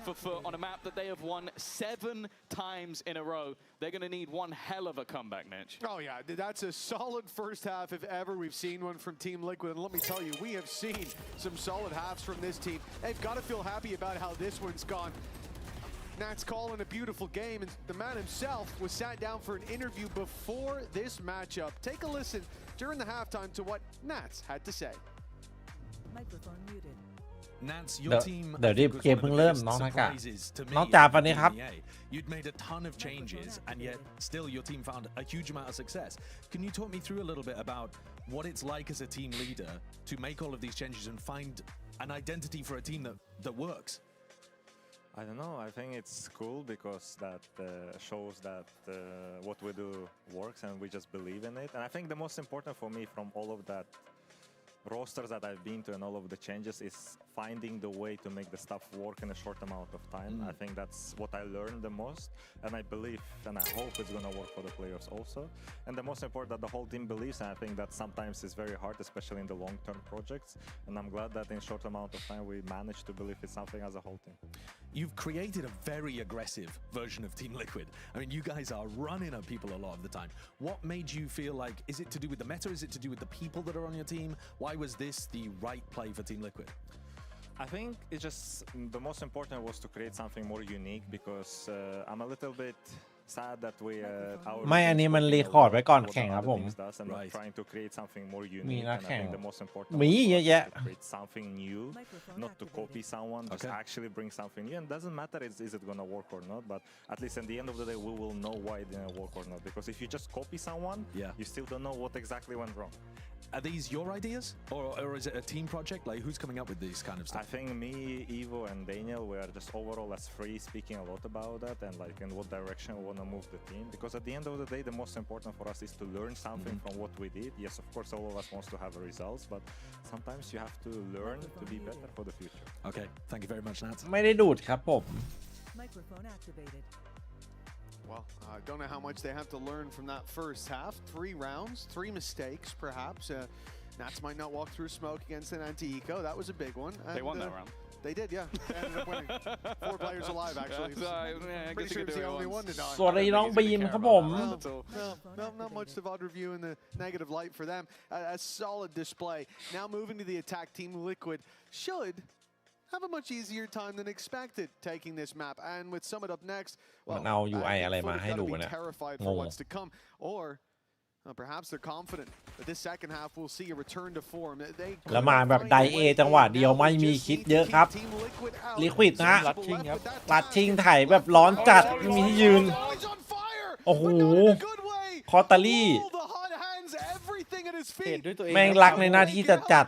For FUT on a map that they have won 7 times in a row. They're going to need one hell of a comeback, Mitch. Oh yeah, that's a solid first half if ever we've seen one from Team Liquid. And let me tell you, we have seen some solid halves from this team. They've got to feel happy about how this one's gone. Nats calling a beautiful game, and the man himself was sat down for an interview before this matchup. Take a listen during the halftime to what Nats had to say. Microphone muted. เดี๋ยวรีบเกมเพิ่งเริ่มน้องนากะน้องจ่าปันนี้ครับ You'd made a ton of changes, and yet still your team found a huge amount of success. Can you talk me through a little bit about what it's like as a team leader to make all of these changes and find an identity for a team that works? I don't know. I think it's cool because that shows that what we do works and we just believe in it. And I think the most important for me from all of that rosters that I've been to and all of the changes is finding the way to make the stuff work in a short amount of time. I think that's what I learned the most, and I believe and I hope it's going to work for the players also. And the most important that the whole team believes, and I think that sometimes is very hard, especially in the long-term projects. And I'm glad that in short amount of time we managed to believe in something as a whole team. You've created a very aggressive version of Team Liquid. I mean, you guys are running at people a lot of the time. What made you feel like, is it to do with the meta? Is it to do with the people that are on your team? Why was this the right play for Team Liquid? I think it's just the most important was to create something more unique because I'm a little bit sad that we ไม่อันนี้มันรีคอร์ดไว้ก่อนแข่งครับผม trying to create something more unique. มีนักแข่ง the most important มีเยอะแยะ create something new, not to copy someone, just actually bring something new. And it doesn't matter is it gonna work or not, but at least at the end of the day we will know why it didn't work or not. Because if you just copy someone, you still don't know what exactly went wrong. Are these your ideas, or is it a team project? Like, who's coming up with these kind of stuff? I think me, Evo, and Daniel, we are just overall as free speaking a lot about that and like in what direction we want to move the team. Because at the end of the day, the most important for us is to learn something from what we did. Yes, of course, all of us wants to have results, but sometimes you have to learn to be better for the future. Okay, thank you very much, Nat. ไม่ได้ดูดครับผม Microphone activated. Well, I don't know how much they have to learn from that first half. 3 rounds, 3 mistakes, perhaps. Nats might not walk through smoke against an anti-eco. That was a big one. And, they won that round. They did, yeah. They ended up winning. 4 players alive, actually. Pretty sure it's the only one to die. สวัสดีน้องบีมครับผม Not much to VOD review in the negative light for them. A solid display. Now moving to the attack, Team Liquid should have a much easier time than expected taking this map. And with Summit up next, well, be terrified for what's to come. Or perhaps they're confident that this second half will see a return to form. แล้วมาแบบไดเอจังหวะเดียวไม่มีคิดเยอะครับลิควิดนะลัดชิงไถ่แบบร้อนจัดไม่มีที่ยืนโอ้โหคอตาลี่แม่งรักในหน้าที่จัด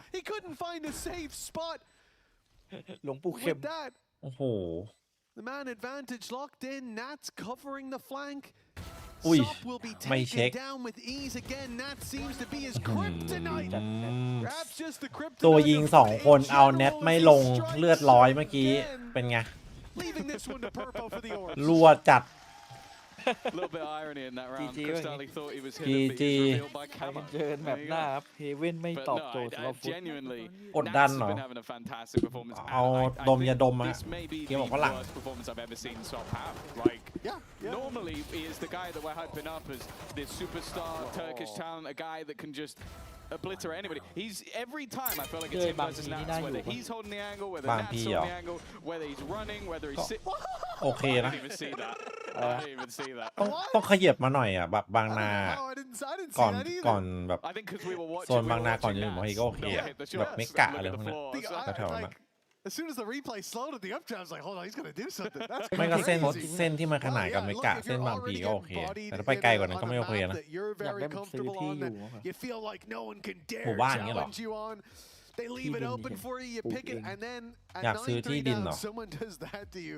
หลวงปู่เข้ม โอ้โห The man advantage locked in. Nats covering the flank. อุ้ย Sop will be ไม่เช็ค taken down with ease again. Nat seems to be his kryptonite. Perhaps just the kryptonite. ตัวยิง2 คนเอาเน็ตไม่ลงเลือดร้อยเมื่อกี้เป็นไง Leaving this one to Purpo for the Orbs. รัวจัด A little bit of irony in that round. Crystalli thought he was hit, but GG he was revealed by Camo. เจอแบบหน้าครับเฮเว่นไม่ตอบโจทย์สำหรับฟุต Genuinely, กดดัน Nats เหร has อ been having a fantastic performance. เอาดมยาดมมา This may be เกม the ของฝรั่ง worst performance I've ever seen Sop have. Like, normally he is the guy that we're hyping up as this superstar Turkish talent, a guy that can just obliterate anybody. He's every time I feel like it's him versus Nats, whether he's holding the angle, whether Nats holding the angle, whether he's running, whether he's sitting. โอเค I นะ didn't even see that. I didn't even see that. ต้องขยับมาหน่อยอ่ะแบบบางนาก่อนแบบโซนบางนาก่อนจะถึงมอฮีก็โอเคอ่ะแบบไม่กะอะไรพวกนั้นแถวๆนั้น As soon as the replay slowed at the up jump, I was like, hold on, he's going to do something. That's ไม่ก็เส้นที่มันขนาดกับไม่กะเส้นบางพีก็โอเคแต่ถ้าไปไกลกว่านั้นก็ไม่โอเคนะ You feel like no one can หมู่ dare บ้านอย่างเงี้ยหรอ challenge you on. They leave it open for you, you pick it, and then at อยากซื้อที่ดินเหรอ someone does that to you.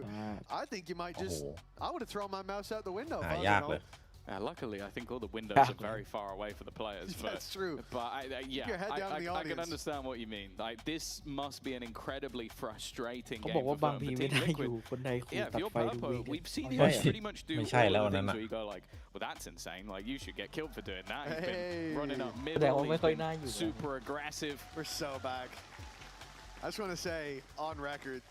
I think you might just, I would have thrown my mouse out the window. หายากเลย Luckily, I think all the windows are very far away for the players. That's true. But I can understand what you mean. Like, this must be an incredibly frustrating game for them. Yeah, if you're Purpo, we've seen him pretty much do all the things where you go like, well, that's insane. Like, you should get killed for doing that. He's been running up middle, he's been super aggressive. We're so back. I just want to say, on record,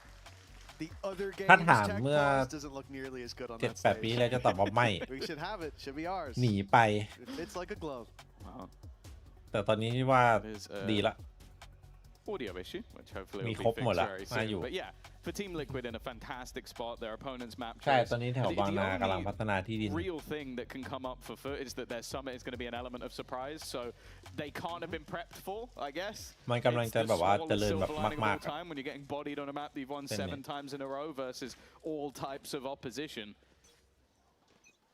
the other ถ้า game's ถาม tech เมื่อ pause doesn't look nearly as good on that 7-8 ปีแล้วจะตอบว่าไม่ We should have it. Should be ours. หนีไป It fits like a glove. แต่ตอนนี้ว่าดีละ audio issue, which hopefully มี will ครบ be หมด fixed แล้ว very มาอยู่ soon. But yeah, for Team Liquid in a fantastic spot, their opponent's map ใช่ choice. ตอนนี้แถวบางนากำลังพัฒนาที่ดิน Real thing that can come up for FUT is that their summit is going to be an element of surprise, so they can't have been prepped for, I guess. มันกำลังจะแบบว่าเจริญแบบมาก ๆ when you're getting bodied on a map that you've won 7 times in a row versus all types of opposition.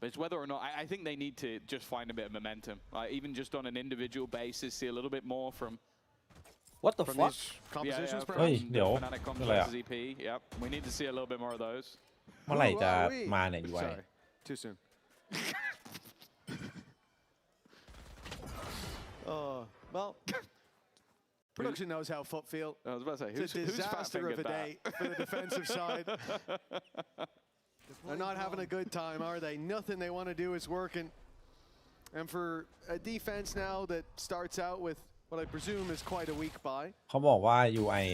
But it's whether or not I think they need to just find a bit of momentum, even just on an individual basis, see a little bit more from. What the fuck? Compositions,เฮ้ยเดี๋ยวอะไรอ่ะ Yep, we need to see a little bit more of those. เมื่อไหร่จะมาเนี่ยยูไอ Sorry, too soon. Well, production knows how FUT feel. I was about to say, it's a disaster of a day for the defensive side. They're not having a good time, are they? Nothing they want to do is working. And for a defense now that starts out with what I presume is quite a weak buy. เขาบอกว่า UI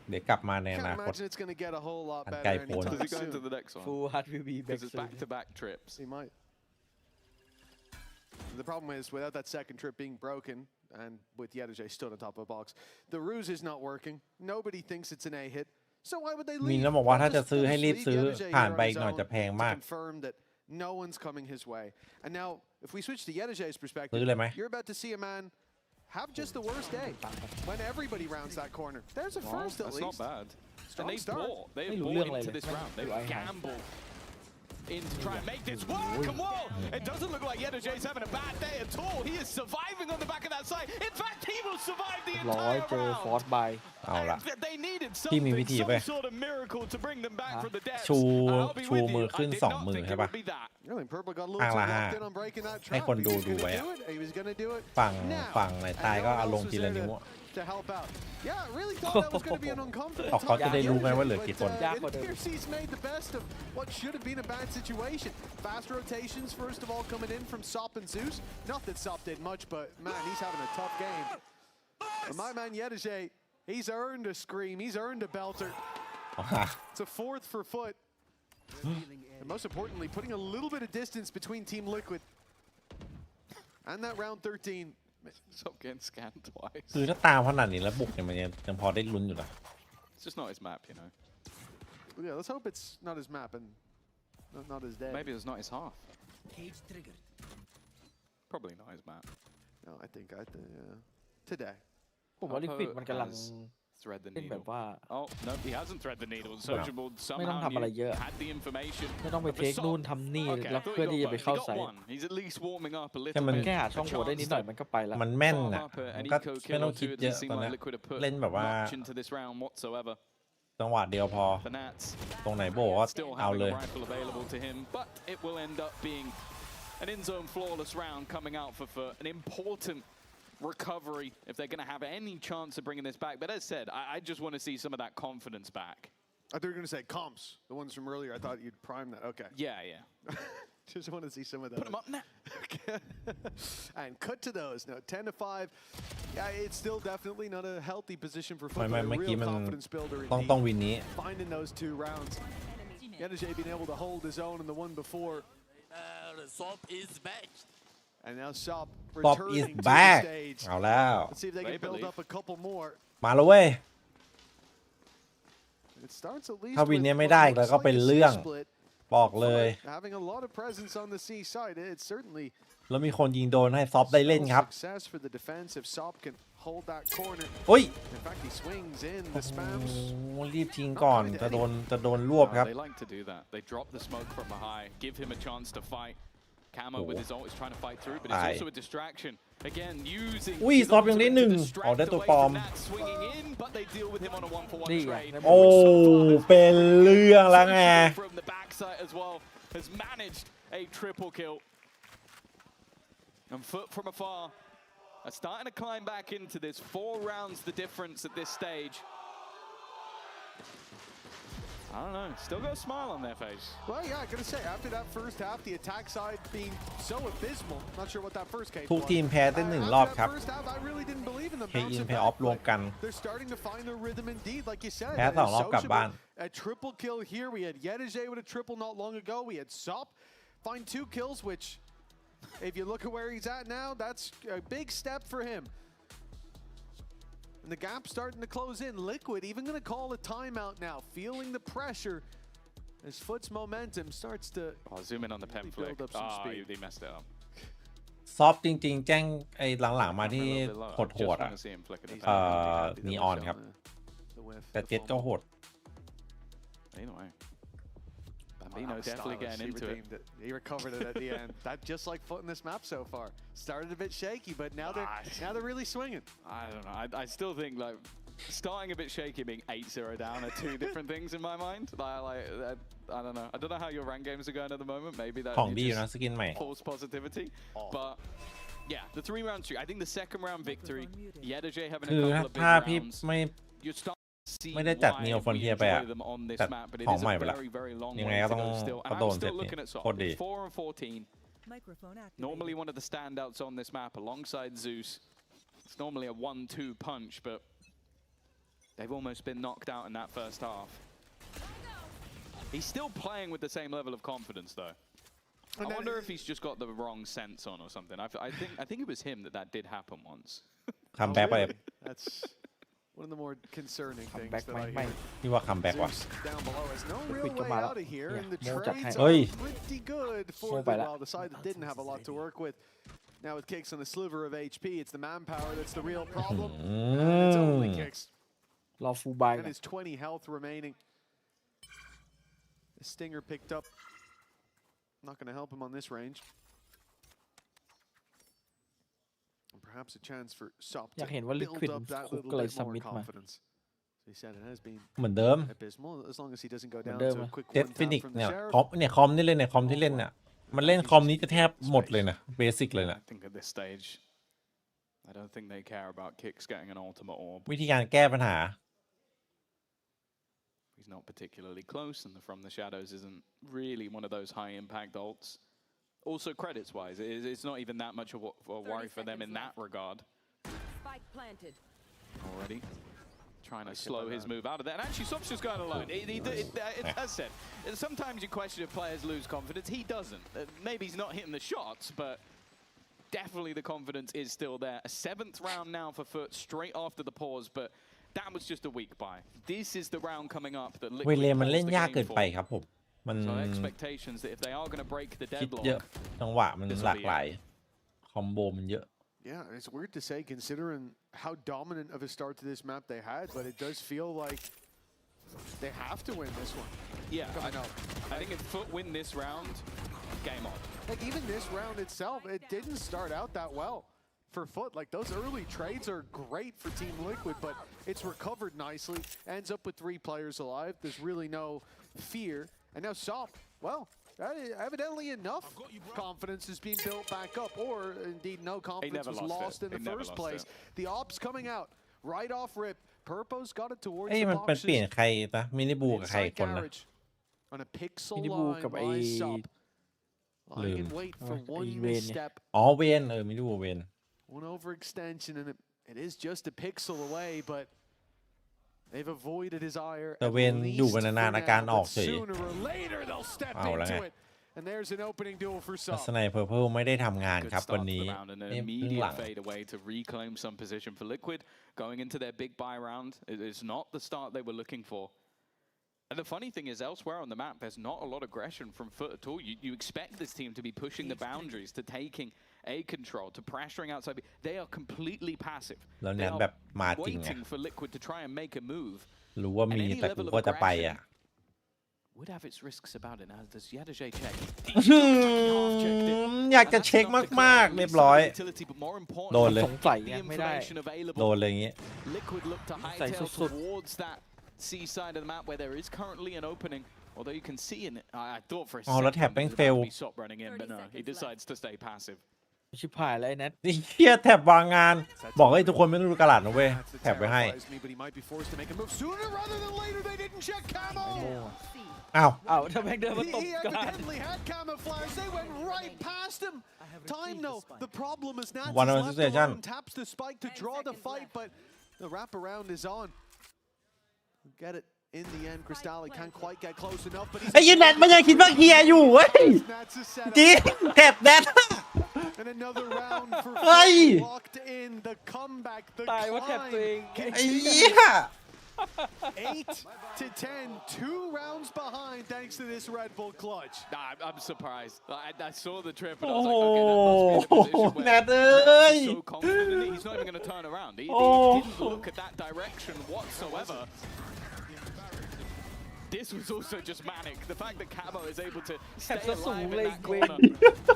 เดี๋ยวกลับมาในอ Can't นาคต imagine it's going to get a whole lot อัน better ไกลโพ้น anytime Does he go into soon. the next one? Full hard will be Because it's back-to-back trips. He might. The problem is, without that second trip being broken, and with Yedajay stood on top of a box, the ruse is not working. Nobody thinks it's an A hit. So why would they มี leave? นบอกว่าถ้าจะซื้อให้รีบ Just ซื้อ leave Yedajay ผ่าน here ไป on อี his กหน่อย own จะแพง to มาก confirm that no one's coming his way. And now, if we switch to Yedajay's perspective, ซื้อเลยไหม you're about to see a man have just the worst day when everybody rounds that corner. There's a first at That's least. not bad. Strong And they start. bought. They ไม่รู้ bought เรื่องอะไร into เลย this round. They ไม่รู้ gambled in to try and make this work. And whoa, it doesn't look like Yedajay's having a bad day at all. He is surviving on the back of that side. In fact, he will survive the ร้อย entire เจอ ฟอร์ส round. บาย เอาละ They needed ที่มี something, วิธีเว้ย some sort of miracle to bring them back from the depths. ชู I'll be ชู with มือ you. ขึ้น I did สอง not มือ think ใช่ it ปะ would be that. Really, Purple got a ข้าง little ละ too ห้า locked in on breaking that ให้ trap. คน He ดู was ดูไว้ gonna อะ do it. He was gonna do it. ฝั่ง Now, ฝั่งในใต้ก็ and no เอา one ลง else ที was ละ there นิ้ว to help out. Yeah, I really thought that was going to be an uncomfortable เขา time จะได้ for รู้ไง Yedajay, ว่าเหลือกี่คน but, it appears he's made the best of what should have been a bad situation. Fast rotations, first of all, coming in from Sop and Zeus. Not that Sop did much, but man, he's having a tough game. But my man Yedajay, he's earned a scream. He's earned a belter. It's a fourth for FUT. And most importantly, putting a little bit of distance between Team Liquid and that round 13. Stop getting scanned twice. คือถ้าตามขนาดนี้แล้วบุกเนี่ยมันยังพอได้ลุ้นอยู่นะ It's just not his map, you know. Yeah, let's hope it's not his map and not his day. Maybe it's not his half. Probably not his map. No, I think today. ผมว่าลิควิดมันกำลัง Thread the เล่นแบบ needle. ว่า Oh no, he hasn't thread the needle. Sociable ไม่ต้อง somehow ทำอะไรเยอะ had the information. ไม่ต้องไป But เทค Sop- นู่นทำนี่ Okay, แล้ว I thought เพื่อ he ที่ got จะไป both. He เข้า got ใส่ one. He's at least warming up a แค่ little มัน bit. แค่หาช่องโหว่ได้นิดหน่อยมันก็ไปแล้ว มันแม่น Farm อ่ะ up an มันก็ eco ไม่ kill ต้อง or คิด two. It เยอะ doesn't seem ตอน like นี้ Liquid have put เล่นแบบว่า much into this round whatsoever. จังหวะเดียวพอ The Nats ตรงไหนโบก็ still เอา having เล a ย rifle available to him, but it will end up being an in-zone flawless round coming out for FUT. An important recovery if they're going to have any chance of bringing this back. But as said, I just want to see some of that confidence back. I thought you were going to say comps, the ones from earlier. I thought you'd prime that. Okay. Yeah. Just want to see some of those. Put them up now. And cut to those. No, 10-5. Yeah, it's still definitely not a healthy position for FUT. ไม่ A เมื่อกี้ real มัน confidence builder ต้อง indeed. วินนี้ Finding those two rounds. Yedajay being able to hold his own in the one before. Sop is back. And now Sop Sop returning is to the back. stage. เอาแล้ว Let's see if they can build up a couple more. มาแล้วเว้ย It starts at least ถ้าวิน with เนี้ยไม่ what ได้ looks แล้วก็ like เป็น a C เรื่อง split. บอกเลย Having a lot of presence on the C side, it certainly แล้วมีคนยิงโดนให้ซอฟได้เล่นครับ success for the defense if Sop can hold that corner. โอ้ย In fact, he swings in โอ้ the spams. โหรีบทิ้งก่อนจะโดนรวบครับ They like to do that. They drop the smoke from behind, give him a chance to fight. Camo with his ult is trying to fight through, but it's also a distraction. Again, using อุ้ยซอฟยังได้หนึ่งออกได้ตัวปลอม swinging in, but they deal with him on a 1-for-1 นี่ไง trade. โอ้เป็นเรื่องแล้วไง From the backside as well has managed a triple kill. And FUT from afar are starting to climb back into this. 4 rounds the difference at this stage. I don't know. Still got a smile on their face. Well, yeah, I gotta say, after that first half, the attack side being so abysmal. Not sure what that first case ทุก was. ทีมแพ้ได้1 รอบครับ After that first half, I really didn't believe in them เคอิน bouncing เพย์ออฟ back, รวม but กัน they're starting to find their rhythm indeed, like you said. แพ้2 รอบกลับบ้าน A triple kill here. We had Yedajay with a triple not long ago. We had Sop find 2 kills, which, if you look at where he's at now, that's a big step for him. And the gap starting to close in. Liquid even going to call a timeout now, feeling the pressure as FUT's momentum starts to zoom in on the pen flick. They messed it up. ซอฟจริงๆแจ้งไอ้หลังๆมาที่โหดๆอ่ะนีออนครับแต่เจ็ตก็โหด Anyway, Bambino definitely getting into it. He recovered it at the end. That just like FUT in this map so far. Started a bit shaky, but now they're really swinging. I don't know. I still think like starting a bit shaky, being 8-0 down are two different things in my mind. I don't know. I don't know how your rank games are going at the moment. Maybe that false positivity. But yeah, the 3-round streak. I think the second round victory. EMEA having a couple of big rounds. You're starting. ไม่ได้จัดนีโอฟอนเทียไปอ่ะจัดของใหม่ไปละยังไงก็ต้องโดนเสร็จนี่โคตรดี Normally one of the standouts on this map alongside Zeus. It's normally a 1-2 punch, but they've almost been knocked out in that first half. He's still playing with the same level of confidence, though. I wonder if he's just got the wrong sense on or something. I think it was him that did happen once. คัมแบ็กไป That's one of the more concerning things that I hear. นี่ว่าคัมแบ็กวะ Down below is no real way out of here, and the trades are pretty good for the wild. The side that didn't have a lot to work with. Now with Kicks on the sliver of HP, it's the manpower that's the real problem. And it's only Kicks. And his 20 health remaining. The Stinger picked up. Not going to help him on this range. And perhaps a chance for Sop to build up that little bit more confidence. He said it has been เหมือนเดิม abysmal as long as he doesn't go down to a quick เจ็ต one ฟินิก from เนี่ย the sheriff. คอมนี่เล่นในคอมที่เล่นเนี่ยมันเล่นคอมนี้จะแทบหมดเลยนะเบสิกเลยนะ I think at this stage, I don't think they care about Kicks getting an ultimate orb. วิธีการแก้ปัญหา He's not particularly close, and the From the Shadows isn't really one of those high-impact ults. Also, credits-wise, it's not even that much of a worry for them in that regard. Spike planted. Already trying to slow his move out of there. And actually, Sop's just going alone. As said, sometimes you question if players lose confidence. He doesn't. Maybe he's not hitting the shots, but definitely the confidence is still there. A 7th round now for FUT, straight after the pause, but that was just a weak buy. This is the round coming up that Liquid เวเลมันเล่นยากเกินไปครับผมมัน So expectations that if they are going to break the คิดเยอะ deadlock, จังหวะมันหลากหลายคอมโบมันเยอะ Yeah, it's weird to say considering how dominant of a start to this map they had, but it does feel like they have to win this one. Yeah, I think if FUT win this round, game on. Like even this round itself, it didn't start out that well for FUT. Like those early trades are great for Team Liquid, but it's recovered nicely. Ends up with 3 players alive. There's really no fear. And now Sop, well, evidently enough confidence is being built back up, or indeed no confidence was lost in the first place. The ops coming out right off rip. Purpo's got it towards the มัน boxes. เปลี่ยนใครนะมินิบูกับใครคนนะ On a pixel line by Sop. Lying in wait for one misstep. อ๋อเวนมินิบูเวน One overextension, and it is just a pixel away, but they've avoided his ire. แต่เวนอยู่บนนานๆอาการออกเฉย Sooner or later they'll step into it, and there's an opening duel for ลัก Sop. ษณะเพอร์เพิลไม่ได้ทำงานครับวันนี้ And an เพิ่งห immediate ลัง fade away to reclaim some position for Liquid going into their big buy round. It is not the start they were looking for. And the funny thing is, elsewhere on the map, there's not a lot of aggression from FUT at all. You expect this team to be pushing the boundaries, to taking A control, to pressuring outside. They are completely passive. แล้ว They เน้น are แบบมาจริงไง waiting for Liquid to try and make a move. รู้ว่ามีแต่กูก็จะไปอ่ะ Would have its risks about it now. Does Yadajay check? อยากจะเช็คมากๆเรียบร้อยโดนเลย สงสัยไงไม่ได้ โดนเลยอย่างงี้ Liquid look to hightail towards that seaside of the map where there is currently an opening. Although you can see in it, I thought for a second แล้วแท็บแม่งเฟล Sop running in, but no, he decides to stay passive. ชิบหายแล้วไอ้แนท เฮียแท็บวางงานบอกให้ทุกคนไม่ต้องดูกระดาษนะเว้ยแท็บไปให้อ้าว ถ้าแม่งเดินมาตบ He กัน evidently had camouflage. They went right past him. Time though. The problem is Nats One is of left the alone. Taps the spike to draw the fight, but the wraparound is on. Get it in the end. Cristalli can't quite get close enough, but he's ไอ้ยันแนทมันยังคิดว่าเฮียอยู่เว้ยจริงแท็บแนท another round for เฮ้ย locked in the comeback the ตายว่าแคปตัวเอง ไอ้เหี้ย 8 to 10, 2 rounds behind thanks to this Red Bull clutch. Nah, I'm surprised. I saw the trip and I โอ้ was โห like, okay, that must be the position แน where ทเอ้ย he's so confident in it, he's not even going to turn around. He Oh. didn't look at that direction whatsoever. This was also just manic. The fact that Camo is able to stay alive in that corner.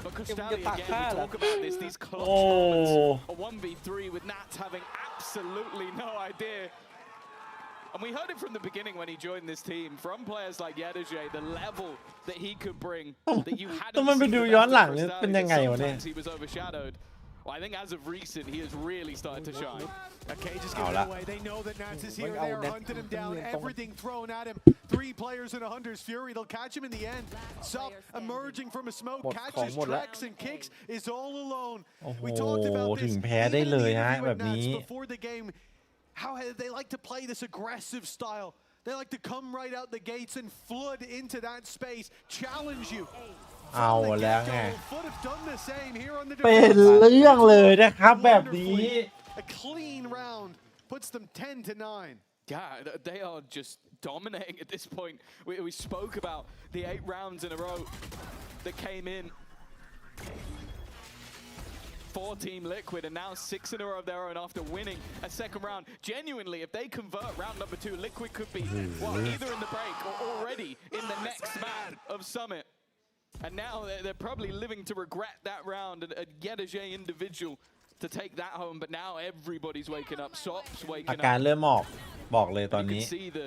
But Costali, again, we talk about this, these clutch moments. A 1v3 with Nats having absolutely no idea. And we heard it from the beginning when he joined this team, from players like Yedege, the level that he could bring, that you hadn't ต้องมันไป seen ดู with ย้อนหลัง Costali, เนี่ยเป็นยังไง that วะเนี่ย sometimes he was overshadowed. Well, I think as of recent, he has really started to shine. Okay, just give it away. They know that Nats is here. They are hunting him down. Everything thrown at him. 3 players in a Hunter's Fury. They'll catch him in the end. Sup emerging from a smoke, catches, tracks, and kicks, is all alone. โอ้โห We talked about ถึ this งแพ้ได้เลยฮะ even แบ with บนี้ Nats before the game. How they like to play this aggressive style. They like to come right out the gates and flood into that space, challenge you. เอาแล้วไง FUT have done the same here on the เป็นเรื่องเลยนะครับแบบนี้ A clean round puts them 10 to 9. Yeah, they are just dominating at this point. We spoke about the 8 rounds in a row that came in. 4 Team Liquid and now 6 in a row of their own after winning a second round. Genuinely, if they convert round number 2, Liquid could be either in the break or already in the next map of Summit. And now they're probably living to regret that round. A Yedege individual to take that home, but now everybody's waking up. Sop's อา waking การ up. เริ่มออกบอกเลยตอน You นี้ can see the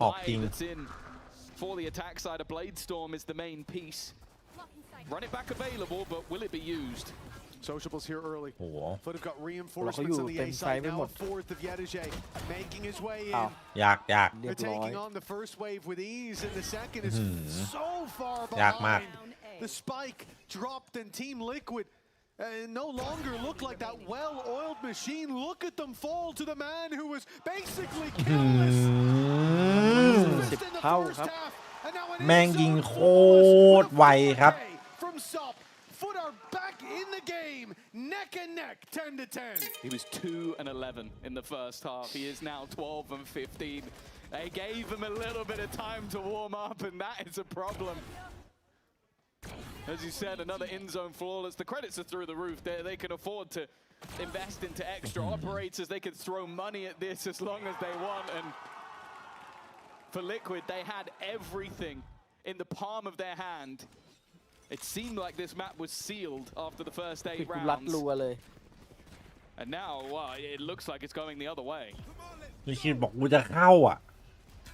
ออกจริ buy ง that's in for the attack side. A Blade Storm is the main piece. Run it back available, but will it be used? Sociables here early. โอ้โห FUT have got reinforcements on the A side. Now a fourth of Yedege making his way in. ยากยาก They're taking on the first wave with ease, and the second is so far ยากมาก behind. The spike dropped, and Team Liquid no longer look like that well-oiled machine. Look at them fall to the man who was basically killless. Just in the first half, and now an แม่งยิง insult โคตรไวครับ from Sup. FUT are back in the game, neck and neck, 10 to 10. He was 2 and 11 in the first half. He is now 12 and 15. They gave him a little bit of time to warm up, and that is a problem. As you said, another in-zone flawless. The credits are through the roof. They can afford to invest into extra operators. They can throw money at this as long as they want. And for Liquid, they had everything in the palm of their hand. It seemed like this map was sealed after the first 8 rounds. And now, well, it looks like it's going the other way. ลิคิดบอกกูจะเข้าอ่ะ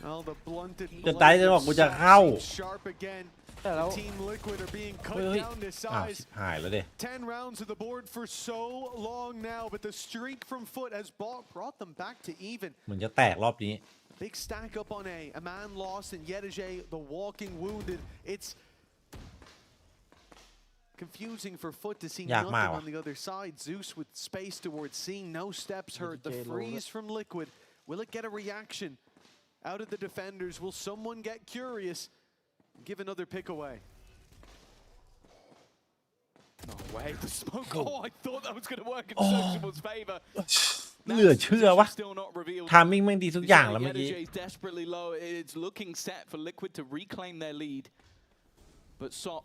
Well, the blunted จะตายจะบอกกูจะเข้า sharp again. Team Liquid are being cut down to อ้าว size. หายแล้วเด้ 10 rounds of the board for so long now, but the streak from FUT has brought them back to even. เหมือนจะแตกรอบนี้ Big stack up on A man lost, and Yedege, the walking wounded. It's confusing for FUT to see nothing on the other side. Zeus with space towards seeing, no steps hurt. The freeze from Liquid. Will it get a reaction out of the defenders? Will someone get curious? Give another pick away. No way, the smoke. Oh, I thought that was going to work in Sociable's favor. เหลือเชื่อวะทามมิ่งแม่งดีทุกอย่างแล้วเมื่อกี้ Yedege desperately low. It's looking set for Liquid to reclaim their lead. But Sop,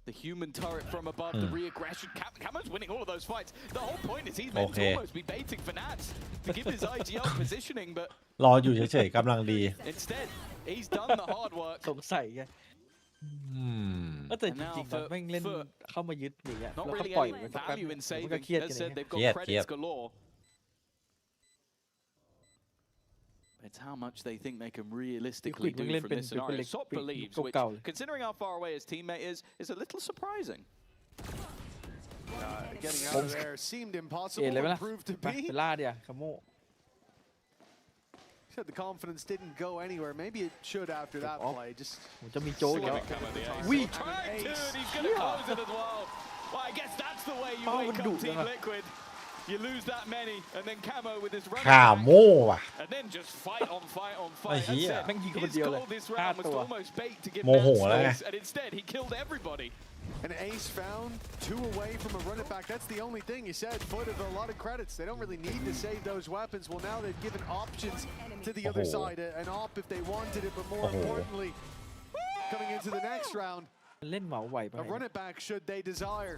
the human turret from above, the re-aggression. Camo's winning all of those fights. The whole point is he's meant to almost be baiting for Nats to give his IGL positioning, but รออยู่เฉยๆกำลังดี instead, he's done the hard work. สงสัยไงแต่จริงๆนะแม่งเล่นเข้ามายึดอย่างเงี้ย Not แล้วก็ really ปล่อย any มันสักแป๊บ value in มันก็ saving. เครียด As กัน said, อย่าง they've เงี้ย got credits galore. It's how much they think they can realistically do from this scenario. Sop believes, which, considering how far away his teammate is a little surprising. Getting out of there seemed impossible and proved to ไป be. ล่าเดียวคาโม่ Said the confidence didn't go anywhere. Maybe it should after that play. Just มันจะมีโจ๊กแล้ว We tried to, and he's going to close it as well. Well, I guess that's the way you wake up Team Liquid. You lose that many, and then Camo with his run. ข่าโม่ว่ะ And then just fight on fight on fight. ไอ้เหี้ย His goal this round was almost bait to give โมโหแล้วไง and instead he killed everybody. An ace found, 2 away from a run it back. That's the only thing. You said FUT have a lot of credits. They don't really need to save those weapons. Well, now they've given options to the other side. An op if they wanted it, but more importantly, coming into the next round, เล่นเหมาไหวไป a run it back should they desire.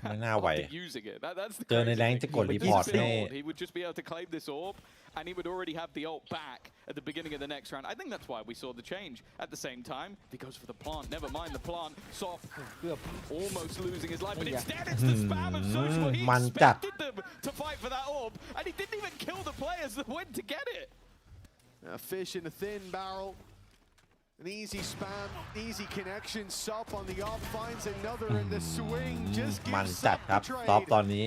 ไม่น่าไหว Using it. That's the เจอในแรงจะกดรีพอร์ตแน่ He would just be able to claim this orb, and he would already have the ult back at the beginning of the next round. I think that's why we saw the change. At the same time, he goes for the plant. Never mind the plant. Soft almost losing his life, but instead it's the spam of social. He expected them to fight for that orb, and he didn't even kill the players that went to get it. A fish in a thin barrel. An easy spam, easy connection. Sup on the off finds another in the swing. Just มัน gives จัด Sup ครับ the ซอฟ trade. ตอนนี้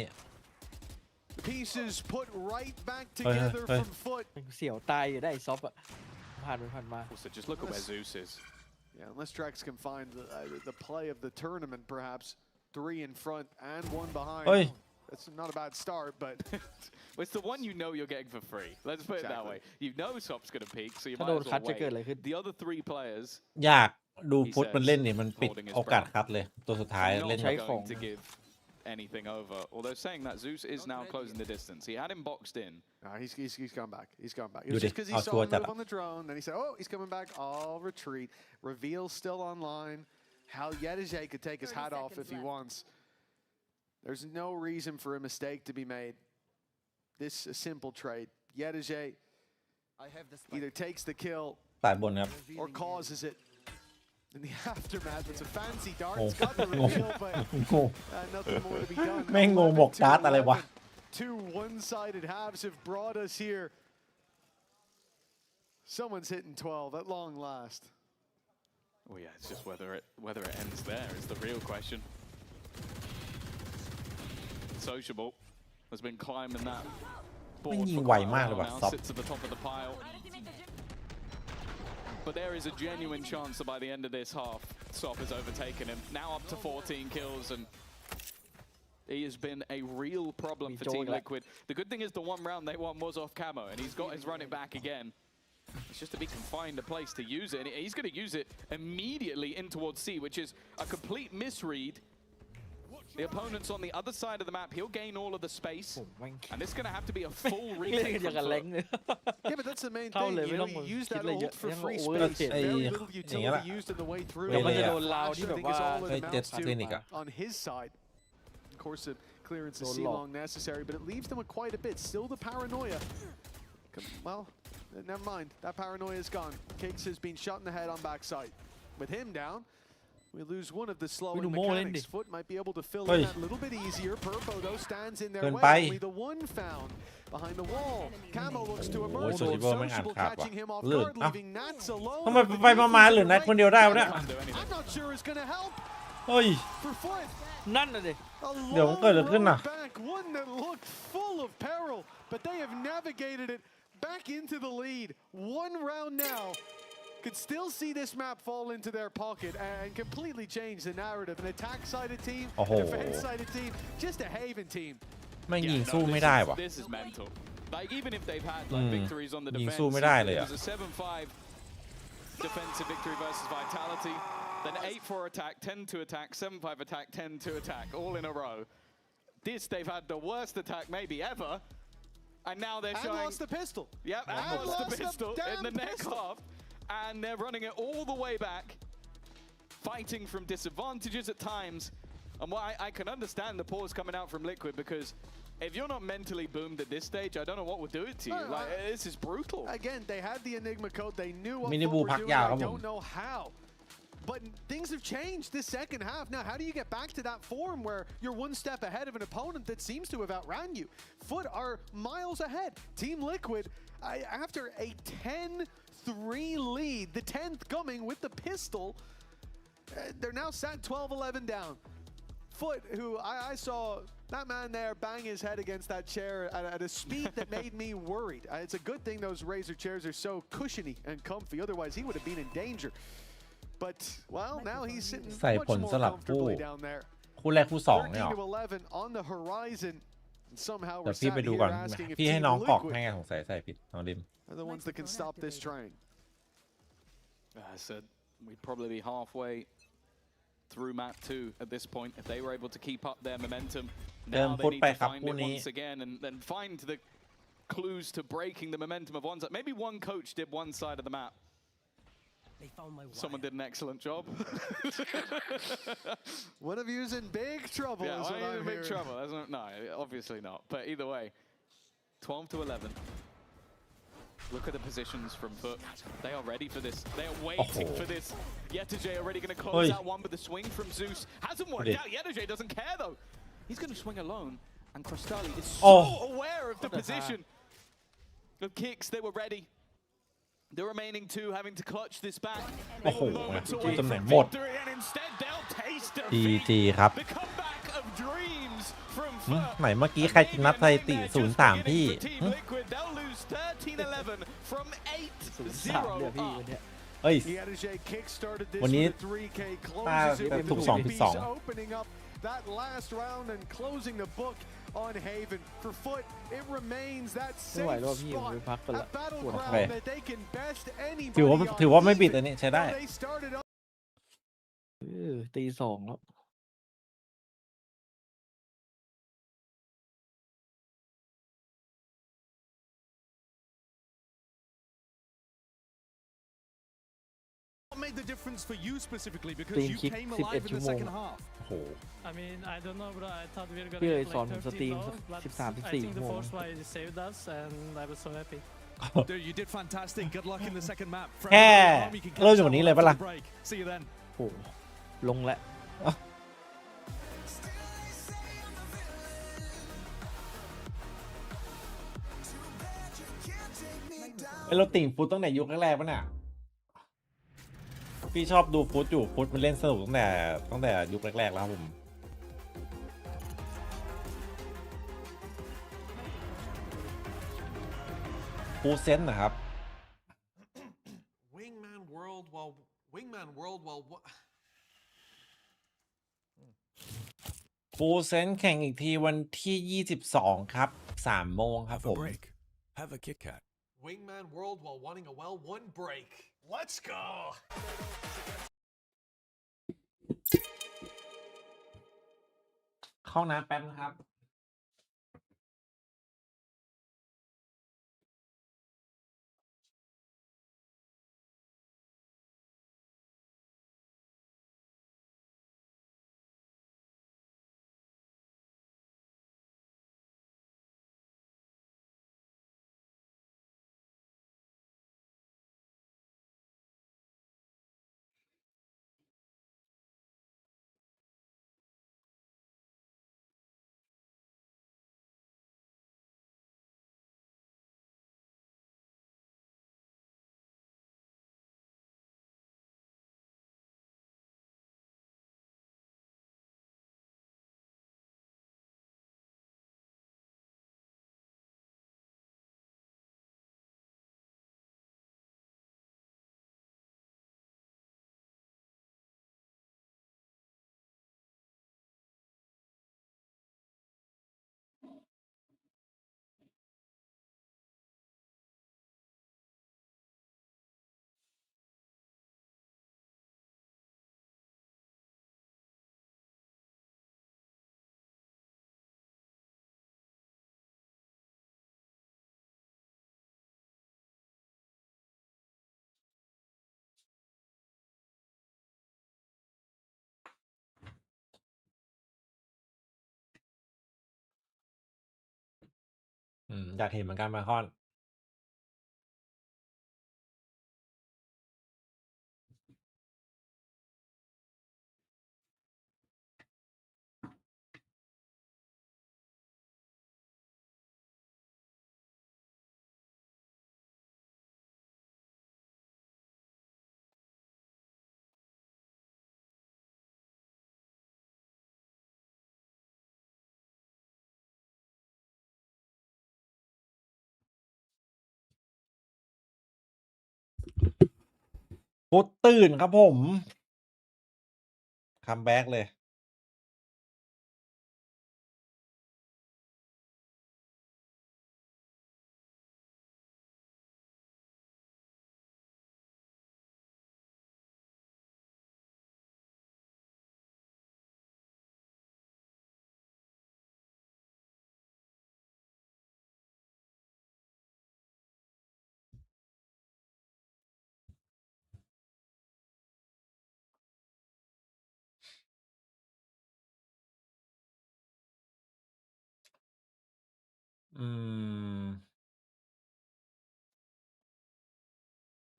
Pieces put right back together from FUT. เสียวตายอยู่ได้ซอฟอะผ่านไปผ่านมา Also, just look at where Zeus is. Yeah, unless Drex can find the play of the tournament, perhaps 3 in front and 1 behind. That's not a bad start, but well, it's the one you know you're getting for free. Let's put it that way. You know Sop's going to peak, so you ถ้า might โดน as คัด well จะเกิดอะไร wait. ขึ้น The other 3 players อยากดูพุทธมันเล่นนี่มันปิดโอกาสคัดเลยตัวสุดท้ายเล่น not going to give anything over. Although saying that Zeus is now closing the distance. He had him boxed in. He's gone back. He's gone back. It was just because he saw him move on the drone. Then he said, "Oh, he's coming back. I'll retreat." Reveal still online. How Yedije could take his hat off if he wants. There's no reason for a mistake to be made. This a simple trade. Yedije either takes the kill สายบนครับ or causes it. In the aftermath, it's a fancy dart. It's got the reveal, but nothing more to be done. แม่งงงบอกการ์ดอะไรวะ Two one-sided halves have brought us here. Someone's hitting 12 at long last. Oh yeah, it's just whether it ends there is the real question. Sociable has been climbing that board for quite a while now, sits at the top of the pile. But there is a genuine chance that by the end of this half, Sop has overtaken him. Now up to 14 kills, and he has been a real problem for Team Liquid. The good thing is the one round they won was off camo, and he's got his run it back again. It's just to be confined a place to use it, and he's going to use it immediately in towards C, which is a complete misread. The opponent's on the other side of the map. He'll gain all of the space, and this is going to have to be a full retake from FUT. Yeah, but that's the main thing. You know, you use that ult for free space. Very little utility used in the way through. I think is all it amounts to on his side. Of course, the clearance is C-long necessary, but it leaves them with quite a bit. Still the paranoia. Well, never mind. That paranoia is gone. Cakes has been shot in the head on backside. With him down, we lose one of the slowing mechanics. FUT might be able to fill in that a little bit easier. Purpo, though, stands in their way. Only the one found behind the wall. Camo looks to emerge. Sociable catching him off guard, leaving Nats alone. ทำไมไปมาเหลือนัดคนเดียวได้วะเนี่ย I'm not sure it's going to help. เฮ้ย For FUT. นั่นน่ะดิ เดี๋ยวมันเกิดอะไรขึ้นน่ะ One that looked full of peril, but they have navigated it back into the lead. One round now. Could still see this map fall into their pocket and completely change the narrative. An attack-sided team, a defense-sided team, just a Haven team. ไม่ยิงสู้ไม่ได้วะ This is mental. Like even if they've had like victories on the ยิง defense, สู้ไม่ได้เลยอะ it was a 7-5 defensive victory versus Vitality, then 8-4 attack, 10-2 attack, 7-5 attack, 10-2 attack, all in a row. This they've had the worst attack maybe ever, and now they're showing. And lost the pistol. Yep, and lost the pistol in the next half. And they're running it all the way back, fighting from disadvantages at times. And I can understand the pause coming out from Liquid, because if you're not mentally boomed at this stage, I don't know what would do it to you. Like, this is brutal. Again, they had the Enigma code. They knew what they were doing. I don't know how. But things have changed this second half. Now, how do you get back to that form where you're one step ahead of an opponent that seems to have outran you? FUT are miles ahead. Team Liquid, after a 10-3 lead, the 10th coming with the pistol, they're now sat 12-11 down. FUT, who I saw that man there bang his head against that chair at a speed that made me worried. It's a good thing those Razer chairs are so cushiony and comfy. Otherwise, he would have been in danger. But, well, now he's sitting much more comfortably down there. คู่แรกคู่สองเนี่ย 13-11 on the horizon. Somehow เดี๋ยว we're พี่ไป sat ดูก่อน here asking if พี่ให้ Team น้องกรอก Liquid ให้ไงสงสัยใส่ผิดน้องดิม are the ones that can stop this train. I said we'd probably be halfway through map 2 at this point if they were able to keep up their momentum. Now they need to find it once again and find the clues to breaking the momentum of one side. Maybe one coach did one side of the map. Someone did an excellent job. One of you's in big trouble. Yeah, is what I'm in big hearing. trouble. No, obviously not. But either way, 12 to 11. Look at the positions from FUT. They are ready for this. They are waiting for this. Yetterjay already going to close out one, but the swing from Zeus hasn't worked out. Yetterjay doesn't care though. He's going to swing alone, and Crostali is so aware of the position of kicks. They were ready. The remaining two having to clutch this back. They were moments away from victory, and instead they'll taste defeat. ครับ The comeback of dreams from FUT. ไหนเมื่อกี้ใครนับสถิติ0-3พี่ Team Liquid, they'll lose 13-11 from 8-0 เนี่ยพี่วันเนี้ย เฮ้ย Yetterjay kickstarted this วันนี้ with a 3K ถ้า closes it ถูก with 2 the ผิด Beast 2 opening up that last round and closing the book on Haven. For FUT, it remains that ไม่ไหว safe แล้วพี่ผม spot ไปพักไปละ at ปวด Battleground that they can best ถือ anybody ว่า on ไม่บิด even อันนี้ใช้ได้ though they started up ตีสองแล้ว What made the difference for you specifically? Because Team you kick came 11 alive in the second ชั่วโมง half. โอ้โห I mean, I don't know, bro. I thought we were พี่ gonna เลย get สอน like ผมส 13 ตรีม 0, but 13-14 I think the ชั่วโมง force fight saved us, and I was so happy. Dude, you did fantastic. Good luck in the second map. แค่เริ่มจากวันนี้เลยปะล่ะ See you then. โอ้โหลงแล้ว เราติ่งฟุตตั้งแต่ยุคแรกๆป่ะเนี่ยพี่ชอบดูฟุตอยู่ฟุตมันเล่นสนุกตั้งแต่ยุคแรกๆแล้วผมฟูเซนนะครับ Wingman World while ฟูเซนแข่งอีกทีวันที่22ครับ3 โมงครับผม Have a Kit Kat. Wingman World while wanting a well one break. Let's go. เข้าน้ำแป๊บนะครับอยากเห็นเหมือนกันมาคอนฟุตตื่นครับผมคัมแบ็กเลย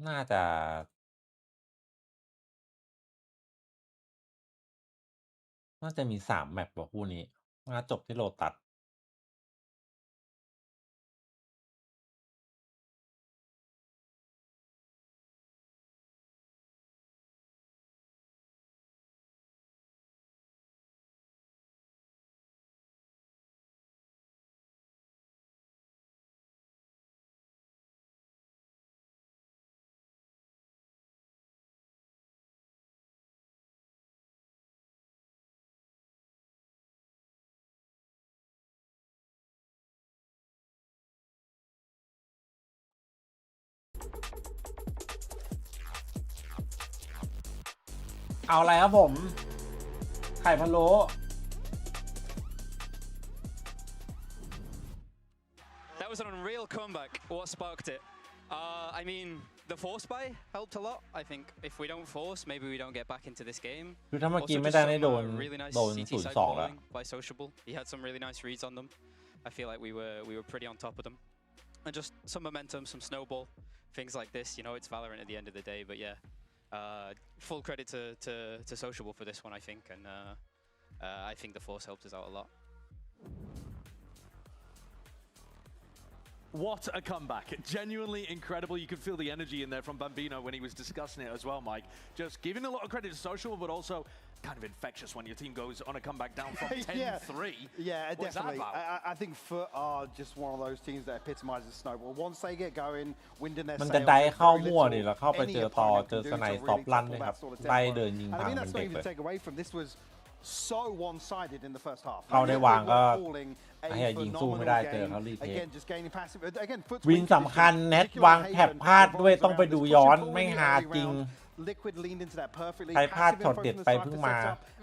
น่าจะมี3แมปว่ะคู่นี้น่าจบที่โลตัสเอาอะไรครับผมไข่พะโล้ That was an unreal comeback. What sparked it? I mean, the force buy helped a lot. I think if we don't force, maybe we don't get back into this game. คือถ้าเมื่อกี้ไม่ได้โดน really nice 0-2 แล้ว by Sociable. He had some really nice reads on them. I feel like we were pretty on top of them. And just some momentum, some snowball, things like this. You know, it's Valorant at the end of the day, but yeah. Full credit to Sociable for this one, I think, and I think the force helped us out a lot. What a comeback. Genuinely incredible. You could feel the energy in there from Bambino when he was discussing it as well, Mike. Just giving a lot of credit to Sociable, but also kind of infectious when your team goes on a comeback down from 10-3. Yeah, definitely. I think FUT are just one of those teams that epitomizes snowball. Once they get going, wind in their sails, มันจะได้เข้ามั่วดิแล้วเข้าไปเจอต่อเจอสไนด์ซอฟลั่นด้วยครับไล่เดินยิงพังเป็นเด็กเลย take away from this was so one-sided in the first half. เข้าได้วางก็ให้ยิงสู้ไม่ได้เจอเขารีเทควินสำคัญเน็ตวางแถบพลาดด้วยต้องไปดูย้อนไม่หาจริง Liquid leaned into that perfectly. ใครพลาดช็อตเด็ดไปเพิ่งมา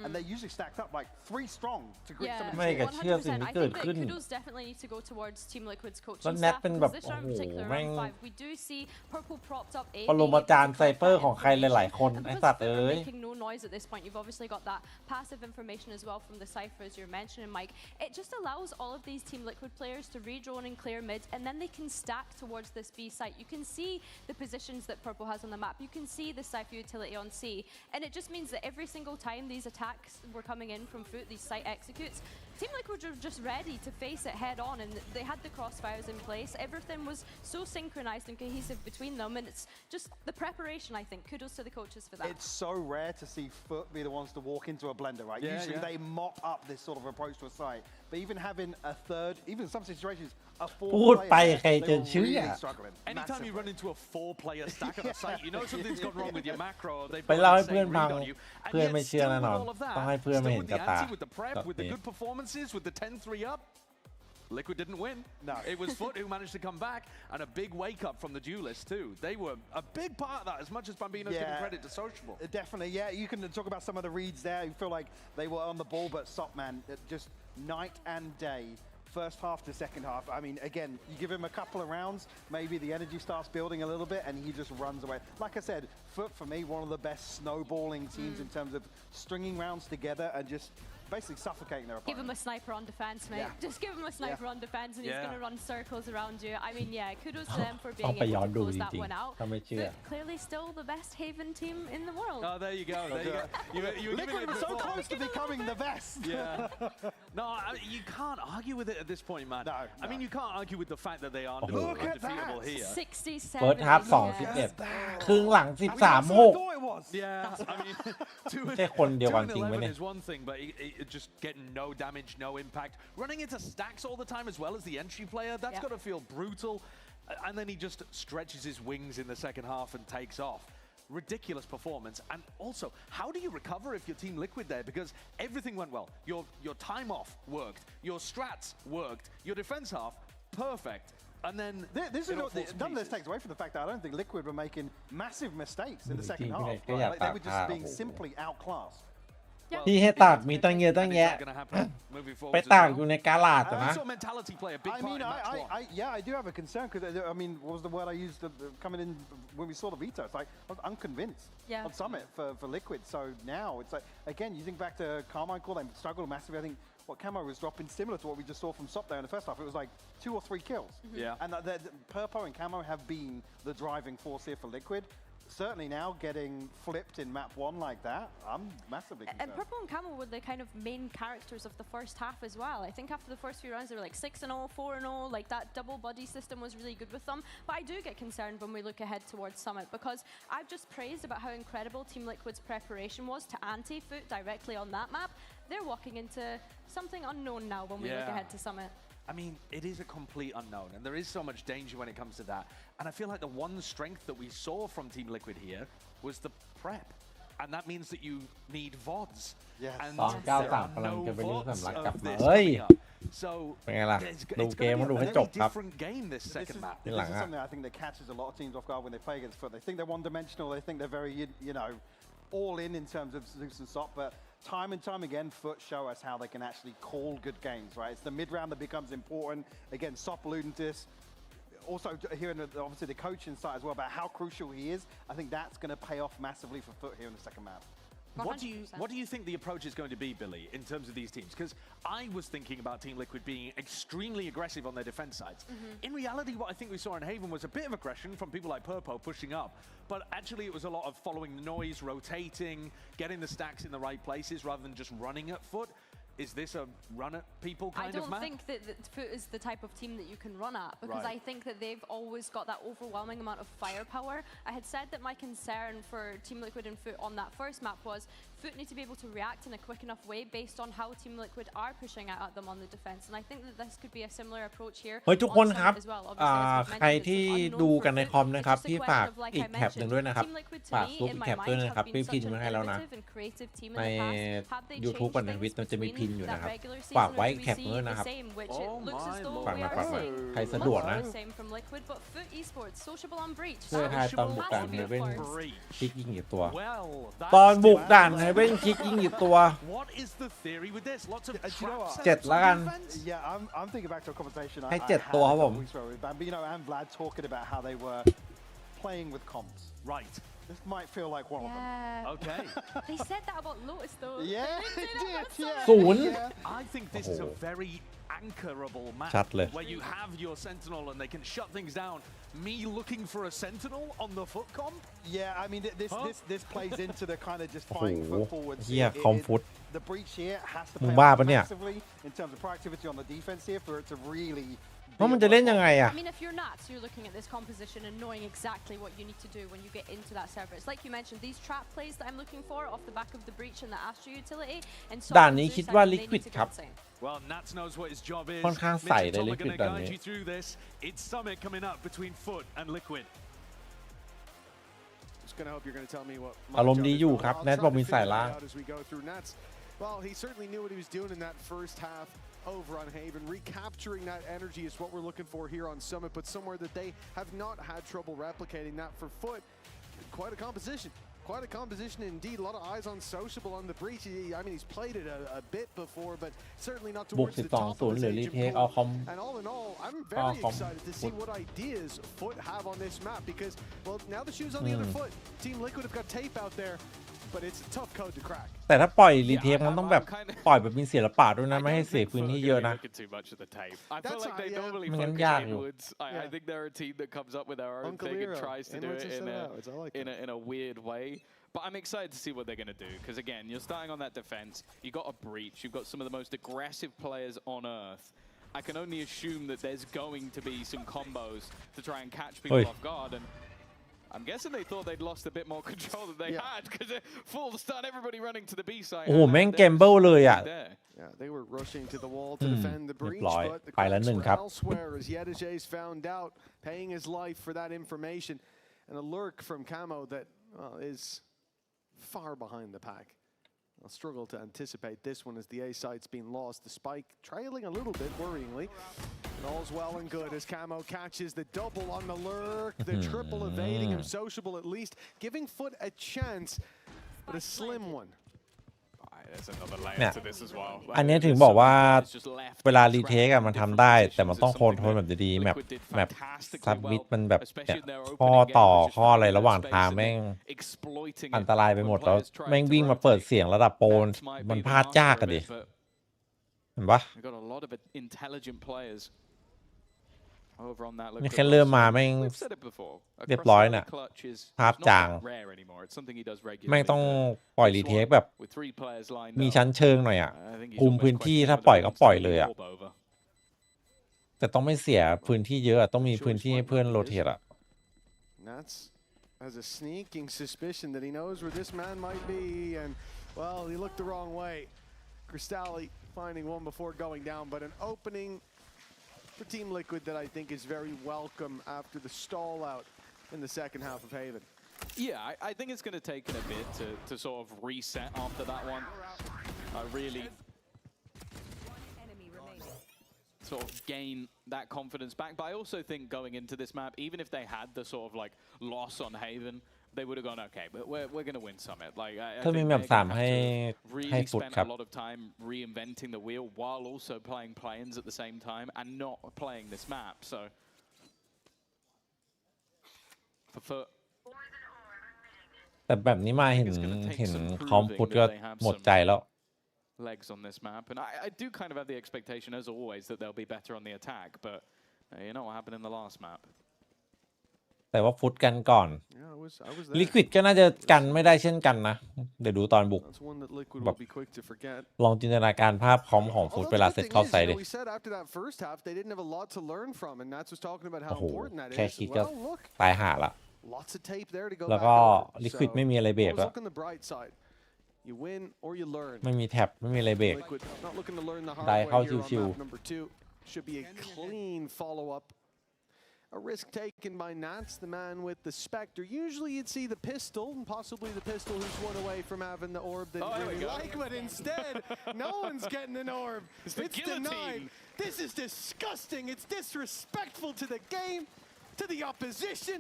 and they usually stacked up like 3 strong to grip some of ไม่กับเชื่อสิ่งที่เกิดขึ้น Kudos definitely need to go towards Team Liquid's coaching แล้วเน็ต staff เป็นแบบ because this โอ้ round โห in particular แม่ง round 5 we do see Purple propped up A ปรมาจารย์ไซเปอร์ของใครหลายๆคนไอ้สัตว์เอ้ย making no noise at this point. You've obviously got that passive information as well from the cipher as you're mentioning, Mike. It just allows all of these Team Liquid players to re-drone and clear mid, and then they can stack towards this B site. You can see the positions that Purple has on the map. You can see the cipher utility on C, and it just means that every single time these attacks were coming in from FUT, these site executes, Team Liquid were just ready to face it head on, and they had the crossfires in place. Everything was so synchronized and cohesive between them, and it's just the preparation, I think. Kudos to the coaches for that. It's so rare to see FUT be the ones to walk into a blender, right? Usually they mop up this sort of approach to a site, but even having a third, even in some situations, a 4 player, they were really struggling. Anytime you run into a 4-player stack on a site, you know something's gone wrong with your macro. They've ไปเล่าให้ got เพื่อน the ฟั same ง read on you, and เพื่อน yet ไม่เชื่อ still แน่ with นอน all of that, ต้องให้เพื่อนมา still เห็น with กับ the ตา ante, with the prep, with the good performances, with the 10-3 up. Liquid didn't win. No. It was FUT who managed to come back, and a big wake-up from the duelists too. They were a big part of that, as much as Bambino's giving credit to Sociable. Definitely, yeah. You can talk about some of the reads there. You feel like they were on the ball, but Sopman, just night and day. First half to second half. I mean, again, you give him a couple of rounds, maybe the energy starts building a little bit, and he just runs away. Like I said, FUT, for me, one of the best snowballing teams in terms of stringing rounds together and just basically suffocating their opponent. Give him a sniper on defense, mate. Just give him a sniper on defense, and he's going to run circles around you. I mean, yeah, kudos to them for being able to close that one out. But clearly still the best Haven team in the world. Oh, there you go. There you go. You were Liquid was so close to becoming the best. Yeah. No, you can't argue with it at this point, man. No. I mean, you can't argue with the fact that they are undefeatable here. 67. เฟิร์สฮับ2-11 ครึ่งหลัง 13-6 Yeah, I mean, ไม่ใช่คนเดียวกันจริงไหม 2-11 เนี่ย is one thing, but just getting no damage, no impact. Running into stacks all the time as well as the entry player, that's got to feel brutal. And then he just stretches his wings in the second half and takes off. Ridiculous performance. And also, how do you recover if you're Team Liquid there? Because everything went well. Your time off worked. Your strats worked. Your defense half, perfect. And then none of this takes away from the fact that I don't think Liquid were making massive mistakes in the second half. They were just being simply outclassed. ที่ให้ตากมีตั้งเยอะตั้งแยะไปตากอยู่ในกาลาดนะ I mean, I do have a concern because I mean, what was the word I used coming in when we saw the veto? It's like I was unconvinced on Summit for Liquid. So now it's like again, you think back to Carmichael, they struggled massively. I think what Camo was dropping similar to what we just saw from Sop there in the first half. It was like 2 or 3 kills. Yeah. And Purpo and Camo have been the driving force here for Liquid. Certainly now getting flipped in map 1 like that, I'm massively concerned. And Purple and Camel were the kind of main characters of the first half as well. I think after the first few rounds they were like 6-0, 4-0, like that double buddy system was really good with them. But I do get concerned when we look ahead towards Summit because I've just praised about how incredible Team Liquid's preparation was to anti-FUT directly on that map. They're walking into something unknown now when we look ahead to Summit. I mean, it is a complete unknown, and there is so much danger when it comes to that. And I feel like the one strength that we saw from Team Liquid here was the prep. And that means that you need VODs. Yes. And there are no VODs of this coming up. So it's going to be a very different game this second map. This is something I think that catches a lot of teams off guard when they play against FUT. They think they're one-dimensional. They think they're very, you know, all in terms of Zeus and Sop. But time and time again, FUT show us how they can actually call good games, right? It's the mid-round that becomes important. Again, Sop alluding to this. Also hearing obviously the coaching side as well about how crucial he is. I think that's going to pay off massively for FUT here in the second map. 100%. What do you think the approach is going to be, Billy, in terms of these teams? Because I was thinking about Team Liquid being extremely aggressive on their defense sides. In reality, what I think we saw in Haven was a bit of aggression from people like Purpo pushing up, but actually it was a lot of following the noise, rotating, getting the stacks in the right places rather than just running at FUT. Is this a run at people kind of map? I don't think that FUT is the type of team that you can run at because I think that they've always got that overwhelming amount of firepower. I had said that my concern for Team Liquid and FUT on that first map was FUT need to be able to react in a quick enough way based on how Team Liquid are pushing out at them on the defense. And I think that this could be a similar approach here. เฮ้ยทุกคนครับใครที่ดูกันในคอมนะครับพี่ฝากอีกแท็บหนึ่งด้วยนะครับฝากซุปอีกแท็บด้วยนะครับพี่พินมาให้แล้วนะใน YouTube กับในทวิตมันจะมีพินอยู่นะครับฝากไว้แท็บด้วยนะครับฝากมาใครสะดวกนะเพื่อทายตอนบุกด่านเฮเว่นคลิกยิงกี่ตัวตอนบุกด่านเฮเว่นคลิกยิงกี่ตัว7แล้วกันให้7ตัวครับผม Bambino and Vlad talking about how they were playing with comps. Right. This might feel like one of them. Okay. They said that about Lotus though. Yeah, they did. Yeah. 0 I think this is a very anchorable map where you have your Sentinel and they can shut things down. Me looking for a Sentinel on the FUT comp? Yeah, I mean this plays into the kind of just fighting FUT forwards. เหี้ยคอมฟุต The breach here has to มึง pay บ้า off ปะเนี่ย massively in terms of proactivity on the defense here for it to really. ว่ามันจะเล่นยังไงอะ I mean, if you're nuts, you're looking at this composition and knowing exactly what you need to do when you get into that server. It's like you mentioned, these trap plays that I'm looking for off the back of the breach and the Astra utility. And so ด่านนี้คิดว่า Liquid ครับ Well, Nats knows what his job is. ค่อนข้างใส่เลย Mitchell Liquid going to ด่าน guide นี้ you through this. It's Summit coming up between FUT and Liquid. Just going to hope you're going to tell me what อารมณ์ดีอยู่ครับแนทบอกมีสายล่าง Well, he certainly knew what he was doing in that first half over on Haven. Recapturing that energy is what we're looking for here on Summit, but somewhere that they have not had trouble replicating that for FUT. Quite a composition. Quite a composition indeed. A lot of eyes on Sociable on the breach. I mean, he's played it a bit before, but certainly not towards the top of his agent pool. And all in all, I'm very excited to see what ideas FUT have on this map because, well, now the shoe's on the other foot. Team Liquid have got tape out there, but it's a tough code to crack. แต่ถ้าปล่อยรีเทปมันต้องแบบปล่อยแบบมีศิลปะด้วยนะไม่ให้เสียพื้นที่เยอะนะ I feel like they normally มันงั้น focus ยากอยู่ inwards. I think they're a team that comes up with their own thing and tries to do it in a weird way. But I'm excited to see what they're going to do because again, you're starting on that defense. You got a breach. You've got some of the most aggressive players on earth. I can only assume that there's going to be some combos to try and catch people off guard. And I'm guessing they thought they'd lost a bit more control than they had because they're full stun, everybody running to the B side. โอ้โหแม่งเกมเบิลเลยอ่ะ Yeah, they were rushing to the wall to defend the breach, but the ไปแล้ว cracks 1 were ครับ elsewhere as Yedijay's found out, paying his life for that information. And a lurk from Camo that is far behind the pack. I'll struggle to anticipate this one as the A site's been lost. The spike trailing a little bit worryingly. And all's well and good as Camo catches the double on the lurk, the triple evading him, Sociable at least, giving FUT a chance, but a slim one. เนี่ยอันนี้ถึงบอกว่าเวลารีเทคอะมันทำได้แต่มันต้องโคอนโทรลแบบดีๆแบบซับมิดมันแบบเนี่ยข้อต่อข้ออะไรระหว่างทางแม่งอันตรายไปหมดแล้วแม่งวิ่งมาเปิดเสียงระดับโปรมันพลาดยากอะดิเห็นปะนี่แค่เริ่มมาแม่งเรียบร้อยน่ะภาพจางแม่งต้องปล่อยรีเทคแบบมีชั้นเชิงหน่อยอ่ะคุมพื้นที่ถ้าปล่อยก็ปล่อยเลยอ่ะแต่ต้องไม่เสียพื้นที่เยอะต้องมีพื้นที่ให้เพื่อนโรเทตอ่ะhas a sneaking suspicion that he knows where this man might be, and well, he looked the wrong way. Cristalli finding one before going down, but an opening for Team Liquid that I think is very welcome after the stall out in the second half of Haven. Yeah, I think it's going to take a bit to sort of reset after that one. Really sort of gain that confidence back. But I also think going into this map, even if they had the sort of like loss on Haven, they would have gone, okay, but we're going to win Summit. Like I think they're going to have to really spend a lot of time reinventing the wheel while also playing play-ins at the same time and not playing this map. So for FUT, แต่แบบนี้มาเห็นคอมพุทก็หมดใจแล้ว legs on this map, and I do kind of have the expectation, as always, that they'll be better on the attack. But you know what happened in the last map. แต่ว่าฟุตกันก่อนลิควิดก็น่าจะกันไม่ได้เช่นกันนะเดี๋ยวดูตอนบุกแบบลองจินตนาการภาพคอมของฟุตเวลาเสร็จเข้าไซด์ดิโอ้โหแค่คิดก็ตายห่าละแล้วก็ลิควิดไม่มีอะไรเบรกแล้วไม่มีแท็บไม่มีอะไรเบรกได้เข้าชิวA risk taken by Nats, the man with the Spectre. Usually you'd see the pistol, possibly the pistol who's one away from having the orb that you really like, but instead, no one's getting an orb. It's denied. This is disgusting. It's disrespectful to the game, to the opposition.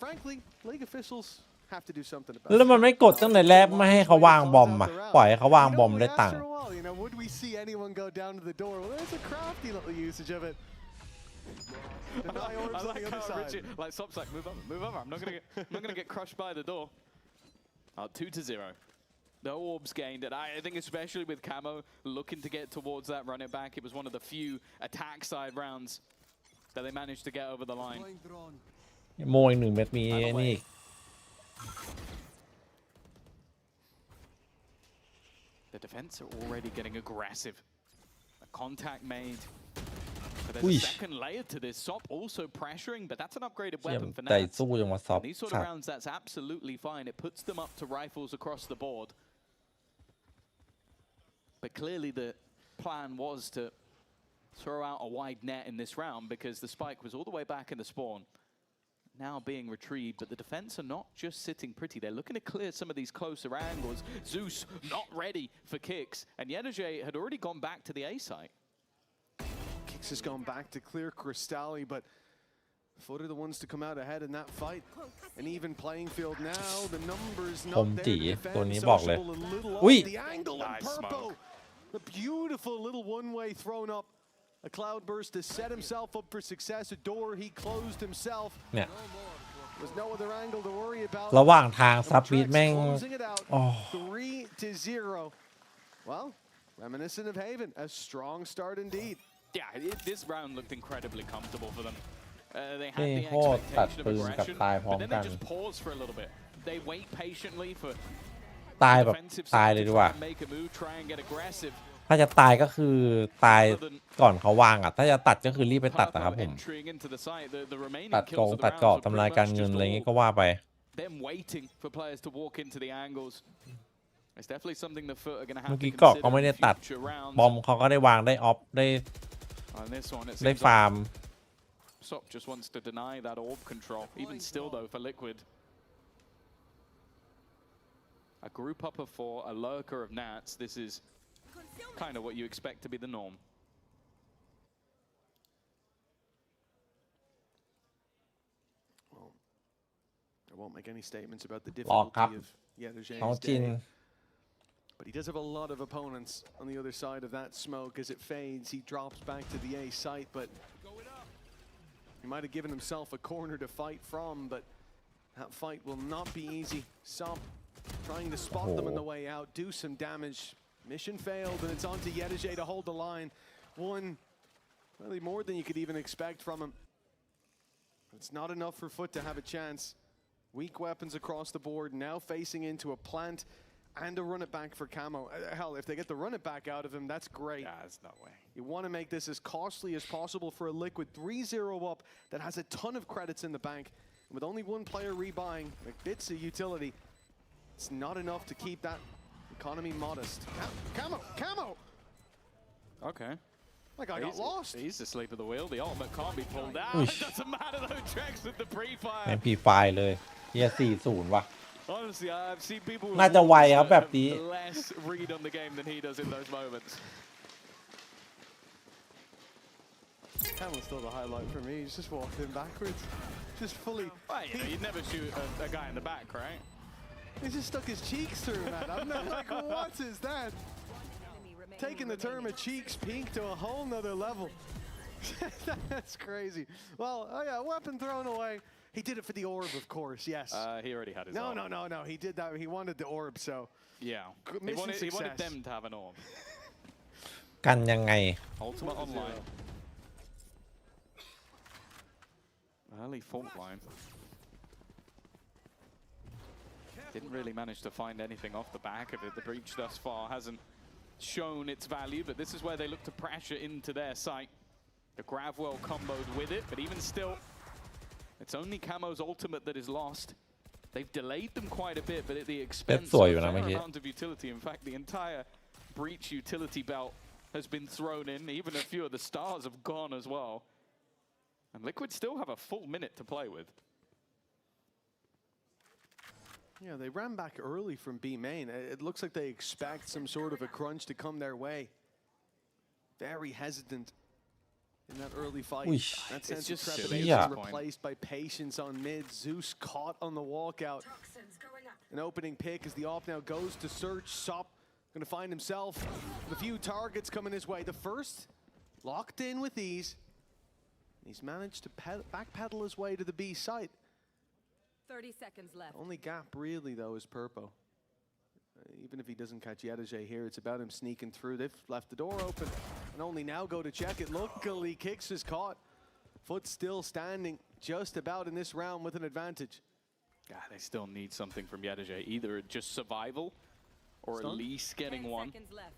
Frankly, League officials have to do something about it. แล้วมันไม่กดตั้งแต่แรกไม่ให้เขาวางบอมอ่ะปล่อยให้เขาวางบอมได้ตังค์ Would we see anyone go down to the door? Well, there's a crafty little usage of it. I like how Richard, like Sop's like, move over. I'm not gonna get crushed by the door. 2-0. No orbs gained, and I think especially with Camo looking to get towards that run it back, it was one of the few attack side rounds that they managed to get over the line. โมย1 เม็ดมีนี่ The defense are already getting aggressive. A contact made. But there's a second layer to this. Sop also pressuring, but that's an upgraded weapon for Nats. These sort of rounds, that's absolutely fine. It puts them up to rifles across the board. But clearly the plan was to throw out a wide net in this round because the spike was all the way back in the spawn. Now being retrieved, but the defense are not just sitting pretty. They're looking to clear some of these closer angles. Zeus not ready for kicks, and Yenerge had already gone back to the A site. Kicks has gone back to clear Cristalli, but FUT are the ones to come out ahead in that fight. An even playing field now. The numbers not there. Sociable a little off the angle, and Purpo, the beautiful little one-way thrown up. A cloudburst to set himself up for success. A door he closed himself. There's no other angle to worry about. ระหว่างทางซับบีทแม่ง 3-0. Well, reminiscent of Haven. A strong start indeed. Yeah, this round looked incredibly comfortable for them. They had the expectation of aggression, but then they just pause for a little bit. They wait patiently for ตายแบบตายเลยดีกว่า make a move, try and get aggressive. ถ้าจะตายก็คือตายก่อนเขาวางอ่ะถ้าจะตัดก็คือรีบไปตัดนะครับผมตัดกองตัดเกาะทำลายการเงินอะไรเงี้ยก็ว่าไป Them waiting for players to walk into the angles. It's definitely something the FUT are going to have to consider. เมื่อกี้เกาะก็ไม่ได้ตัดบอมเขาก็ได้วางได้ออฟได้ฟาร์ม Sop just wants to deny that orb control. Even still though for Liquid. A group up of 4, a lurker of Nats. This is kind of what you expect to be the norm. Well, I won't make any statements about the difficulty of Yenerge's day. But he does have a lot of opponents on the other side of that smoke. As it fades, he drops back to the A site, but he might have given himself a corner to fight from, but that fight will not be easy. Sop trying to spot them on the way out, do some damage. Mission failed, and it's on to Yedije to hold the line. One, really more than you could even expect from him. It's not enough for FUT to have a chance. Weak weapons across the board, now facing into a plant and a run it back for Camo. Hell, if they get the run it back out of him, that's great. Yeah, there's no way. You want to make this as costly as possible for a Liquid 3-0 up that has a ton of credits in the bank. And with only one player rebuying, like it's a utility. It's not enough to keep that economy modest. Camo! Okay. Like I got lost. He's asleep at the wheel. The ultimate can't be pulled out. It doesn't matter though. Treks with the pre-fire. แม่งพีไฟเลยเฮีย40ว่ะ Honestly, I've seen people น่าจะไวครับแบบนี้ less read on the game than he does in those moments. Camo's still the highlight for me. He's just walked in backwards. Just fully. Well, you know, you'd never shoot a guy in the back, right? He just stuck his cheeks through, man. I'm not like, what is that? Taking the term of cheeks pink to a whole nother level. That's crazy. Well, oh yeah, weapon thrown away. He did it for the orb, of course, yes. He already had his No, orb. no. He did that. He wanted the orb, so. Yeah. He wanted them to have an orb. กันยังไง Ultimate online. Early fault line. Didn't really manage to find anything off the back of it. The breach thus far hasn't shown its value, but this is where they look to pressure into their site. The Gravwell comboed with it, but even still, it's only Camo's ultimate that is lost. They've delayed them quite a bit, but at the expense of a fair amount of utility. In fact, the entire breach utility belt has been thrown in. Even a few of the stars have gone as well. And Liquid still have a full minute to play with. Yeah, they ran back early from B main. It looks like they expect some sort of a crunch to come their way. Very hesitant in that early fight. That sense of trepidation replaced by patience on mid. Zeus caught on the walkout. An opening pick as the op now goes to search. Sop going to find himself with a few targets coming his way. The first locked in with ease. He's managed to backpedal his way to the B site. 30 seconds left. Only gap really though is Purpo. Even if he doesn't catch Yedije here, it's about him sneaking through. They've left the door open and only now go to check it. Luckily, Kicks is caught. FUT still standing just about in this round with an advantage. God, they still need something from Yedije. Either just survival or at least getting one.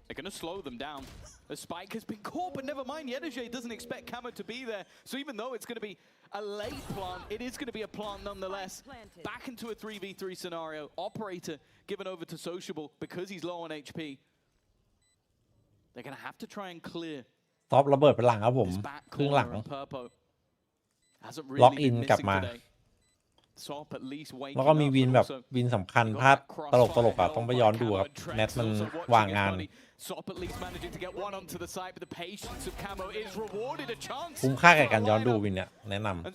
They're going to slow them down. The spike has been caught, but never mind. Yedije doesn't expect Camo to be there. So even though it's going to be a late plant, it is going to be a plant nonetheless. Back into a 3v3 scenario. Operator given over to Sociable because he's low on HP. They're going to have to try and clear. ซอฟระเบิดไปหลังครับผมครึ่งหลังล็อกอินกลับมาแล้วก็มีวินแบบวินสำคัญพลาดตลกอ่ะต้องไปย้อนดูครับแนทมันวางงานคุ้มค่าแก่การย้อนดูวินเนี่ยแนะนำ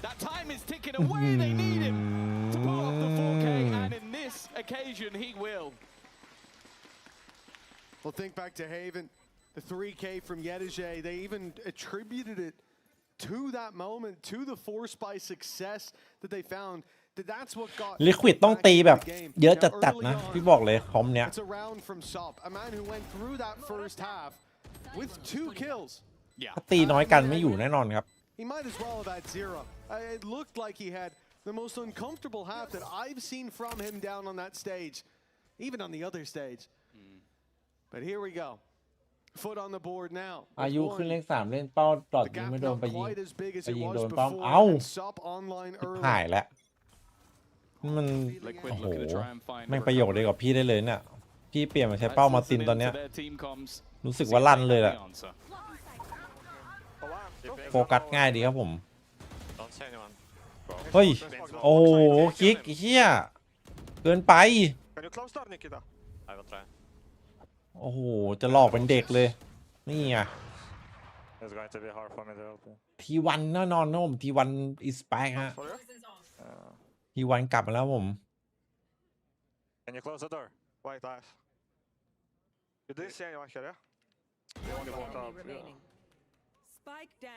That time is ticking away. They need him to pull off the 4K, and in this occasion, he will. Well, think back to Haven, the 3K from Yedije. They even attributed it to that moment, to the force by success that they found. That's what got Liquid ต้องตีแบบเยอะจัดๆนะพี่บอกเลยคอมเนี้ย It's a round from Sop, a man who went through that first half with 2 kills. ถ้าตีน้อยกันไม่อยู่แน่นอนครับ He might as well have had 0. It looked like he had the most uncomfortable half that I've seen from him down on that stage, even on the other stage. But here we go. FUT on the board now. อายุขึ้นเลข3เล่นเป้าดอทยิงไม่โดนไปยิงโดนป้อมเอ้าหายแล้วมันโอ้โหแม่งประโยชน์เลยกับพี่ได้เลยเนี่ยพี่เปลี่ยนมาใช้เป้ามาตินตอนเนี้ยรู้สึกว่าลั่นเลยแหละโฟกัสง่ายดีครับผมเฮ้ยโอ้โหคิกเฮียเกินไปโอ้โหจะหลอกเป็นเด็กเลยนี่ไงทีวันแน่นอนนะผมทีวันอิสแปกฮะทีวันกลับมาแล้วผม White eyes. You didn't see anyone here, yeah? They only walked out. Yeah.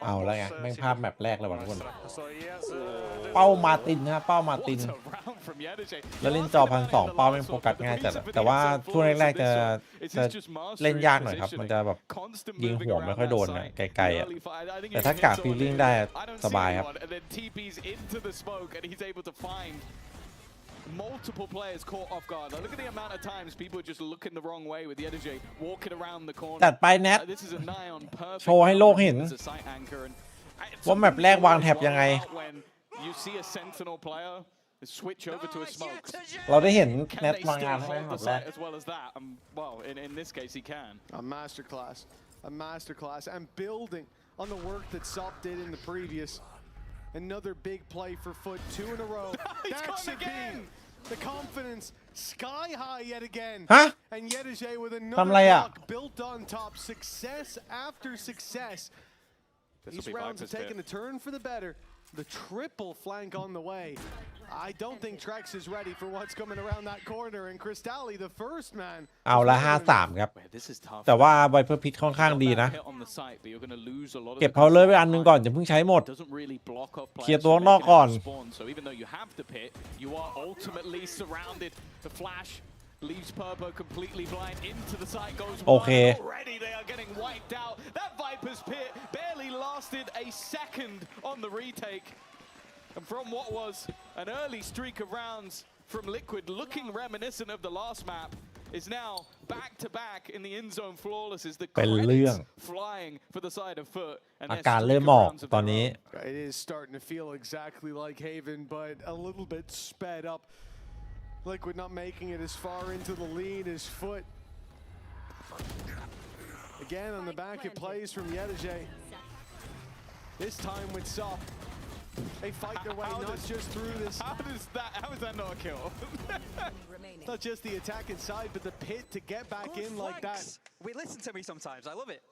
เอาแล้วไงแม่งภาพแมปแรกเลยว่ะทุกคนเป้ามาตินนะเป้ามาตินแล้วเล่นจอ1,200เป้าแม่งโฟกัสง่ายจัดแต่ว่าช่วงแรกๆจะเล่นยากหน่อยครับมันจะแบบยิงหัวไม่ค่อยโดนนะไกลๆอ่ะแต่ถ้ากะฟีลลิ่งได้สบายครับ Multiple players caught off guard. Look at the amount of times people are just looking the wrong way with the EMEA walking around the corner. จัดไปแนทโชว์ให้โลกเห็นว่าแมปแรกวางแท็บยังไงเราได้เห็นแนทวางงานให้แมปแรก Well, in this case, he can. A masterclass, and building on the work that SOP did in the previous. Another big play for FUT, 2 in a row. That should be the confidence sky high yet again. And Yedije with another block built on top. Success after success. These rounds have taken a turn for the better. The triple flank on the way. I don't think Trex is ready for what's coming around that corner. And Cristalli, the first man. เอาละ 5-3 ครับแต่ว่าไวเปอร์พิทค่อนข้างดีนะเก็บเพาเลยไปอันนึงก่อนอย่าเพิ่งใช้หมดเคลียร์ตัวข้างนอกก่อนLeaves Purpo completely blind into the site, goes okay. Already they are getting wiped out. That Viper's pit barely lasted a second on the retake. And from what was an early streak of rounds from Liquid, looking reminiscent of the last map, is now back to back in the end zone flawless. Is the credits flying for the side of FUT? อาการเริ่มออกตอนนี้ It is starting to feel exactly like Haven, but a little bit sped up. Liquid not making it as far into the lead as FUT. Again on the back it plays from Yedije. This time with SOP. They fight their way not just through this. How is that not a kill? Not just the attack inside, but the pit to get back in like that. Wait, listen to me sometimes. I love it.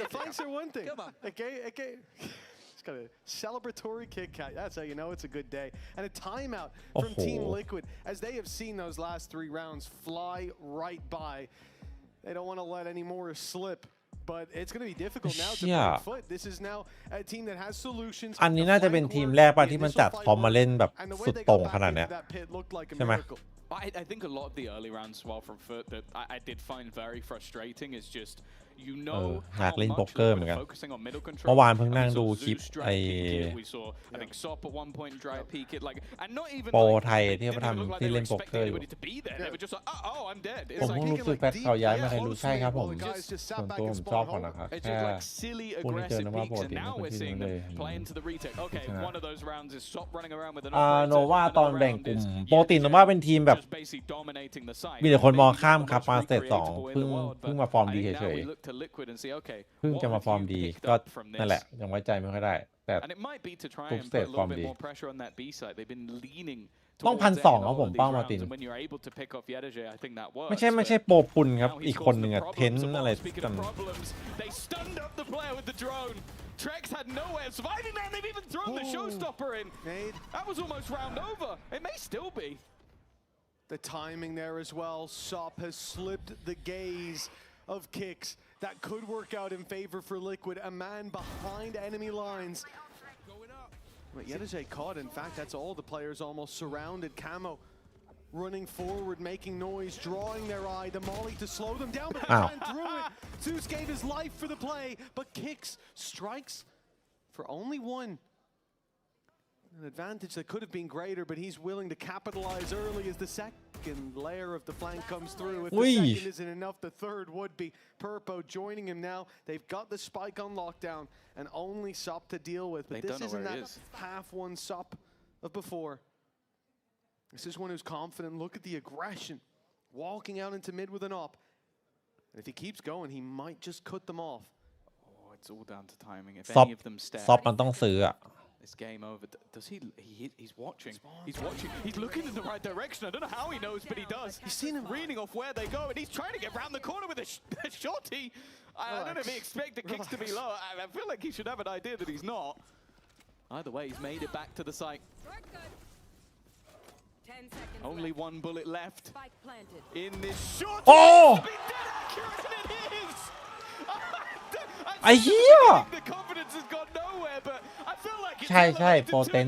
The flanks are one thing. Okay. It's got a celebratory Kit Kat. That's how you know it's a good day. And a timeout from Team Liquid as they have seen those last 3 rounds fly right by. They don't want to let any more slip. But it's going to be difficult now to break FUT. This is now a team that has solutions. อันนี้น่าจะเป็นทีมแรกป่ะที่มันจัดฟอร์มมาเล่นแบบสุดโต่งขนาดเนี้ยใช่ไหม I think a lot of the early rounds as well from FUT that I did find very frustrating is just you know อยากเล่นโป๊กเกอร์เหมือนกันเมื่อวานเพิ่งนั่งดูคลิปไอ้โปรไทยที่เขาทำที่เล่นโป๊กเกอร์อยู่ผมเพิ่งรู้สึกแพทเขาย้ายมาให้รู้ใช่ครับผมส่วนตัวผมชอบก่อนนะครับแค่พวกนี้เจอนะว่าปกติไม่เป็นที่เลยโนวาตอนแบ่งกลุ่มปกติโนวาเป็นทีมแบบมีแต่คนมองข้ามครับมาสเตจ2เพิ่งมาฟอร์มดีเฉยเพิ่งจะมาฟอร์มดีก็นั่นแหละยังไว้ใจไม่ค่อยได้แต่ทุกสเตจฟอร์มดีต้อง1,200ครับผมเป้ามาตินไม่ใช่โปรปุนครับอีกคนหนึ่งอะเทนอะไรกัน Trex had no way of surviving that. They've even thrown the showstopper in. That was almost round over. It may still be. The timing there as well. SOP has slipped the gaze of kicks. That could work out in favor for Liquid. A man behind enemy lines. But Yedije caught. In fact, that's all the players almost surrounded. Camo running forward, making noise, drawing their eye. The molly to slow them down, but they ran through it. Zeus gave his life for the play, but kicks strikes for only 1. An advantage that could have been greater, but he's willing to capitalize early as the second layer of the flank comes through. If the second isn't enough, the third would be. Purpo joining him now. They've got the spike on lockdown and only SOP to deal with. But this isn't that half-1 SOP of before. This is one who's confident. Look at the aggression. Walking out into mid with an op. And if he keeps going, he might just cut them off. Oh, it's all down to timing. If any of them stay. SOP มันต้องซื้ออะIt's game over. Does he? He's watching. He's watching. He's looking in the right direction. I don't know how he knows, but he does. He's seen him reading off where they go, and he's trying to get round the corner with a shorty. I don't know if he expected kicks to be low. I feel like he should have an idea that he's not. Either way, he's made it back to the site. Only one bullet left in this short. โอ้ไอ้เหี้ยใช่โปรเตน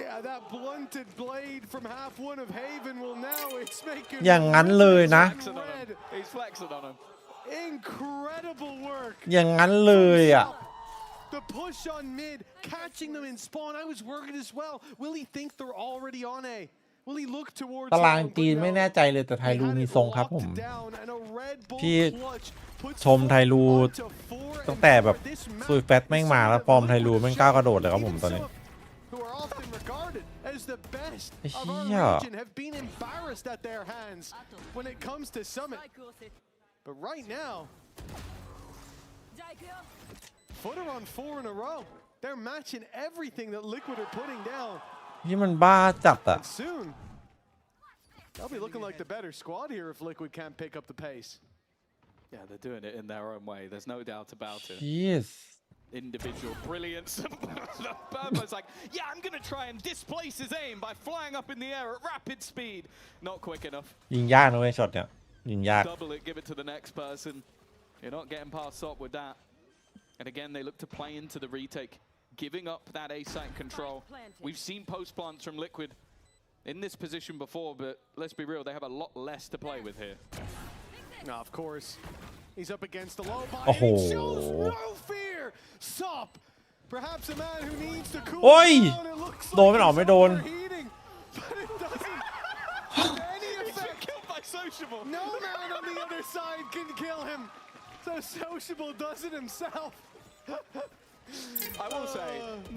Yeah, that blunted blade from half one of Haven will now it's making อย่างนั้นเลยนะ He's flexing on him. Incredible work อย่างนั้นเลยอ่ะ The push on mid, catching them in spawn. I was worried as well. Will he think they're already on A? Will he look towards ตารางจีนไม่แน่ใจเลยแต่ไทยรูมีทรงครับผมพี่ชมไทยรูตั้งแต่แบบซุยแฟตแม่งมาแล้วฟอร์มไทยรูแม่งก้าวกระโดดเลยครับผมตอนนี้ as the best of our region have been embarrassed at their hands when it comes to Summit. But right now, Footer on 4 in a row. They're matching everything that Liquid are putting down. นี่มันบ้าจัดอ่ะ Soon, they'll be looking like the better squad here if Liquid can't pick up the pace. Yeah, they're doing it in their own way. There's no doubt about it. Yes. Individual brilliance. Burma's like, yeah, I'm going to try and displace his aim by flying up in the air at rapid speed. Not quick enough. ยิงยากนะเว้ยช็อตเนี่ยยิงยาก Double it, give it to the next person. You're not getting past Sop with that. And again, they look to play into the retake, giving up that A site control. We've seen post plants from Liquid in this position before, but let's be real, they have a lot less to play with here. Now, of course, he's up against the low body. Oh. And he shows no fear. Sop, perhaps a man who needs to cool down. It looks like โดนไม่หรอไม่โดน overheating, but it doesn't have any effect. Killed by Sociable. No man on the other side can kill him. So Sociable does it himself. I will say,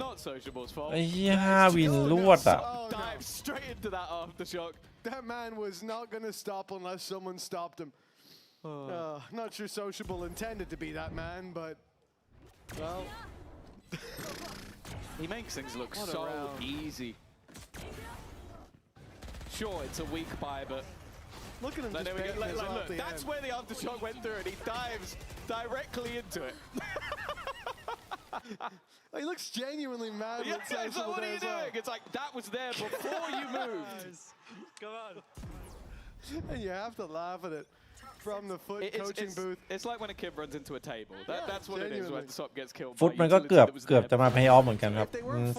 not Sociable's fault. ไอ้เหี้ยวินลวดอ่ะ Dive straight into that aftershock. That man was not going to stop unless someone stopped him. Not sure Sociable intended to be that man, but well. He makes things look so easy. Sure, it's a weak buy, but look at him. There we go. Look, that's where the aftershock went through, and he dives directly into it. He looks genuinely mad. Yeah, it's like, what are you doing? It's like, that was there before you moved. Come on. And you have to laugh at it from the FUT coaching booth. It's like when a kid runs into a table. That's what it is when Sop gets killed. ฟุตมันก็เกือบจะมาเพย์ออฟเหมือนกันครับ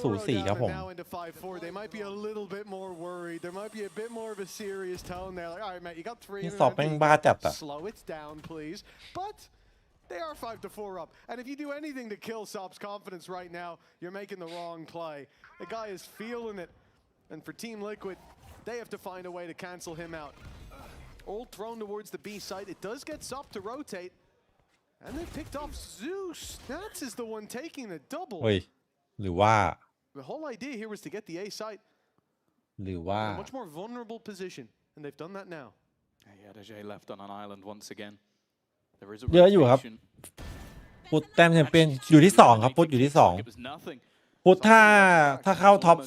สูสีครับผม Now into 5-4, they might be a little bit more worried. There might be a bit more of a serious tone there. Like, all right, mate, you got 3. นี่สอบแม่งบ้าจัดอ่ะ Slow it down, please. But they are 5-4 up. And if you do anything to kill Sop's confidence right now, you're making the wrong play. The guy is feeling it. And for Team Liquid, they have to find a way to cancel him out. All thrown towards the B site. It does get Sop to rotate. And they picked off Zeus. Nats is the one taking the double. เฮ้ยหรือว่า The whole idea here was to get the A site. หรือว่า A much more vulnerable position. And they've done that now. Yeah, Dejay left on an island once again. There is a เยอะอยู่ครับพุทแต้มแชมเปี้ยนอยู่ที่2ครับพุทอยู่ที่2พุทถ้าเข้าท็อป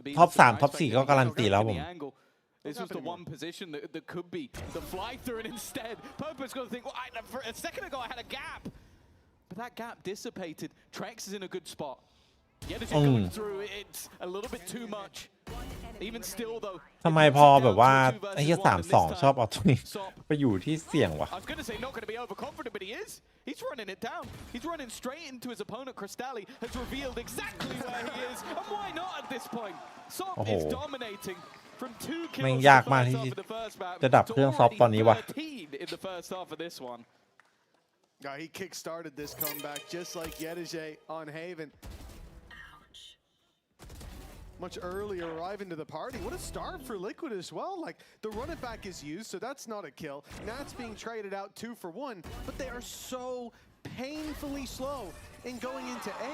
3ท็อป4ก็การันตีแล้วผม This was the one position that could be the fly through, and instead, Popo's got to think, well, for a second ago I had a gap. But that gap dissipated. Trex is in a good spot. Yedaji going through, it's a little bit too much. Even still, though. ทำไมพอแบบว่าไอ้เหี้ย3-2ชอบเอาตรงนี้ไปอยู่ที่เสี่ยงวะ I was going to say not going to be overconfident, but he is. He's running it down. He's running straight into his opponent. Cristalli has revealed exactly where he is. And why not at this point? Sop is dominating. แม่งยากมากที่จะดับเครื่องซอฟตอนนี้วะ He kick-started this comeback just like Yedaji on Haven. Much earlier arriving to the party. What a start for Liquid as well. Like, the run it back is used, so that's not a kill. Nats being traded out 2 for 1, but they are so painfully slow in going into A.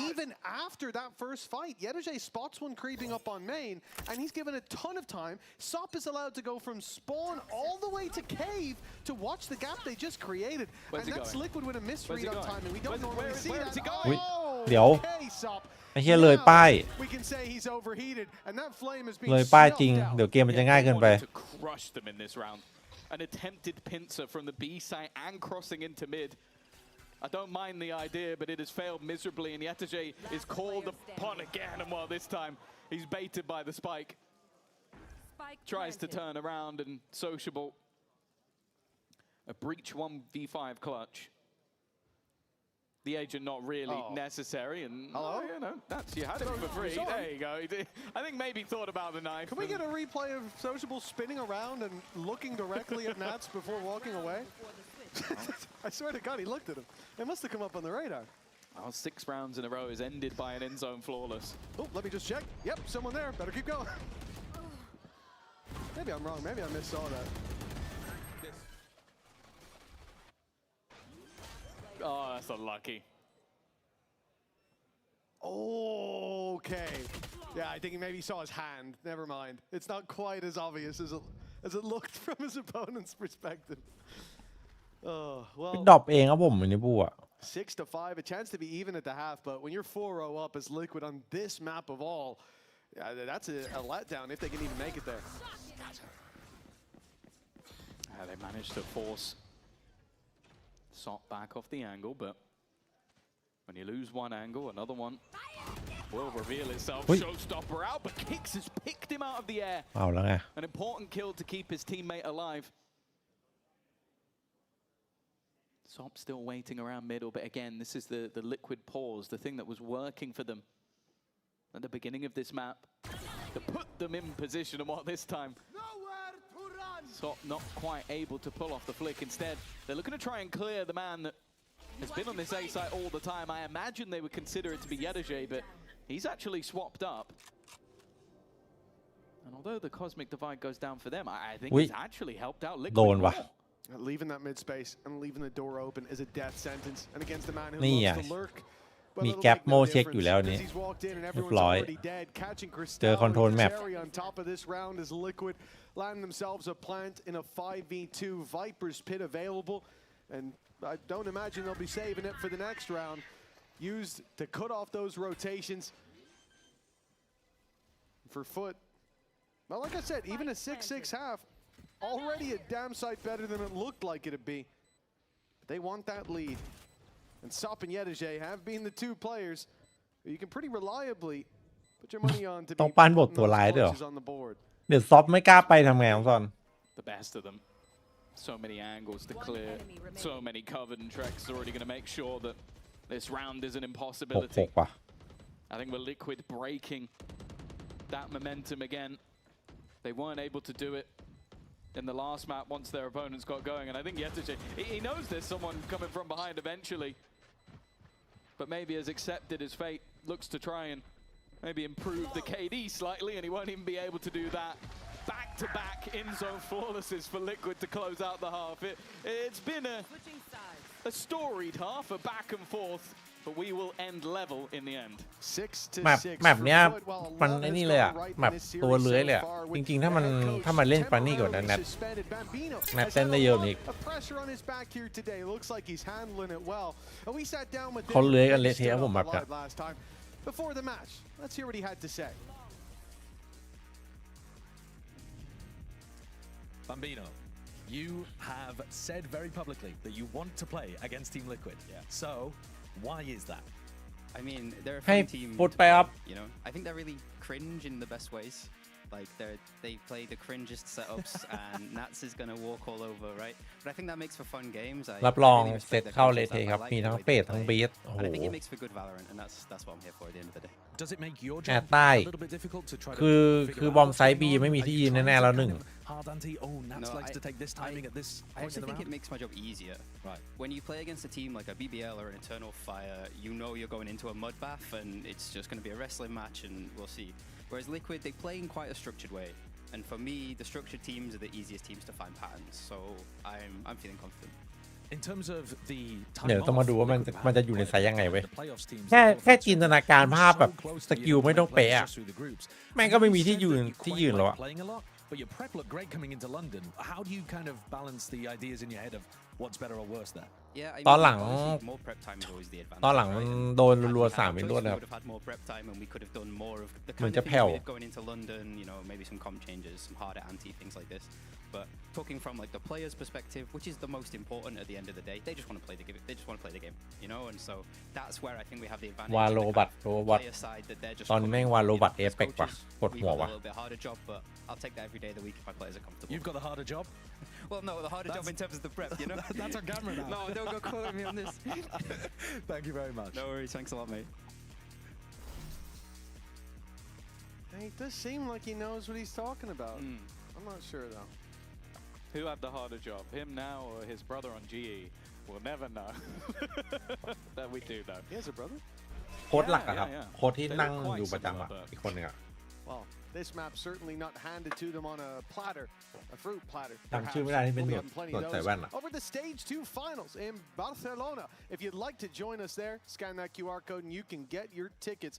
Even after that first fight, Yedaji spots one creeping up on main, and he's given a ton of time. Sop is allowed to go from spawn all the way to cave to watch the gap they just created. And that's Liquid with a misread on time, and we don't normally see that. Oh, เดี๋ยว okay, Sop. ไอ้เหี้ยเลยป้าย We can say he's overheated, and that flame is เลย being ป้ายจริง snuffed เดี๋ยว out. เกมมันจะง่ายเกินไป Crush them in this round. An attempted pincer from the B side and crossing into mid. I don't mind the idea, but it has failed miserably, and Yedaji is called upon again, and well, this time He's baited by the spike. Tries to turn around and sociable. A breach 1v5 clutch. The agent not really necessary, and you know, that's you had it for free. There you go. I think maybe thought about the knife. Can we get a replay of Sociable spinning around and looking directly at Nats before walking away? I swear to God, he looked at him. It must have come up on the radar. Oh, 6 rounds in a row is ended by an end zone flawless. Oh, let me just check. Yep, someone there. Better keep going. Maybe I'm wrong. Maybe I missaw that. Oh, that's unlucky. Okay. Yeah, I think he maybe saw his hand. Never mind. It's not quite as obvious as it looked from his opponent's perspective. Oh, well. ดรอปเองครับผมอันนี้บูอ่ะ 6-5, a chance to be even at the half, but when you're 4-0 up as Liquid on this map of all, that's a letdown if they can even make it there. They managed to force Sop back off the angle, but when you lose one angle, another one will reveal itself. Showstopper out, but Kicks has picked him out of the air. เอาแล้วไง An important kill to keep his teammate alive. Sop still waiting around middle, but again, this is the Liquid pause, the thing that was working for them at the beginning of this map to put them in position, and what this time? Sop not quite able to pull off the flick. Instead, they're looking to try and clear the man that has been on this A site all the time. I imagine they would consider it to be Yedajay, but he's actually swapped up. And although the Cosmic Divide goes down for them, I think it's actually helped out Liquid more. Leaving that mid space and leaving the door open is a death sentence, and against the man who loves to lurk. มีแกปโมเช็คอยู่แล้วนี่เรียบร้อยเจอคอนโทรลแมป on top of this round as Liquid land themselves a plant in a 5v2 Viper's pit available, and I don't imagine they'll be saving it for the next round, used to cut off those rotations for FUT. Well, like I said, even a 6-6 half, already a damn sight better than it looked like it'd be. But they want that lead. And Sop and Yedajay have been the 2 players who you can pretty reliably put your money on to be on the board. เดี๋ยวซอฟไม่กล้าไปทำไงของซอน The best of them. So many angles to clear, so many covered, and Trek's already going to make sure that this round is an impossibility. I think we're Liquid breaking that momentum again. They weren't able to do it in the last map once their opponents got going, and I think Yedajay, he knows there's someone coming from behind eventually, but maybe has accepted his fate, looks to try and maybe improve the KD slightly, and he won't even be able to do that. Back-to-back in-zone flawlesses for Liquid to close out the half. It's been a storied half, a back and forth, but we will end level in the end. แมปเนี้ยมันไอ้นี่เลยอ่ะแมปตัวเลื้อยเลยอ่ะจริงๆถ้ามันเล่นปานี่ก่อนนะแนทเต้นได้เยอะนี่เขาเลื้อยกันเละเทะผมแบบ Before the match, let's hear what he had to say. Bambino, you have said very publicly that you want to play against Team Liquid. So, why is that? I mean, they're a fun team. You know, I think they're really cringe in the best ways. Like they play the cringest setups, and Nats is gonna walk all over, right? But I think that makes for fun games. รับรองเซตเข้าเลเทครับมีทั้งเฟดทั้งบีทโอ้โห And I think it makes for good Valorant, and that's what I'm here for at the end of the day. Does it make your แอ job ดใต้ a little bit difficult to try to คือบอมไซด์บีไม่มีที่ยืนแน่ๆแล้วหนึ่ง hard anti? Oh, Nats likes to take this timing at this I point actually in the think round. it makes my job easier. Right. When you play against a team like a BBL or an Eternal Fire, you know you're going into a mud bath, and it's just going to be a wrestling match, and we'll see. Whereas Liquid, they play in quite a structured way. And for me, the structured teams are the easiest teams to find patterns. So I'm feeling confident. In terms of the เดี๋ยวต้องมาดูว่ามันจะอยู่ในไซส์ยังไงเว้ยแค่จินตนาการภาพแบบสกิลไม่ต้องเป๊ะแม่งก็ไม่มีที่ยืนแล้วอะ But your prep looked great coming into London. How do you kind of balance the ideas in your head of what's better or worse there? Yeah, I ตอนหลัง honestly, more prep time is always the advantage. ตอนหลังมัน right? โดนรัว Had we ๆ3 had วิ choice, รวด we นะครับ would have had more prep time, and we could have done more of the เหมือน kind จะ of แผ่ things ว we did going into London. You know, maybe some comp changes, some harder anti things like this. But talking from like the player's perspective, which is the most important at the end of the day, they just want to play the game. They just want to play the game, you know. And so that's where I think we have the advantage. วา on โล the บัต kind of โรบัต player side that they're just ตอน coming แม่ง from, วาโล you know, บัต as เอฟเฟกต์ว่ะ coaches, ปวด we've หัว got a ว่ะ little bit harder job, but I'll take that every day of the week if my players are comfortable. You've got a harder job? Well, no, the harder job in terms of the prep, you know. That's on camera now. No, don't go quoting me on this. Thank you very much. No worries, thanks a lot, mate. It does seem like he knows what he's talking about. I'm not sure though. Who had the harder job, him now or his brother on GE? We'll never know. That we do know. He has a brother? โค้ชหลักอะครับ โค้ชที่นั่งอยู่ประจำอะอีกคนหนึงอะ Well, this map certainly not handed to them on a platter, a fruit platter. จำชื่อไม่ได้ที่เป็นหนวด Plenty หนวด of ใส่ those. แว่นอะ Over the stage 2 finals in Barcelona. If you'd like to join us there, scan that QR code and you can get your tickets.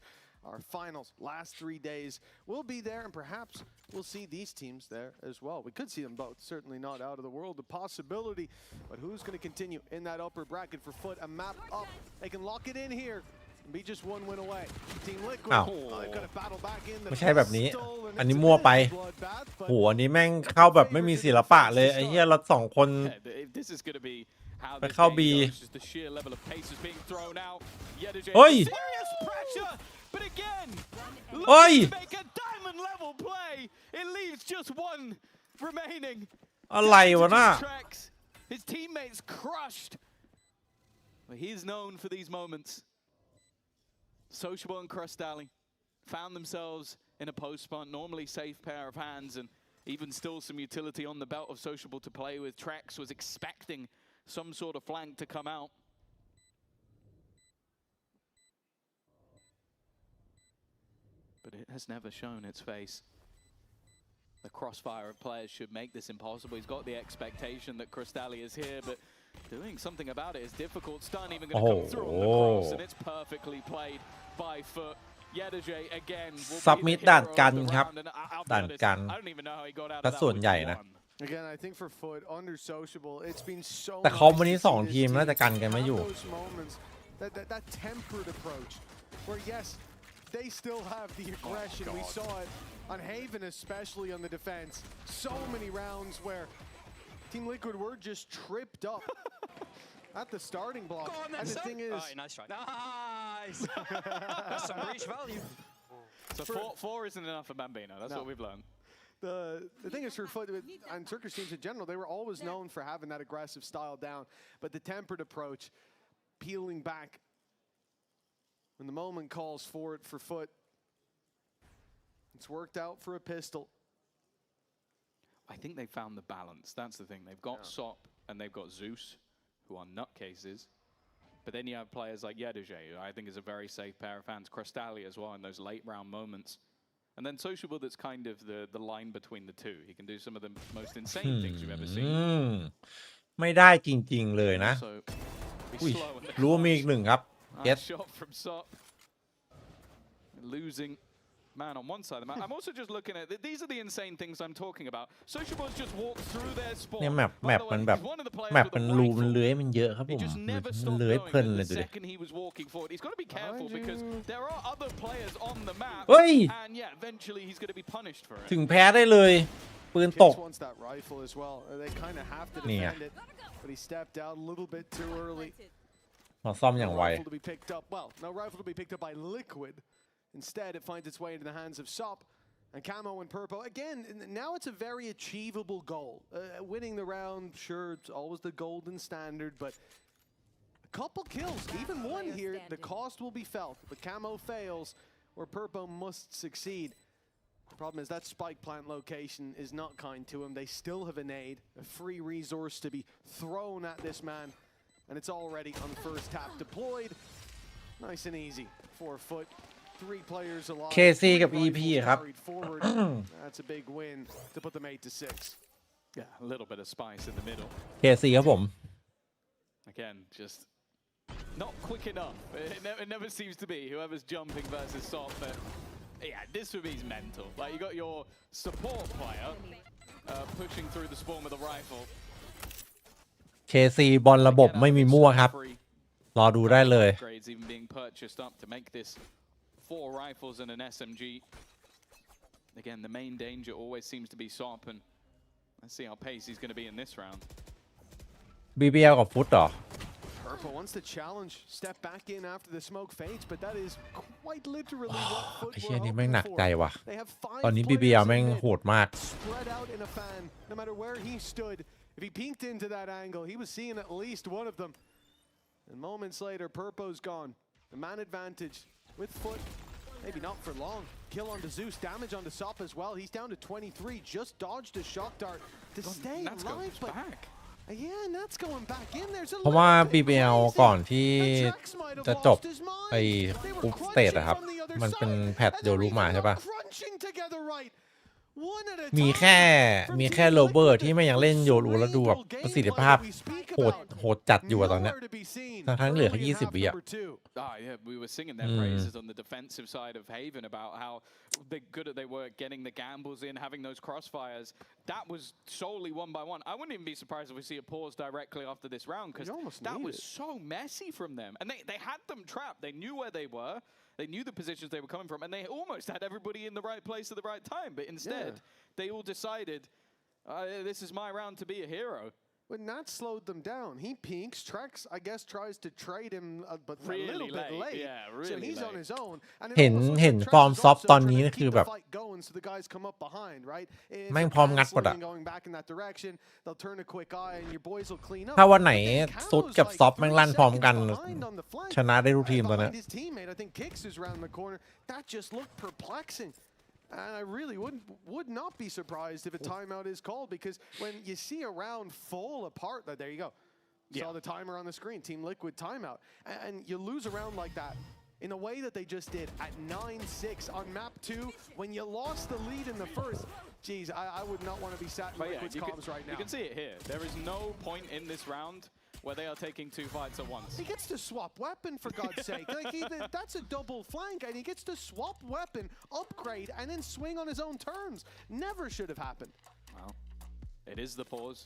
Our finals, last 3 days, we'll be there, and perhaps we'll see these teams there as well. We could see them both, certainly not out of the world, the possibility. But who's going to continue in that upper bracket for FUT? A map up. They can lock it in here and be just 1 win away. Team Liquid, อ้าว they've got to battle back in. ไม่ใช่แบบนี้ อันนี้มั่วไปโหอันนี้แม่งเข้าแบบไม่มีศิลปะเลยไอ้เหี้ยเรา2 คน This is going to be how ไป this เข้า game บี goes, just the sheer level of pace is being thrown out. Yedijay, เฮ้ย serious pressure, but again, เฮ้ย looking to make a diamond level play. It leaves just 1 remaining. อะไรวะน่ะ Tracks. His teammates crushed. But he's known for these moments. Sociable and Crustally found themselves in a post-spawn, normally safe pair of hands, and even still some utility on the belt of Sociable to play with. Trax was expecting some sort of flank to come out. But it has never shown its face. The crossfire of players should make this impossible. He's got the expectation that Crustally is here, but doing something about it is difficult. Stun even going to come through on the cross, and it's perfectly played by FUT. Yedijay again will be the Submit hero ด่าน of กัน the ครับ round, and I'll be ด่าน honest, กัน I don't even know how he got out of ก็ that ส่วน with ใหญ่นะ 1. Again, I think for FUT, under Sociable, it's been so แต่เขาวัน nice นี้ to see 2 this ทีม team น่าจะกันกันไม่อยู่ have those moments, that tempered approach, where yes, they still have the aggression. We saw it on Haven, especially on the defense. So many rounds where Team Liquid were just tripped up at the starting block. And the thing is, nice try. Nice. That's some reach value. So 4 isn't enough for Bambino. That's what we've learned. The thing is, for FUT and Turkish teams in general, they were always known for having that aggressive style down. But the tempered approach, peeling back when the moment calls for it for FUT, it's worked out for a pistol. I think they found the balance. That's the thing. They've got Sop and they've got Zeus, who are nutcases. But then you have players like Yedijay, who I think is a very safe pair of hands. Crustally as well in those late round moments. And then Sociable, that's kind of the line between the two. He can do some of the most insane things you've ever seen. ไม่ได้จริงๆเลยนะ So, be อุ้ย slow in the รู้ว่ามีอีก 1 ครับ Nice shot from Sop. Losing man on one side of the map. I'm also just looking at these are the insane things I'm talking about. Sociable's just walked through their spawn. เนี่ยแมป By the way, มันแบบ he's one of the players แมป with มัน a รูมัน rifle. เลื้อยมันเยอะครับผ He ม just มัน never มัน stopped เลื้อย going. เพลิน And เลย the ดูดิ second he was walking forward, he's got to be careful because there are other players on the map. เฮ้ย And yeah, eventually he's going to be punished for it. ถึงแพ้ได้เลยปืนตก Kids wants that rifle as well. They kind of have to เนี่ย defend it, but he stepped out a little bit too early. มาซ่อมอย่าง No ไว rifle to be picked up. Well, no rifle to be picked up by Liquid. Instead, it finds its way into the hands of Sop and Camo and Purpo. Again, now it's a very achievable goal. Winning the round, sure, it's always the golden standard, but a couple kills, even 1 here, the cost will be felt. But Camo fails, or Purpo must succeed. The problem is that spike plant location is not kind to him. They still have a nade, a free resource to be thrown at this man, and it's already on first tap deployed. Nice and easy for FUT. 3 players alive. KC กับ EP ครับ That's a big win to put them 8-6. Yeah, a little bit of spice in the middle. KC ครับผม Again, just not quick enough. It never seems to be. Whoever's jumping versus Sop, but yeah, this for me is mental. Like, you got your support player pushing through the spawn with a rifle. KC บอลระบบไม่มีมั่วครับรอดูได้เลย Again, the main danger always seems to be Sop, and let's see how pace he's going to be in this round. BBL กับฟุตเหรอ Purple wants to challenge, step back in after the smoke fades, but that is quite literally what FUT ไอ้เหี้ were ยนี่แม่ง hoping หนักใจ for. ว่ะ They have ตอนนี้ 5 BBL players แม่ง in mid, โหดมาก spread out in a fan. No matter where he stood, if he peeked into that angle, he was seeing at least one of them. And moments later, Purpo's gone. The man advantage with FUT. Maybe not for long. Kill onto Zeus, damage onto Sop as well. He's down to 23. Just dodged a shock dart to stay alive. But yeah, Nat's going back in. There's a เพราะว่า BBL ก่อนที่จะจบไอ้กรุ๊ปสเตจอะครับมันเป็นแพทโยรุมาใช่ปะมีแค่โรเบอร์ที่ไม่ยังเล่นโยรุแล้วดูแบบประสิทธิภาพโหดจัดอยู่อะตอนเนี้ยทั้งเหลือแค่20 วิอะ Yeah, we were singing their praises on the defensive side of Haven about how good they were at getting the gambles in, having those crossfires. That was solely one by one. I wouldn't even be surprised if we see a pause directly after this round because that was so messy from them. And they had them trapped. They knew where they were. They knew the positions they were coming from, and they almost had everybody in the right place at the right time. But instead, they all decided, this is my round to be a hero. But Nat slowed them down. He peeks. Trex, I guess, tries to trade him, but really a little bit late. Yeah, really so he's late. on his own. And เห็นฟอร์มซอฟตอนนี้คือแบบ going, so the guys come up behind, right? แม่งพร้อมงัดหมดอะ Going back in that direction, they'll turn a quick eye, and your boys will clean up. ถ้าวันไหนซุดกับซอฟแม่งลั่นพร้อมกันชนะได้ทุกทีมตอนนี้ His teammate, I think, kicks is around the corner. That just looked perplexing. And I really would not be surprised if a timeout is called because when you see a round fall apart, there you go. Saw the timer on the screen, Team Liquid timeout. And you lose a round like that in the way that they just did at 9-6 on map 2 when you lost the lead in the first. Geez, I would not want to be sat in Liquid's comms right now. You can see it here. There is no point in this round where they are taking 2 fights at once. He gets to swap weapon, for God's sake. That's a double flank, and he gets to swap weapon, upgrade, and then swing on his own terms. Never should have happened. Well, it is the pause.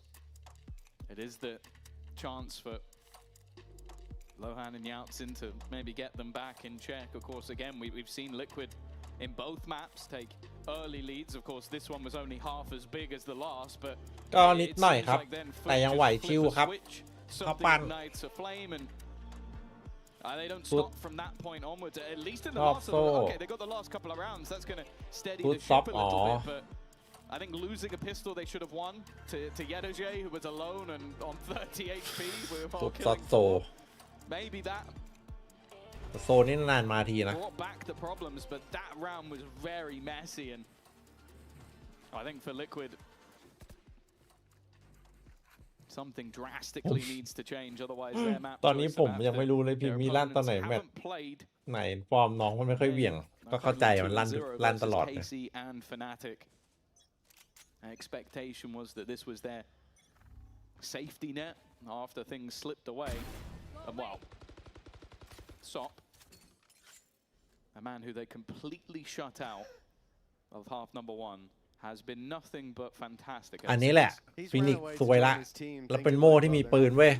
It is the chance for Lohan and Yaltsin to maybe get them back in check. Of course, again, we've seen Liquid in both maps take early leads. Of course, this one was only half as big as the last, but ก็นิดหน่อยครับแต่ยังไหวชิวครับ something ignites a flame and they don't stop from that point onwards. At least in the last okay, they got the last couple of rounds. That's going to steady the ship a little bit. But I think losing a pistol they should have won to Yedoje, who was alone and on 30 HP. We were all killing. Maybe that โซนนี่นานมาทีนะ brought back the problems, but that round was very messy, and I think for Liquid, something drastically needs to change. Otherwise, their map ตอนนี้ผมยังไม่รู้เลยพิมพ์มีลั่นตอนไหนแมตช์ไหนฟอร์มน้องมันไม่ค่อยเหวี่ยงก็เข้าใจมันลั่นตลอดนะ Expectation was that this was their safety net after things slipped away. And well, Sop, a man who they completely shut out of half number 1, has been nothing but fantastic. อันนี้แหละฟินิกซ์สวยละแล้วเป็นโม่ที่มีปืนเว้ย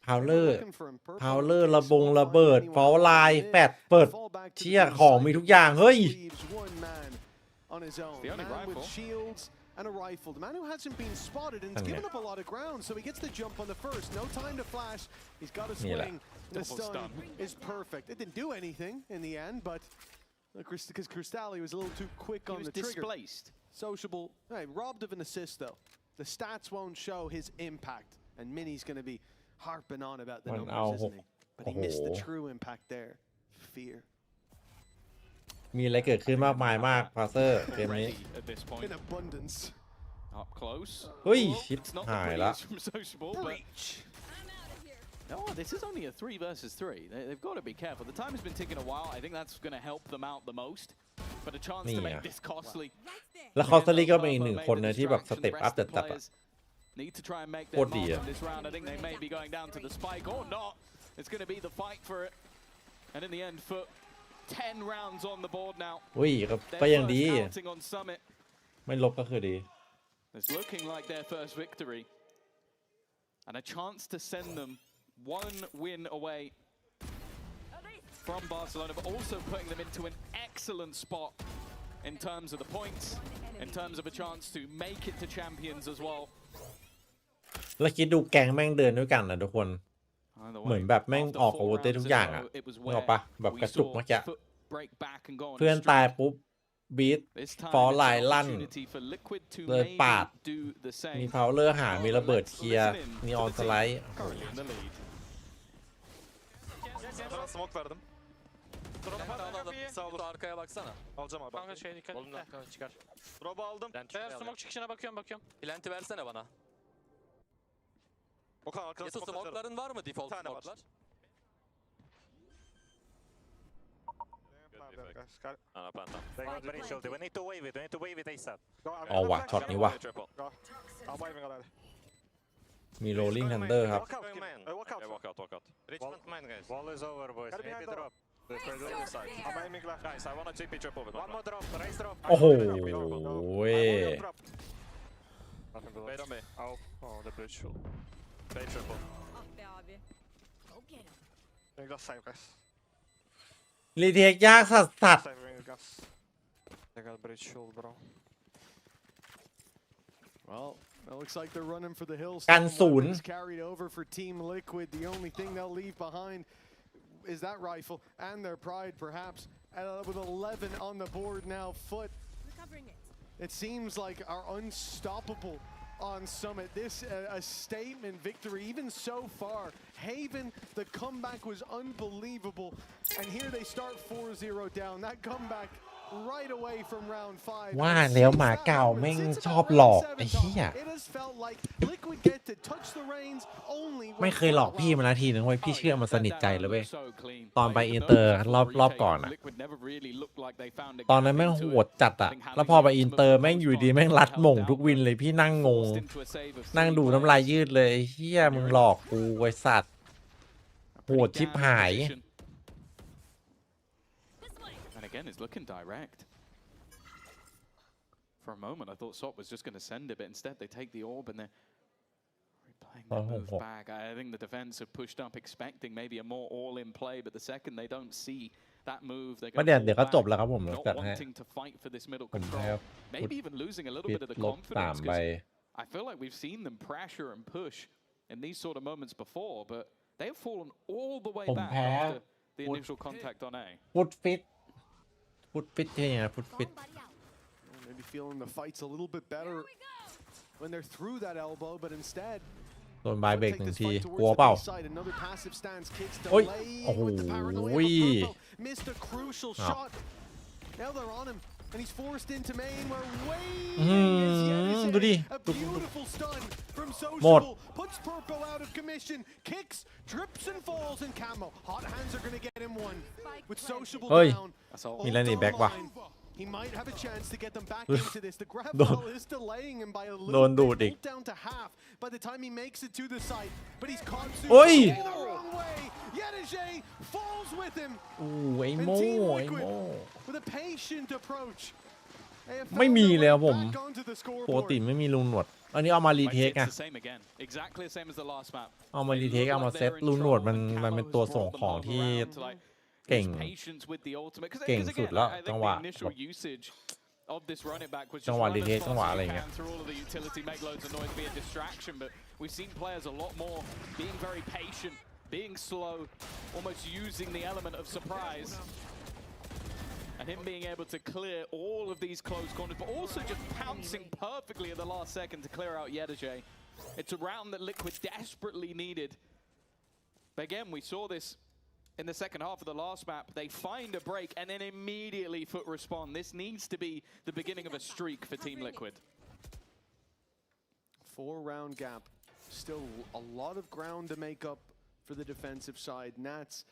พาวเลอร์ระเบิดฟอลไลน์แฟดเปิดเชี่ยของมีทุกอย่างเฮ้ย on his own. The man with shields and a rifle. The man who hasn't been spotted and has given up a lot of ground, so he gets the jump on the first. No time to flash. He's got a swing. The stun is perfect. It didn't do anything in the end, but because Cristalli was a little too quick on the trigger. Displaced. Sociable. Hey, robbed of an assist though. The stats won't show his impact, and Mini's going to be harping on about the numbers, isn't he? But he missed the true impact there. Fear. มีอะไรเกิดขึ้นมากมายมากพาเซอร์เกมนี้ In abundance. Up close. เฮ้ยชิบหายละ No, this is only a 3 versus 3. They've got to be careful. The time has been ticking a while. I think that's going to help them out the most. But a chance to make this costly. แล้วคอสตาริก็เป็นอีกหนึ่งคนนะที่แบบสเต็ปอัพจัดๆ Need to try and make their mark in this round. I think they may be going down to the spike or not. It's going to be the fight for it. And in the end, for 10 rounds on the board now. อุ้ยก็ยังดีไม่ลบก็คือดี It's looking like their first victory. and a chance to send them one win away from Barcelona, but also putting them into an excellent spot in terms of the points, in terms of a chance to make it to champions as well. แล้วคิดดูแกงแม่งเดินด้วยกันนะทุกคนเหมือนแบบแม่งออกอาวุธได้ทุกอย่างอ่ะนึกออกปะแบบกระจุกเมื่อกี้เพื่อนตายปุ๊บบีทฟอลไลน์ลั่นเลยปาดมีพาวเลอร์หามีระเบิดเคลียร์นีออนสไลด์ Smoke verdim. Sağ ol. Arkaya baksana. Alacağım abi. Kanka şey dikkat et. Kanka çıkar. Drop'u aldım. Smoke çıkışına bakıyorum. Plant'i versene bana. Okan arkada smoke'ların var mı default smoke'lar? We need to wave it. We need to wave it ASAP. เอาว่ะช็อตนี้ว่ะ I'm waving already. มีโรลลิ่งทันเดอร์ครับ Walk out. Richmond main guys. Wall is over, boys. Maybe drop. I'm aiming left. Guys, I wanna TP triple with One more drop. Raise drop. โอ้โห Wait on me. Oh, the bridge full. Play triple. Bring gas save guys. รีเทคยากสัส Saving gas. They got bridge full, bro. Well, it looks like they're running for the hills. กันศูนย์ Carried over for Team Liquid. The only thing they'll leave behind is that rifle and their pride, perhaps. With 11 on the board now, FUT. It seems like are unstoppable on Summit. This a statement victory, even so far. Haven, the comeback was unbelievable, and here they start 4-0 down. That comeback right away from round 5. ว่าแล้วหมาเก่าแม่งชอบหลอกไอ้เหี้ย It has felt like Liquid get to touch the reins only ไม่เคยหลอกพี่มานาทีนึงเว้ยพี่เชื่อมันสนิทใจเลยเว้ยตอนไปอินเตอร์รอบก่อนอะตอนนั้นแม่งโหดจัดอะแล้วพอไปอินเตอร์แม่งอยู่ดีแม่งรัดหม่งทุกวินเลยพี่นั่งงงนั่งดูน้ำลายยืดเลยไอ้เหี้ยมึงหลอกกูไอ้สัตว์โหดชิบหาย And again, it's looking direct. For a moment, I thought SOT was just going to send it, but instead they take the orb and they're replaying the move back. I think the defense have pushed up, expecting maybe a more all-in play, but the second they don't see that move, they're going to fall back, not wanting to fight for this middle control. Maybe even losing a little bit of the confidence, because I feel like we've seen them pressure and push in these sort of moments before, but they have fallen all the way back after the initial contact on A. Put fit เนี่ย Put fit maybe feeling the fights a little bit better when they're through that elbow, but instead โดนบายเบรกหนึ่งทีกลัวเปล่าโอ้ยโอ้โห missed a crucial shot. Now they're on him and he's forced into main where a beautiful stun from Social puts Purple out of commission, kicks, trips and falls in camo. Hot hands are going to get him one with Sociable down. มีแล้วนี่แบ็กว่ะ He might have a chance to get them back into this. The grab ball is delaying him by a little bit, down to half by the time he makes it to the site. But he's caught the wrong way. Yedajay falls with him. And Team Liquid with a patient approach. ไม่มีเลยครับผมปกติไม่มีลุงหนวดอันนี้เอามารีเทคไงเอามารีเทคเอามาเซตลุงหนวดมันเป็นตัวส่งของที่เก่งสุดแล้วจังหวะรีเทคจังหวะอะไรเงี้ย being slow, almost using the element of surprise. And him being able to clear all of these close corners, but also just pouncing perfectly at the last second to clear out Yedajay. It's a round that Liquid desperately needed. But again, we saw this in the second half of the last map. They find a break and then immediately FUT respond. This needs to be the beginning of a streak for Team Liquid. 4-round gap. Still a lot of ground to make up for the defensive side. Nats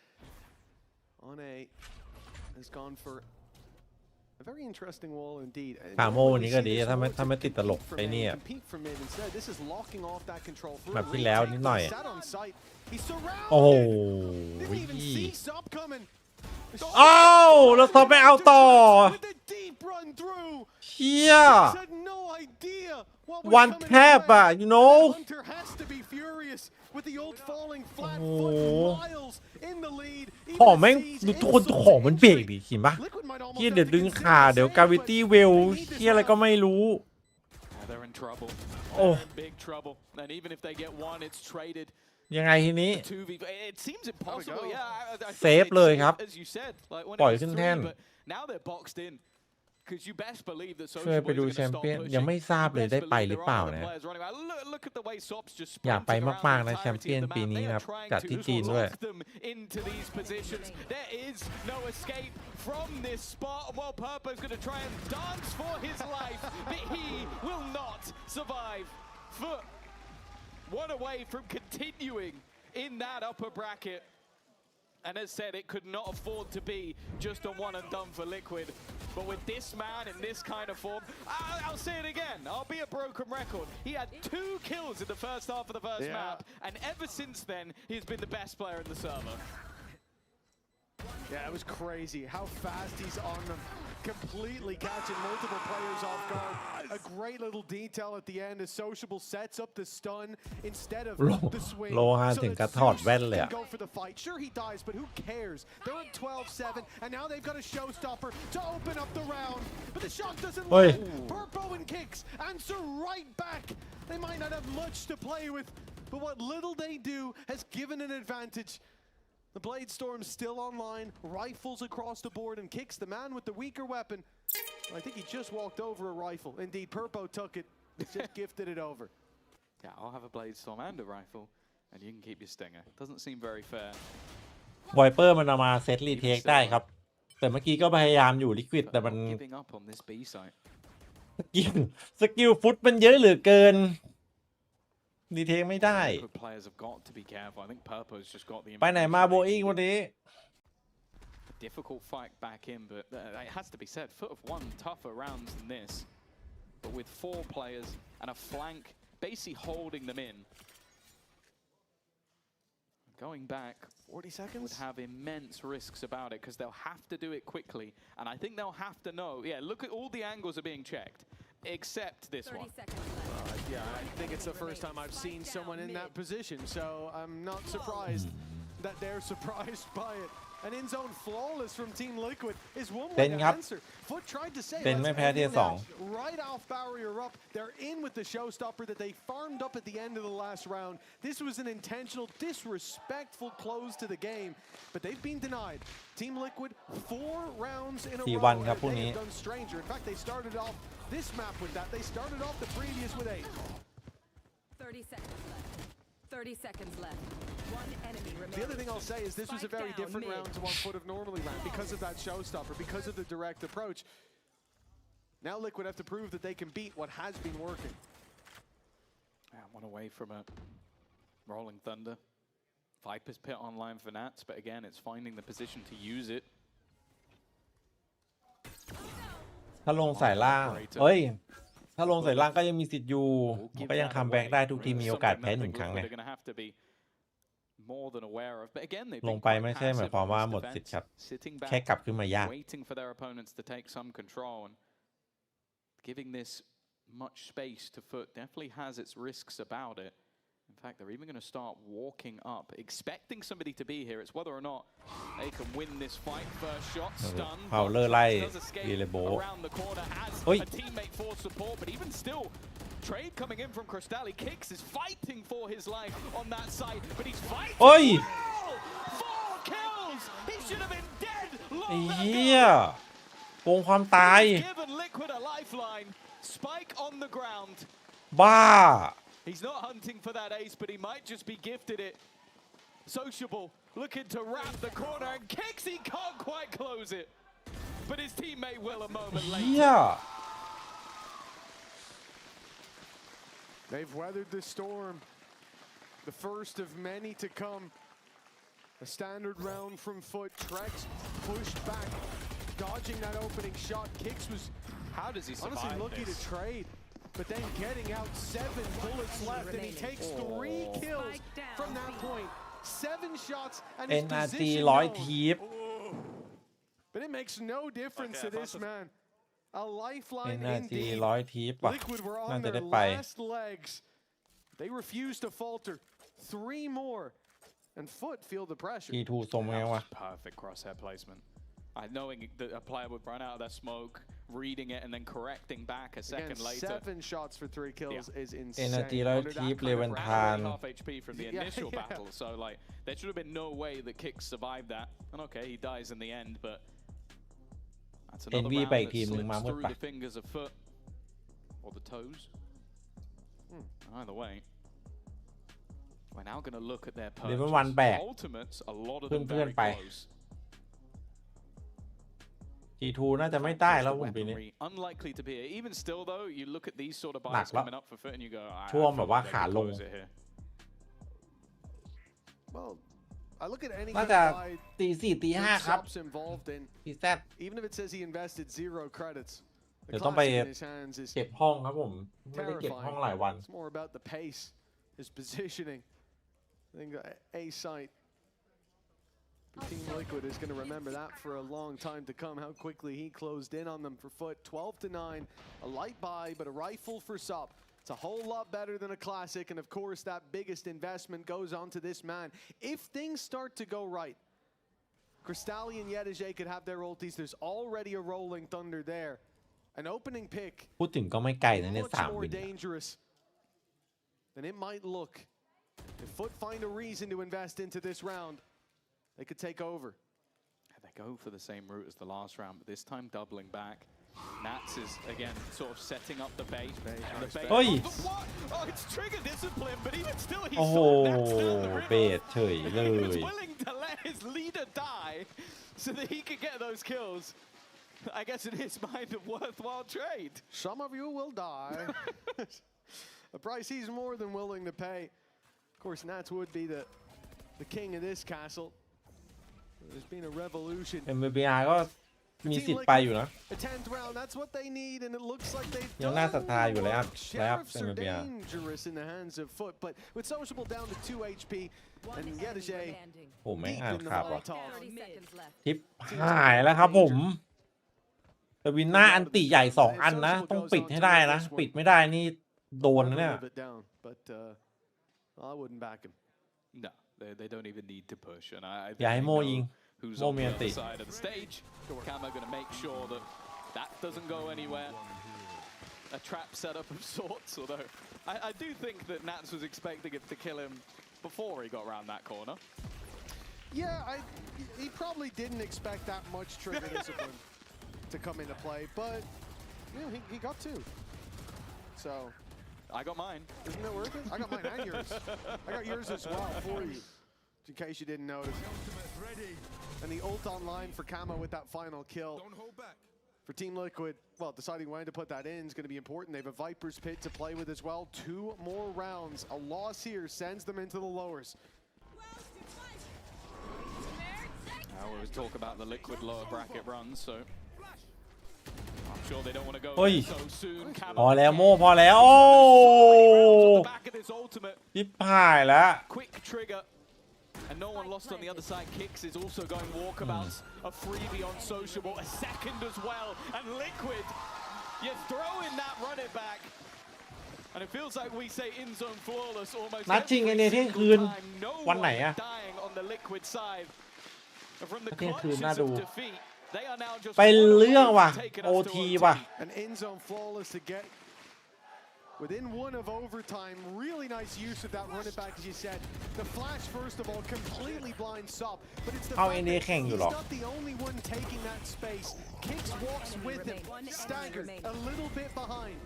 on A has gone for a very interesting wall indeed. คาโมวันนี้ก็ดีถ้าไม่ติดตลกไอ้นี่แบบที่แล้วนิดหน่อยโอ้โห อ้าวแล้วทอไม่เอาต่อเชี่ยone tap อ่ะ you know โอ้โหของแม่งดูทุกคนของมันเบรกดิเห็นปะเฮียเดี๋ยวดึงขาเดี๋ยว gravity well เฮียอะไรก็ไม่รู้โอ้ยังไงทีนี้เซฟเลยครับปล่อยขึ้นแท่นช่วยไปดูแชมเปี้ยนยังไม่ทราบเลยได้ไปหรือเปล่านะอยากไปมากๆนะแชมเปี้ยนปีนี้นะครับจัดที่จีนด้วย One away from continuing in that upper bracket. And as said, it could not afford to be just a one and done for Liquid. But with this man in this kind of form, I'll say it again, I'll be a broken record. He had 2 kills in the first half of the first map, and ever since then, he's been the best player in the server. Yeah, it was crazy how fast he's on them, completely catching multiple players off guard. A great little detail at the end as Sociable sets up the stun instead of the swing. โลฮาถึงกับถอดแว่นเลยอะ Go for the fight. Sure he dies, but who cares? They're at 12-7, and now they've got a showstopper to open up the round. But the shot doesn't land. Purpo and Kicks answer right back. They might not have much to play with, but what little they do has given an advantage. The Blade Storm's still online, rifles across the board, and Kicks, the man with the weaker weapon. I think he just walked over a rifle. Indeed, Purpo took it, just gifted it over. Yeah, I'll have a Blade Storm and a rifle, and you can keep your stinger. Doesn't seem very fair. Viper มันเอามาเซตรีเทคได้ครับแต่เมื่อกี้ก็พยายามอยู่ Liquid แต่มันสกิลฟุตมันเยอะเหลือเกินดีเทคไม่ได้ไปไหนมาโบอิงวันนี้ Difficult fight back in, but it has to be said, FUT have won tougher rounds than this. But with 4 players and a flank basically holding them in. Going back 40 seconds would have immense risks about it because they'll have to do it quickly. And I think they'll have to know, yeah, look at all the angles are being checked. Except this one. Yeah, I think it's the first time I've seen someone in that position, so I'm not surprised that they're surprised by it. An in-zone flawless from Team Liquid is one way to answer. FUT tried to say right off barrier up. They're in with the showstopper that they farmed up at the end of the last round. This was an intentional, disrespectful close to the game, but they've been denied. Team Liquid 4 rounds in a row. They've done stranger. In fact, they started off this map with that. They started off the previous with 8. 30 seconds left. 30 seconds left. One enemy remaining. The other thing I'll say is this was a very different round to what FUT have normally ran because of that showstopper, because of the direct approach. Now Liquid have to prove that they can beat what has been working. One away from a Rolling Thunder. Viper's pit online for Nats, but again, it's finding the position to use it. ถ้าลงสายล่างเฮ้ยถ้าลงสายล่างก็ยังมีสิทธิ์อยู่ก็ยังคัมแบ็กได้ทุกทีมีโอกาสแพ้1 ครั้งเนี่ยลงไปไม่ใช่หมายความว่าหมดสิทธิ์ครับแค่กลับขึ้นมายาก Giving this much space to FUT definitely has its risks about it. In fact, they're even going to start walking up, expecting somebody to be here. It's whether or not they can win this fight. First shot, stun. Does escape around the corner, has a teammate for support, but even still, trade coming in from Crystalli. Kicks is fighting for his life on that side, but he's fighting. 4 kills! He should have been dead long ago. โกงความตาย Given Liquid a lifeline. Spike on the ground. บ้า He's not hunting for that ace, but he might just be gifted it. Sociable looking to wrap the corner and Kicks, he can't quite close it. But his teammate will a moment later. They've weathered the storm. The first of many to come. A standard round from FUT. Trex pushed back, dodging that opening shot. Kicks was how does he survive honestly lucky this? to trade. But then getting out 7 bullets left, and he takes 3 kills from that point. 7 shots, and his position known. but it makes no difference to this man. A lifeline indeed. 100 ทีป่ะ Liquid were น่า on จะได้ their ไป last legs. They refuse to falter. 3 more, and FUT feel the pressure. T2 ทรงไงวะ Perfect crosshair placement. Knowing that a player would run out of that smoke, reading it, and then correcting back a second later. 7 shots for 3 kills is insane. energy ร้อยทีเลเวนทาน half HP from the initial battle, so like there should have been no way that Kicks survived that. And okay, he dies in the end, but that's another round that slips through the fingers of FUT or the toes. Either way, we're now going to look at their ultimates. A lot of them very close. T2 น่าจะไม่ได้แล้วผมปีนี้ Unlikely to be. Even still though, you look at these sort of buys coming up for FUT and you go, ช่วงแบบว่าขาลง Well, I look at any น่าจะตี4ตี5ครับ พีแซด Even if it says he invested 0 credits. เดี๋ยวต้องไปเก็บห้องครับผมไม่ได้เก็บห้องหลายวัน It's more about the pace, his positioning. I think A site. Team Liquid is going to remember that for a long time to come. How quickly he closed in on them for FUT. 12-9, a light buy, but a rifle for SUP. It's a whole lot better than a classic, and of course that biggest investment goes on to this man. If things start to go right, Cristalli and Yedege could have their ultis. There's already a rolling thunder there. An opening pick. พูดถึงก็ไม่ไกลนะเนี่ย Much 3 more วิน dangerous than it might look. If FUT find a reason to invest into this round, they could take over. They go for the same route as the last round, but this time doubling back. Nats is again sort of setting up the bait. Oi! Oh, it's trigger discipline, but even still, he โอ้โห เบสเฉยเล He was ย willing to let his leader die so that he could get those kills. I guess in his mind, a worthwhile trade. Some of you will die. A price he's more than willing to pay. Of course, Nats would be the king of this castle. There's been a revolution. MBR ก็มีสิทธิ์ไปอยู่นะ The 10th round, that's what they need, and it looks like they've ยังน่าศรัทธาอยู่เลยครับ Sheriffs are MBR dangerous in the hands of FUT, but with Sociable down to 2 HP, and Yedege โอ้แม่งอ่านข่าวว่ะ 30 seconds left. ทิปหายแล้วครับผมแต่วินหน้าอันติใหญ่2อันนะต้องปิดให้ได้นะปิดไม่ได้นี่โดนนะเนี่ย but I wouldn't back him. No, they don't even need to push, and I อย่าให้โมยิง who's โม on มี the อันติ other side of the stage. Kama going to make sure that that doesn't go anywhere. A trap setup of sorts, although I do think that Nats was expecting it to kill him before he got around that corner. Yeah, he probably didn't expect that much trigger discipline to come into play, but you know, he got 2. So I got mine. Isn't it worth it? I got mine and yours. I got yours as well for you, in case you didn't notice. And the ult online for Kama with that final kill. Don't hold back. For Team Liquid, well, deciding when to put that in is going to be important. They have a Viper's Pit to play with as well. 2 more rounds. A loss here sends them into the lowers. Now we always talk about the Liquid lower bracket runs, so I'm sure they don't want to go เฮ้ย so soon. พอแล้วโมพอแล้วโอ้ Back of this ultimate. ทิปหายแล้ว Quick trigger. And no one lost on the other side. Kicks is also going walkabouts. A freebie on Sociable. A second as well. And Liquid, you throw in that run it back. And it feels like we say in zone flawless almost นัดชิงไอเนี่ยเที่ยงคืน no วันไหน one อะ dying on the Liquid side. And from the เที่ยงคืน clutches น่าดู of defeat, they are now just ไปเรื่องว่ะ taking โอ us to ที OT. ว่ะ An in zone flawless to get within 1 of overtime. Really nice use of that run it back, as you said. The flash, first of all, completely blinds SUP, but it's the เอา fact เอเน that แข่งอยู่ he's หรอ not the only one taking that space. Kicks walks with him, staggered a little bit behind.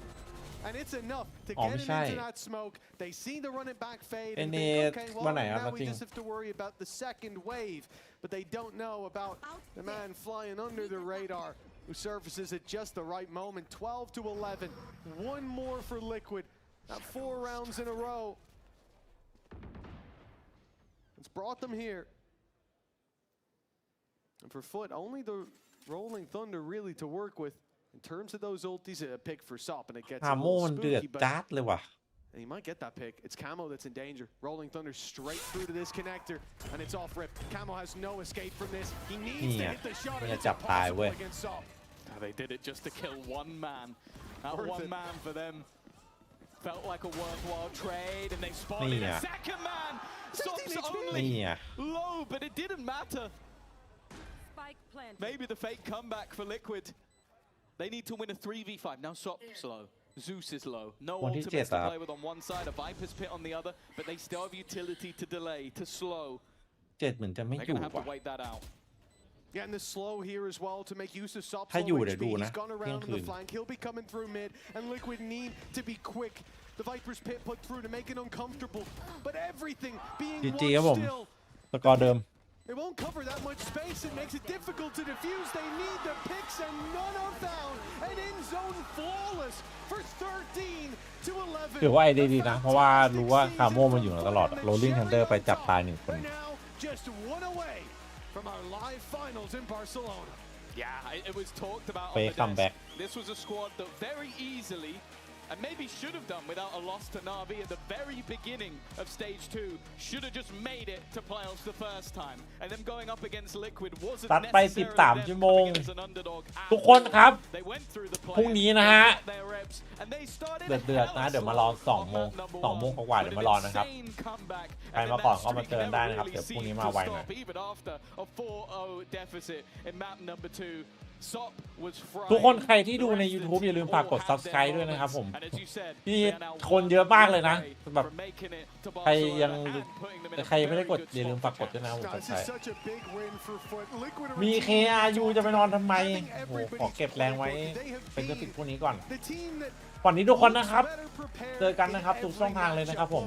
And it's enough to get him into that smoke. They see the run it back fade and think, okay, well, now we just have to worry about the second wave. But they don't know about the man flying under the radar who surfaces at just the right moment. 12-11. 1 more for Liquid. Not 4 rounds in a row. It's brought them here. And for FUT, only the Rolling Thunder really to work with. In terms of those ultis, a pick for SUP, and it gets a ฮาโม little มันเดือด spooky, but จัดเลยว่ะ And he might get that pick. It's Camo that's in danger. Rolling Thunder straight through to this connector, and it's off rip. Camo has no escape from this. He needs to hit the shot, and it's impossible against Sop. They did it just to kill one man. That one man for them felt like a worthwhile trade, and they spotted a second man. Sop's only low, but it didn't matter. Maybe the fake comeback for Liquid. They need to win a 3v5. Now Sop's low. Zeus is low. No ultimates to play with on one side, a Viper's pit on the other, but they still have utility to delay, to slow. 7เหมือนจะไม่อยู่ They're gonna have to wait that out. Yeah, and the slow here as well to make use of Sop's low HP. He's gone around in the flank. He'll be coming through mid, and Liquid need to be quick. The Viper's pit put through to make it uncomfortable, but everything being one still. สกอร์เดิม It won't cover that much space. It makes it difficult to defuse. They need the picks, and none are found. And in zone flawless for 13 to 11. ถือว่าไอเดียดีนะเพราะว่ารู้ว่าคาโมมันอยู่ตลอดโรลลิ่งทันเดอร์ไปจับตาย1คน Just one away from our live finals in Barcelona. Yeah, it was talked about on the comeback. This was a squad that very easily, and maybe should have done without a loss to Na'Vi at the very beginning of stage 2, should have just made it to playoffs the first time. And them going up against Liquid wasn't necessarily them coming in as an underdog. ทุกคนครับ They went through the พรุ่ง players, นี้นะฮะ they got their reps, and they started เดือดๆนะเดี๋ยวมารอ2 โมงกว่าเดี๋ยวมารอนะครับใครมาก่อนก็มาเจอได้นะครับเดี๋ยวพรุ่งนี้มาไวหน่อย even after a 4-0 deficit in map number 2. ทุกคนใครที่ดูใน YouTube อย่าลืมฝากกด Subscribe ด้วยนะครับผมนี่คนเยอะมากเลยนะแบบใครไม่ได้กดอย่าลืมฝากกดด้วยนะผม Subscribe มี KRU จะไปนอนทำไมโอ้ขอเก็บแรงไว้เป็นกระติกพวกนี้ก่อนวันนี้ทุกคนนะครับเจอกันนะครับทุกช่องทางเลยนะครับผม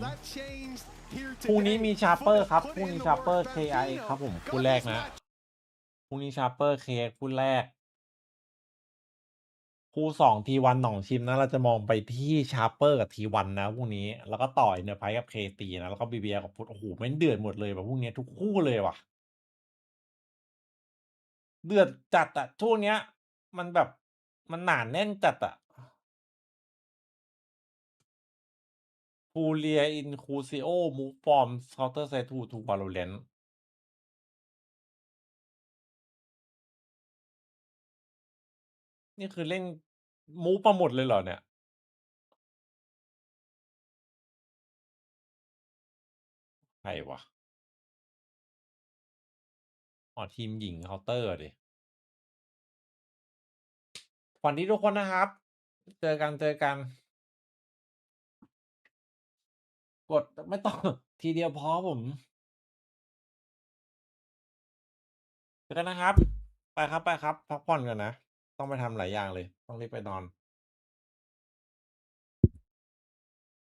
พรุ่งนี้มีชาร์เปอร์ครับพรุ่งนี้ชาร์เปอร์ KI ครับผมคู่แรกนะพรุ่งนี้ชาร์เปอร์ KI คู่แรกคู่2 T1 หนองชิมนะเราจะมองไปที่ชาร์เปอร์กับ T1 นะพรุ่งนี้แล้วก็ต่อยเนอร์ไพกับ KT นะแล้วก็ BBR กับพุทธโอ้โหแม่งเดือดหมดเลยแบบพรุ่งนี้ทุกคู่เลยว่ะเดือดจัดอะช่วงเนี้ยมันแบบมันหนาแน่นจัดอะฟูเรียอินคูซิโอมูฟอร์มเคาน์เตอร์ไซทูทูบาโลเรนต์นี่คือเล่นมูฟมาหมดเลยเหรอเนี่ยใครวะอ๋อทีมหญิงเคาน์เตอร์ดิสวัสดีทุกคนนะครับเจอกันกดไม่ต้องทีเดียวพอผมเจอกันนะครับไปครับพักผ่อนกันนะต้องไปทำหลายอย่างเลยต้องรีบไปนอน